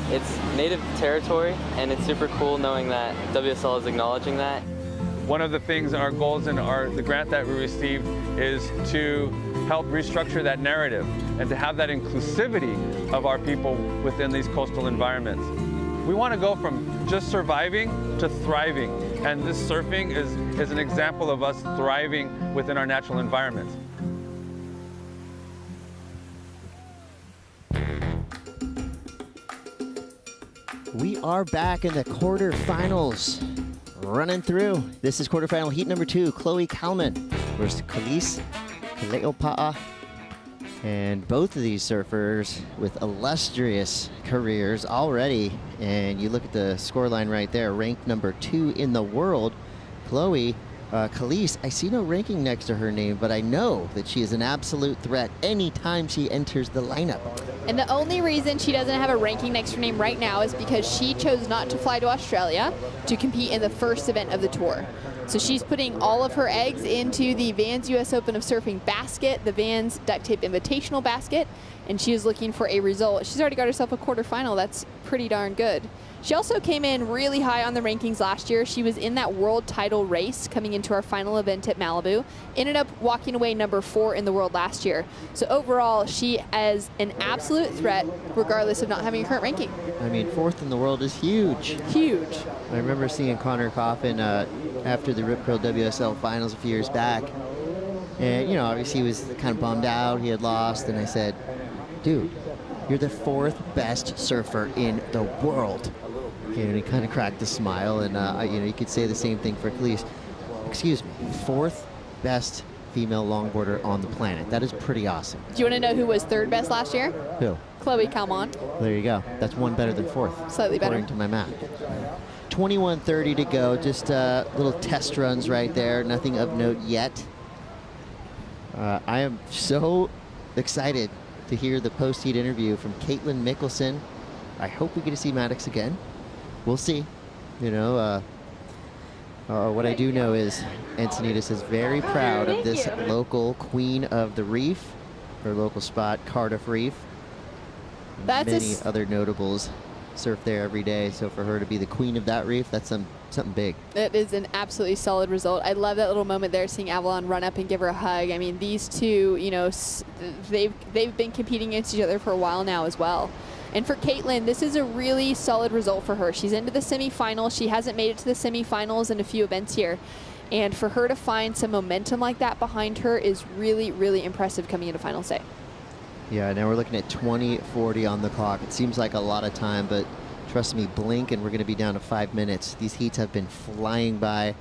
It's native territory, and it's super cool knowing that WSL is acknowledging that. One of the things, our goals in the grant that we received is to help restructure that narrative and to have that inclusivity of our people within these coastal environments. We want to go from just surviving to thriving, and this surfing is an example of us thriving within our natural environments. We are back in the quarterfinals, running through. This is quarterfinal heat number 2, Chloe Kalman versus Caity Simmers. And both of these surfers with illustrious careers already. And you look at the scoreline right there, ranked number 2 in the world. Chloe, Caity, I see no ranking next to her name, but I know that she is an absolute threat anytime she enters the lineup. And the only reason she doesn't have a ranking next to her name right now is because she chose not to fly to Australia to compete in the first event of the tour. So she's putting all of her eggs into the Vans US Open of Surfing basket, the Vans Duct Tape Invitational basket, and she is looking for a result. She's already got herself a quarterfinal. That's pretty darn good. She also came in really high on the rankings last year. She was in that world title race coming into our final event at Malibu. Ended up walking away number 4 in the world last year. So overall, she is an absolute threat, regardless of not having a current ranking. I mean, 4th in the world is huge. Huge. I remember seeing Connor Coffin after the Rip Curl WSL finals a few years back. And, you know, obviously he was kind of bummed out. He had lost. And I said, dude, you're the 4th best surfer in the world. And he kind of cracked a smile. And, you know, you could say the same thing for Caity. Excuse me, 4th best female longboarder on the planet. That is pretty awesome. Do you want to know who was 3rd best last year? Who? Chloe Kalman. There you go. That's one better than 4th. Slightly better. According to my math. 21:30 to go. Just little test runs right there. Nothing of note yet. I am so excited to hear the post-heat interview from Caitlin Mikkelson. I hope we get to see Maddox again. We'll see. You know, what I do know is Encinitas is very proud of this local queen of the reef, her local spot, Cardiff Reef. Many other notables surf there every day, so for her to be the queen of that reef, that's something big. It is an absolutely solid result. I love that little moment there, seeing Avalon run up and give her a hug. I mean, these two, you know, they've been competing against each other for a while now as well. And for Caitlin, this is a really solid result for her. She's into the semifinals. She hasn't made it to the semifinals in a few events here. And for her to find some momentum like that behind her is really, really impressive coming into finals day. Yeah, now we're looking at 20:40 on the clock. It seems like a lot of time, but trust me, blink and we're going to be down to 5 minutes. These heats have been flying by.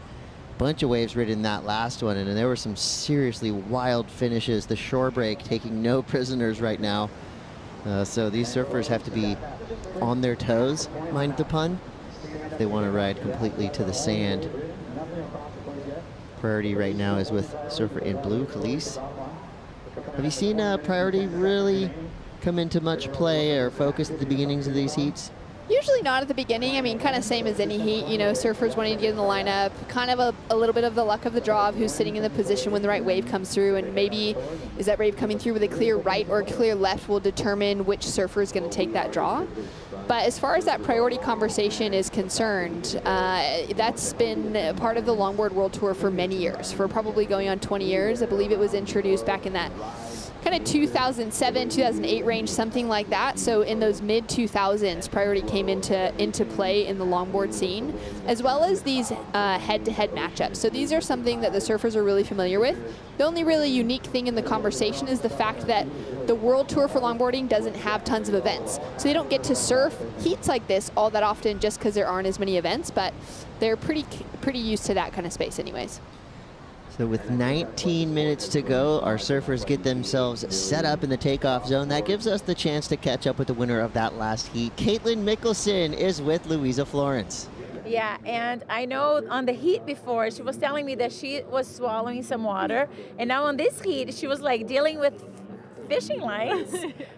Bunch of waves ridden that last one, and there were some seriously wild finishes. The shore break taking no prisoners right now. So these surfers have to be on their toes, mind the pun, if they want to ride completely to the sand. Priority right now is with surfer in blue, Caity. Have you seen Priority really come into much play or focus at the beginnings of these heats? Usually not at the beginning. I mean, kind of same as any heat, you know, surfers wanting to get in the lineup, kind of a little bit of the luck of the draw of who's sitting in the position when the right wave comes through, and maybe is that wave coming through with a clear right or a clear left will determine which surfer is going to take that draw. But as far as that priority conversation is concerned, that's been a part of the Longboard World Tour for many years, for probably going on 20 years. I believe it was introduced back in that kind of 2007, 2008 range, something like that. So in those mid-2000s, priority came into play in the longboard scene, as well as these head-to-head matchups. So these are something that the surfers are really familiar with. The only really unique thing in the conversation is the fact that the World Tour for longboarding doesn't have tons of events. So they don't get to surf heats like this all that often just because there aren't as many events, but they're pretty used to that kind of space anyways. So with 19 minutes to go, our surfers get themselves set up in the takeoff zone. That gives us the chance to catch up with the winner of that last heat. Caitlin Mikkelson is with Louisa Florence. Yeah, and I know on the heat before, she was telling me that she was swallowing some water, and now on this heat, she was like dealing with fishing lines.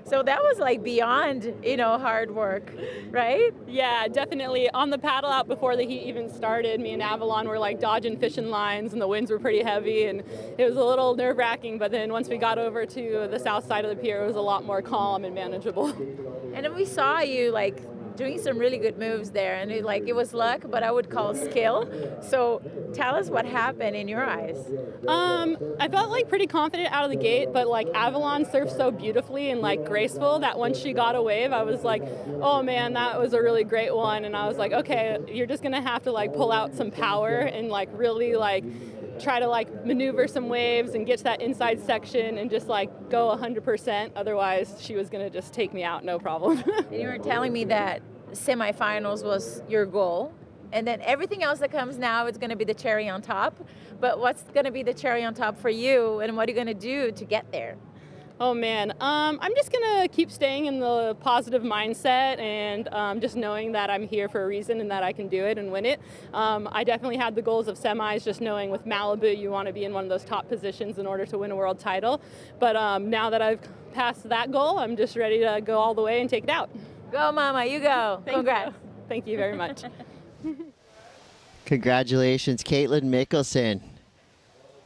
So that was like beyond, you know, hard work, right? Yeah, definitely. On the paddle out before the heat even started, me and Avalon were like dodging fishing lines, and the winds were pretty heavy, and it was a little nerve-wracking, but then once we got over to the south side of the pier, it was a lot more calm and manageable. And then we saw you like doing some really good moves there, and it was luck, but I would call skill. So tell us what happened in your eyes. I felt like pretty confident out of the gate, but like Avalon surfed so beautifully and like graceful that once she got a wave, I was like, oh man, that was a really great one. And I was like, okay, you're just gonna have to like pull out some power and like really like try to like maneuver some waves and get to that inside section and just like go 100%. Otherwise, she was gonna just take me out, no problem. And you were telling me that semifinals was your goal. And then everything else that comes now is going to be the cherry on top. But what's going to be the cherry on top for you, and what are you going to do to get there? Oh man, I'm just gonna keep staying in the positive mindset and just knowing that I'm here for a reason and that I can do it and win it. I definitely had the goals of semis, just knowing with Malibu you want to be in one of those top positions in order to win a world title. But now that I've passed that goal, I'm just ready to go all the way and take it out. Go Mama, you go. Congrats. Thank you very much. Congratulations, Caitlin Mikkelson.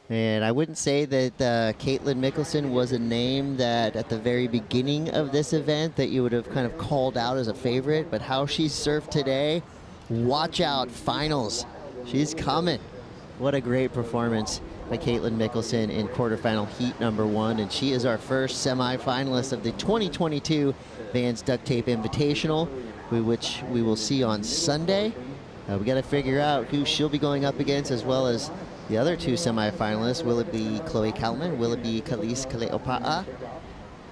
And I wouldn't say that Caitlin Mikkelson was a name that at the very beginning of this event that you would have kind of called out as a favorite, but how she surfed today, watch out, finals. She's coming. What a great performance by Caitlin Mikkelson in quarterfinal heat number 1, and she is our first semi-finalist of the 2022 Vans Duct Tape Invitational, which we will see on Sunday. We got to figure out who she'll be going up against, as well as the other 2 semifinalists. Will it be Chloe Kalman? Will it be Kalise Kaleopa'a?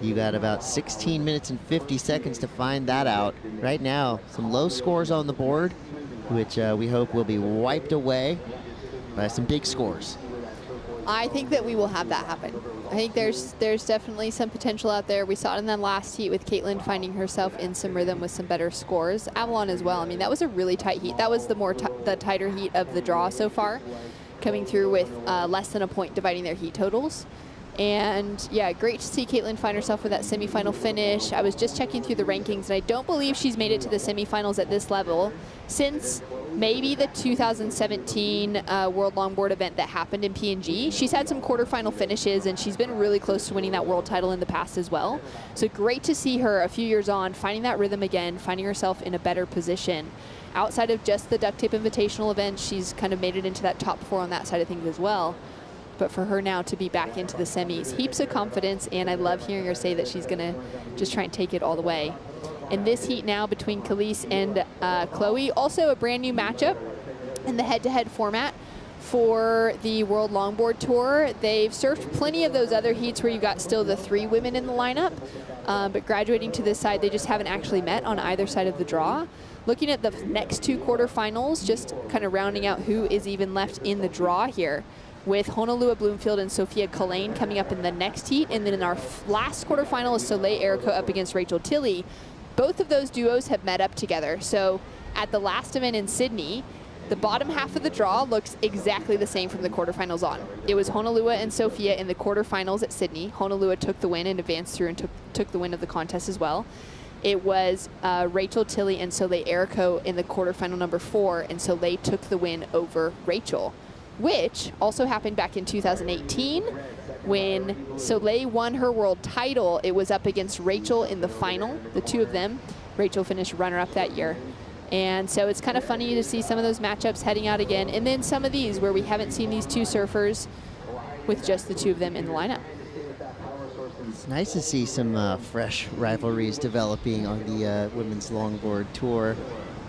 You got about 16 minutes and 50 seconds to find that out. Right now, some low scores on the board, which we hope will be wiped away by some big scores. I think that we will have that happen. I think there's definitely some potential out there. We saw it in that last heat with Caitlin finding herself in some rhythm with some better scores. Avalon as well. I mean, that was a really tight heat. That was the tighter heat of the draw so far, coming through with less than a point dividing their heat totals. And yeah, great to see Caitlin find herself with that semifinal finish. I was just checking through the rankings, and I don't believe she's made it to the semifinals at this level since maybe the 2017 World Longboard event that happened in PNG. She's had some quarterfinal finishes, and she's been really close to winning that world title in the past as well. So great to see her a few years on, finding that rhythm again, finding herself in a better position. Outside of just the Duct Tape Invitational event, she's kind of made it into that top 4 on that side of things as well. But for her now to be back into the semis, heaps of confidence, and I love hearing her say that she's going to just try and take it all the way. In this heat now between Kalise and Chloe, also a brand new matchup in the head-to-head format for the World Longboard Tour. They've surfed plenty of those other heats where you got still the 3 women in the lineup, but graduating to this side, they just haven't actually met on either side of the draw. Looking at the next 2 quarterfinals, just kind of rounding out who is even left in the draw here, with Honolua Bloomfield and Sophia Collane coming up in the next heat. And then in our last quarterfinal is Soleil Erico up against Rachel Tilley. Both of those duos have met up together. So at the last event in Sydney, the bottom half of the draw looks exactly the same from the quarterfinals on. It was Honolua and Sophia in the quarterfinals at Sydney. Honolua took the win and advanced through and took the win of the contest as well. It was Rachel Tilley and Soleil Erico in the quarterfinal number 4, and Soleil took the win over Rachel, which also happened back in 2018 when Soleil won her world title. It was up against Rachel in the final, the 2 of them. Rachel finished runner-up that year. And so it's kind of funny to see some of those matchups heading out again, and then some of these where we haven't seen these 2 surfers with just the 2 of them in the lineup. It's nice to see some fresh rivalries developing on the Women's Longboard Tour.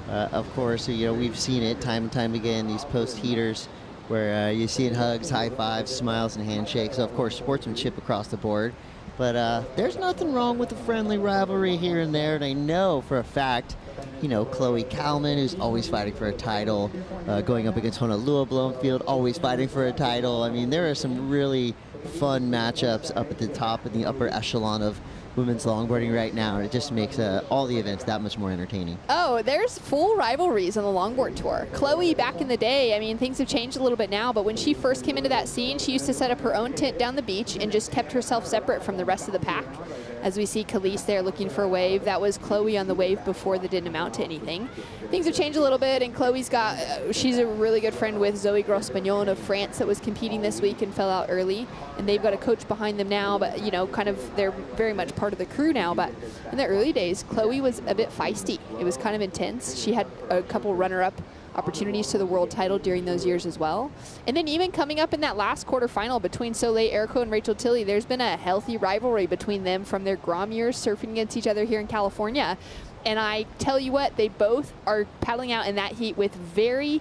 Of course, you know, we've seen it time and time again, these post-heaters, where you see hugs, high fives, smiles, and handshakes. So of course, sportsmanship across the board. But there's nothing wrong with a friendly rivalry here and there. And I know for a fact, you know, Chloe Kalman, who's always fighting for a title, going up against Honolua Blomfield, always fighting for a title. I mean, there are some really fun matchups up at the top in the upper echelon of women's longboarding right now, and it just makes all the events that much more entertaining. Oh, there's full rivalries on the Longboard Tour. Chloe, back in the day, I mean, things have changed a little bit now, but when she first came into that scene, she used to set up her own tent down the beach and just kept herself separate from the rest of the pack. As we see Kalise there looking for a wave, that was Chloe on the wave before that didn't amount to anything. Things have changed a little bit, and Chloe's got, she's a really good friend with Zoe Grospagnon of France that was competing this week and fell out early, and they've got a coach behind them now, but you know, kind of, they're very much part of the crew now. But in the early days, Chloe was a bit feisty. It was kind of intense. She had a couple runner-up opportunities to the world title during those years as well. And then even coming up in that last quarterfinal between Soleil Erico and Rachel Tilley, there's been a healthy rivalry between them from their Grom years surfing against each other here in California. And I tell you what, they both are paddling out in that heat with very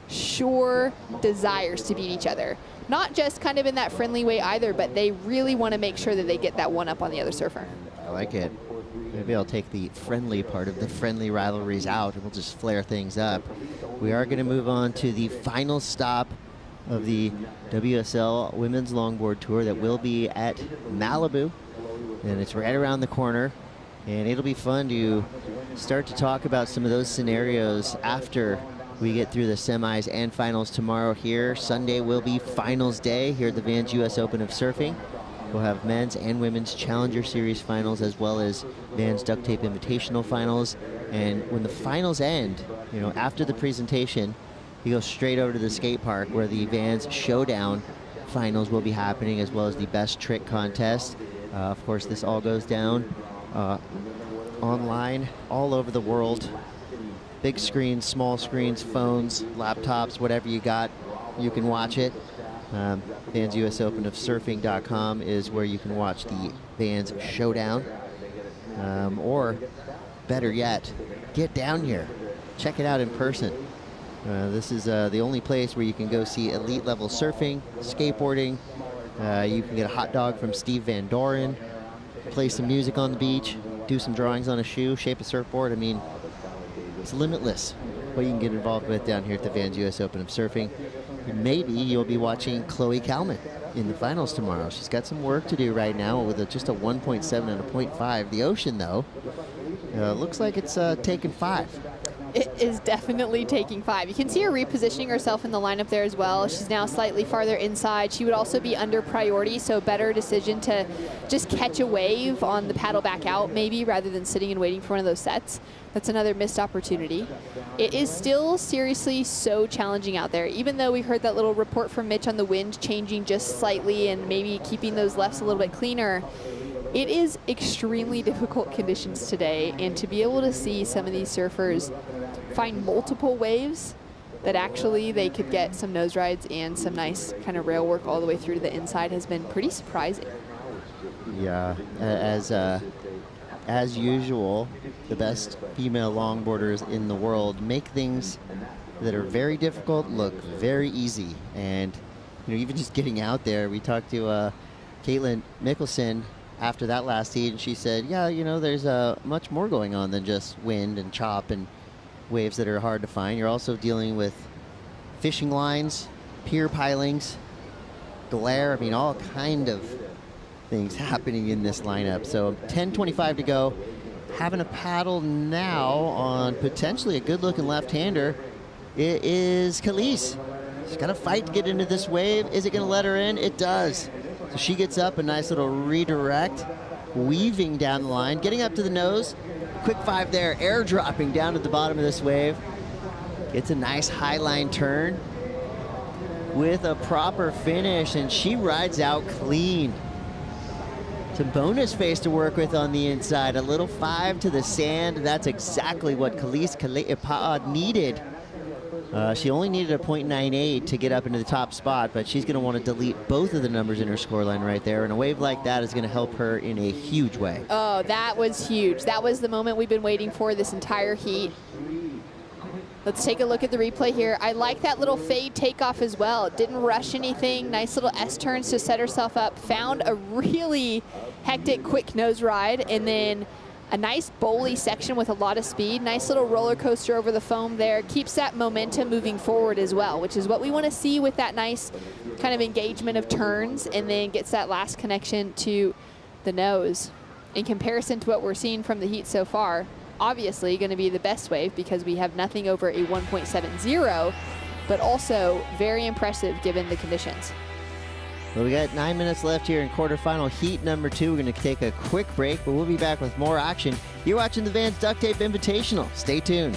sure desires to beat each other. Not just kind of in that friendly way either, but they really want to make sure that they get that one up on the other surfer. I like it. maybe I'll take the friendly part of the friendly rivalries out and we'll just flare things up. We are going to move on to the final stop of the WSL Women's Longboard Tour that will be at Malibu, and it's right around the corner, and it'll be fun to start to talk about some of those scenarios after we get through the semis and finals tomorrow here. Sunday will be finals day here at the Vans US Open of Surfing. We'll have men's and women's Challenger Series finals as well as Vans Duct Tape Invitational finals. And when the finals end, you know, after the presentation, you go straight over to the skate park where the Vans Showdown finals will be happening, as well as the best trick contest. Of course, this all goes down online all over the world. Big screens, small screens, phones, laptops, whatever you got, you can watch it. Vans US Open of Surfing.com is where you can watch the Vans Showdown. Or better yet, get down here. Check it out in person. This is the only place where you can go see elite level surfing, skateboarding. You can get a hot dog from Steve Van Doren, play some music on the beach, do some drawings on a shoe, shape a surfboard. I mean, it's limitless what you can get involved with down here at the Vans US Open of Surfing. Maybe you'll be watching Chloe Kalman in the finals tomorrow. She's got some work to do right now with just a 1.7 and a 0.5. The ocean, though, looks like it's taking 5. It is definitely taking 5. You can see her repositioning herself in the lineup there as well. She's now slightly farther inside. She would also be under priority, so better decision to just catch a wave on the paddle back out maybe rather than sitting and waiting for one of those sets. That's another missed opportunity. It is still seriously so challenging out there. Even though we heard that little report from Mitch on the wind changing just slightly and maybe keeping those lefts a little bit cleaner, it is extremely difficult conditions today, and to be able to see some of these surfers find multiple waves that actually they could get some nose rides and some nice kind of rail work all the way through to the inside has been pretty surprising. Yeah, as usual, the best female longboarders in the world make things that are very difficult look very easy. And you know, even just getting out there, we talked to Caitlin Mikkelson after that last heat, and she said, yeah, you know, there's much more going on than just wind and chop and waves that are hard to find. You're also dealing with fishing lines, pier pilings, glare, I mean, all kind of things happening in this lineup. So 10:25 to go. Having a paddle now on potentially a good-looking left-hander. It is Khalees. She's got to fight to get into this wave. Is it going to let her in? It does. So she gets up, a nice little redirect, weaving down the line, getting up to the nose. Quick 5 there, airdropping down to the bottom of this wave. Gets a nice high line turn with a proper finish, and she rides out clean. Some bonus face to work with on the inside. A little 5 to the sand. That's exactly what Khalees Kale'ipa'a needed. She only needed a 0.98 to get up into the top spot, but she's going to want to delete both of the numbers in her scoreline right there, and a wave like that is going to help her in a huge way. Oh, that was huge. That was the moment we've been waiting for this entire heat. Let's take a look at the replay here. I like that little fade takeoff as well. It didn't rush anything. Nice little S-turns to set herself up. Found a really hectic, quick nose ride, and then a nice bowly section with a lot of speed. Nice little roller coaster over the foam there. Keeps that momentum moving forward as well, which is what we want to see with that nice kind of engagement of turns, and then gets that last connection to the nose. In comparison to what we're seeing from the heat so far, obviously going to be the best wave because we have nothing over a 1.70, but also very impressive given the conditions. Well, we got 9 minutes left here in quarterfinal heat number 2. We're going to take a quick break, but we'll be back with more action. You're watching the Vans Duct Tape Invitational. Stay tuned.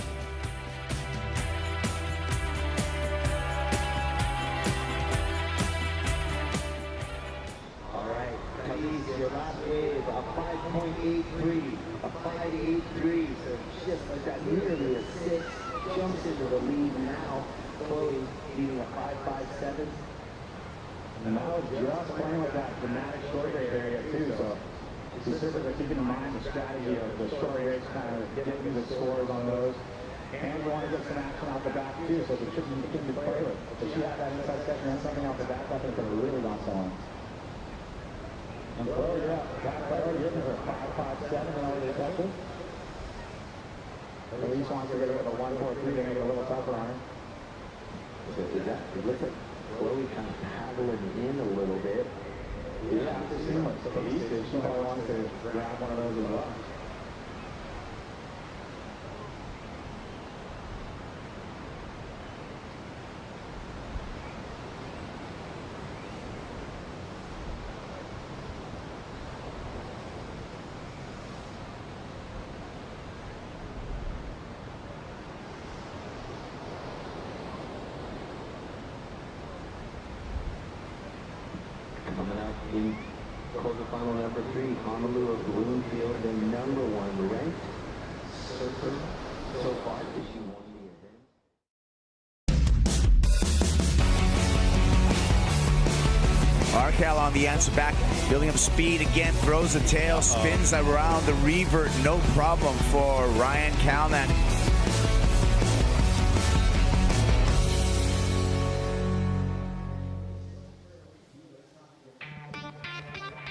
All right, Khalees, your last wave, a 5.83, a 5.83, so just like that, nearly a 6, jumps into the lead now. Chloe beating a 5.57. And that was just playing with that dramatic short rate area too, so the surfers are keeping in mind the strategy of the short rates, kind of getting the scores on those. And we want to get some action off the back too, so the shouldn't be play with. If she had that inside section and something off the back, I think it would have really gone so on. Chloe, yeah, got priority. You're looking for 5.57 in order to touch it. Elise wants to get her with a 1.43 to make it a little tougher on her. It looks like Chloe kind of paddling in a little bit. Yeah, it seems like Elise is. She probably wants to grab one of those as well. Coming out in quarterfinal number 3, Honolulu Bloomfield, the #1 ranked surfer so far. She won the event. Arkel on the answer back, building up speed again, throws the tail, spins around the revert, no problem for Ryan Calnan.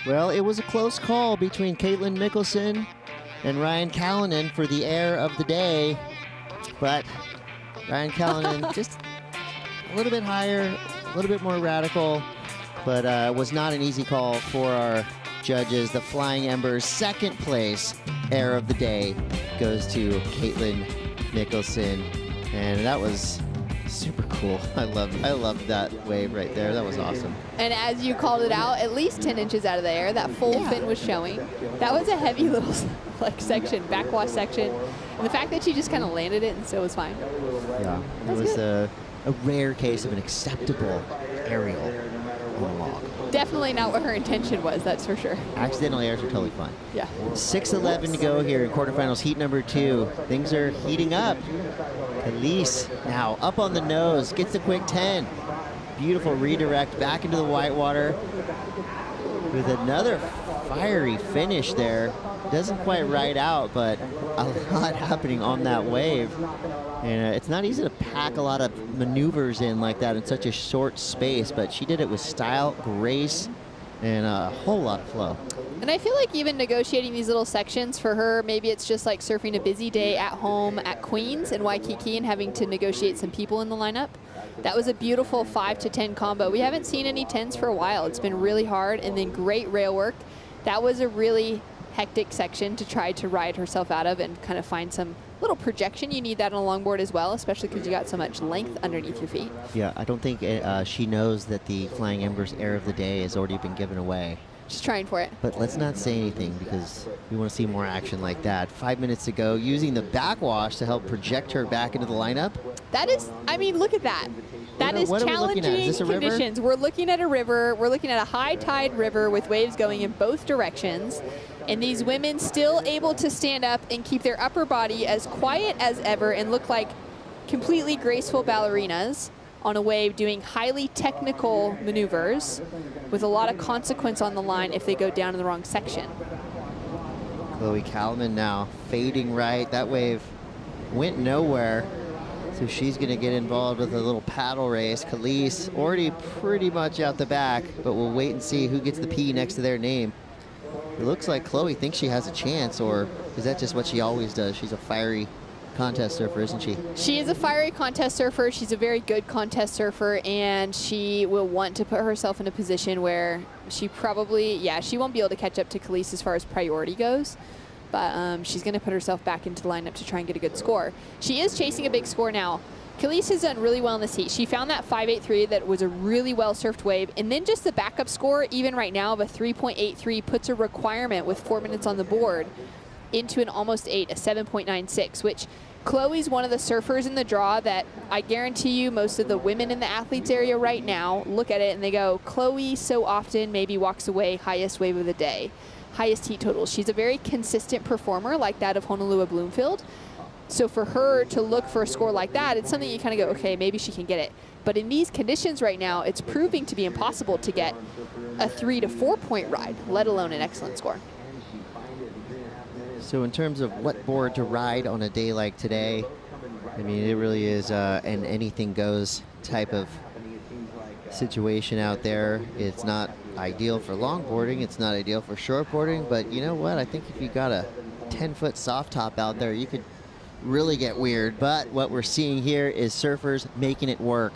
Well, it was a close call between Caitlin Mikkelson and Ryan Callanan for the air of the day, but Ryan Callanan just a little bit higher, a little bit more radical, but was not an easy call for our judges. The Flying Embers' second place air of the day goes to Caitlin Mikkelson, and that was super cool. I loved that wave right there. That was awesome. And as you called it out, at least 10 inches out of the air, that full fin was showing. That was a heavy little section, backwash section. And the fact that she just kind of landed it and still was fine. Yeah, it was a rare case of an acceptable aerial on a log. Definitely not what her intention was, that's for sure. Accidental airs are totally fine. Yeah. 6:11 to go here in quarterfinals, heat number 2. Things are heating up. Elise now up on the nose, gets the quick 10. Beautiful redirect back into the whitewater with another fiery finish there. Doesn't quite ride out, but a lot happening on that wave. And it's not easy to pack a lot of maneuvers in like that in such a short space, but she did it with style, grace, and a whole lot of flow. And I feel like even negotiating these little sections for her, maybe it's just like surfing a busy day at home at Queens and Waikiki and having to negotiate some people in the lineup. That was a beautiful 5 to 10 combo. We haven't seen any 10s for a while. It's been really hard, and then great rail work. That was a really hectic section to try to ride herself out of and kind of find some little projection. You need that on a longboard as well, especially because you got so much length underneath your feet. Yeah, I don't think she knows that the Flying Embers air of the day has already been given away. Just trying for it. But let's not say anything because we want to see more action like that. 5 minutes to go, using the backwash to help project her back into the lineup. That is, I mean, look at that. That is what challenging are we looking at? Is this a river? conditions. We're looking at a river. We're looking at a high tide river with waves going in both directions. And these women still able to stand up and keep their upper body as quiet as ever and look like completely graceful ballerinas on a wave doing highly technical maneuvers with a lot of consequence on the line if they go down in the wrong section. Chloe Kalman now fading right. That wave went nowhere. So she's going to get involved with a little paddle race. Khalees already pretty much out the back, but we'll wait and see who gets the P next to their name. It looks like Chloe thinks she has a chance, or is that just what she always does? She's a fiery contest surfer, isn't she? She is a fiery contest surfer. She's a very good contest surfer, and she will want to put herself in a position where she probably, she won't be able to catch up to Khalees as far as priority goes, but she's going to put herself back into the lineup to try and get a good score. She is chasing a big score now. Khalees has done really well in this heat. She found that 5.83 that was a really well surfed wave, and then just the backup score, even right now, of a 3.83 puts a requirement with 4 minutes on the board into an almost 8, a 7.96, which Chloe's one of the surfers in the draw that I guarantee you most of the women in the athletes area right now look at it and they go, Chloe so often maybe walks away highest wave of the day, highest heat totals. She's a very consistent performer like that of Honolua Bloomfield. So for her to look for a score like that, it's something you kind of go, okay, maybe she can get it. But in these conditions right now, it's proving to be impossible to get a 3 to 4 point ride, let alone an excellent score. So in terms of what board to ride on a day like today, I mean, it really is an anything goes type of situation out there. It's not ideal for longboarding. It's not ideal for shortboarding, but you know what? I think if you got a 10-foot soft top out there, you could really get weird. But what we're seeing here is surfers making it work.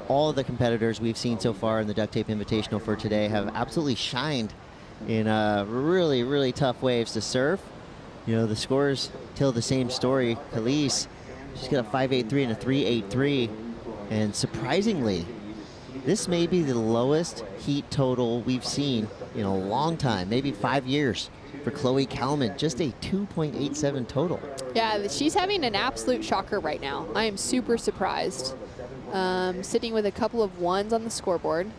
All of the competitors we've seen so far in the Duct Tape Invitational for today have absolutely shined in really, really tough waves to surf. You know, the scores tell the same story. Caity, she's got a 5.83 and a 3.83. And surprisingly, this may be the lowest heat total we've seen in a long time, maybe 5 years, for Chloe Kalman. Just a 2.87 total. Yeah, she's having an absolute shocker right now. I am super surprised. Sitting with a couple of ones on the scoreboard.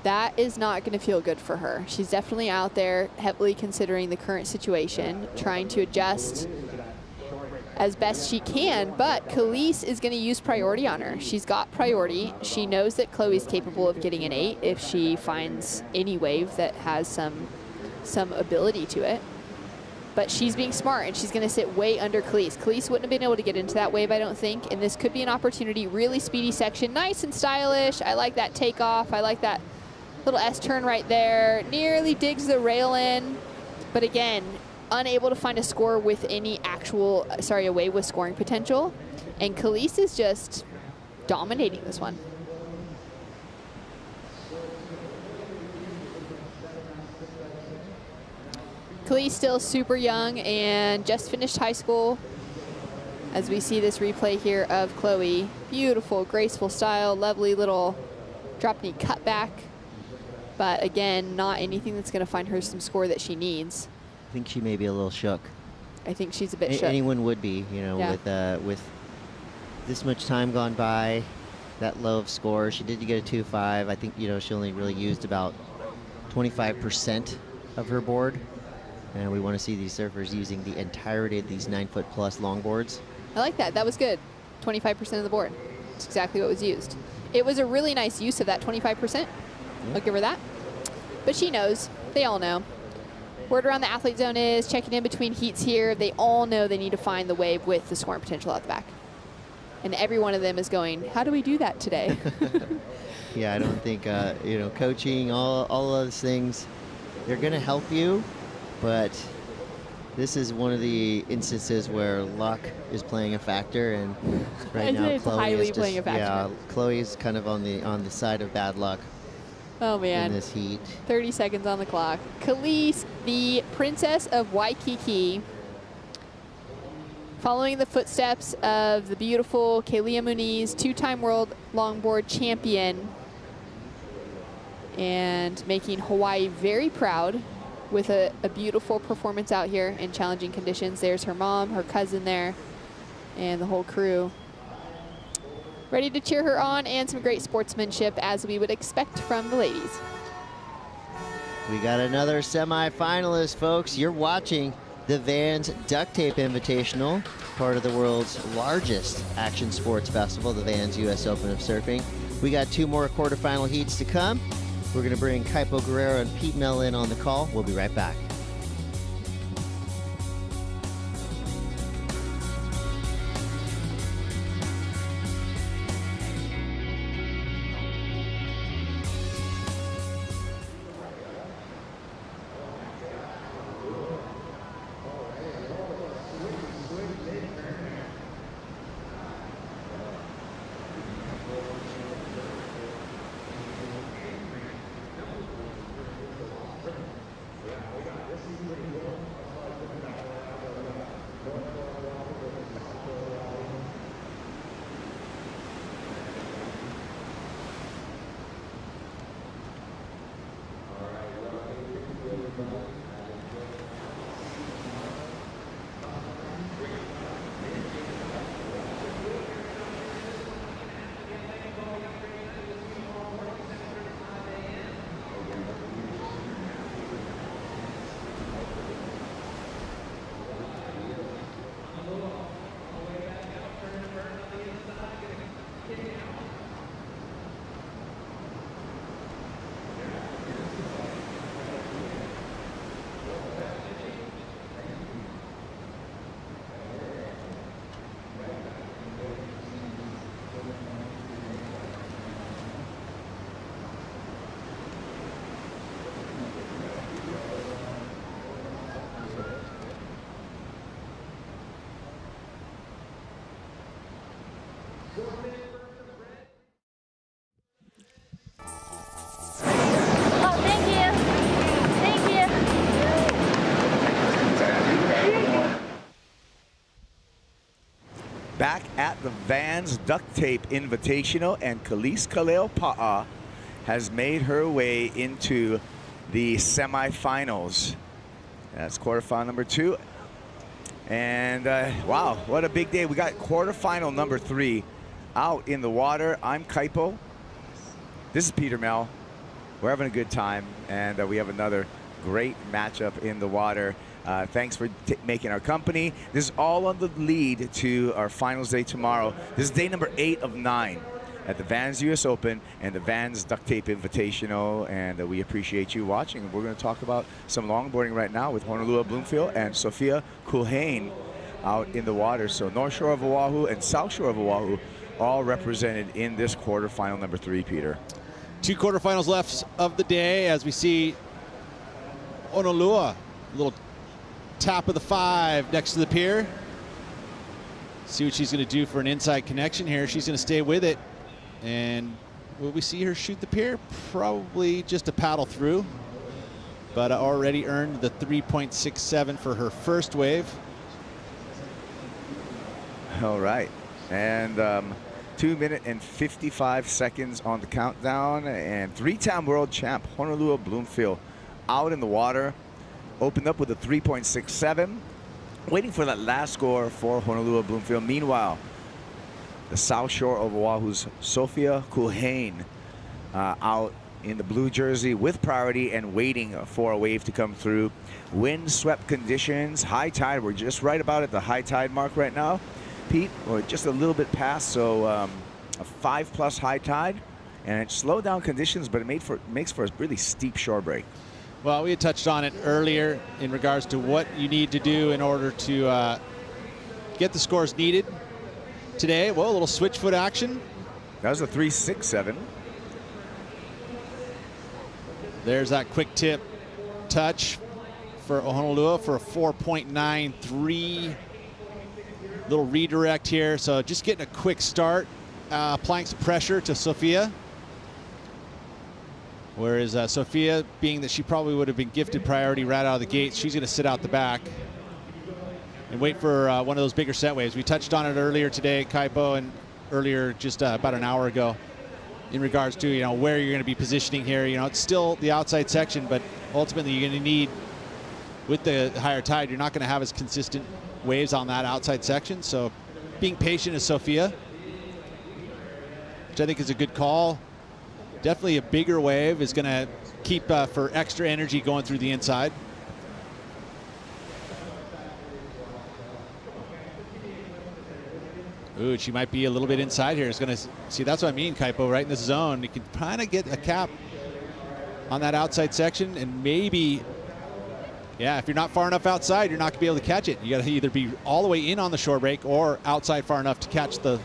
That is not going to feel good for her. She's definitely out there heavily considering the current situation, trying to adjust as best she can, but Caity is going to use priority on her. She's got priority. She knows that Chloe's capable of getting an 8 if she finds any wave that has some ability to it. But she's being smart, and she's going to sit way under Caity. Caity wouldn't have been able to get into that wave, I don't think, and this could be an opportunity. Really speedy section, nice and stylish. I like that takeoff. I like that little S-turn right there. Nearly digs the rail in, but again, unable to find a score with any actual, a wave with scoring potential. And Caity is just dominating this one. Caity still super young and just finished high school. As we see this replay here of Chloe, beautiful, graceful style, lovely little drop knee cutback. But again, not anything that's going to find her some score that she needs. I think she may be a little shook. I think she's a bit shook. Anyone would be, you know, Yeah. with this much time gone by, that low of score. She did get a 2.5. I think, you know, she only really used about 25% of her board. And we want to see these surfers using the entirety of these 9-foot plus longboards. I like that. That was good. 25% of the board. That's exactly what was used. It was a really nice use of that 25%. I'll give her that. But she knows. They all know. Word around the athlete zone is checking in between heats here. They all know they need to find the wave with the scoring potential out the back. And every one of them is going, how do we do that today? Yeah, I don't think, you know, coaching, all of those things, they're going to help you. But this is one of the instances where luck is playing a factor, and right now Chloe is playing a factor. Yeah, Chloe's kind of on the side of bad luck. Oh man, in this heat. 30 seconds on the clock. Caity, the princess of Waikiki, following the footsteps of the beautiful Kelia Muniz, 2-time world longboard champion, and making Hawaii very proud with a beautiful performance out here in challenging conditions. There's her mom, her cousin there, and the whole crew. Ready to cheer her on, and some great sportsmanship as we would expect from the ladies. We got another semi-finalist, folks. You're watching the Vans Duct Tape Invitational, part of the world's largest action sports festival, the Vans US Open of Surfing. We got 2 more quarterfinal heats to come. We're going to bring Kaipo Guerrero and Pete Mel in on the call. We'll be right back. back at the Vans Duct Tape Invitational, and Caity Simmers has made her way into the semifinals. That's quarterfinal number 2. And wow, what a big day. We got quarterfinal number 3 out in the water. I'm Kaipo. This is Peter Mel. We're having a good time, and we have another great matchup in the water. Thanks for making our company. This is all on the lead to our finals day tomorrow. This is day number 8 of 9 at the Vans US Open and the Vans Duct Tape Invitational, and we appreciate you watching. We're going to talk about some longboarding right now with Honolua Bloomfield and Sophia Kulhane out in the water. So North Shore of Oahu and South Shore of Oahu all represented in this quarterfinal number 3, Peter. 2 quarterfinals left of the day as we see Honolua, a little tap of the 5 next to the pier. See what she's going to do for an inside connection here. She's going to stay with it. And will we see her shoot the pier? Probably just a paddle through, but already earned the 3.67 for her first wave. All right, and 2 minutes and 55 seconds on the countdown, and 3-time world champ Honolulu Bloomfield out in the water, opened up with a 3.67, waiting for that last score for Honolulu Bloomfield. Meanwhile, the South Shore of Oahu's Sophia Kulhane out in the blue jersey with priority and waiting for a wave to come through. Wind-swept conditions, high tide. We're just right about at the high tide mark right now, Pete, or just a little bit past. So a 5+ high tide, and it slowed down conditions, but it makes for a really steep shore break. Well, we had touched on it earlier in regards to what you need to do in order to get the scores needed today. Well, a little switch foot action. That was a 3.67. There's that quick tip touch for Honolulu for a 4.93. Little redirect here. So just getting a quick start, applying some pressure to Sophia. Whereas Sophia, being that she probably would have been gifted priority right out of the gate, she's going to sit out the back and wait for one of those bigger set waves. We touched on it earlier today, Kaipo, and earlier just about an hour ago in regards to, you know, where you're going to be positioning here. You know, it's still the outside section, but ultimately you're going to need, with the higher tide, you're not going to have as consistent waves on that outside section. So being patient as Sophia, which I think is a good call. Definitely a bigger wave is going to keep for extra energy going through the inside. Ooh, she might be a little bit inside here. It's going to see, that's what I mean, Kaipo, right in this zone. You can kind of get a cap on that outside section, and maybe, yeah, if you're not far enough outside, you're not going to be able to catch it. You got to either be all the way in on the shore break or outside far enough to catch the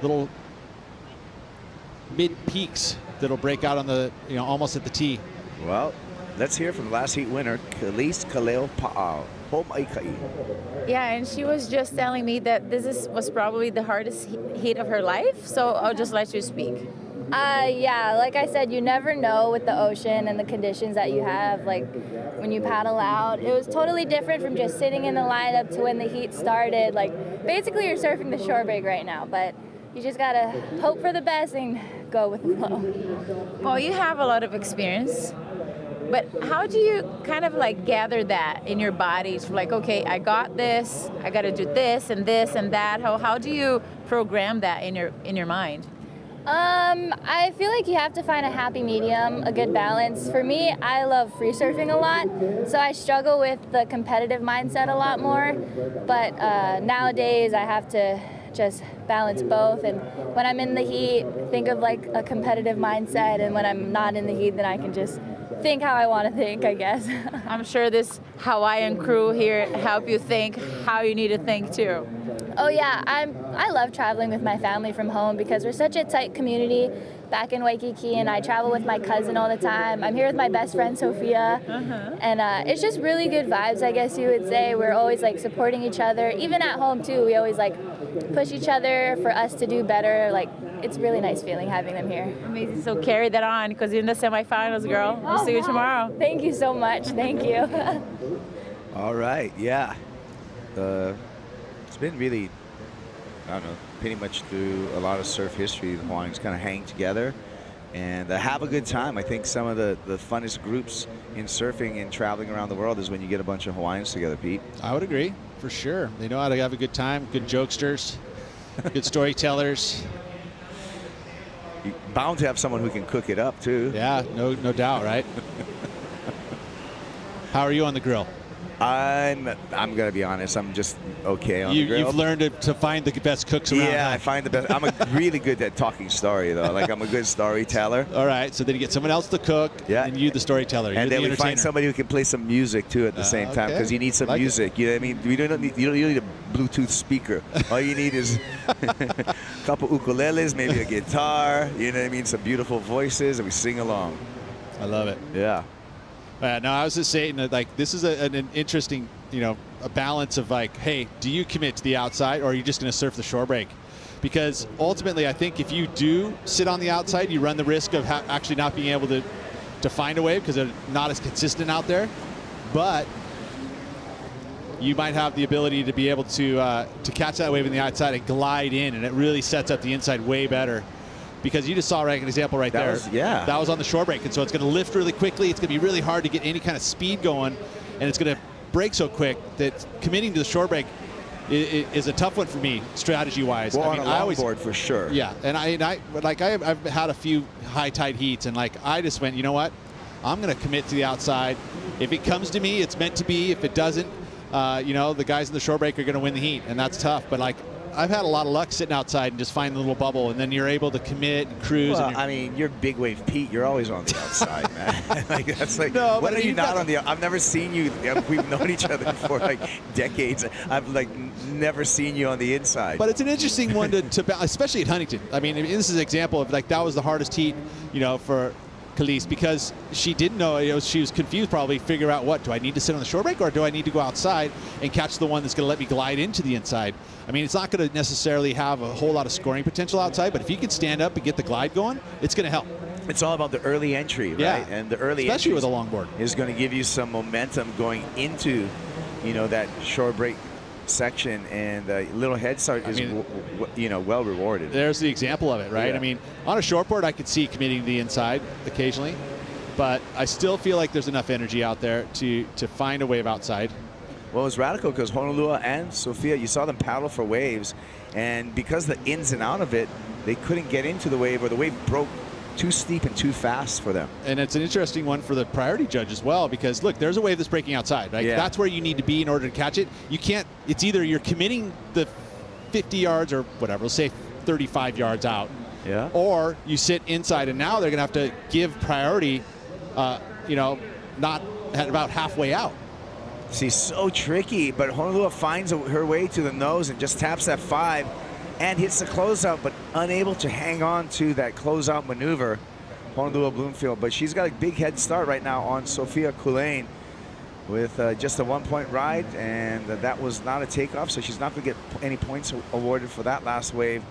little mid peaks that'll break out on the, you know, almost at the tee. Well, let's hear from the last heat winner, Caity Simmers. Yeah, and she was just telling me that was probably the hardest heat of her life, so I'll just let you speak. Yeah, like I said, you never know with the ocean and the conditions that you have, like when you paddle out. It was totally different from just sitting in the lineup to when the heat started. Like, basically you're surfing the shore break right now, but you just gotta hope for the best and go with the flow. Well, you have a lot of experience, but how do you kind of like gather that in your body? Like, okay, I got this, I gotta do this and this and that. How do you program that in your mind? I feel like you have to find a happy medium, a good balance. For me, I love free surfing a lot, so I struggle with the competitive mindset a lot more. But nowadays, I have to just balance both. And when I'm in the heat, think of like a competitive mindset. And when I'm not in the heat, then I can just think how I want to think, I guess. I'm sure this Hawaiian crew here help you think how you need to think too. Oh yeah, I love traveling with my family from home because we're such a tight community back in Waikiki, and I travel with my cousin all the time. I'm here with my best friend Sophia, and it's just really good vibes, I guess you would say. We're always like supporting each other, even at home too. We always like push each other for us to do better. Like, it's a really nice feeling having them here. Amazing. So carry that on, because you're in the semifinals, girl. We'll see you tomorrow. Thank you so much. Thank you. All right, yeah. It's been really I don't know, pretty much through a lot of surf history, the Hawaiians kind of hang together and have a good time. I think some of the funnest groups in surfing and traveling around the world is when you get a bunch of Hawaiians together, Pete. I would agree, for sure. They know how to have a good time, good jokesters, good storytellers. You're bound to have someone who can cook it up, too. Yeah, no doubt, right? How are you on the grill? I'm gonna be honest. I'm just okay on the grill. You've learned to find the best cooks around. Yeah, huh? I find the best. I'm really good at talking story though. Like I'm a good storyteller. All right, so then you get someone else to cook, and you the storyteller. And You're then the we find somebody who can play some music too at the same time, because you need some music. You know what I mean? You don't need a Bluetooth speaker. All you need is a couple ukuleles, maybe a guitar. You know what I mean? Some beautiful voices, and we sing along. I love it. Yeah. No, I was just saying that, like, this is an interesting, a balance of like, hey, do you commit to the outside, or are you just going to surf the shore break? Because ultimately, I think if you do sit on the outside, you run the risk of actually not being able to find a wave because they're not as consistent out there. But you might have the ability to be able to catch that wave in the outside and glide in, and it really sets up the inside way better. Because you just saw an example right there. That was on the shore break, and so it's going to lift really quickly. It's going to be really hard to get any kind of speed going, and it's going to break so quick that committing to the shore break is a tough one for me, strategy-wise. Well, I mean, on a longboard for sure. Yeah, and I've had a few high tide heats, and like I just went, you know what? I'm going to commit to the outside. If it comes to me, it's meant to be. If it doesn't, the guys in the shore break are going to win the heat, and that's tough. But like, I've had a lot of luck sitting outside and just finding the little bubble, and then you're able to commit and cruise. Well, I mean, you're big wave Pete. You're always on the outside, man. Like that's like, no, when are you not on the? I've never seen you. We've known each other for like decades. I've like never seen you on the inside. But it's an interesting one to especially at Huntington. I mean, this is an example of like that was the hardest heat, for Khalees, because she didn't know. She was confused, probably figure out do I need to sit on the shore break, or do I need to go outside and catch the one that's going to let me glide into the inside? I mean, it's not going to necessarily have a whole lot of scoring potential outside, but if you can stand up and get the glide going, it's going to help. It's all about the early entry, right? Yeah. And the early especially entry with a longboard is going to give you some momentum going into, that shore break section, and a little head start is well rewarded. There's the example of it, right? Yeah. I mean, on a shortboard, I could see committing to the inside occasionally, but I still feel like there's enough energy out there to find a wave outside. Well, it was radical because Honolua and Sophia, you saw them paddle for waves, and because the ins and out of it, they couldn't get into the wave, or the wave broke too steep and too fast for them. And it's an interesting one for the priority judge as well, because look, there's a wave that's breaking outside, right? Yeah. That's where you need to be in order to catch it. You can't, it's either you're committing the 50 yards or whatever, let's say 35 yards out, or you sit inside, and now they're going to have to give priority, not at about halfway out. See, so tricky, but Honolua finds her way to the nose and just taps that 5 and hits the closeout, but unable to hang on to that closeout maneuver, Honolulu Bloomfield. But she's got a big head start right now on Sophia Kulane with just a 1-point ride, and that was not a takeoff, so she's not going to get any points awarded for that last wave.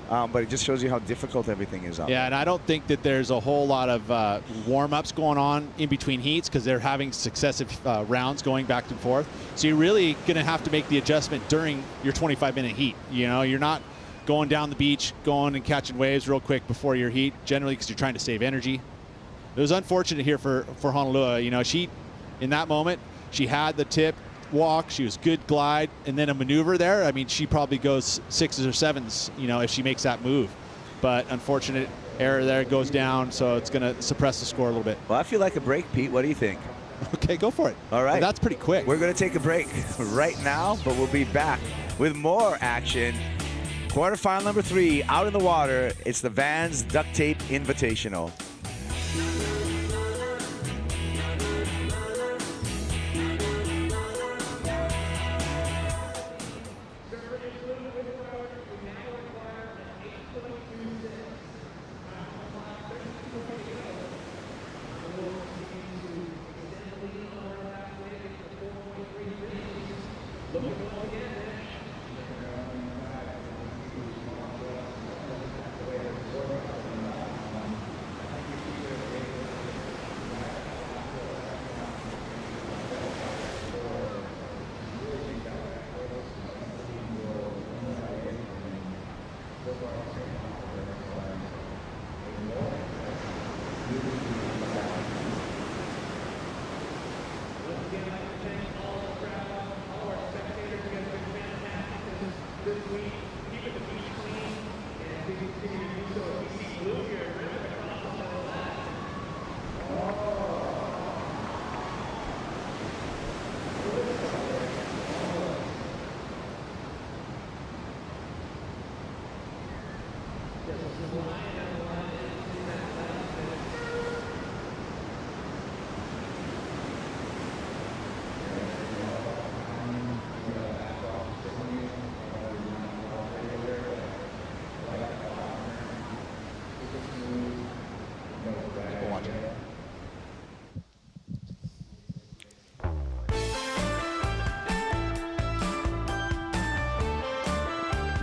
But it just shows you how difficult everything is out there. And I don't think that there's a whole lot of warm-ups going on in between heats, because they're having successive rounds going back and forth. So you're really going to have to make the adjustment during your 25-minute heat. You're not going down the beach, going and catching waves real quick before your heat, generally because you're trying to save energy. It was unfortunate here for Honolua. She, in that moment, she had the tip walk, she was good glide, and then a maneuver there. I mean, she probably goes 6s or 7s, if she makes that move. But unfortunate error there, goes down, so it's going to suppress the score a little bit. Well, I feel like a break, Pete. What do you think? Okay, go for it. All right. Well, that's pretty quick. We're going to take a break right now, but we'll be back with more action. Quarterfinal number 3 out in the water. It's the Vans Duct Tape Invitational.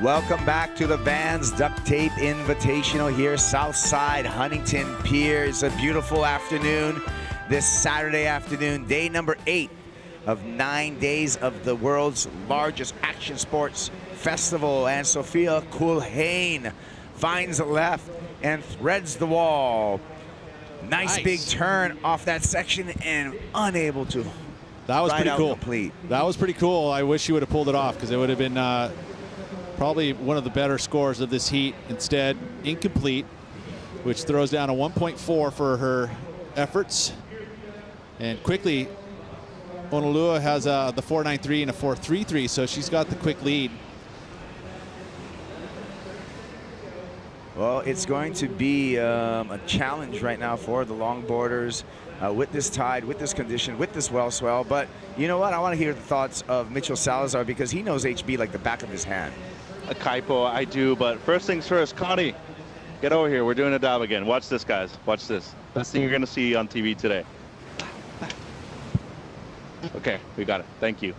Welcome back to the Vans Duct Tape Invitational here, Southside Huntington Pier. It's a beautiful afternoon this Saturday afternoon, day number 8 of 9 days of the world's largest action sports festival. And Sophia Kulhane finds the left and threads the wall. Nice big turn off that section and unable to. That was pretty cool. Complete. That was pretty cool. I wish you would have pulled it off because it would have been probably one of the better scores of this heat. Instead, incomplete, which throws down a 1.4 for her efforts. And quickly, Honolua has the 4.93 and a 4.33, so she's got the quick lead. Well, it's going to be a challenge right now for the longboarders with this tide, with this condition, with this well swell. But you know what? I want to hear the thoughts of Mitchell Salazar because he knows HB like the back of his hand. A Kaipo, I do, but first things first, Connie, get over here. We're doing a dive again. Watch this, guys. Watch this. Best thing you're going to see on TV today. Okay, we got it. Thank you.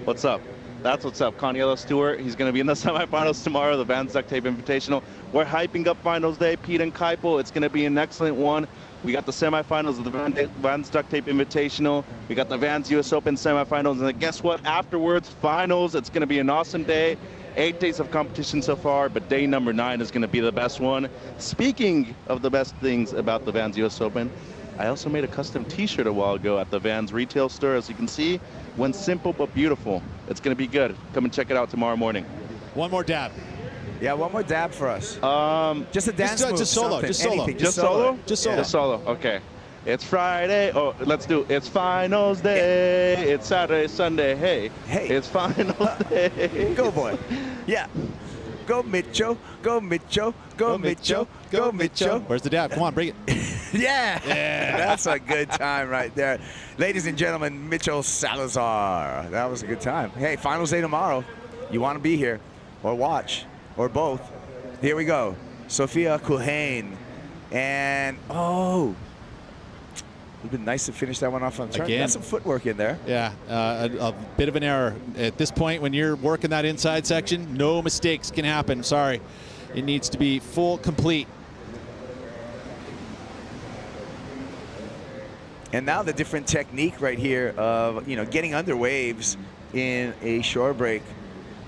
What's up? That's what's up. Connie Stewart, he's going to be in the semifinals tomorrow, the Vans Duct Tape Invitational. We're hyping up finals day. Pete and Kaipo, it's going to be an excellent one. We got the semifinals of the Vans Duct Tape Invitational. We got the Vans US Open semifinals. And guess what? Afterwards, finals. It's going to be an awesome day. 8 days of competition so far, but day number 9 is going to be the best one. Speaking of the best things about the Vans US Open, I also made a custom t-shirt a while ago at the Vans retail store. As you can see, went simple but beautiful. It's going to be good. Come and check it out tomorrow morning. One more dab. Yeah, one more dab for us. Just a dance move. Just solo. Something, Just solo. anything. Just solo? Just solo. Just solo. Okay. It's Friday. Oh, let's do it's finals day. Yeah. It's Saturday, Sunday. Hey. It's finals day. Go, boy. Yeah. Go, Mitchell. Go, Mitchell. Go, Mitchell. Go, Mitchell. Where's the dab? Come on, bring it. Yeah. That's a good time right there. Ladies and gentlemen, Mitchell Salazar. That was a good time. Hey, finals day tomorrow. You want to be here or watch or both. Here we go. Sophia Kulhane. And, oh. It would have been nice to finish that one off on turn. Got some footwork in there. Yeah, a bit of an error. At this point, when you're working that inside section, no mistakes can happen. Sorry. It needs to be full, complete. And now the different technique right here of, getting under waves in a shore break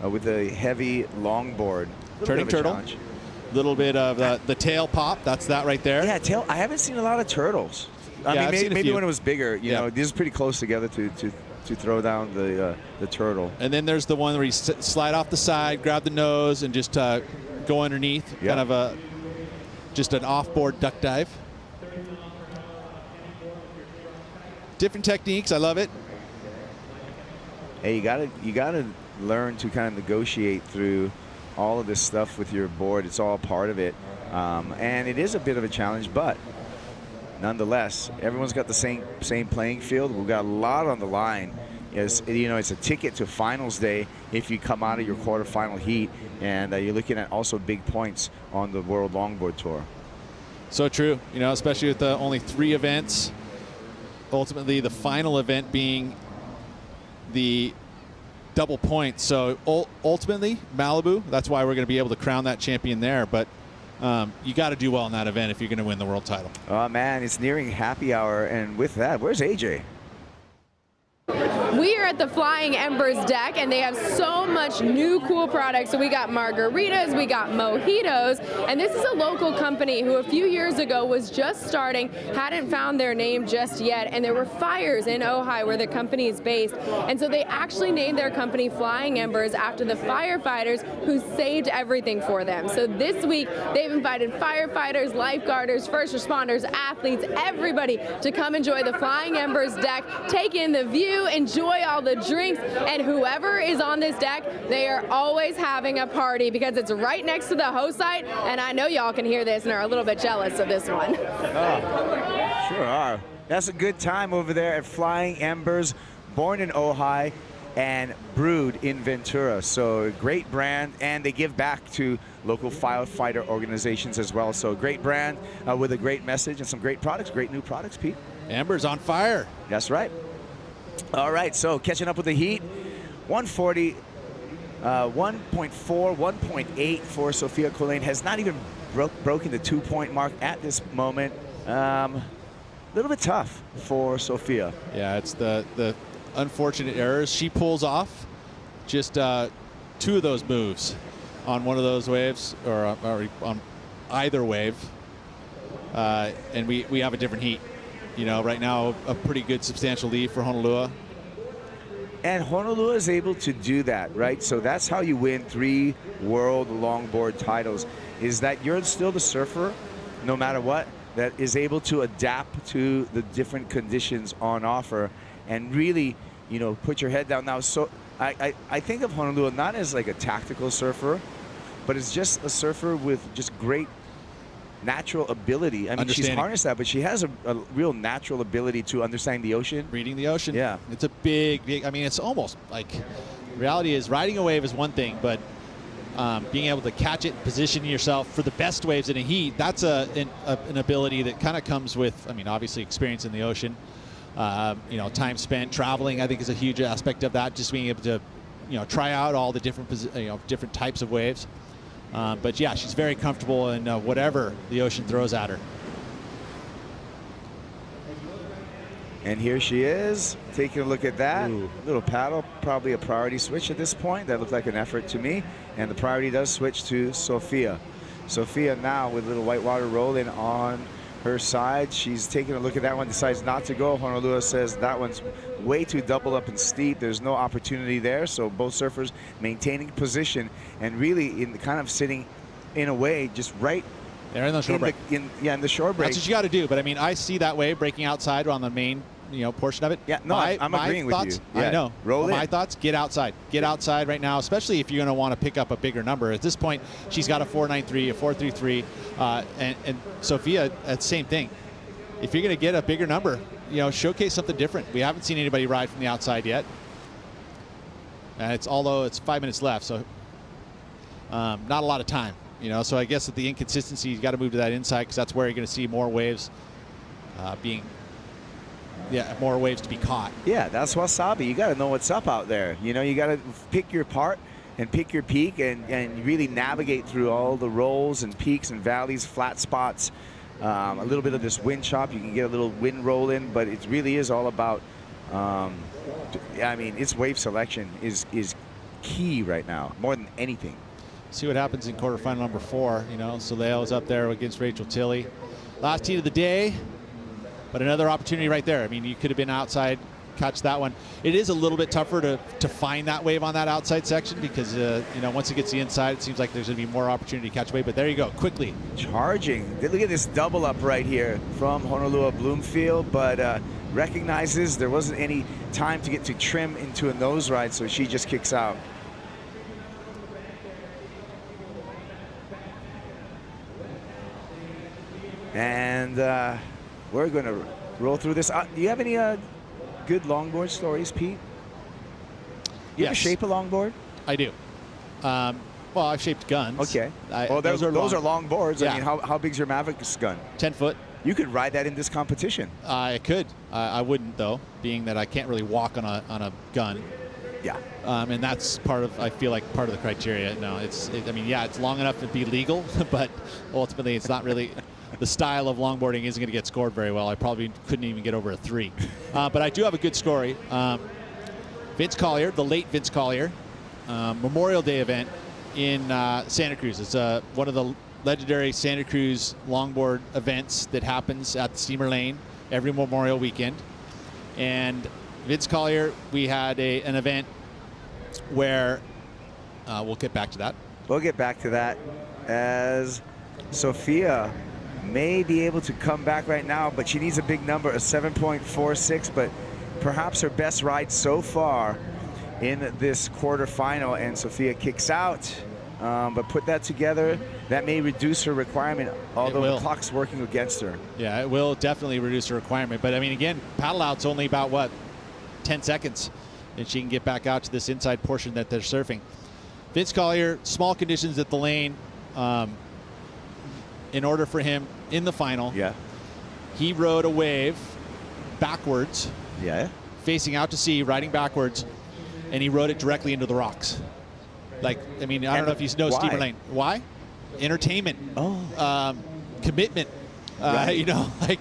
with a heavy longboard. Turning turtle. A little bit of the tail pop. That's that right there. Yeah, tail. I haven't seen a lot of turtles. I mean, maybe when it was bigger, you know, these are pretty close together to throw down the turtle. And then there's the one where you slide off the side, grab the nose, and just go underneath. Kind of just an off-board duck dive. Different techniques. I love it. Hey, you gotta learn to kind of negotiate through all of this stuff with your board. It's all part of it, and it is a bit of a challenge, but nonetheless, everyone's got the same playing field. We've got a lot on the line. It's a ticket to finals day if you come out of your quarterfinal heat, and you're looking at also big points on the World Longboard Tour. So true, especially with only 3 events. Ultimately, the final event being the double points. So ultimately, Malibu. That's why we're going to be able to crown that champion there. But you got to do well in that event if you're going to win the world title. Oh man, it's nearing happy hour, and with that, where's AJ? We are at the Flying Embers deck, and they have so much new cool products. So we got margaritas, we got mojitos, and this is a local company who a few years ago was just starting, hadn't found their name just yet, and there were fires in Ojai where the company is based. And so they actually named their company Flying Embers after the firefighters who saved everything for them. So this week, they've invited firefighters, lifeguarders, first responders, athletes, everybody to come enjoy the Flying Embers deck, take in the view, enjoy all the drinks, and whoever is on this deck, they are always having a party because it's right next to the host site, and I know y'all can hear this and are a little bit jealous of this one. Oh, sure are. That's a good time over there at Flying Embers, born in Ojai and brewed in Ventura. So a great brand, and they give back to local firefighter organizations as well. So a great brand with a great message and some great products, great new products, Pete. Embers on fire. That's right. All right, so catching up with the heat, 140, 1.4, 1.8 for Sophia Colleen. Has not even broken the 2-point mark at this moment. A little bit tough for Sophia. Yeah, it's the unfortunate errors. She pulls off just 2 of those moves on one of those waves, or on either wave, and we have a different heat. You know, right now a pretty good substantial lead for Honolua. And Honolulu is able to do that, right? So that's how you win 3 world longboard titles, is that you're still the surfer, no matter what, that is able to adapt to the different conditions on offer and really, you know, put your head down. Now, so I think of Honolulu not as like a tactical surfer, but it's just a surfer with just great natural ability. I mean, she's harnessed that, but she has a real natural ability to understand the ocean. Reading the ocean. Yeah. It's a big, I mean, it's almost like, reality is riding a wave is one thing, but being able to catch it and position yourself for the best waves in a heat, that's an ability that kind of comes with, I mean, obviously experience in the ocean. You know, time spent traveling, I think, is a huge aspect of that. Just being able to, you know, try out all the different, different types of waves. But yeah, she's very comfortable in whatever the ocean throws at her. And here she is, taking a look at that. Little paddle, probably a priority switch at this point. That looked like an effort to me. And the priority does switch to Sophia. Sophia now with a little whitewater rolling on her side. She's taking a look at that one, decides not to go. Honolulu says that one's way too double up and steep. There's no opportunity there. So both surfers maintaining position and really in kind of sitting in a way just right there in the shore break. In the shore break. That's what you got to do. But I mean, I see that wave breaking outside on the main, portion of it. Yeah, no, I'm agreeing with you. Yeah. I know. Roll my thoughts, get outside. Get outside right now, especially if you're going to want to pick up a bigger number. At this point, she's got a 493, a 433, and Sophia, the same thing. If you're going to get a bigger number, showcase something different. We haven't seen anybody ride from the outside yet. And although it's 5 minutes left, so not a lot of time. So I guess that the inconsistency, you got to move to that inside because that's where you're going to see more waves more waves to be caught. Yeah, that's wasabi. You got to know what's up out there. You got to pick your part and pick your peak and really navigate through all the rolls and peaks and valleys, flat spots. A little bit of this wind chop. You can get a little wind roll in, but it really is all about, its wave selection is key right now, more than anything. See what happens in quarterfinal number 4. Soleil is up there against Rachel Tilley. Last heat of the day, but another opportunity right there. I mean, you could have been outside, catch that one. It is a little bit tougher to find that wave on that outside section because, once it gets the inside, it seems like there's going to be more opportunity to catch a wave. But there you go, quickly. Charging. Look at this double up right here from Honolua Bloomfield, but recognizes there wasn't any time to get to trim into a nose ride, so she just kicks out. And we're going to roll through this. Do you have any good longboard stories, Pete? You ever shape a longboard? I do. Well, I've shaped guns. Okay. Those are long boards. Yeah. I mean, how big's your Mavericks gun? 10 foot. You could ride that in this competition. I could. I wouldn't, though, being that I can't really walk on a gun. Yeah. And that's I feel like part of the criteria. No, it's long enough to be legal, but ultimately it's not really. The style of longboarding isn't going to get scored very well. I probably couldn't even get over a 3. But I do have a good story. Vince Collier, the late Vince Collier, Memorial Day event in Santa Cruz. It's one of the legendary Santa Cruz longboard events that happens at the Steamer Lane every Memorial weekend. And Vince Collier, we had an event where we'll get back to that. We'll get back to that as Sophia may be able to come back right now, but she needs a big number, a 7.46, but perhaps her best ride so far in this quarterfinal, and Sophia kicks out. But put that together, that may reduce her requirement, although the clock's working against her. Yeah, it will definitely reduce her requirement. But I mean, again, paddle out's only about, what, 10 seconds, and she can get back out to this inside portion that they're surfing. Vince Collier, small conditions at the lane. In order for him in the final, he rode a wave backwards, facing out to sea, riding backwards, and he rode it directly into the rocks. Like, I mean, I don't know if you know Steamer Lane. Why? Entertainment. Commitment. Right. You know, like,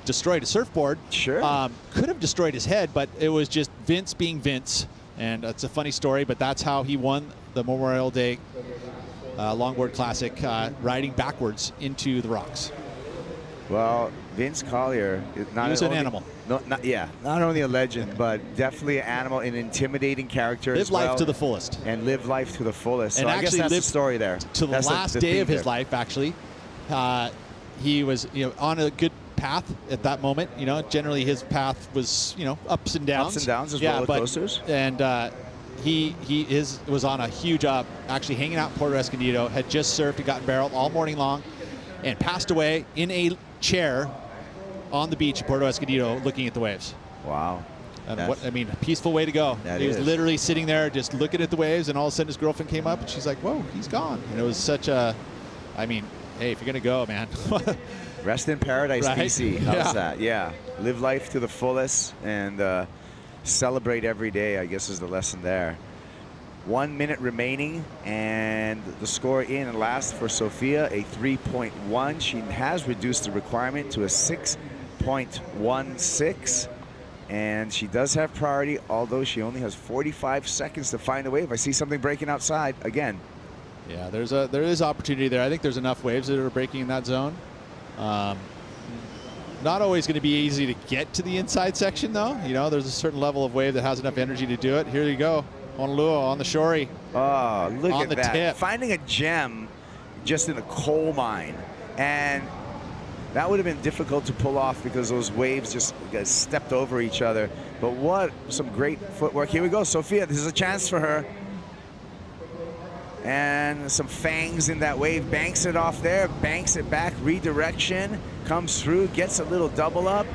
destroyed a surfboard. Sure. Could have destroyed his head, but it was just Vince being Vince. And it's a funny story, but that's how he won the Memorial Day Longboard Classic, riding backwards into the rocks. Well, Vince Collier is not an animal. Not only a legend, but definitely an animal, an intimidating character. Live life to the fullest. And live life to the fullest. And so actually I guess that's the lived story there. To the last day of his life, actually. He was, on a good path at that moment. Generally his path was, ups and downs. Ups and downs as roller coasters. And he was on a huge up, actually hanging out in Puerto Escondido, had just surfed and gotten barreled all morning long, and passed away in a chair on the beach in Puerto Escondido looking at the waves. Wow. And a peaceful way to go. He was literally sitting there just looking at the waves, and all of a sudden his girlfriend came up and she's like, whoa, he's gone. And it was such a, hey, if you're going to go, man. Rest in paradise, right? BC. How's that? Yeah. Live life to the fullest and celebrate every day, I guess, is the lesson there. 1 minute remaining, and the score in and last for Sophia, a 3.1. She has reduced the requirement to a 6.16, and she does have priority, although she only has 45 seconds to find a wave. I see something breaking outside again. Yeah, there is opportunity there. I think there's enough waves that are breaking in that zone. Not always going to be easy to get to the inside section, though. There's a certain level of wave that has enough energy to do it. Here you go. Honolulu on the shorey. Oh, look on at the that. Tip. Finding a gem just in a coal mine. And that would have been difficult to pull off because those waves just stepped over each other. But what some great footwork. Here we go, Sophia. This is a chance for her. And some fangs in that wave. Banks it off there. Banks it back. Redirection. Comes through. Gets a little double up.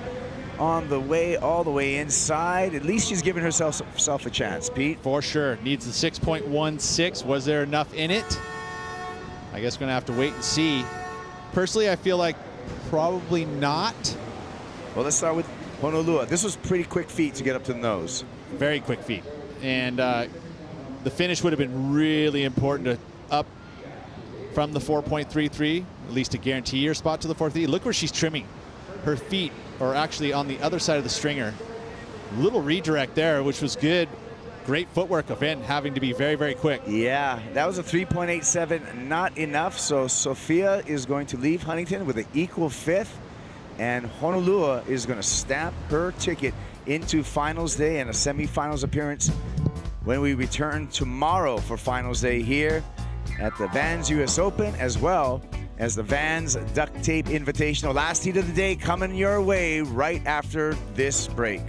On the way, all the way inside. At least she's giving herself a chance, Pete. For sure. Needs the 6.16. Was there enough in it? I guess we're going to have to wait and see. Personally, I feel like probably not. Well, let's start with Honolulu. This was pretty quick feet to get up to the nose. Very quick feet. And the finish would have been really important to up from the 4.33, at least to guarantee your spot to the 4.3. Look where she's trimming. Her feet are actually on the other side of the stringer. Little redirect there, which was good. Great footwork of Vin having to be very, very quick. Yeah, that was a 3.87, not enough. So Sophia is going to leave Huntington with an equal fifth, and Honolulu is going to stamp her ticket into finals day and a semifinals appearance when we return tomorrow for finals day here at the Vans US Open, as well as the Vans Duct Tape Invitational. Last heat of the day coming your way right after this break.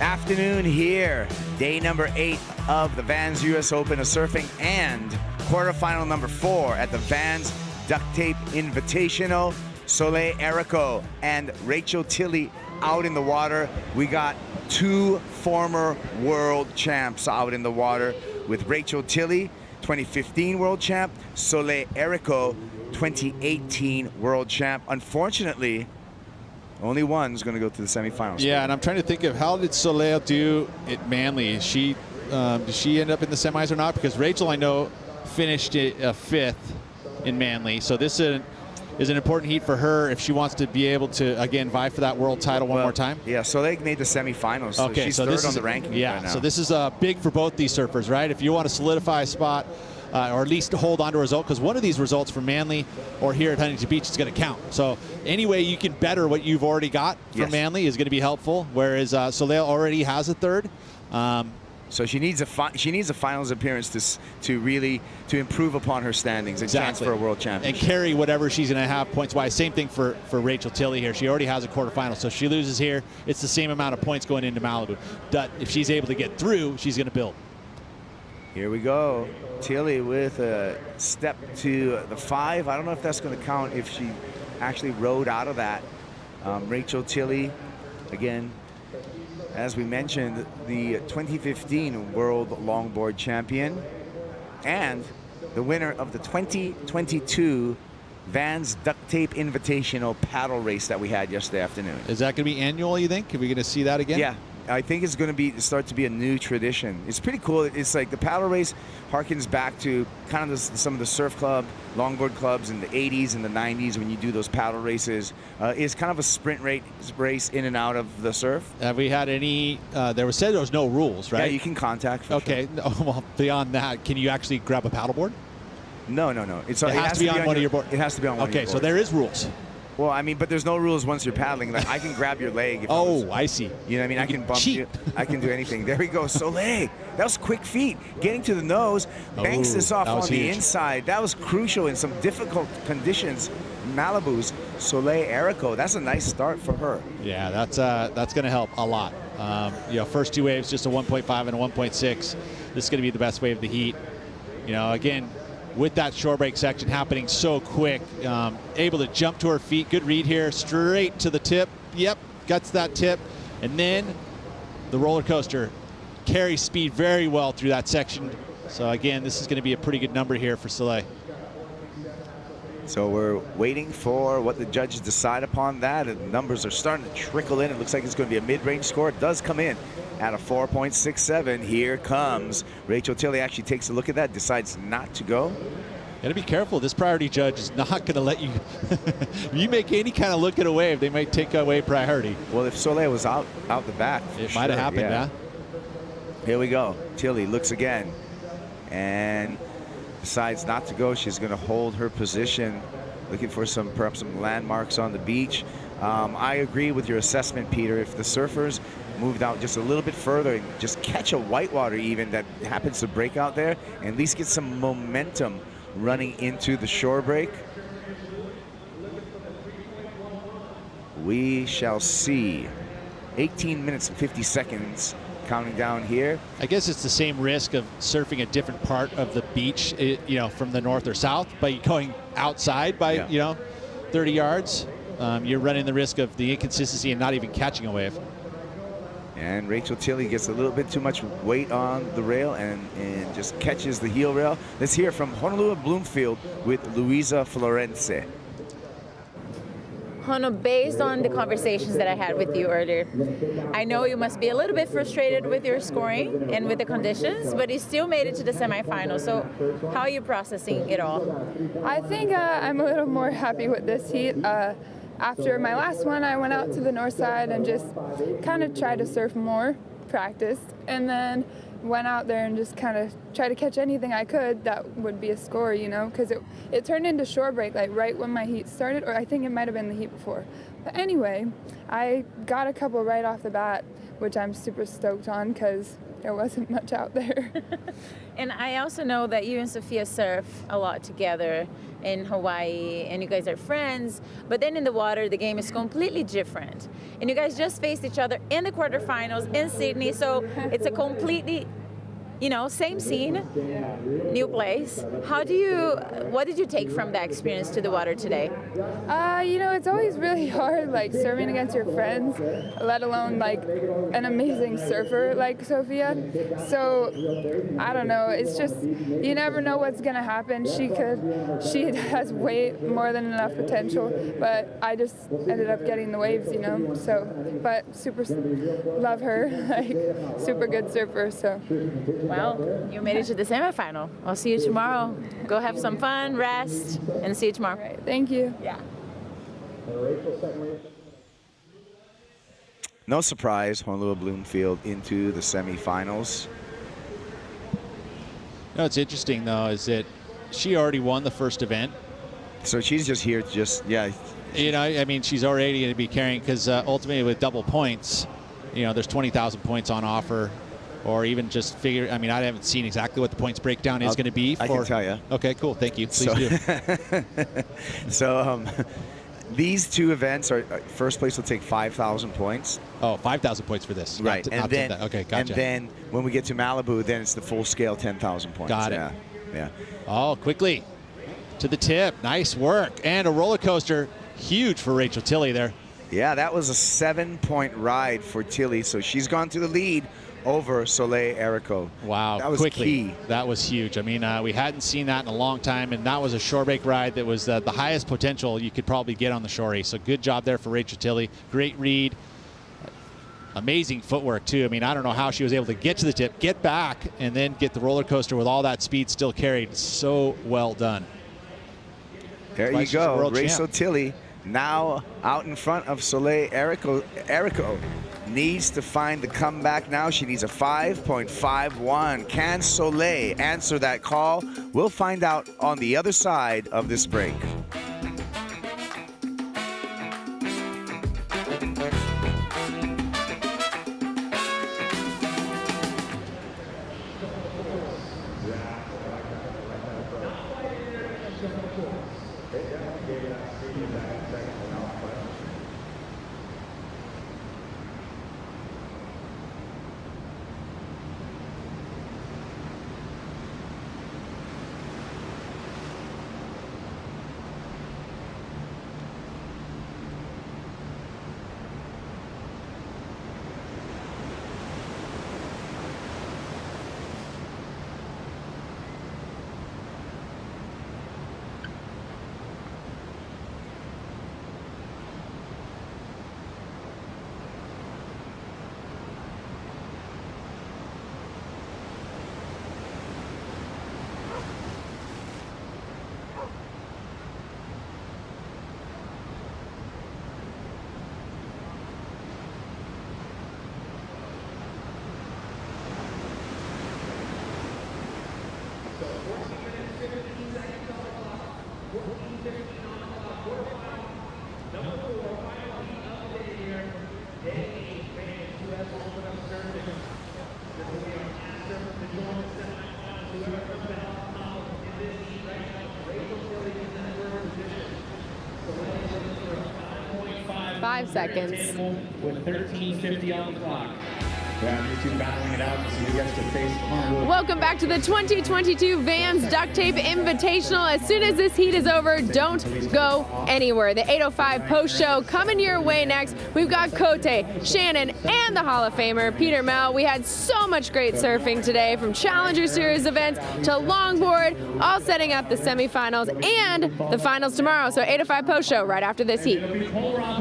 Afternoon here, day number 8 of the Vans US Open of Surfing and quarterfinal number 4 at the Vans Duct Tape Invitational. Soleil Erico and Rachel Tilley out in the water. We got 2 former world champs out in the water with Rachel Tilley, 2015 world champ, Soleil Erico, 2018 world champ. Unfortunately, only one's going to go to the semifinals. Yeah, and I'm trying to think of how did Soleil do at Manly? Did she end up in the semis or not? Because Rachel, I know, finished it 5th in Manly. So this is an important heat for her if she wants to be able to, again, vie for that world title one more time. Yeah, Soleil made the semifinals. So okay, she's so third this on is the ranking yeah, right now. so this is big for both these surfers, right? If you want to solidify a spot, or at least hold on to a result, because one of these results from Manly or here at Huntington Beach is going to count. So any way you can better what you've already got from Manly is going to be helpful, whereas Soleil already has a 3rd. So she needs a finals appearance to really improve upon her standings and chance for a world championship. And carry whatever she's going to have points-wise. Same thing for Rachel Tilley here. She already has a quarterfinal, so if she loses here, it's the same amount of points going into Malibu. But if she's able to get through, she's going to build. Here we go. Tilley with a step to the 5. I don't know if that's going to count if she actually rode out of that. Rachel Tilley, again, as we mentioned, the 2015 World Longboard Champion and the winner of the 2022 Vans Duct Tape Invitational paddle race that we had yesterday afternoon. Is that going to be annual, you think? Are we going to see that again? Yeah. I think it's going to start to be a new tradition. It's pretty cool. It's like the paddle race harkens back to kind of some of the surf club, longboard clubs in the 80s and the 90s when you do those paddle races. It's kind of a sprint race in and out of the surf. Have we had any, there was said there was no rules, right? Yeah, you can contact for okay, sure. Well, beyond that, can you actually grab a paddleboard? No. It has to be on one of your boards. It has to be on one of your boards. boards. Okay, so there is rules. Well, I mean, but there's no rules once you're paddling. Like I can grab your leg. I see. You know what I mean? I can bump you. I can do anything. There we go. Soleil. That was quick feet. Getting to the nose. Banks this off on the inside. That was crucial in some difficult conditions. Malibu's Soleil Erico. That's a nice start for her. Yeah, that's going to help a lot. First 2 waves, just a 1.5 and a 1.6. This is going to be the best wave of the heat. Again, with that shore break section happening so quick, able to jump to her feet. Good read here, straight to the tip. Yep, gets that tip. And then the roller coaster carries speed very well through that section. So again, this is going to be a pretty good number here for Soleil. So we're waiting for what the judges decide upon that. And the numbers are starting to trickle in. It looks like it's going to be a mid-range score. It does come in at a 4.67. Here comes Rachel Tilley. Actually takes a look at that, decides not to go. Got to be careful. This priority judge is not going to let you. If you make any kind of look at a wave, they might take away priority. Well, if Soleil was out the back, it might have happened. Yeah. Here we go. Tilley looks again and decides not to go. She's going to hold her position, looking for perhaps some landmarks on the beach. I agree with your assessment, Peter. If the surfers moved out just a little bit further and just catch a whitewater even that happens to break out there, and at least get some momentum running into the shore break, we shall see. 18 minutes and 50 seconds counting down here. I guess it's the same risk of surfing a different part of the beach, from the north or south, by going outside by 30 yards. you're running the risk of the inconsistency and not even catching a wave. And Rachel Tilley gets a little bit too much weight on the rail and just catches the heel rail. Let's hear from Honolulu Bloomfield with Luisa Florence. Hono, based on the conversations that I had with you earlier, I know you must be a little bit frustrated with your scoring and with the conditions, but you still made it to the semifinals. So how are you processing it all? I think I'm a little more happy with this heat. After my last one, I went out to the north side and just kind of tried to surf more, practiced, and then went out there and just kind of tried to catch anything I could that would be a score, you know, because it turned into shore break like right when my heat started, or I think it might have been the heat before. But anyway, I got a couple right off the bat, which I'm super stoked on because there wasn't much out there. And I also know that you and Sophia surf a lot together in Hawaii, and you guys are friends, but then in the water, the game is completely different. And you guys just faced each other in the quarterfinals in Sydney, so it's a completely, you know, same scene, new place. What did you take from that experience to the water today? You know, it's always really hard, like, surfing against your friends, let alone, like, an amazing surfer like Sophia. So, I don't know, it's just, you never know what's going to happen. She has way more than enough potential, but I just ended up getting the waves, you know, so, but super love her, like, super good surfer, so. Well, you made it to the semifinal. I'll see you tomorrow. Go have some fun, rest, and see you tomorrow. Right, thank you. Yeah. No surprise, Honolulu Bloomfield into the semifinals. No, it's interesting though, is that she already won the first event. So she's just here to just, yeah. You know, I mean, she's already going to be carrying, because ultimately with double points, you know, there's 20,000 points on offer. Or even just figure, I mean, I haven't seen exactly what the points breakdown is going to be. I can tell you. Okay, cool. Thank you. Please do. So these two events are, first place will take 5,000 points. Oh, 5,000 points for this. Right. Okay, gotcha. And then when we get to Malibu, then it's the full scale 10,000 points. Got it. Yeah. Oh, quickly to the tip. Nice work. And a roller coaster. Huge for Rachel Tilley there. Yeah, that was a 7-point ride for Tilley. So she's gone to the lead over Soleil Erico. Wow, that was quickly. Key. That was huge. I mean, we hadn't seen that in a long time, and that was a shore break ride that was the highest potential you could probably get on the shore race. So good job there for Rachel Tilley. Great read. Amazing footwork, too. I mean, I don't know how she was able to get to the tip, get back, and then get the roller coaster with all that speed still carried. So well done. There you go. Rachel Tilley now out in front of Soleil Erico. Erico needs to find the comeback now. She needs a 5.51. Can Soleil answer that call? We'll find out on the other side of this break. Seconds. With 13:50 on the clock. Yeah, you two battling it out so you guys can face Honolulu. Welcome back to the 2022 Vans Duct Tape Invitational. As soon as this heat is over, don't go anywhere. The 8:05 post show coming your way next. We've got Caity, Shannon, and the Hall of Famer, Peter Mel. We had so much great surfing today, from Challenger Series events to longboard, all setting up the semifinals and the finals tomorrow. So 8:05 post show right after this heat.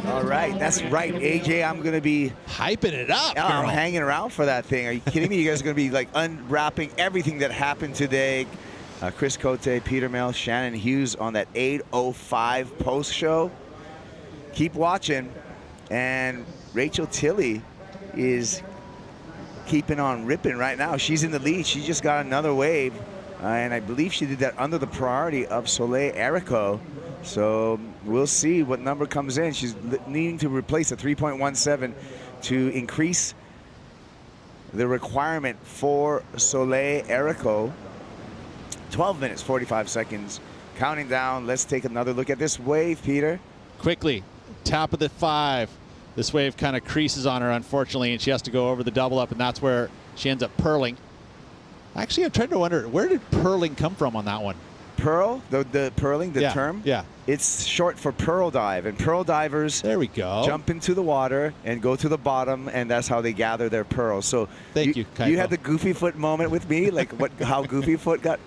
All right, that's right, AJ. I'm going to be hyping it up. I'm hanging around for that thing. Are you kidding me? You guys are going to be like unwrapping everything that happened today. Chris Caity, Peter Mel, Shannon Hughes on that 8:05 post show. Keep watching. And Rachel Tilley is keeping on ripping right now. She's in the lead. She just got another wave. And I believe she did that under the priority of Soleil Erico. So we'll see what number comes in. She's needing to replace a 3.17 to increase the requirement for Soleil Erico. 12 minutes, 45 seconds. Counting down. Let's take another look at this wave, Peter. Quickly, top of the 5. This wave kind of creases on her, unfortunately, and she has to go over the double up, and that's where she ends up purling. Actually, I'm trying to wonder, where did purling come from on that one? Pearl, the purling, the term? Yeah. It's short for pearl dive, and pearl divers there we go. Jump into the water and go to the bottom, and that's how they gather their pearls. So Thank you, you had the Goofy Foot moment with me, like how Goofy Foot got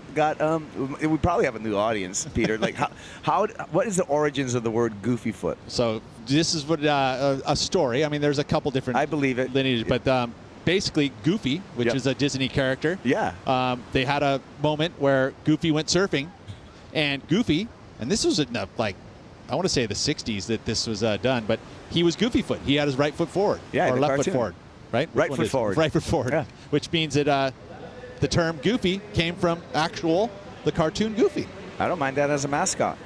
we probably have a new audience, Peter. Like what is the origins of the word Goofy Foot? So this is what a story. I mean, there's a couple different lineages, but basically Goofy, which is a Disney character. Yeah. They had a moment where Goofy went surfing, and Goofy, and this was in I want to say the 60s that this was done, but he was Goofy Foot. He had his right foot forward, or left foot forward, right? Right foot forward. Right foot forward, yeah. Which means that the term Goofy came from the cartoon Goofy. I don't mind that as a mascot.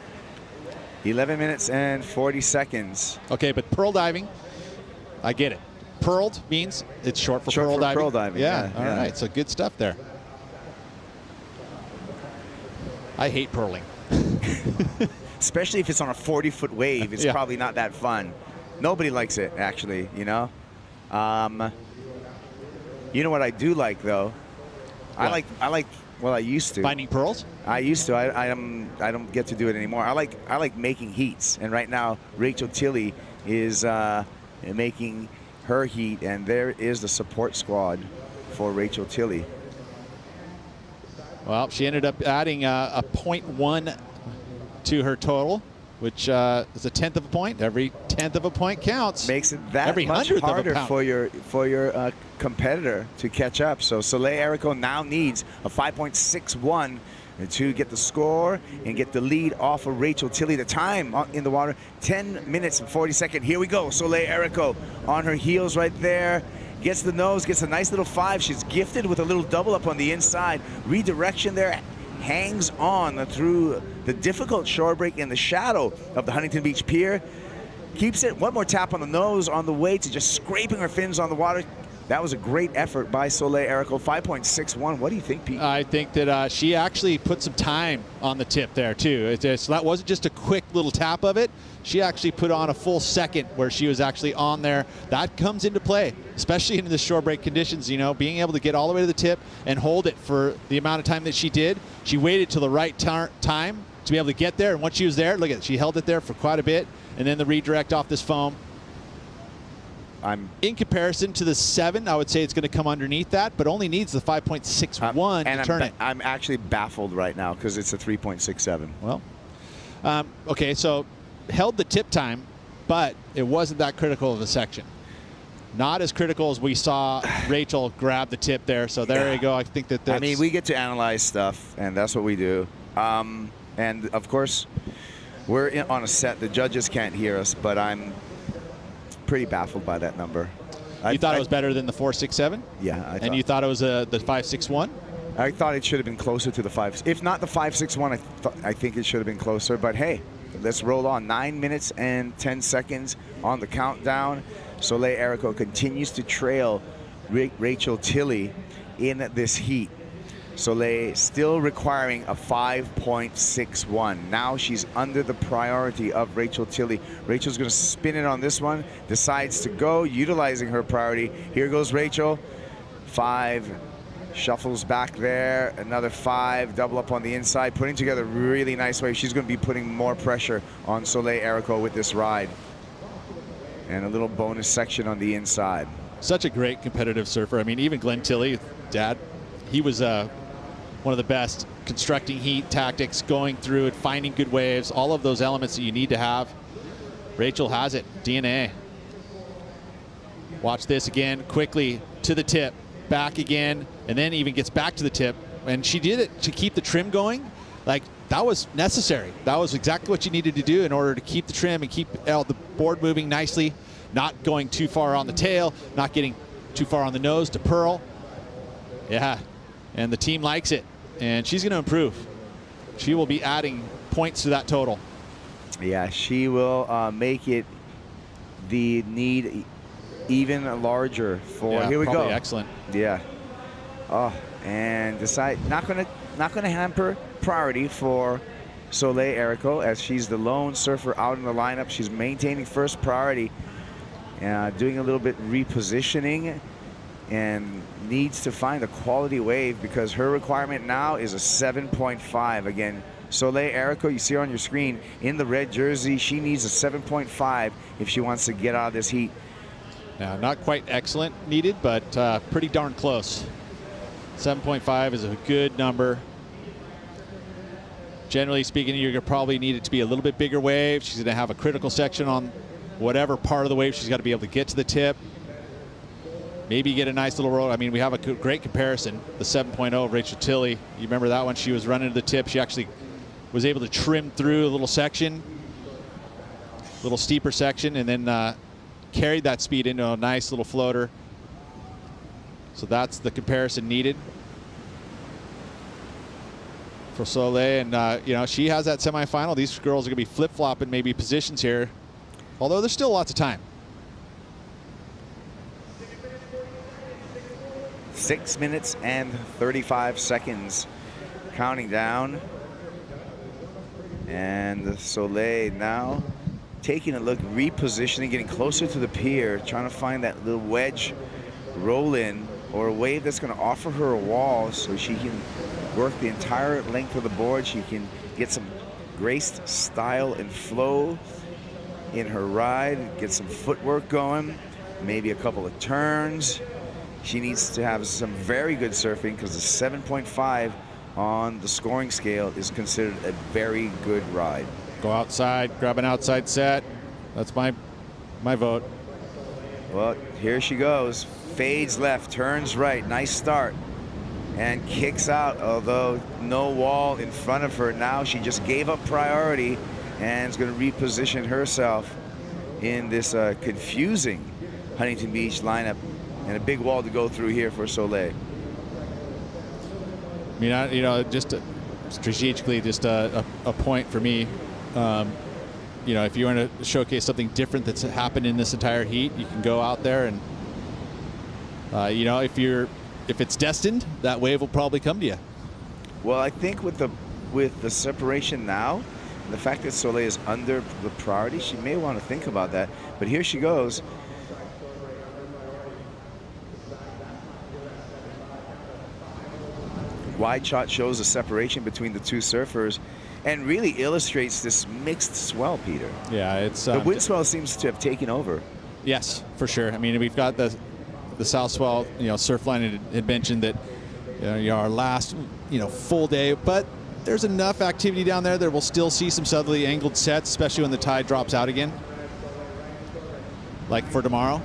11 minutes and 40 seconds. Okay, but pearl diving, I get it. Pearled means it's short for pearl diving. Pearl diving. Yeah. All right. So good stuff there. I hate purling. Especially if it's on a 40-foot wave. It's probably not that fun. Nobody likes it, actually, you know? You know what I do like, though? What? I used to. Finding pearls? I used to. I don't get to do it anymore. I like making heats. And right now, Rachel Tilley is making her heat, and there is the support squad for Rachel Tilley. Well, she ended up adding a 0.1 to her total, which is a 1/10 of a point. Every 1/10 of a point counts. Makes it that Every much 100th harder of a pound. for your competitor to catch up. So Soleil Erico now needs a 5.61 to get the score and get the lead off of Rachel Tilley. The time in the water, 10 minutes and 40 seconds. Here we go. Soleil Erico on her heels right there. Gets the nose, gets a nice little 5. She's gifted with a little double up on the inside. Redirection there. Hangs on through the difficult shore break in the shadow of the Huntington Beach Pier. Keeps it. One more tap on the nose on the way to just scraping her fins on the water. That was a great effort by Soleil Erico. 5.61. What do you think, Pete? I think that she actually put some time on the tip there, too. So that wasn't just a quick little tap of it. She actually put on a full second where she was actually on there. That comes into play, especially in the shore break conditions, you know, being able to get all the way to the tip and hold it for the amount of time that she did. She waited till the right time to be able to get there, and once she was there, look at it, she held it there for quite a bit, and then the redirect off this foam. In comparison to the 7, I would say it's going to come underneath that, but only needs the 5.61 to turn it. I'm actually baffled right now because it's a 3.67. Well, okay, so held the tip time, but it wasn't that critical of a section. Not as critical as we saw Rachel grab the tip there. So there you go. I think that's... I mean, we get to analyze stuff, and that's what we do. And, of course, we're on a set. The judges can't hear us, but I'm pretty baffled by that number. You thought it was better than the 4.67? Yeah. And you thought it was the 5.61? I thought it should have been closer to the 5. If not the 5.61, I think it should have been closer. But, hey, let's roll on. 9 minutes and 10 seconds on the countdown. Soleil Erico continues to trail Rachel Tilley in this heat. Soleil still requiring a 5.61. Now she's under the priority of Rachel Tilley. Rachel's going to spin it on this one, decides to go, utilizing her priority. Here goes Rachel. 5, shuffles back there, another 5, double up on the inside, putting together really nice wave. She's going to be putting more pressure on Soleil Erico with this ride. And a little bonus section on the inside. Such a great competitive surfer. I mean, even Glenn Tilley, Dad, he was one of the best constructing heat, tactics, going through it, finding good waves, all of those elements that you need to have. Rachel has it, DNA. Watch this again, quickly to the tip, back again, and then even gets back to the tip. And she did it to keep the trim going. Like, that was necessary. That was exactly what you needed to do in order to keep the trim and keep the board moving nicely, not going too far on the tail, not getting too far on the nose to pearl. Yeah, and the team likes it, and she's going to improve. She will be adding points to that total. Yeah, she will make it the need even larger for. Here we go. Excellent. Yeah. Oh, and decide not gonna hamper priority for Soleil Erico, as she's the lone surfer out in the lineup. She's maintaining first priority, doing a little bit repositioning, and needs to find a quality wave because her requirement now is a 7.5. Again, Soleil Erico, you see her on your screen in the red jersey. She needs a 7.5 if she wants to get out of this heat. Now, not quite excellent needed, but pretty darn close. 7.5 is a good number. Generally speaking, you're going to probably need it to be a little bit bigger wave. She's going to have a critical section on whatever part of the wave. She's got to be able to get to the tip. Maybe get a nice little roll. I mean, we have a great comparison. The 7.0 of Rachel Tilley. You remember that one? She was running to the tip. She actually was able to trim through a little section, a little steeper section, and then carried that speed into a nice little floater. So that's the comparison needed for Soleil. And, you know, she has that semifinal. These girls are going to be flip-flopping maybe positions here, although there's still lots of time. 6 minutes and 35 seconds counting down. And Soleil now taking a look, repositioning, getting closer to the pier, trying to find that little wedge roll in or a wave that's going to offer her a wall so she can work the entire length of the board. She can get some grace, style, and flow in her ride, get some footwork going, maybe a couple of turns. She needs to have some very good surfing because the 7.5 on the scoring scale is considered a very good ride. Go outside, grab an outside set. That's my vote. Well, here she goes. Fades left, turns right. Nice start. And kicks out, although no wall in front of her. Now she just gave up priority and is going to reposition herself in this confusing Huntington Beach lineup. And a big wall to go through here for Soleil. I mean, you know, just strategically, just a point for me. You know, if you want to showcase something different that's happened in this entire heat, you can go out there and, you know, if it's destined, that wave will probably come to you. Well, I think with the separation now, the fact that Soleil is under the priority, she may want to think about that. But here she goes. Wide shot shows the separation between the two surfers and really illustrates this mixed swell, Peter. Yeah, it's the wind swell seems to have taken over. Yes, for sure. I mean, we've got the south swell. You know, Surfline had mentioned that you know, our last full day, but there's enough activity down there that we'll still see some southerly angled sets, especially when the tide drops out again, like for tomorrow.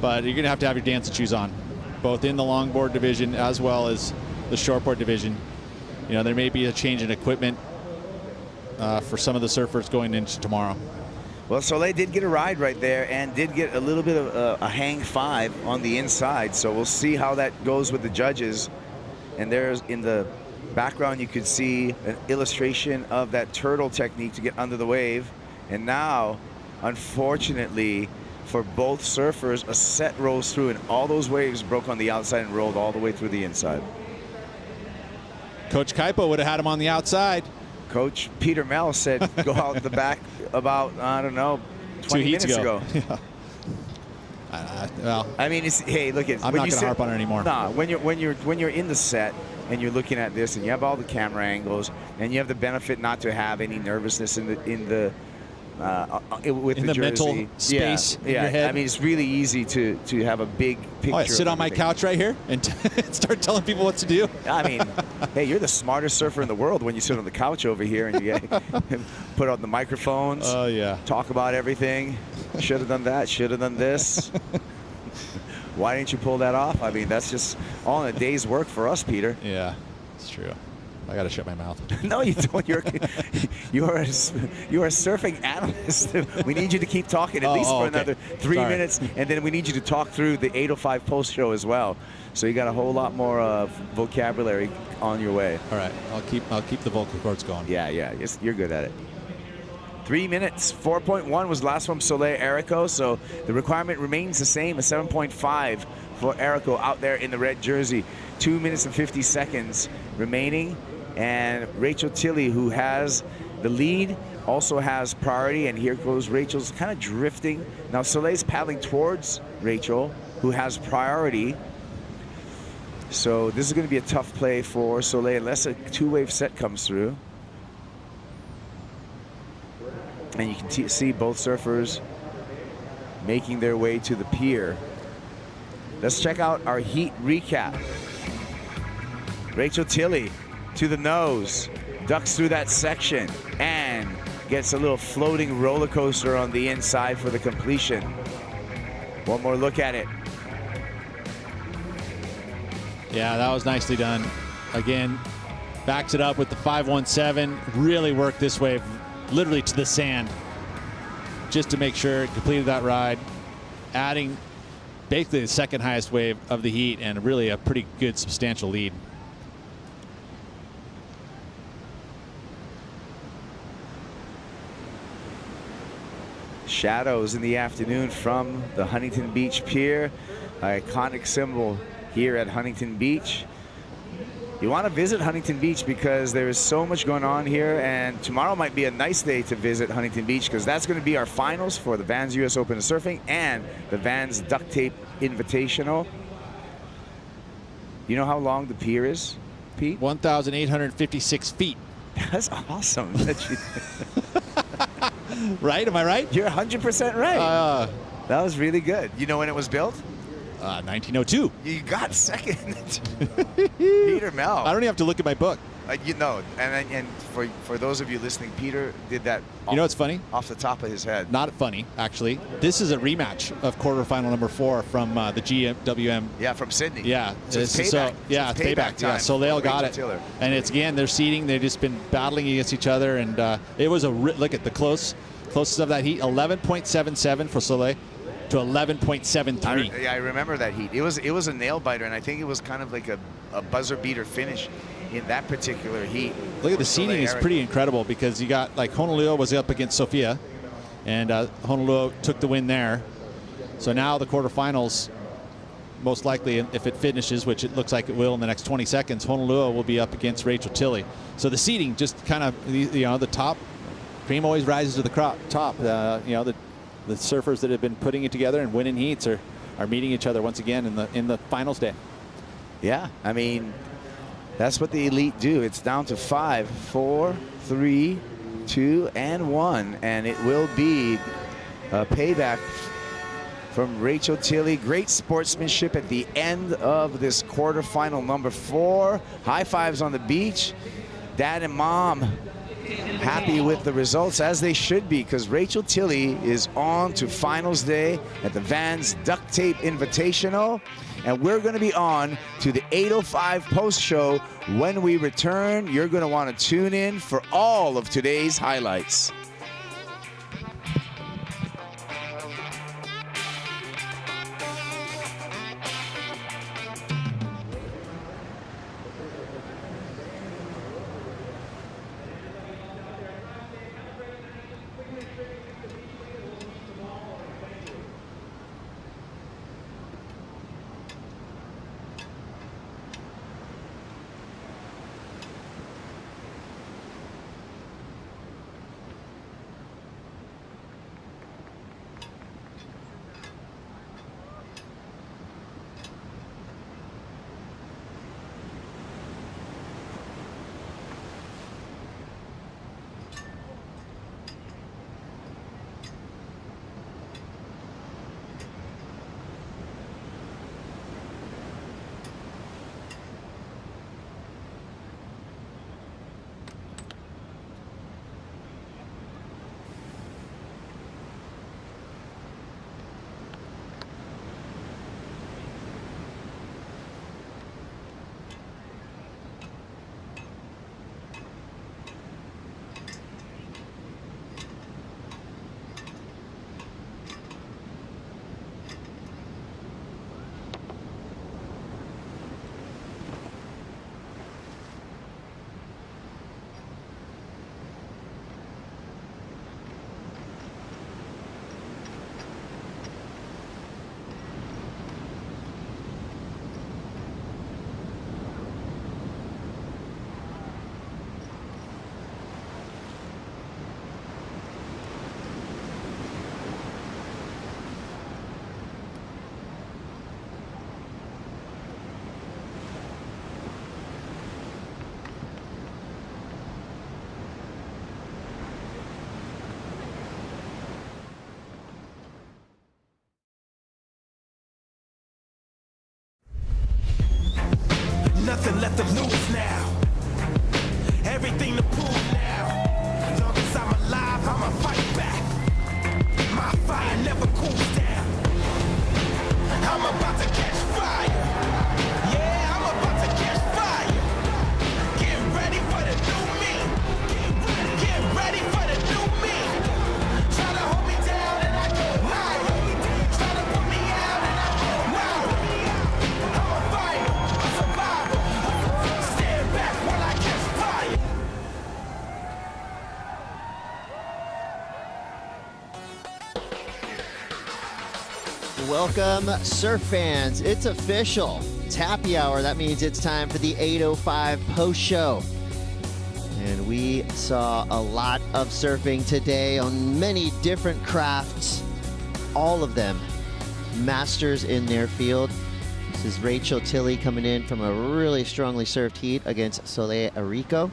But you're gonna have to have your dancing shoes on, both in the longboard division as well as the shortboard division. You know, there may be a change in equipment for some of the surfers going into tomorrow. Well, Soleil did get a ride right there and did get a little bit of a hang 5 on the inside. So we'll see how that goes with the judges. And there's in the background, you could see an illustration of that turtle technique to get under the wave. And now, unfortunately, for both surfers, a set rolls through and all those waves broke on the outside and rolled all the way through the inside. Coach Kaipo would have had him on the outside. Coach Peter Mell said go out the back about, I don't know, 20 minutes ago. Yeah. Well, I mean, hey, look at. I'm not going to harp on it anymore. Nah, when you're in the set and you're looking at this and you have all the camera angles and you have the benefit not to have any nervousness with the jersey. Mental space in your head. I mean, it's really easy to have a big picture. I sit on my couch right here and start telling people what to do. I mean, hey, you're the smartest surfer in the world when you sit on the couch over here and you put on the microphones. Oh, yeah. Talk about everything. Should have done that. Should have done this. Why didn't you pull that off? I mean, that's just all in a day's work for us, Peter. Yeah, it's true. I got to shut my mouth. No, you don't. You're a surfing analyst. We need you to keep talking at least for another 3 minutes, and then we need you to talk through the 8:05 post show as well. So you got a whole lot more vocabulary on your way. All right, I'll keep the vocal cords going. Yeah, you're good at it. 3 minutes, 4.1 was last from Soleil Erico, so the requirement remains the same, a 7.5 for Erico out there in the red jersey. 2 minutes and 50 seconds remaining, and Rachel Tilley, who has the lead, also has priority, and here goes Rachel's kind of drifting. Now Soleil's paddling towards Rachel, who has priority. So this is going to be a tough play for Soleil unless a two-wave set comes through. And you can see both surfers making their way to the pier. Let's check out our heat recap. Rachel Tilley to the nose, ducks through that section, and gets a little floating roller coaster on the inside for the completion. One more look at it. Yeah, that was nicely done. Again, backs it up with the 517. Really worked this wave literally to the sand just to make sure it completed that ride, adding basically the second highest wave of the heat and really a pretty good substantial lead. Shadows in the afternoon from the Huntington Beach Pier, iconic symbol here at Huntington Beach. You want to visit Huntington Beach because there is so much going on here, and tomorrow might be a nice day to visit Huntington Beach because that's going to be our finals for the Vans US Open of Surfing and the Vans Duct Tape Invitational. You know how long the pier is, Pete? 1,856 feet. That's awesome. Right? Am I right? You're 100% right. That was really good. You know when it was built? 1902. You got second. Peter Mel. I don't even have to look at my book. You know, and for those of you listening, Peter did that. You know what's funny? Off the top of his head. Not funny, actually. This is a rematch of quarterfinal number 4 from the GWM. Yeah, from Sydney. Yeah. So it's payback. It's payback time. Yeah, Soleil got it. Tiller. And it's, again, they're seeding. They've just been battling against each other. And it was look at the closest of that heat, 11.77 for Soleil to 11.73. I remember that heat. It was a nail biter, and I think it was kind of like a buzzer beater finish in that particular heat. Look at the seeding is pretty incredible because you got like Honolulu was up against Sofia, and Honolulu took the win there. So now the quarterfinals, most likely, if it finishes, which it looks like it will in the next 20 seconds, Honolulu will be up against Rachel Tilley. So the seeding just kind of, the top cream always rises to the top. The surfers that have been putting it together and winning heats are meeting each other once again in the finals day. Yeah, I mean, that's what the elite do. It's down to 5, 4, 3, 2, and 1, and it will be a payback from Rachel Tilley. Great sportsmanship at the end of this quarterfinal number 4. High fives on the beach. Dad and Mom happy with the results, as they should be, because Rachel Tilley is on to finals day at the Vans Duct Tape Invitational, and we're going to be on to the 8:05 post show. When we return, you're going to want to tune in for all of today's highlights. nothing left to lose now. Everything to prove now. Long as I'm alive, I'ma fight back. My fire never cools down. I'm about to catch fire. Yeah, I'm about to catch fire. Get ready for the new me. Get ready for the new me. Try to hold me down and I go higher. Try to put me out and I go louder. I'm a fighter, a survivor. Stand back while I catch fire. Welcome, surf fans. It's official. It's happy hour. That means it's time for the 8:05 post show. And we saw a lot of surfing today on many different crafts. All of them masters in their field. This is Rachel Tilley coming in from a really strongly surfed heat against Soleil Arico.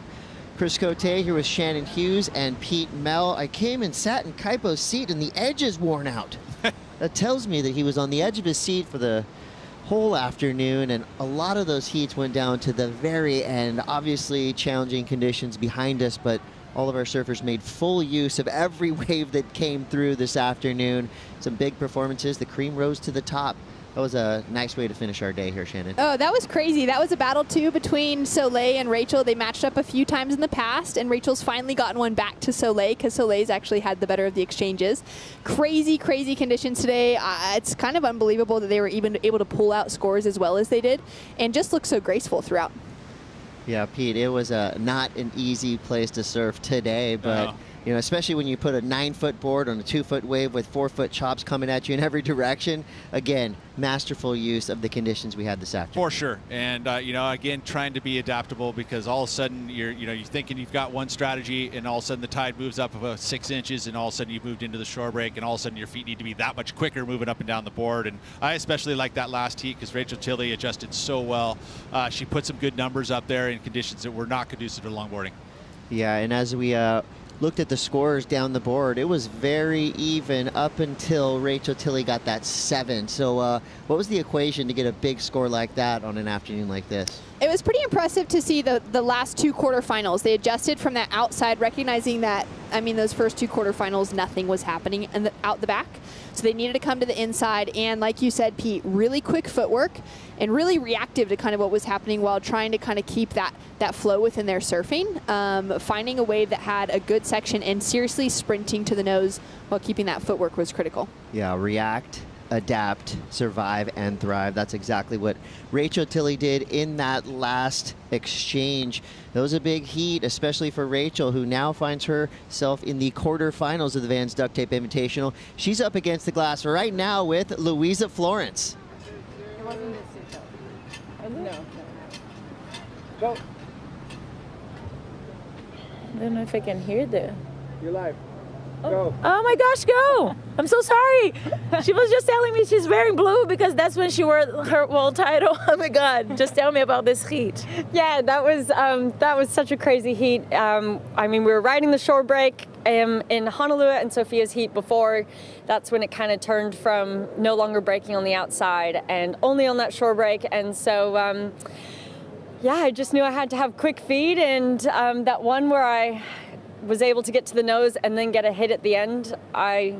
Chris Cote here with Shannon Hughes and Pete Mell. I came and sat in Kaipo's seat and the edge is worn out. That tells me that he was on the edge of his seat for the whole afternoon, and a lot of those heats went down to the very end. Obviously challenging conditions behind us, but all of our surfers made full use of every wave that came through this afternoon. Some big performances. The cream rose to the top. That was a nice way to finish our day here, Shannon. Oh, that was crazy. That was a battle, too, between Soleil and Rachel. They matched up a few times in the past, and Rachel's finally gotten one back to Soleil because Soleil's actually had the better of the exchanges. Crazy, crazy conditions today. It's kind of unbelievable that they were even able to pull out scores as well as they did and just look so graceful throughout. Yeah, Pete, it was not an easy place to surf today, but you know, especially when you put a 9-foot board on a 2-foot wave with 4-foot chops coming at you in every direction. Again, masterful use of the conditions we had this afternoon. For sure, and you know, again, trying to be adaptable because all of a sudden you're thinking you've got one strategy, and all of a sudden the tide moves up about 6 inches, and all of a sudden you've moved into the shore break, and all of a sudden your feet need to be that much quicker moving up and down the board. And I especially like that last heat because Rachel Tilley adjusted so well. She put some good numbers up there in conditions that were not conducive to longboarding. Yeah, and as we looked at the scores down the board, it was very even up until Rachel Tilley got that 7. So what was the equation to get a big score like that on an afternoon like this? It was pretty impressive to see the last 2 quarterfinals. They adjusted from that outside, recognizing that, I mean, those first 2 quarterfinals, nothing was happening out the back. So they needed to come to the inside. And like you said, Pete, really quick footwork and really reactive to kind of what was happening while trying to kind of keep that flow within their surfing. Finding a wave that had a good section and seriously sprinting to the nose while keeping that footwork was critical. Yeah, react, adapt, survive, and thrive. That's exactly what Rachel Tilley did in that last exchange. That was a big heat, especially for Rachel, who now finds herself in the quarterfinals of the Vans Duct Tape Invitational. She's up against the glass right now with Louisa Florence. It wasn't this seat, though. No. Go. I don't know if I can hear the... You're live. Go. Oh my gosh, go! I'm so sorry. She was just telling me she's wearing blue because that's when she wore her world title. Oh my God, just tell me about this heat. Yeah, that was such a crazy heat. I mean, we were riding the shore break in Honolulu and Sophia's heat before. That's when it kind of turned from no longer breaking on the outside and only on that shore break. And so, yeah, I just knew I had to have quick feet, and that one where I was able to get to the nose and then get a hit at the end, I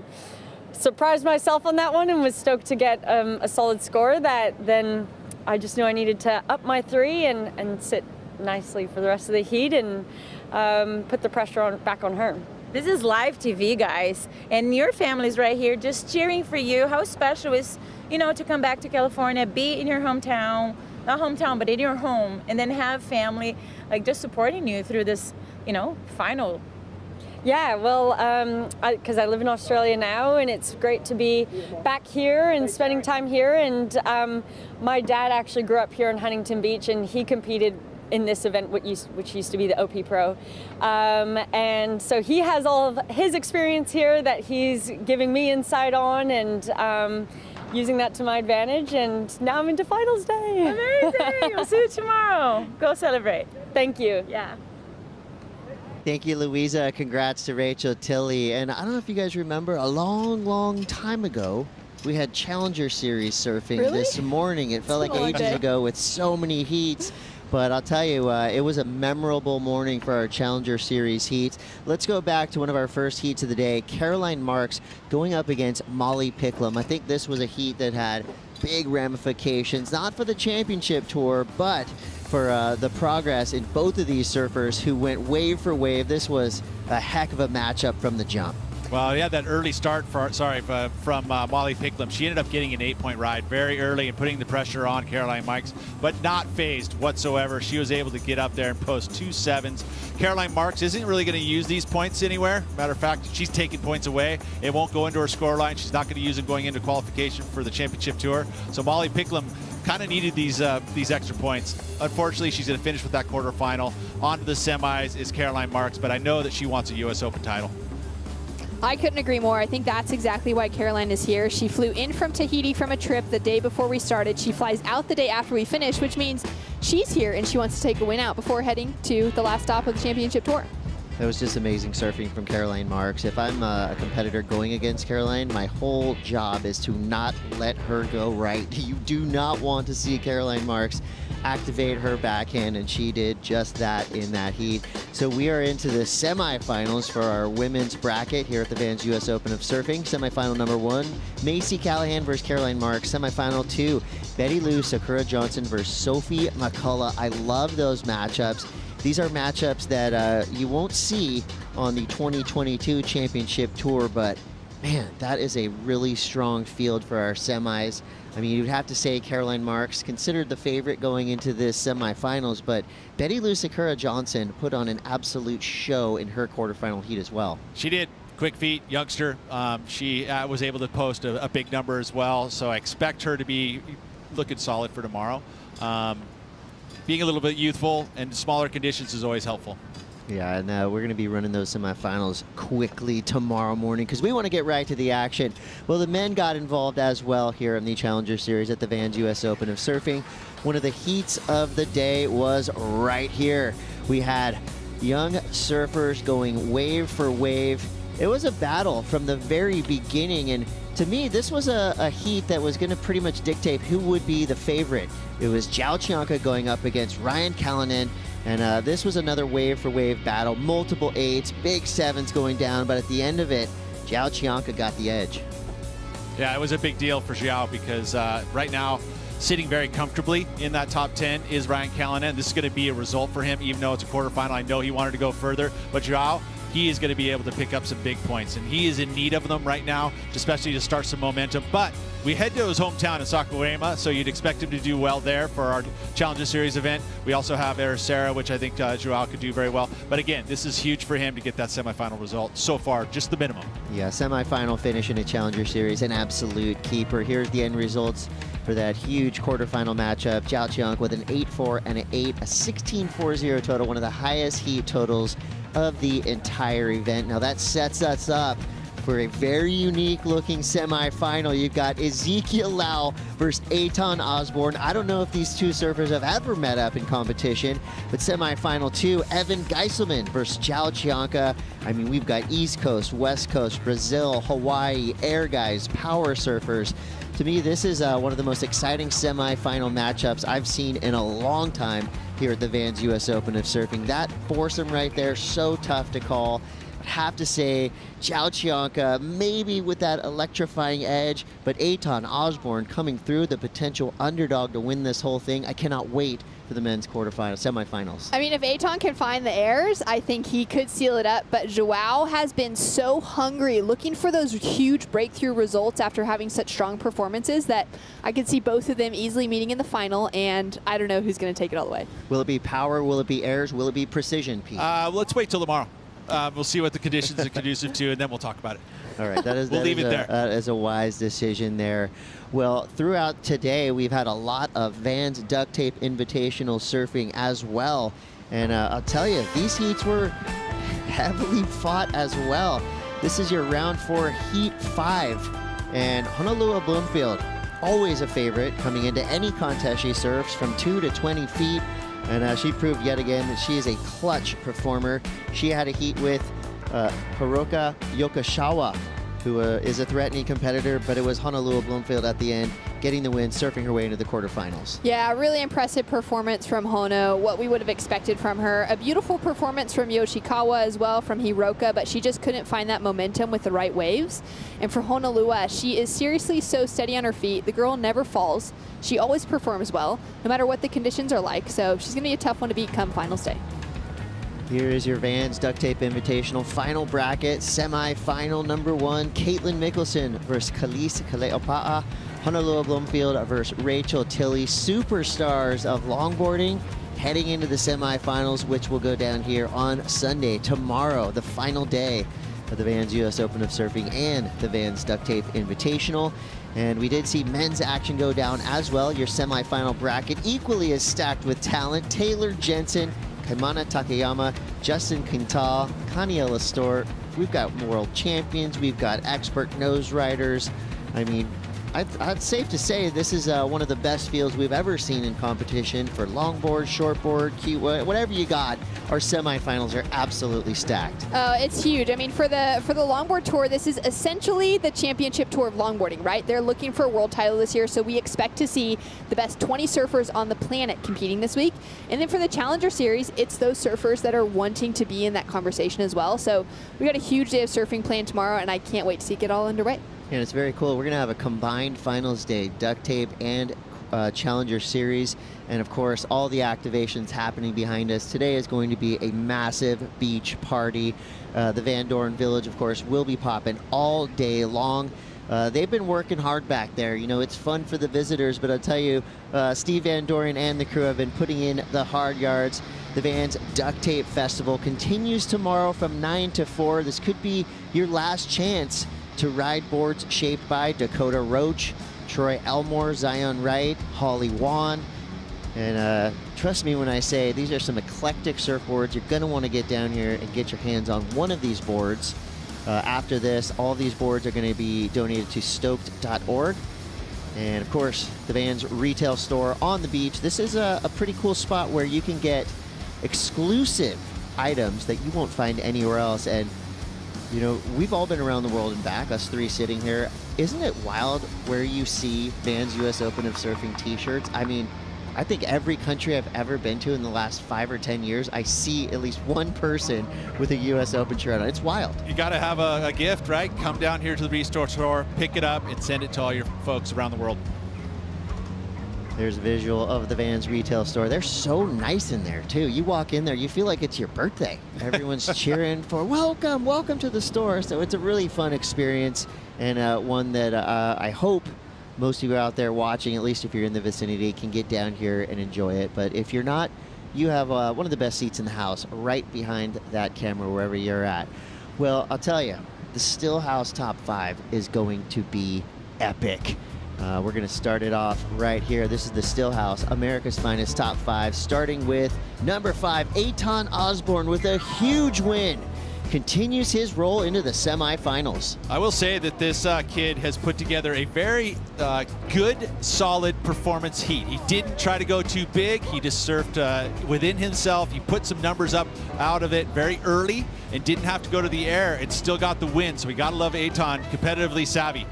surprised myself on that one and was stoked to get a solid score. That then I just knew I needed to up my 3 and sit nicely for the rest of the heat and put the pressure back on her. This is live TV, guys, and your family's right here just cheering for you. How special is, you know, to come back to California, be in your hometown, not hometown, but in your home, and then have family like just supporting you through this, you know, final. Yeah, well, because I live in Australia now, and it's great to be back here and spending time here. And my dad actually grew up here in Huntington Beach, and he competed in this event, which used to be the OP Pro. And so he has all of his experience here that he's giving me insight on, and using that to my advantage. And now I'm into finals day. Amazing! We'll see you tomorrow. Go celebrate. Thank you. Yeah. Thank you, Louisa. Congrats to Rachel Tilley. And I don't know if you guys remember, a long, long time ago, we had Challenger Series surfing this morning. It felt like ages ago with so many heats. But I'll tell you, it was a memorable morning for our Challenger Series heats. Let's go back to one of our first heats of the day. Caroline Marks going up against Molly Picklum. I think this was a heat that had big ramifications, not for the championship tour, but for the progress in both of these surfers who went wave for wave. This was a heck of a matchup from the jump. Well, yeah, that early start from Molly Picklum. She ended up getting an 8-point ride very early and putting the pressure on Caroline Marks, but not phased whatsoever. She was able to get up there and post 2 7s. Caroline Marks isn't really going to use these points anywhere. Matter of fact, she's taking points away. It won't go into her score line. She's not going to use them going into qualification for the championship tour. So Molly Picklum kind of needed these extra points. Unfortunately, she's going to finish with that quarterfinal. On to the semis is Caroline Marks, but I know that she wants a U.S. Open title. I couldn't agree more. I think that's exactly why Caroline is here. She flew in from Tahiti from a trip the day before we started. She flies out the day after we finish, which means she's here and she wants to take a win out before heading to the last stop of the championship tour. That was just amazing surfing from Caroline Marks. If I'm a competitor going against Caroline, my whole job is to not let her go right. You do not want to see Caroline Marks activate her backhand, and she did just that in that heat. So we are into the semifinals for our women's bracket here at the Vans US Open of Surfing. Semifinal number 1, Macy Callahan versus Caroline Marks. Semifinal 2, Betty Lou Sakura Johnson versus Sophie McCullough. I love those matchups. These are matchups that you won't see on the 2022 championship tour, but man, that is a really strong field for our semis. I mean, you'd have to say Caroline Marks considered the favorite going into this semifinals, but Betty Lou Sakura Johnson put on an absolute show in her quarterfinal heat as well. She did. Quick feet, youngster. She was able to post a big number as well, so I expect her to be looking solid for tomorrow. Being a little bit youthful and smaller conditions is always helpful. Yeah, and we're going to be running those semifinals quickly tomorrow morning because we want to get right to the action. Well, the men got involved as well here in the Challenger Series at the Vans US Open of Surfing. One of the heats of the day was right here. We had young surfers going wave for wave. It was a battle from the very beginning, and to me, this was a heat that was going to pretty much dictate who would be the favorite. It was Zhao Chianca going up against Ryan Callanan, and this was another wave-for-wave battle. Multiple 8s, big 7s going down, but at the end of it, Zhao Chianca got the edge. Yeah, it was a big deal for Zhao because right now, sitting very comfortably in that top 10 is Ryan Callanan. This is going to be a result for him, even though it's a quarterfinal. I know he wanted to go further, but Zhao, he is going to be able to pick up some big points, and he is in need of them right now, especially to start some momentum. But we head to his hometown in Saquarema, so you'd expect him to do well there for our Challenger Series event. We also have Ericeira, which I think Joao could do very well. But again, this is huge for him to get that semifinal result. So far, just the minimum. Yeah, semifinal finish in a Challenger Series, an absolute keeper. Here's the end results for that huge quarterfinal matchup. Zhao Chianca with an 8-4 and an 8, a 16-4-0 total, one of the highest heat totals of the entire event. Now that sets us up for a very unique looking semifinal. You've got Ezekiel Lau versus Eitan Osborne. I don't know if these two surfers have ever met up in competition, but semifinal 2, Evan Geiselman versus Zhao Chianca. I mean, we've got East Coast, West Coast, Brazil, Hawaii, air guys, power surfers. To me, this is one of the most exciting semifinal matchups I've seen in a long time here at the Vans US Open of Surfing. That foursome right there, so tough to call. I'd have to say Zhao Chianca, maybe with that electrifying edge, but Eitan Osborne coming through, the potential underdog to win this whole thing. I cannot wait for the men's semifinals. I mean, if Eitan can find the airs, I think he could seal it up, but Joao has been so hungry, looking for those huge breakthrough results after having such strong performances that I could see both of them easily meeting in the final, and I don't know who's going to take it all the way. Will it be power? Will it be airs? Will it be precision, Pete? Let's wait till tomorrow. We'll see what the conditions are conducive to, and then we'll talk about it. All right, that is, we'll leave it there. That is a wise decision there. Well, throughout today, we've had a lot of Vans Duct Tape Invitational surfing as well. And I'll tell you, these heats were heavily fought as well. This is your round 4, heat 5. And Honolua Bloomfield, always a favorite coming into any contest she surfs from 2 to 20 feet. And she proved yet again that she is a clutch performer. She had a heat with Haruka Yokosawa who is a threatening competitor, but it was Honolua Bloomfield at the end, getting the win, surfing her way into the quarterfinals. Yeah, really impressive performance from Hono, what we would have expected from her. A beautiful performance from Yoshikawa as well, from Hiroka, but she just couldn't find that momentum with the right waves. And for Honolua, she is seriously so steady on her feet. The girl never falls. She always performs well, no matter what the conditions are like. So she's going to be a tough one to beat come finals day. Here is your Vans Duct Tape Invitational final bracket, semi-final number 1, Caitlin Mikkelson versus Caity Simmers, Honolua Blomfield versus Rachel Tilley, superstars of longboarding, heading into the semi-finals, which will go down here on Sunday, tomorrow, the final day of the Vans US Open of Surfing and the Vans Duct Tape Invitational. And we did see men's action go down as well. Your semi-final bracket equally as stacked with talent. Taylor Jensen, Kaimana Takayama, Justin Quintal, Kaniela Stort. We've got world champions. We've got expert nose riders. I mean, I'd safe to say this is one of the best fields we've ever seen in competition for longboard, shortboard, whatever you got. Our semifinals are absolutely stacked. It's huge. I mean, for the Longboard Tour, this is essentially the championship tour of longboarding, right? They're looking for a world title this year, so we expect to see the best 20 surfers on the planet competing this week. And then for the Challenger Series, it's those surfers that are wanting to be in that conversation as well. So we got a huge day of surfing planned tomorrow, and I can't wait to see it get all underway. And it's very cool. We're going to have a combined finals day, duct tape and Challenger Series. And of course, all the activations happening behind us. Today is going to be a massive beach party. The Van Doren Village, of course, will be popping all day long. They've been working hard back there. You know, it's fun for the visitors, but I'll tell you, Steve Van Doren and the crew have been putting in the hard yards. The Vans Duct Tape Festival continues tomorrow from 9 to 4. This could be your last chance to ride boards shaped by Dakota Roach, Troy Elmore, Zion Wright, Holly Wan. And trust me when I say these are some eclectic surfboards. You're going to want to get down here and get your hands on one of these boards. After this, all these boards are going to be donated to stoked.org. And of course, the Vans retail store on the beach. This is a pretty cool spot where you can get exclusive items that you won't find anywhere else. And you know, we've all been around the world and back, us three sitting here. Isn't it wild where you see Vans US Open of Surfing t-shirts? I mean, I think every country I've ever been to in the last 5 or 10 years, I see at least one person with a US Open shirt on. It's wild. You got to have a gift, right? Come down here to the retail store, pick it up, and send it to all your folks around the world. There's a visual of the Vans retail store. They're so nice in there, too. You walk in there, you feel like it's your birthday. Everyone's cheering for, welcome to the store. So it's a really fun experience, and one that I hope most of you out there watching, at least if you're in the vicinity, can get down here and enjoy it. But if you're not, you have one of the best seats in the house right behind that camera, wherever you're at. Well, I'll tell you, the Stillhouse Top 5 is going to be epic. We're going to start it off right here. This is the Stillhouse, America's Finest Top 5, starting with number 5, Eitan Osborne with a huge win. Continues his roll into the semifinals. I will say that this kid has put together a very good, solid performance heat. He didn't try to go too big. He just surfed within himself. He put some numbers up out of it very early and didn't have to go to the air and still got the win. So we got to love Eitan, competitively savvy.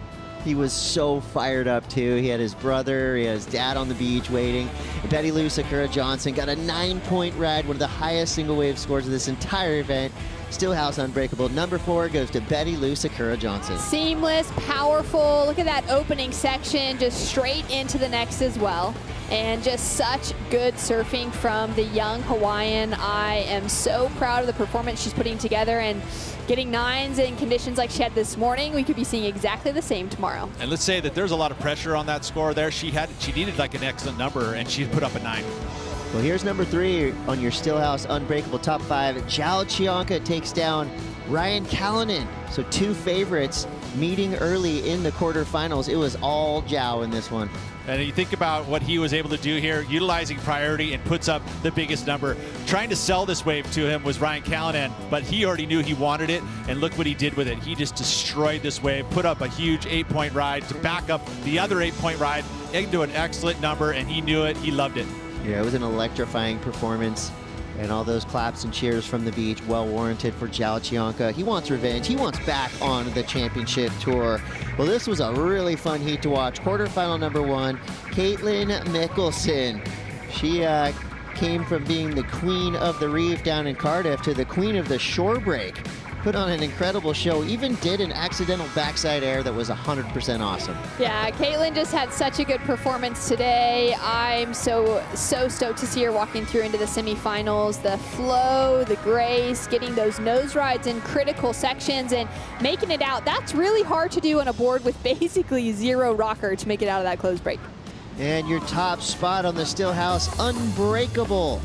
He was so fired up, too. He had his brother, he had his dad on the beach waiting. Betty Lou Sakura Johnson got a 9-point ride, one of the highest single wave scores of this entire event. Stillhouse Unbreakable. Number 4 goes to Betty Lou Sakura Johnson. Seamless, powerful. Look at that opening section, just straight into the next as well. And just such good surfing from the young Hawaiian. I am so proud of the performance she's putting together, and getting 9s in conditions like she had this morning. We could be seeing exactly the same tomorrow. And let's say that there's a lot of pressure on that score there. She needed like an excellent number, and she put up a 9. Well, here's number 3 on your Stillhouse Unbreakable Top 5. Zhao Chianca takes down Ryan Callanan. So 2 favorites meeting early in the quarterfinals. It was all Zhao in this one. And you think about what he was able to do here, utilizing priority, and puts up the biggest number. Trying to sell this wave to him was Ryan Callanan, but he already knew he wanted it, and look what he did with it. He just destroyed this wave, put up a huge 8-point ride to back up the other 8-point ride into an excellent number, and he knew it. He loved it. Yeah, it was an electrifying performance. And all those claps and cheers from the beach, well warranted for Jalchianka. He wants revenge. He wants back on the championship tour. Well, this was a really fun heat to watch. Quarterfinal number 1, Caitlin Mikkelson. She came from being the queen of the reef down in Cardiff to the queen of the shore break. Put on an incredible show, even did an accidental backside air that was 100% awesome. Yeah, Caitlin just had such a good performance today. I'm so stoked to see her walking through into the semifinals. The flow, the grace, getting those nose rides in critical sections and making it out. That's really hard to do on a board with basically 0 rocker to make it out of that closed break. And your top spot on the Stillhouse, unbreakable.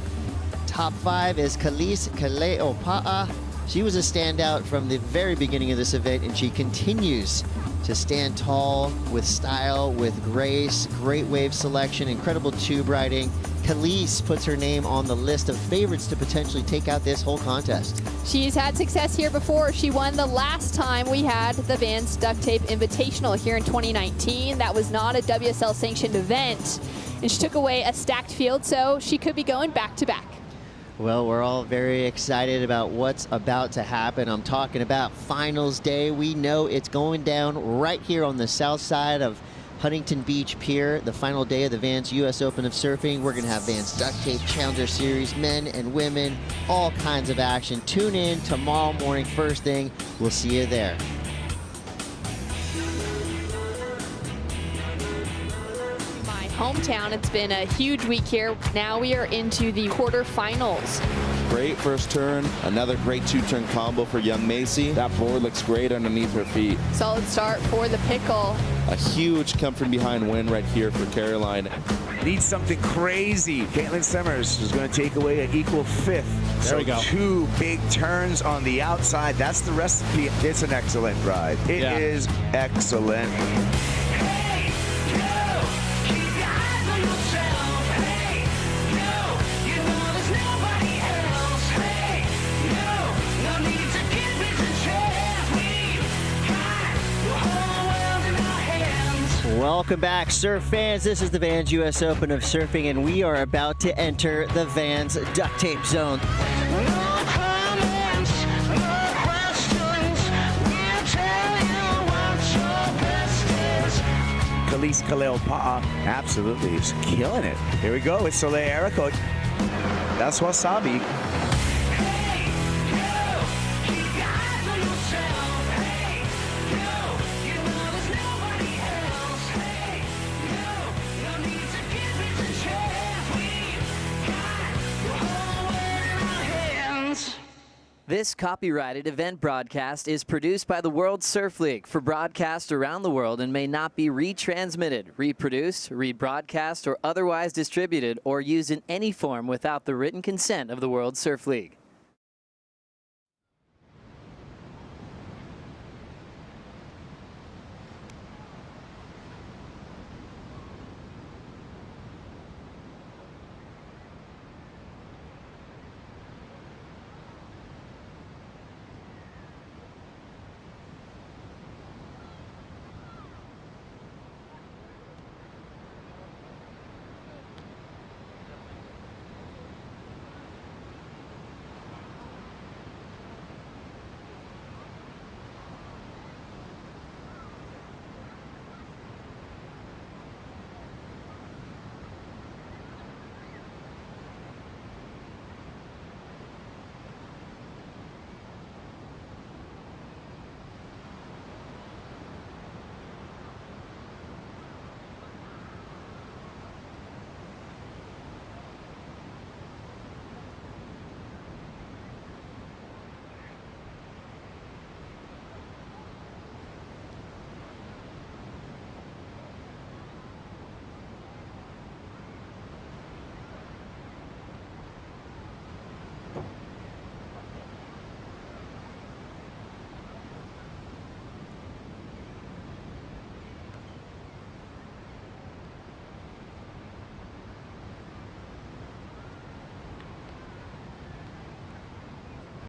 Top 5 is Caity Simmers. She was a standout from the very beginning of this event, and she continues to stand tall with style, with grace, great wave selection, incredible tube riding. Caity puts her name on the list of favorites to potentially take out this whole contest. She's had success here before. She won the last time we had the Vans Duct Tape Invitational here in 2019. That was not a WSL sanctioned event, and she took away a stacked field, so she could be going back to back. Well, we're all very excited about what's about to happen. I'm talking about finals day. We know it's going down right here on the south side of Huntington Beach Pier, the final day of the Vans US Open of Surfing. We're going to have Vans Duct Tape Challenger Series, men and women, all kinds of action. Tune in tomorrow morning, first thing. We'll see you there. Hometown. It's been a huge week here. Now we are into the quarterfinals. Great first turn, another great 2-turn combo for young Macy. That board looks great underneath her feet. Solid start for the Pickle. A huge come from behind win right here for Caroline. Needs something crazy. Caity Simmers is going to take away an equal 5th. There we go. 2 big turns on the outside. That's the recipe. It's an excellent ride. It is excellent. Welcome back, surf fans. This is the Vans US Open of Surfing, and we are about to enter the Vans Duct Tape Zone. Caity Simmers, absolutely, is killing it. Here we go, it's Soleil Erico. That's Wasabi. This copyrighted event broadcast is produced by the World Surf League for broadcast around the world and may not be retransmitted, reproduced, rebroadcast, or otherwise distributed or used in any form without the written consent of the World Surf League.